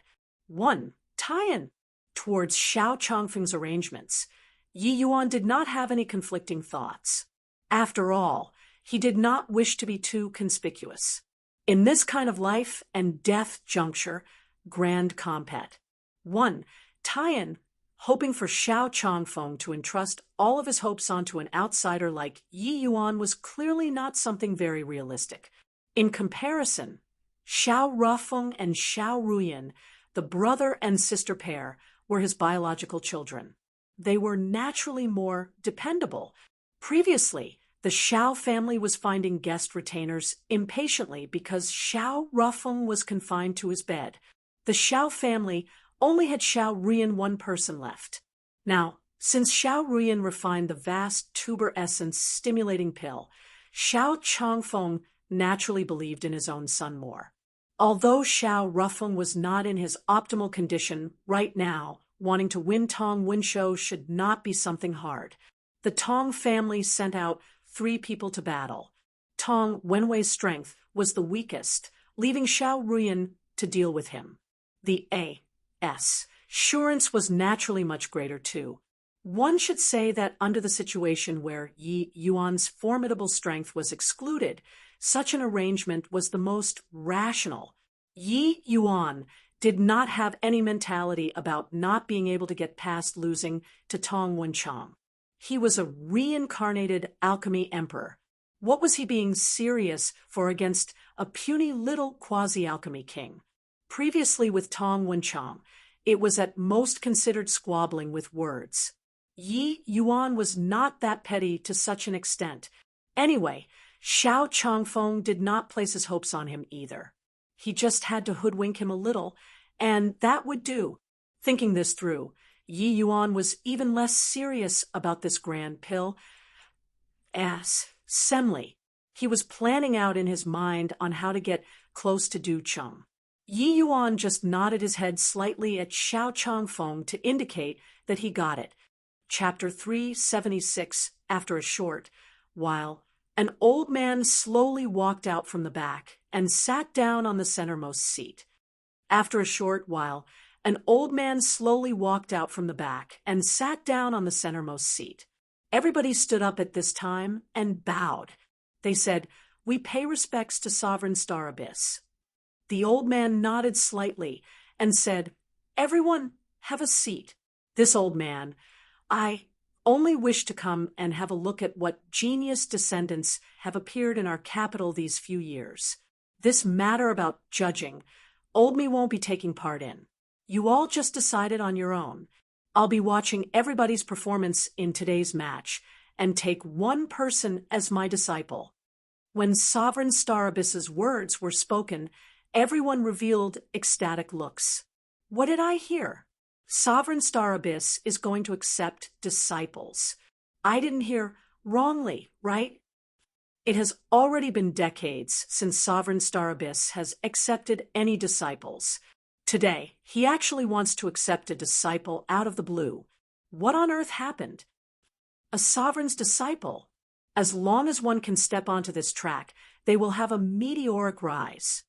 One, tie-in. Towards Xiao Changfeng's arrangements, Yi Yuan did not have any conflicting thoughts. After all, he did not wish to be too conspicuous. In this kind of life and death juncture, grand combat. One, tie-in, hoping for Xiao Changfeng to entrust all of his hopes onto an outsider like Yi Yuan was clearly not something very realistic. In comparison, Xiao Rufeng and Xiao Ruyan, the brother and sister pair, were his biological children. They were naturally more dependable. Previously, the Xiao family was finding guest retainers impatiently because Xiao Rufeng was confined to his bed. The Xiao family only had Xiao Ruyan one person left. Now, since Xiao Ruyan refined the vast tuber essence stimulating pill, Xiao Changfeng naturally believed in his own son more. Although Xiao Rufeng was not in his optimal condition right now, wanting to win Tong Wenshou should not be something hard. The Tong family sent out 3 people to battle. Tong Wenhui's strength was the weakest, leaving Xiao Ruyan to deal with him. The assurance was naturally much greater too. One should say that under the situation where Yi Yuan's formidable strength was excluded, such an arrangement was the most rational. Yi Yuan did not have any mentality about not being able to get past losing to Tong Wenchang. He was a reincarnated alchemy emperor. What was he being serious for against a puny little quasi-alchemy king? Previously with Tong Wenchang, it was at most considered squabbling with words. Yi Yuan was not that petty to such an extent. Anyway, Xiao Changfeng did not place his hopes on him either. He just had to hoodwink him a little, and that would do. Thinking this through, Yi Yuan was even less serious about this grand pill. Assembly. He was planning out in his mind on how to get close to Du Cheng. Yi Yuan just nodded his head slightly at Xiao Changfeng to indicate that he got it. Chapter 376, after a short while, an old man slowly walked out from the back and sat down on the centermost seat. After a short while, an old man slowly walked out from the back and sat down on the centermost seat. Everybody stood up at this time and bowed. They said, "We pay respects to Sovereign Star Abyss." The old man nodded slightly and said, "Everyone, have a seat." This old man, "I only wish to come and have a look at what genius descendants have appeared in our capital these few years. This matter about judging, old me won't be taking part in." You all just decided on your own. I'll be watching everybody's performance in today's match and take one person as my disciple." When Sovereign Starabys's words were spoken, everyone revealed ecstatic looks. What did I hear? Sovereign Starabys is going to accept disciples. I didn't hear wrongly, right? It has already been decades since Sovereign Starabys has accepted any disciples. Today, he actually wants to accept a disciple out of the blue. What on earth happened? A sovereign's disciple. As long as one can step onto this track, they will have a meteoric rise.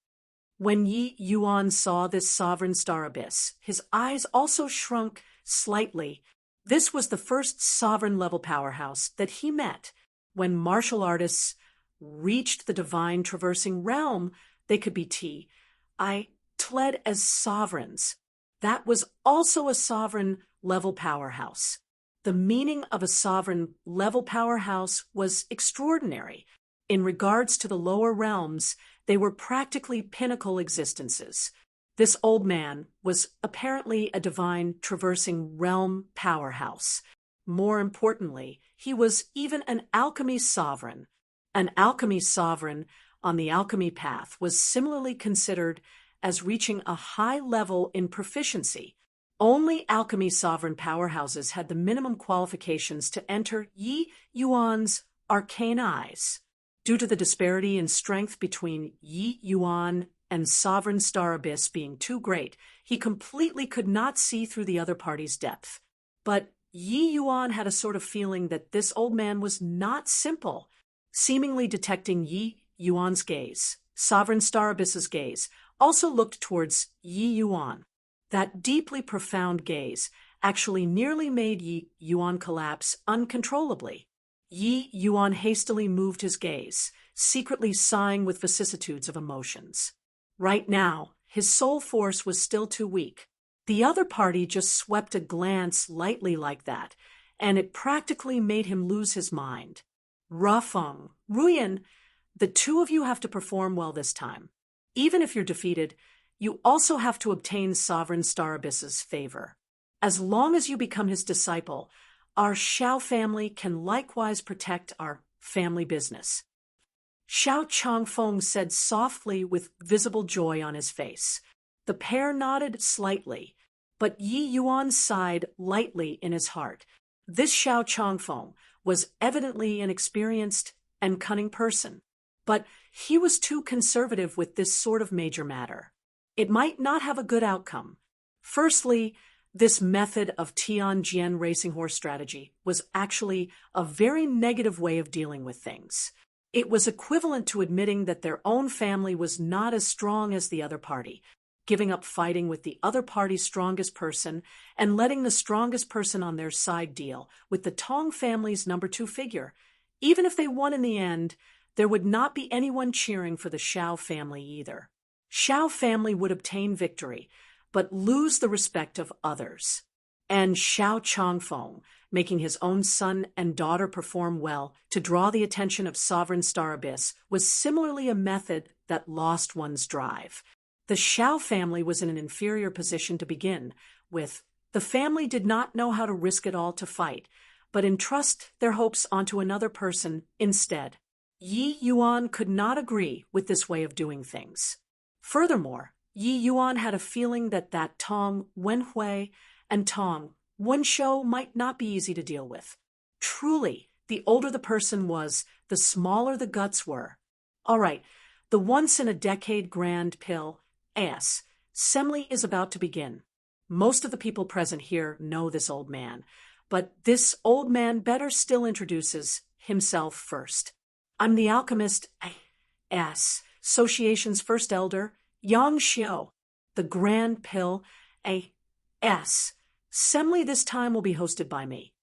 When Yi Yuan saw this Sovereign Starabys, his eyes also shrunk slightly. This was the first sovereign-level powerhouse that he met. When martial artists reached the divine traversing realm, they could be tled as sovereigns. That was also a sovereign-level powerhouse. The meaning of a sovereign-level powerhouse was extraordinary. In regards to the lower realms, they were practically pinnacle existences. This old man was apparently a divine traversing realm powerhouse. More importantly, he was even an alchemy sovereign. An alchemy sovereign on the alchemy path was similarly considered as reaching a high level in proficiency. Only alchemy sovereign powerhouses had the minimum qualifications to enter Yi Yuan's arcane eyes. Due to the disparity in strength between Yi Yuan and Sovereign Starabys being too great, he completely could not see through the other party's depth. But Yi Yuan had a sort of feeling that this old man was not simple. Seemingly detecting Yi Yuan's gaze, Sovereign Starabys's gaze also looked towards Yi Yuan. That deeply profound gaze actually nearly made Yi Yuan collapse uncontrollably. Yi Yuan hastily moved his gaze, secretly sighing with vicissitudes of emotions. Right now, his soul force was still too weak. The other party just swept a glance lightly like that, and it practically made him lose his mind. Rafeng, Ruyan, the two of you have to perform well this time. Even if you're defeated, you also have to obtain Sovereign Starabys's favor. As long as you become his disciple, our Xiao family can likewise protect our family business. Xiao Changfeng said softly with visible joy on his face. The pair nodded slightly, but Yi Yuan sighed lightly in his heart. This Xiao Changfeng was evidently an experienced and cunning person, but he was too conservative with this sort of major matter. It might not have a good outcome. Firstly, this method of Tianjian racing horse strategy was actually a very negative way of dealing with things. It was equivalent to admitting that their own family was not as strong as the other party, giving up fighting with the other party's strongest person and letting the strongest person on their side deal with the Tong family's number 2 figure. Even if they won in the end, there would not be anyone cheering for the Xiao family either. Xiao family would obtain victory, but lose the respect of others. And Xiao Changfeng, making his own son and daughter perform well to draw the attention of Sovereign Starabys, was similarly a method that lost one's drive. The Xiao family was in an inferior position to begin with. The family did not know how to risk it all to fight, but entrust their hopes onto another person instead. Yi Yuan could not agree with this way of doing things. Furthermore, Yi Yuan had a feeling that Tong Wenhui and Tong Wenshou might not be easy to deal with. Truly, the older the person was, the smaller the guts were. All right, the once-in-a-decade grand pill, assembly is about to begin. Most of the people present here know this old man, but this old man better still introduces himself first. I'm the alchemist, Association's first elder, Yang Xiao. The grand pill, assembly this time will be hosted by me.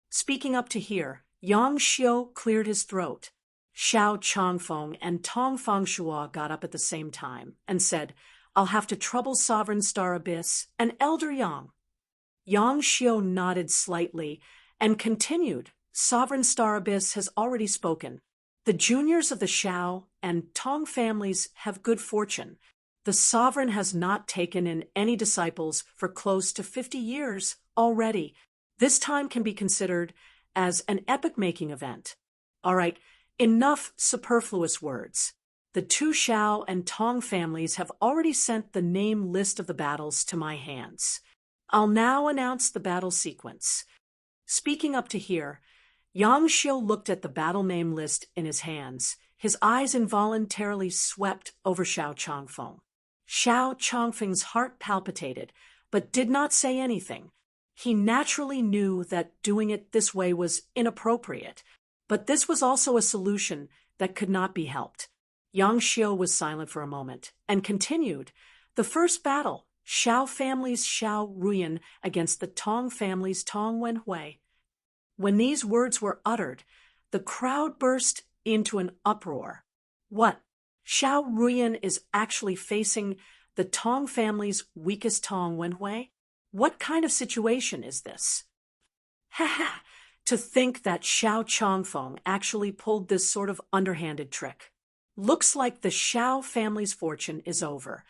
Speaking up to here, Yang Xiao cleared his throat. Xiao Changfeng and Tong Fangshua got up at the same time and said, I'll have to trouble Sovereign Starabys and Elder Yang. Yang Xiao nodded slightly and continued, Sovereign Starabys has already spoken. The juniors of the Xiao and Tong families have good fortune. The sovereign has not taken in any disciples for close to 50 years already. This time can be considered as an epoch-making event. All right, enough superfluous words. The two Shao and Tong families have already sent the name list of the battles to my hands. I'll now announce the battle sequence. Speaking up to here, Yang Xiu looked at the battle name list in his hands. His eyes involuntarily swept over Xiao Changfeng. Xiao Changfeng's heart palpitated, but did not say anything. He naturally knew that doing it this way was inappropriate, but this was also a solution that could not be helped. Yang Xiu was silent for a moment and continued. The first battle, Shao family's Shao Ruyan against the Tong family's Tong Wenhui. When these words were uttered, the crowd burst into an uproar. What? Shao Ruyan is actually facing the Tong family's weakest Tong Wenhui? What kind of situation is this? Ha ha! To think that Xiao Changfeng actually pulled this sort of underhanded trick. Looks like the Shao family's fortune is over.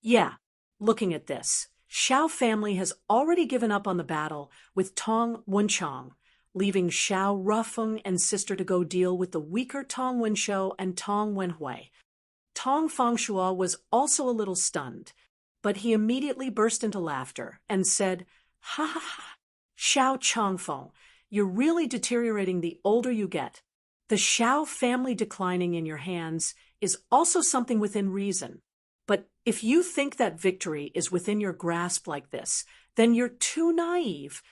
Yeah, looking at this, Shao family has already given up on the battle with Tong Wenchang, leaving Shao Rufeng and sister to go deal with the weaker Tong Wenshou and Tong Wenhui. Tong Fangshua was also a little stunned, but he immediately burst into laughter and said, "Ha ha ha! Xiao Changfeng, you're really deteriorating the older you get. The Shao family declining in your hands is also something within reason. But if you think that victory is within your grasp like this, then you're too naive."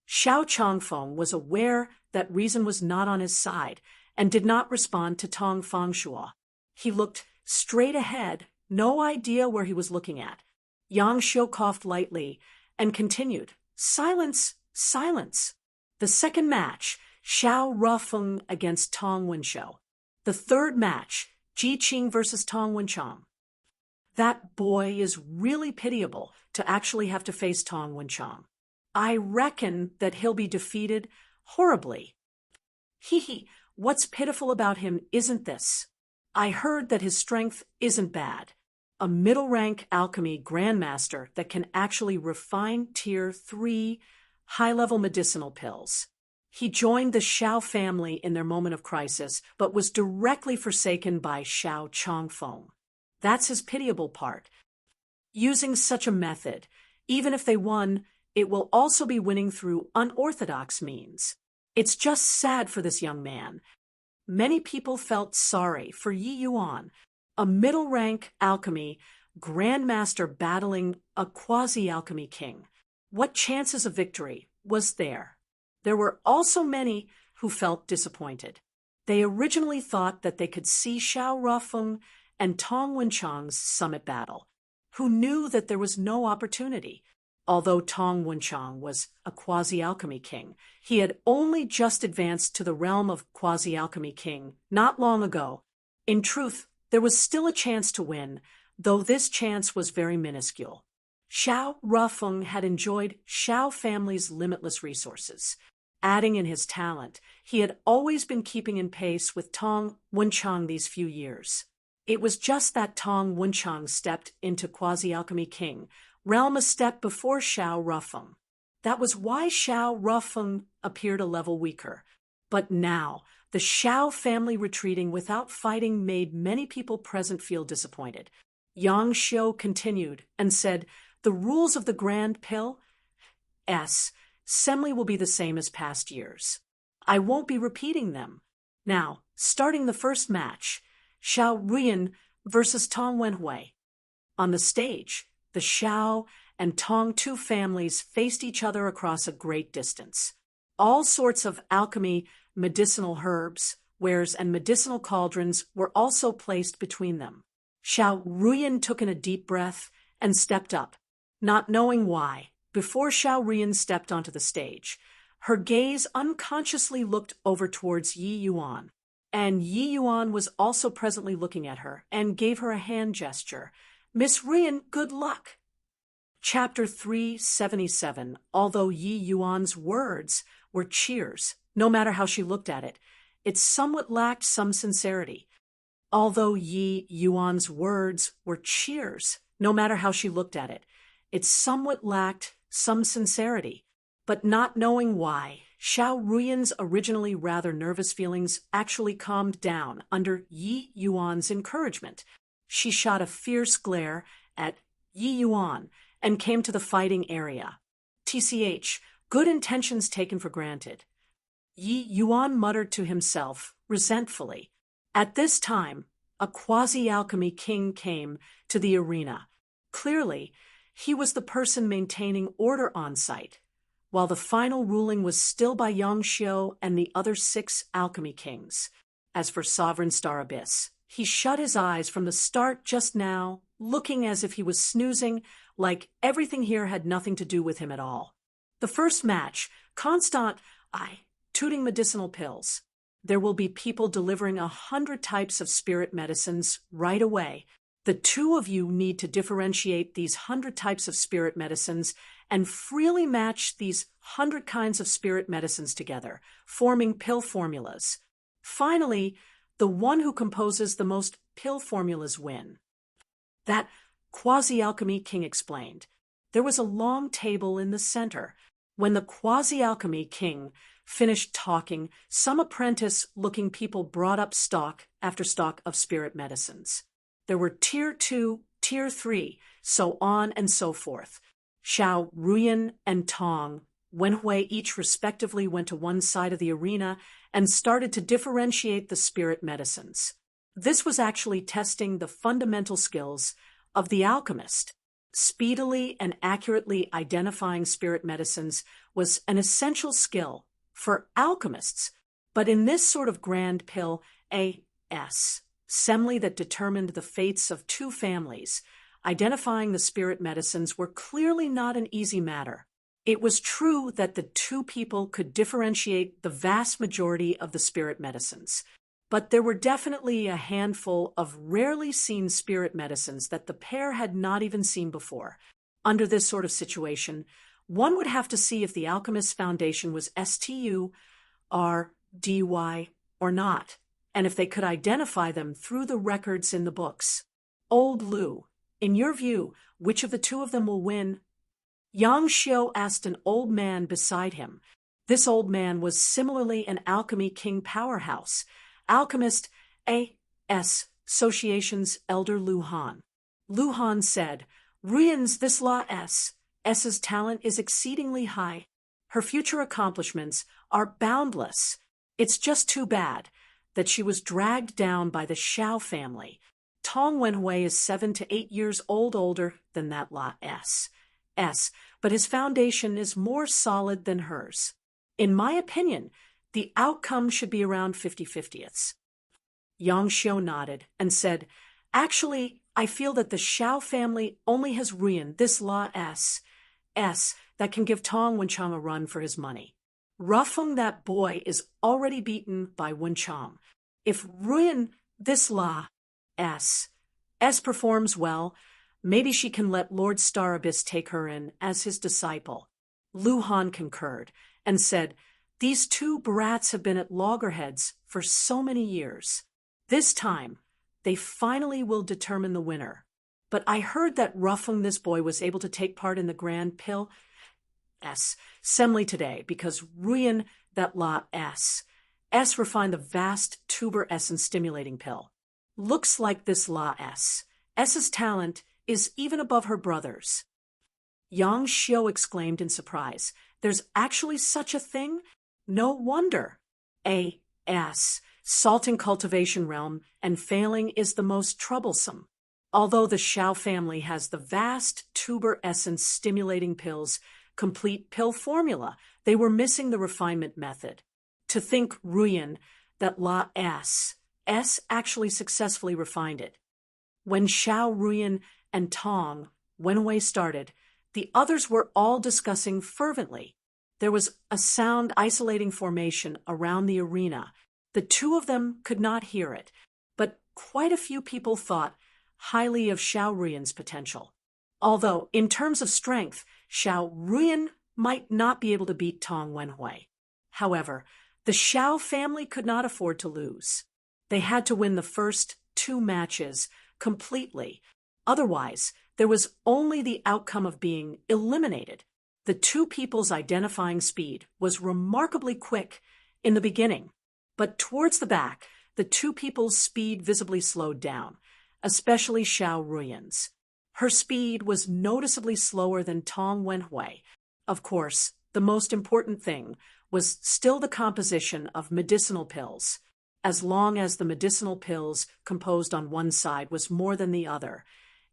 Xiao Changfeng was aware that reason was not on his side and did not respond to Tong Fangshua. He looked straight ahead, no idea where he was looking at. Yang Xiu coughed lightly and continued, "Silence, silence." The second match, Shao Rufeng against Tong Wenshou. The third match, Ji Qing versus Tong Wenchang. That boy is really pitiable to actually have to face Tong Wenchang. I reckon that he'll be defeated horribly. Hee, what's pitiful about him isn't this. I heard that his strength isn't bad. A middle-rank alchemy grandmaster that can actually refine tier 3 high-level medicinal pills. He joined the Shao family in their moment of crisis, but was directly forsaken by Xiao Changfeng. That's his pitiable part. Using such a method, even if they won, it will also be winning through unorthodox means. It's just sad for this young man. Many people felt sorry for Yi Yuan, a middle-rank alchemy grandmaster battling a quasi-alchemy king. What chances of victory was there? There were also many who felt disappointed. They originally thought that they could see Shao Rufeng and Tong Wenchang's summit battle, who knew that there was no opportunity. Although Tong Wenchang was a quasi-alchemy king, he had only just advanced to the realm of quasi-alchemy king not long ago. In truth, there was still a chance to win, though this chance was very minuscule. Shao Rufeng had enjoyed Shao family's limitless resources. Adding in his talent, he had always been keeping in pace with Tong Wenchang these few years. It was just that Tong Wenchang stepped into quasi-alchemy king, realm a step before Shao Rufeng. That was why Shao Rufeng appeared a level weaker. But now, the Shao family retreating without fighting made many people present feel disappointed. Yang Xiu continued and said, "The rules of the Grand Pill? Assembly will be the same as past years. I won't be repeating them. Now, starting the first match, Shao Ruyan versus Tong Wenhui. On the stage, the Shao and Tong two families faced each other across a great distance. All sorts of alchemy, medicinal herbs, wares, and medicinal cauldrons were also placed between them. Shao Ruyan took in a deep breath and stepped up, not knowing why. Before Shao Ruyan stepped onto the stage, her gaze unconsciously looked over towards Yi Yuan, and Yi Yuan was also presently looking at her and gave her a hand gesture. "Miss Ruyan, good luck." Chapter 377. Although Yi Yuan's words were cheers, no matter how she looked at it, it somewhat lacked some sincerity. Although Yi Yuan's words were cheers, no matter how she looked at it, it somewhat lacked some sincerity. But not knowing why, Xiao Ruyan's originally rather nervous feelings actually calmed down under Yi Yuan's encouragement. She shot a fierce glare at Yi Yuan and came to the fighting area. TCH, good intentions taken for granted. Yi Yuan muttered to himself, resentfully. At this time, a quasi-alchemy king came to the arena. Clearly, he was the person maintaining order on site, while the final ruling was still by Yang Xiu and the other 6 alchemy kings. As for Sovereign Star Abyss, he shut his eyes from the start just now, looking as if he was snoozing, like everything here had nothing to do with him at all. The first match, Constant, tooting medicinal pills. There will be people delivering 100 types of spirit medicines right away. The 2 of you need to differentiate these 100 types of spirit medicines and freely match these 100 kinds of spirit medicines together, forming pill formulas. Finally, the one who composes the most pill formulas win. That quasi-alchemy king explained. There was a long table in the center. When the quasi-alchemy king finished talking, some apprentice-looking people brought up stock after stock of spirit medicines. There were Tier 2, Tier 3, so on and so forth. Xiao Ruyan and Tong Wenhui each respectively went to one side of the arena and started to differentiate the spirit medicines. This was actually testing the fundamental skills of the alchemist. Speedily and accurately identifying spirit medicines was an essential skill for alchemists, but in this sort of grand pill, assembly that determined the fates of 2 families, identifying the spirit medicines were clearly not an easy matter. It was true that the 2 people could differentiate the vast majority of the spirit medicines, but there were definitely a handful of rarely seen spirit medicines that the pair had not even seen before. Under this sort of situation, one would have to see if the Alchemist's foundation was STU, RDY, or not, and if they could identify them through the records in the books. Old Lu, in your view, which of the 2 of them will win? Yang Xiu asked an old man beside him. This old man was similarly an alchemy king powerhouse. Alchemist A.S. Association's elder Lu Han. Lu Han said, Ruyan's this law S's talent is exceedingly high. Her future accomplishments are boundless. It's just too bad that she was dragged down by the Xiao family. Tong Wenhui is 7 to 8 years older than that law S, but his foundation is more solid than hers. In my opinion, the outcome should be around 50/50. Yang Xiu nodded and said, Actually, I feel that the Xiao family only has Ruyan, this law S, that can give Tong Wenchang a run for his money. Rufeng, that boy, is already beaten by Wenchang. If Ruyan, this law S performs well, maybe she can let Lord Star Abyss take her in as his disciple. Lu Han concurred and said, These 2 brats have been at loggerheads for so many years. This time, they finally will determine the winner. But I heard that Rufeng, this boy, was able to take part in the Grand Pill assembly today because Ruyan, that law S refined the vast tuber essence stimulating pill. Looks like this law S's talent is even above her brother's. Yang Xiu exclaimed in surprise. There's actually such a thing? No wonder. Salting cultivation realm and failing is the most troublesome. Although the Xiao family has the vast tuber essence stimulating pills, complete pill formula, they were missing the refinement method. To think Ruyan, that law S actually successfully refined it. When Xiao Ruyan and Tong Wenhui started, the others were all discussing fervently. There was a sound isolating formation around the arena. The 2 of them could not hear it, but quite a few people thought highly of Xiao Ruyan's potential. Although, in terms of strength, Xiao Ruyan might not be able to beat Tong Wenhui. However, the Xiao family could not afford to lose. They had to win the first two matches completely. Otherwise, there was only the outcome of being eliminated. The two people's identifying speed was remarkably quick in the beginning, but towards the back, the two people's speed visibly slowed down, especially Xiao Ruyan's. Her speed was noticeably slower than Tong Wenhui. Of course, the most important thing was still the composition of medicinal pills. As long as the medicinal pills composed on one side was more than the other,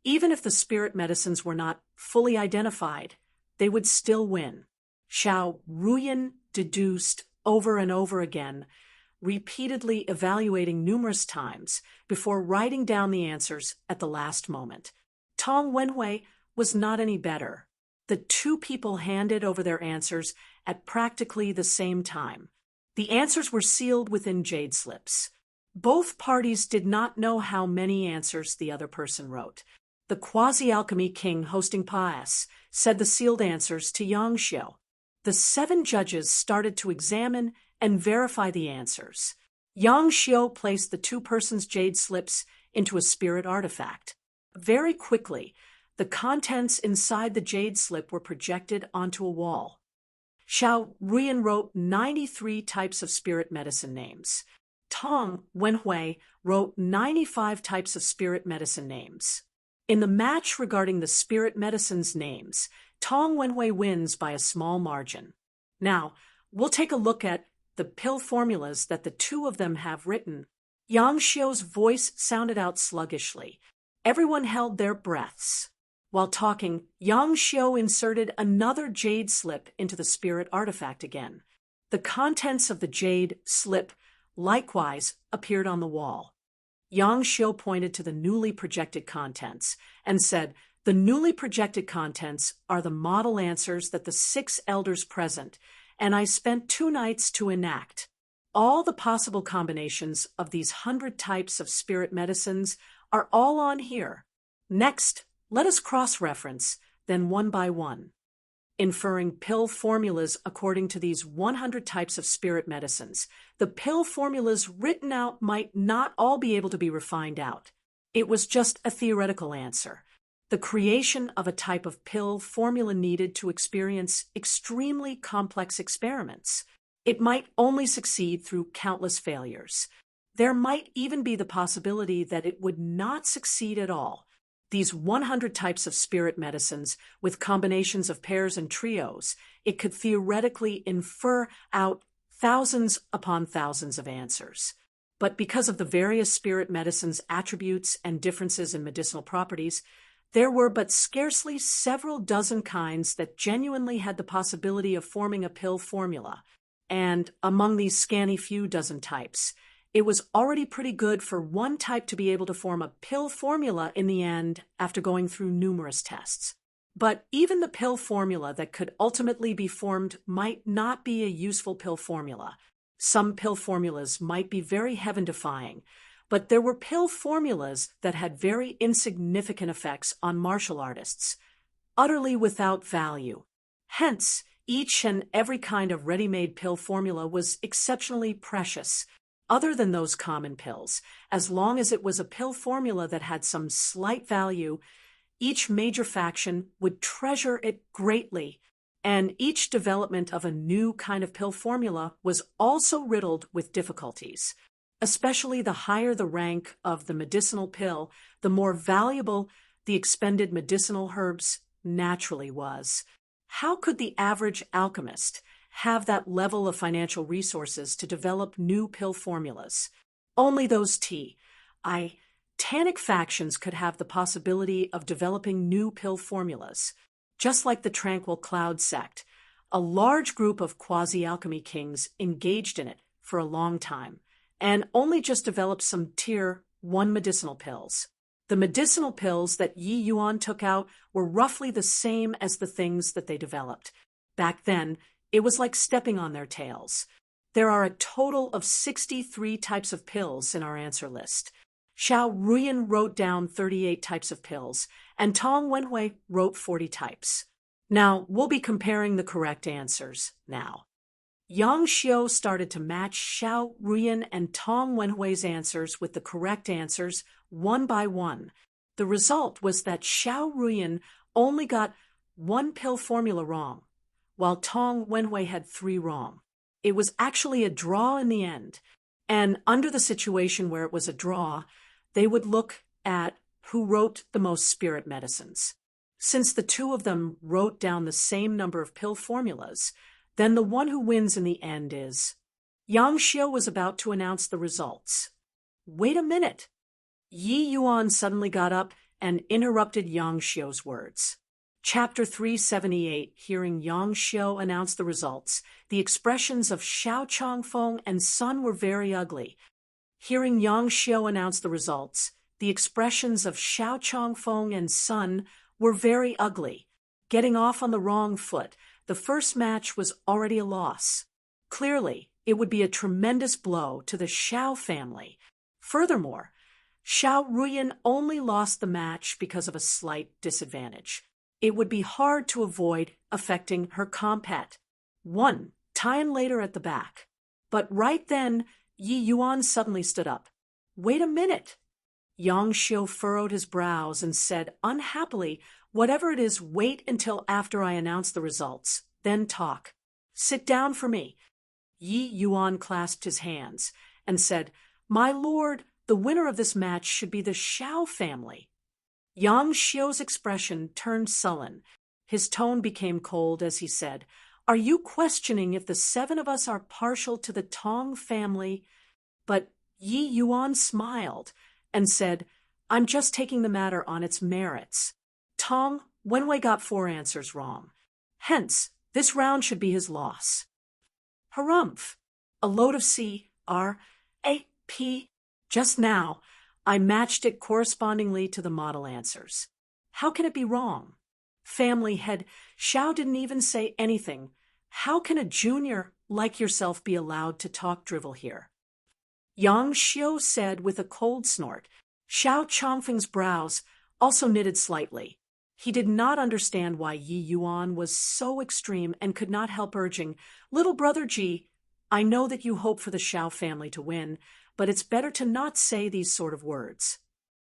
even if the spirit medicines were not fully identified, they would still win. Xiao Ruyan deduced over and over again, repeatedly evaluating numerous times before writing down the answers at the last moment. Tong Wenhui was not any better. The two people handed over their answers at practically the same time. The answers were sealed within jade slips. Both parties did not know how many answers the other person wrote. The quasi-alchemy king hosting Paes said the sealed answers to Yang Xiu. The 7 judges started to examine and verify the answers. Yang Xiu placed the two persons' jade slips into a spirit artifact. Very quickly, the contents inside the jade slip were projected onto a wall. Xiao Ruyan wrote 93 types of spirit medicine names. Tong Wenhui wrote 95 types of spirit medicine names. In the match regarding the spirit medicine's names, Tong Wenhui wins by a small margin. Now, we'll take a look at the pill formulas that the two of them have written. Yang Xiu's voice sounded out sluggishly. Everyone held their breaths. While talking, Yang Xiu inserted another jade slip into the spirit artifact again. The contents of the jade slip likewise appeared on the wall. Yang Xiu pointed to the newly projected contents and said, "The newly projected contents are the model answers that the 6 elders present, and I spent 2 nights to enact. All the possible combinations of these 100 types of spirit medicines are all on here. Next, let us cross-reference, then one by one, inferring pill formulas according to these 100 types of spirit medicines. The pill formulas written out might not all be able to be refined out. It was just a theoretical answer. The creation of a type of pill formula needed to experience extremely complex experiments. It might only succeed through countless failures. There might even be the possibility that it would not succeed at all. These 100 types of spirit medicines, with combinations of pairs and trios, it could theoretically infer out thousands upon thousands of answers. But because of the various spirit medicines' attributes and differences in medicinal properties, there were but scarcely several dozen kinds that genuinely had the possibility of forming a pill formula. And among these scanty few dozen types, it was already pretty good for one type to be able to form a pill formula in the end after going through numerous tests. But even the pill formula that could ultimately be formed might not be a useful pill formula. Some pill formulas might be very heaven-defying, but there were pill formulas that had very insignificant effects on martial artists, utterly without value. Hence, each and every kind of ready-made pill formula was exceptionally precious, other than those common pills. As long as it was a pill formula that had some slight value, each major faction would treasure it greatly, and each development of a new kind of pill formula was also riddled with difficulties. Especially the higher the rank of the medicinal pill, the more valuable the expended medicinal herbs naturally was. How could the average alchemist have that level of financial resources to develop new pill formulas? Only those titanic factions could have the possibility of developing new pill formulas. Just like the Tranquil Cloud sect, a large group of quasi-alchemy kings engaged in it for a long time, and only just developed some Tier 1 medicinal pills. The medicinal pills that Yi Yuan took out were roughly the same as the things that they developed. Back then, it was like stepping on their tails. There are a total of 63 types of pills in our answer list. Xiao Ruyan wrote down 38 types of pills, and Tong Wenhui wrote 40 types. Now, we'll be comparing the correct answers now. Yang Xiu started to match Xiao Ruyan and Tong Wenhui's answers with the correct answers one by one. The result was that Xiao Ruyan only got one pill formula wrong, while Tong Wenhui had 3 wrong. It was actually a draw in the end, and under the situation where it was a draw, they would look at who wrote the most spirit medicines. Since the 2 of them wrote down the same number of pill formulas, then the one who wins in the end is… Yang Xiu was about to announce the results. Wait a minute! Yi Yuan suddenly got up and interrupted Yang Xiu's words. Chapter 378, hearing Yang Xiu announce the results, the expressions of Xiao Changfeng and Sun were very ugly. Hearing Yang Xiu announce the results, the expressions of Xiao Changfeng and Sun were very ugly. Getting off on the wrong foot, the first match was already a loss. Clearly, it would be a tremendous blow to the Xiao family. Furthermore, Xiao Ruyan only lost the match because of a slight disadvantage. It would be hard to avoid affecting her compet. 1. Tian later at the back. But right then, Yi Yuan suddenly stood up. Wait a minute! Yang Xiu furrowed his brows and said unhappily, whatever it is, wait until after I announce the results, then talk. Sit down for me. Yi Yuan clasped his hands and said, My lord, the winner of this match should be the Xiao family. Yang Xiu's expression turned sullen. His tone became cold as he said, Are you questioning if the 7 of us are partial to the Tong family? But Yi Yuan smiled and said, I'm just taking the matter on its merits. Tong Wenwei got 4 answers wrong. Hence, this round should be his loss. Harumph! A load of C-R-A-P. Just now, I matched it correspondingly to the model answers. How can it be wrong? Family head, Xiao didn't even say anything. How can a junior like yourself be allowed to talk drivel here? Yang Xiu said with a cold snort. Xiao Changfeng's brows also knitted slightly. He did not understand why Yi Yuan was so extreme and could not help urging, Little brother Ji, I know that you hope for the Xiao family to win, but it's better to not say these sort of words.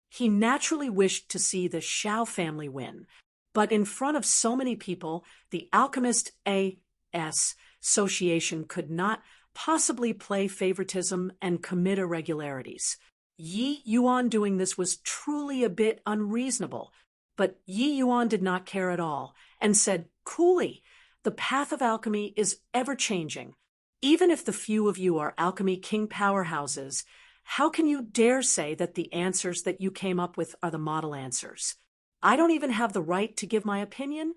He naturally wished to see the Xiao family win, but in front of so many people, the Alchemist A.S. Association could not possibly play favoritism and commit irregularities. Yi Yuan doing this was truly a bit unreasonable, but Yi Yuan did not care at all and said coolly, The path of alchemy is ever-changing. Even if the few of you are alchemy king powerhouses, how can you dare say that the answers that you came up with are the model answers? I don't even have the right to give my opinion?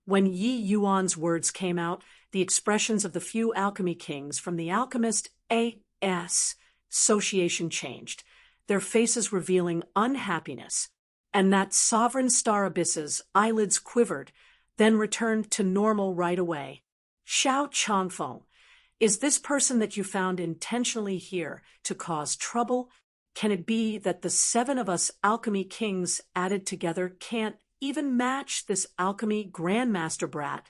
When Yi Yuan's words came out, the expressions of the few alchemy kings from the Alchemist A.S. Association changed, their faces revealing unhappiness, and that sovereign star abyss's eyelids quivered, then returned to normal right away. Xiao Changfeng, is this person that you found intentionally here to cause trouble? Can it be that the 7 of us alchemy kings added together can't even match this alchemy grandmaster brat?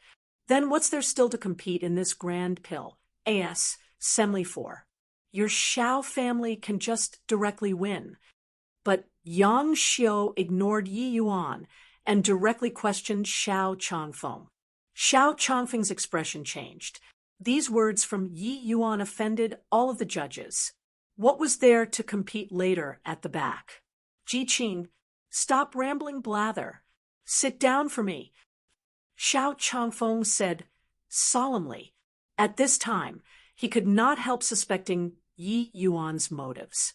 Then what's there still to compete in this grand pill, A.S. Assembly for? Your Xiao family can just directly win. But Yang Xiu ignored Yi Yuan and directly questioned Xiao Changfeng. Xiao Changfeng's expression changed. These words from Yi Yuan offended all of the judges. What was there to compete later at the back? Ji Qing, stop rambling blather. Sit down for me. Xiao Changfeng said solemnly. At this time, he could not help suspecting Yi Yuan's motives.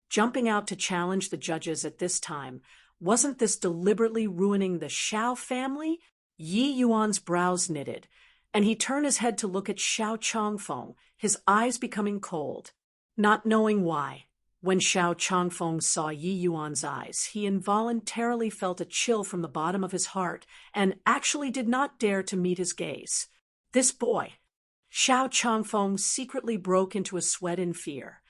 Jumping out to challenge the judges at this time, wasn't this deliberately ruining the Xiao family? Yi Yuan's brows knitted, and he turned his head to look at Xiao Changfeng, his eyes becoming cold. Not knowing why, when Xiao Changfeng saw Yi Yuan's eyes, he involuntarily felt a chill from the bottom of his heart and actually did not dare to meet his gaze. This boy. Xiao Changfeng secretly broke into a sweat in fear.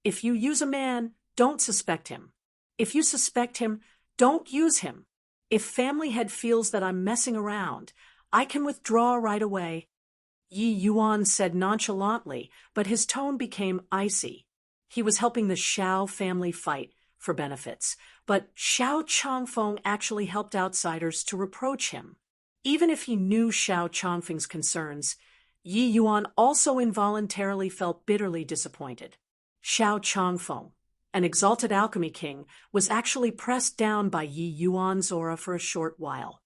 If you use a man, don't suspect him. If you suspect him, don't use him. If family head feels that I'm messing around, I can withdraw right away. Yi Yuan said nonchalantly, but his tone became icy. He was helping the Xiao family fight for benefits, but Xiao Changfeng actually helped outsiders to reproach him. Even if he knew Xiao Changfeng's concerns, Yi Yuan also involuntarily felt bitterly disappointed. Xiao Changfeng, an exalted alchemy king, was actually pressed down by Yi Yuan's aura for a short while.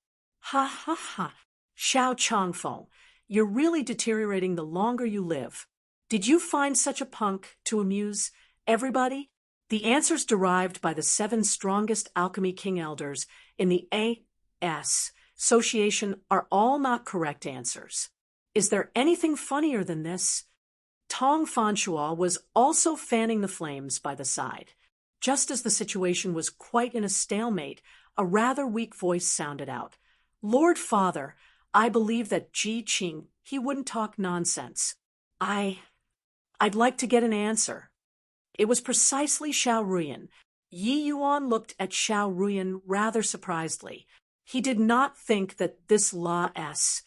Ha ha ha! Xiao Changfeng, you're really deteriorating the longer you live. Did you find such a punk to amuse everybody? The answers derived by the 7 strongest alchemy king elders in the A.S. Association are all not correct answers. Is there anything funnier than this? Tong Fanchua was also fanning the flames by the side. Just as the situation was quite in a stalemate, a rather weak voice sounded out. Lord Father, I believe that Ji Qing, he wouldn't talk nonsense. I'd like to get an answer. It was precisely Xiao Ruyan. Yi Yuan looked at Xiao Ruyan rather surprisedly. He did not think that this La S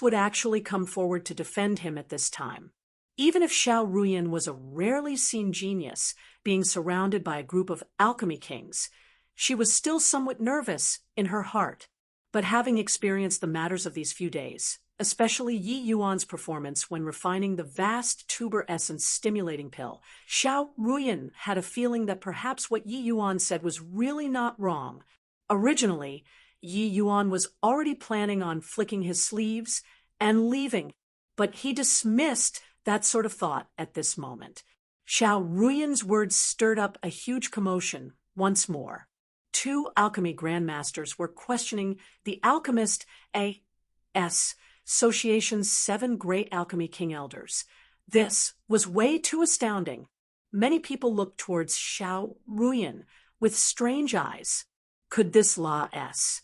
would actually come forward to defend him at this time. Even if Xiao Ruyan was a rarely seen genius, being surrounded by a group of alchemy kings, she was still somewhat nervous in her heart. But having experienced the matters of these few days, especially Yi Yuan's performance when refining the vast tuber essence stimulating pill, Xiao Ruyan had a feeling that perhaps what Yi Yuan said was really not wrong. Originally, Yi Yuan was already planning on flicking his sleeves and leaving, but he dismissed that sort of thought at this moment. Xiao Ruyan's words stirred up a huge commotion once more. 2 alchemy grandmasters were questioning the Alchemist A.S. Association's 7 great alchemy king elders. This was way too astounding. Many people looked towards Xiao Ruyan with strange eyes. Could this La S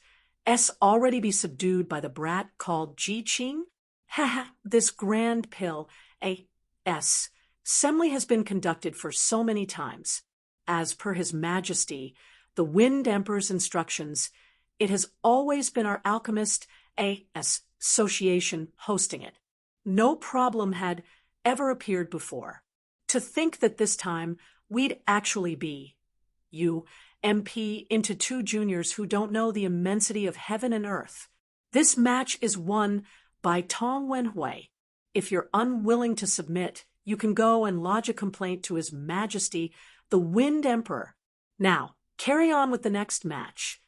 already be subdued by the brat called Ji Qing? Haha, this grand pill A.S. assembly has been conducted for so many times. As per His Majesty, the Wind Emperor's instructions, it has always been our Alchemist A.S. Association hosting it. No problem had ever appeared before. To think that this time we'd actually be, you, MP, into 2 juniors who don't know the immensity of heaven and earth. This match is won by Tong Wenhui. If you're unwilling to submit, you can go and lodge a complaint to His Majesty, the Wind Emperor. Now, carry on with the next match.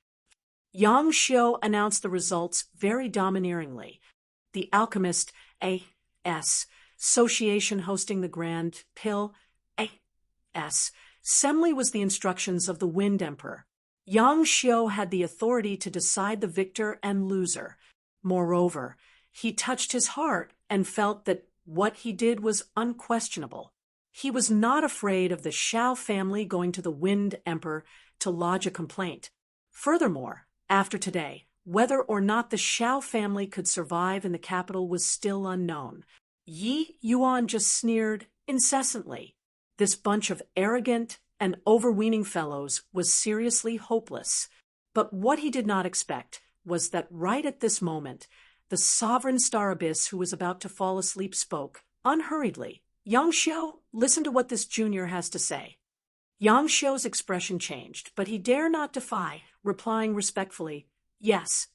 Yang Xiu announced the results very domineeringly. The Alchemist A.S. Association hosting the Grand Pill A.S. Assembly was the instructions of the Wind Emperor. Yang Xiu had the authority to decide the victor and loser. Moreover, he touched his heart and felt that what he did was unquestionable. He was not afraid of the Xiao family going to the Wind Emperor to lodge a complaint. Furthermore, after today, whether or not the Xiao family could survive in the capital was still unknown. Yi Yuan just sneered incessantly. This bunch of arrogant and overweening fellows was seriously hopeless. But what he did not expect was that right at this moment, the sovereign star abyss who was about to fall asleep spoke, unhurriedly. Yang Xiu, listen to what this junior has to say. Yang Xiu's expression changed, but he dare not defy, replying respectfully, yes.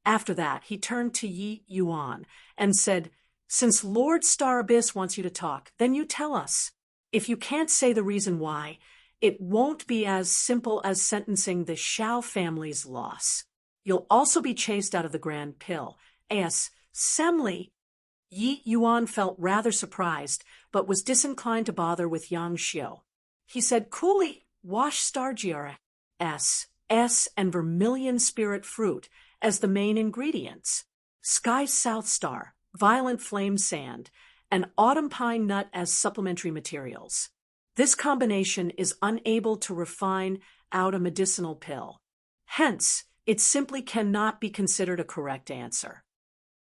After that, he turned to Yi Yuan and said, since Lord Star Abyss wants you to talk, then you tell us. If you can't say the reason why, it won't be as simple as sentencing the Xiao family's loss. You'll also be chased out of the Grand Pill. A.S. Assembly. Yi Yuan felt rather surprised, but was disinclined to bother with Yang Xiu. He said coolly, wash Stargiara S and vermilion spirit fruit as the main ingredients. Sky South Star, violent flame sand, and autumn pine nut as supplementary materials. This combination is unable to refine out a medicinal pill. Hence, it simply cannot be considered a correct answer.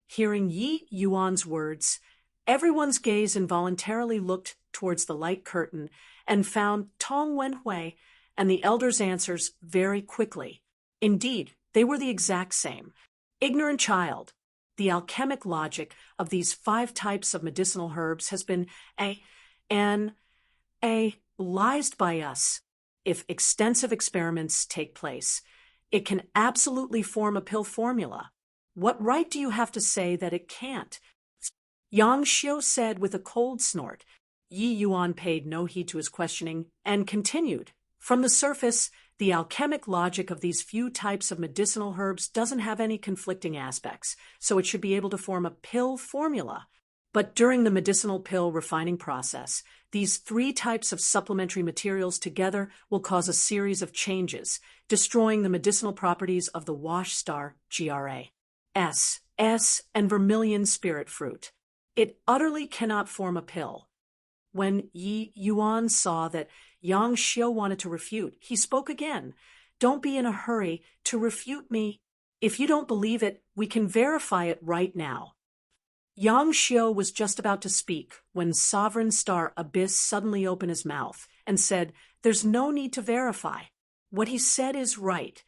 Hearing Yi Yuan's words, everyone's gaze involuntarily looked towards the light curtain and found Tong Wenhui and the elder's answers very quickly. Indeed, they were the exact same. Ignorant child, the alchemic logic of these 5 types of medicinal herbs has been analyzed by us. if extensive experiments take place. It can absolutely form a pill formula. What right do you have to say that it can't? Yang Xiu said with a cold snort. Yi Yuan paid no heed to his questioning and continued. From the surface, the alchemic logic of these few types of medicinal herbs doesn't have any conflicting aspects, so it should be able to form a pill formula. But during the medicinal pill refining process, these three types of supplementary materials together will cause a series of changes, destroying the medicinal properties of the wash star GRA, S, and vermilion spirit fruit. It utterly cannot form a pill. When Yi Yuan saw that Yang Xiu wanted to refute, he spoke again. Don't be in a hurry to refute me. If you don't believe it, we can verify it right now. Yang Xiu was just about to speak when Sovereign Star Abyss suddenly opened his mouth and said, "There's no need to verify. What he said is right.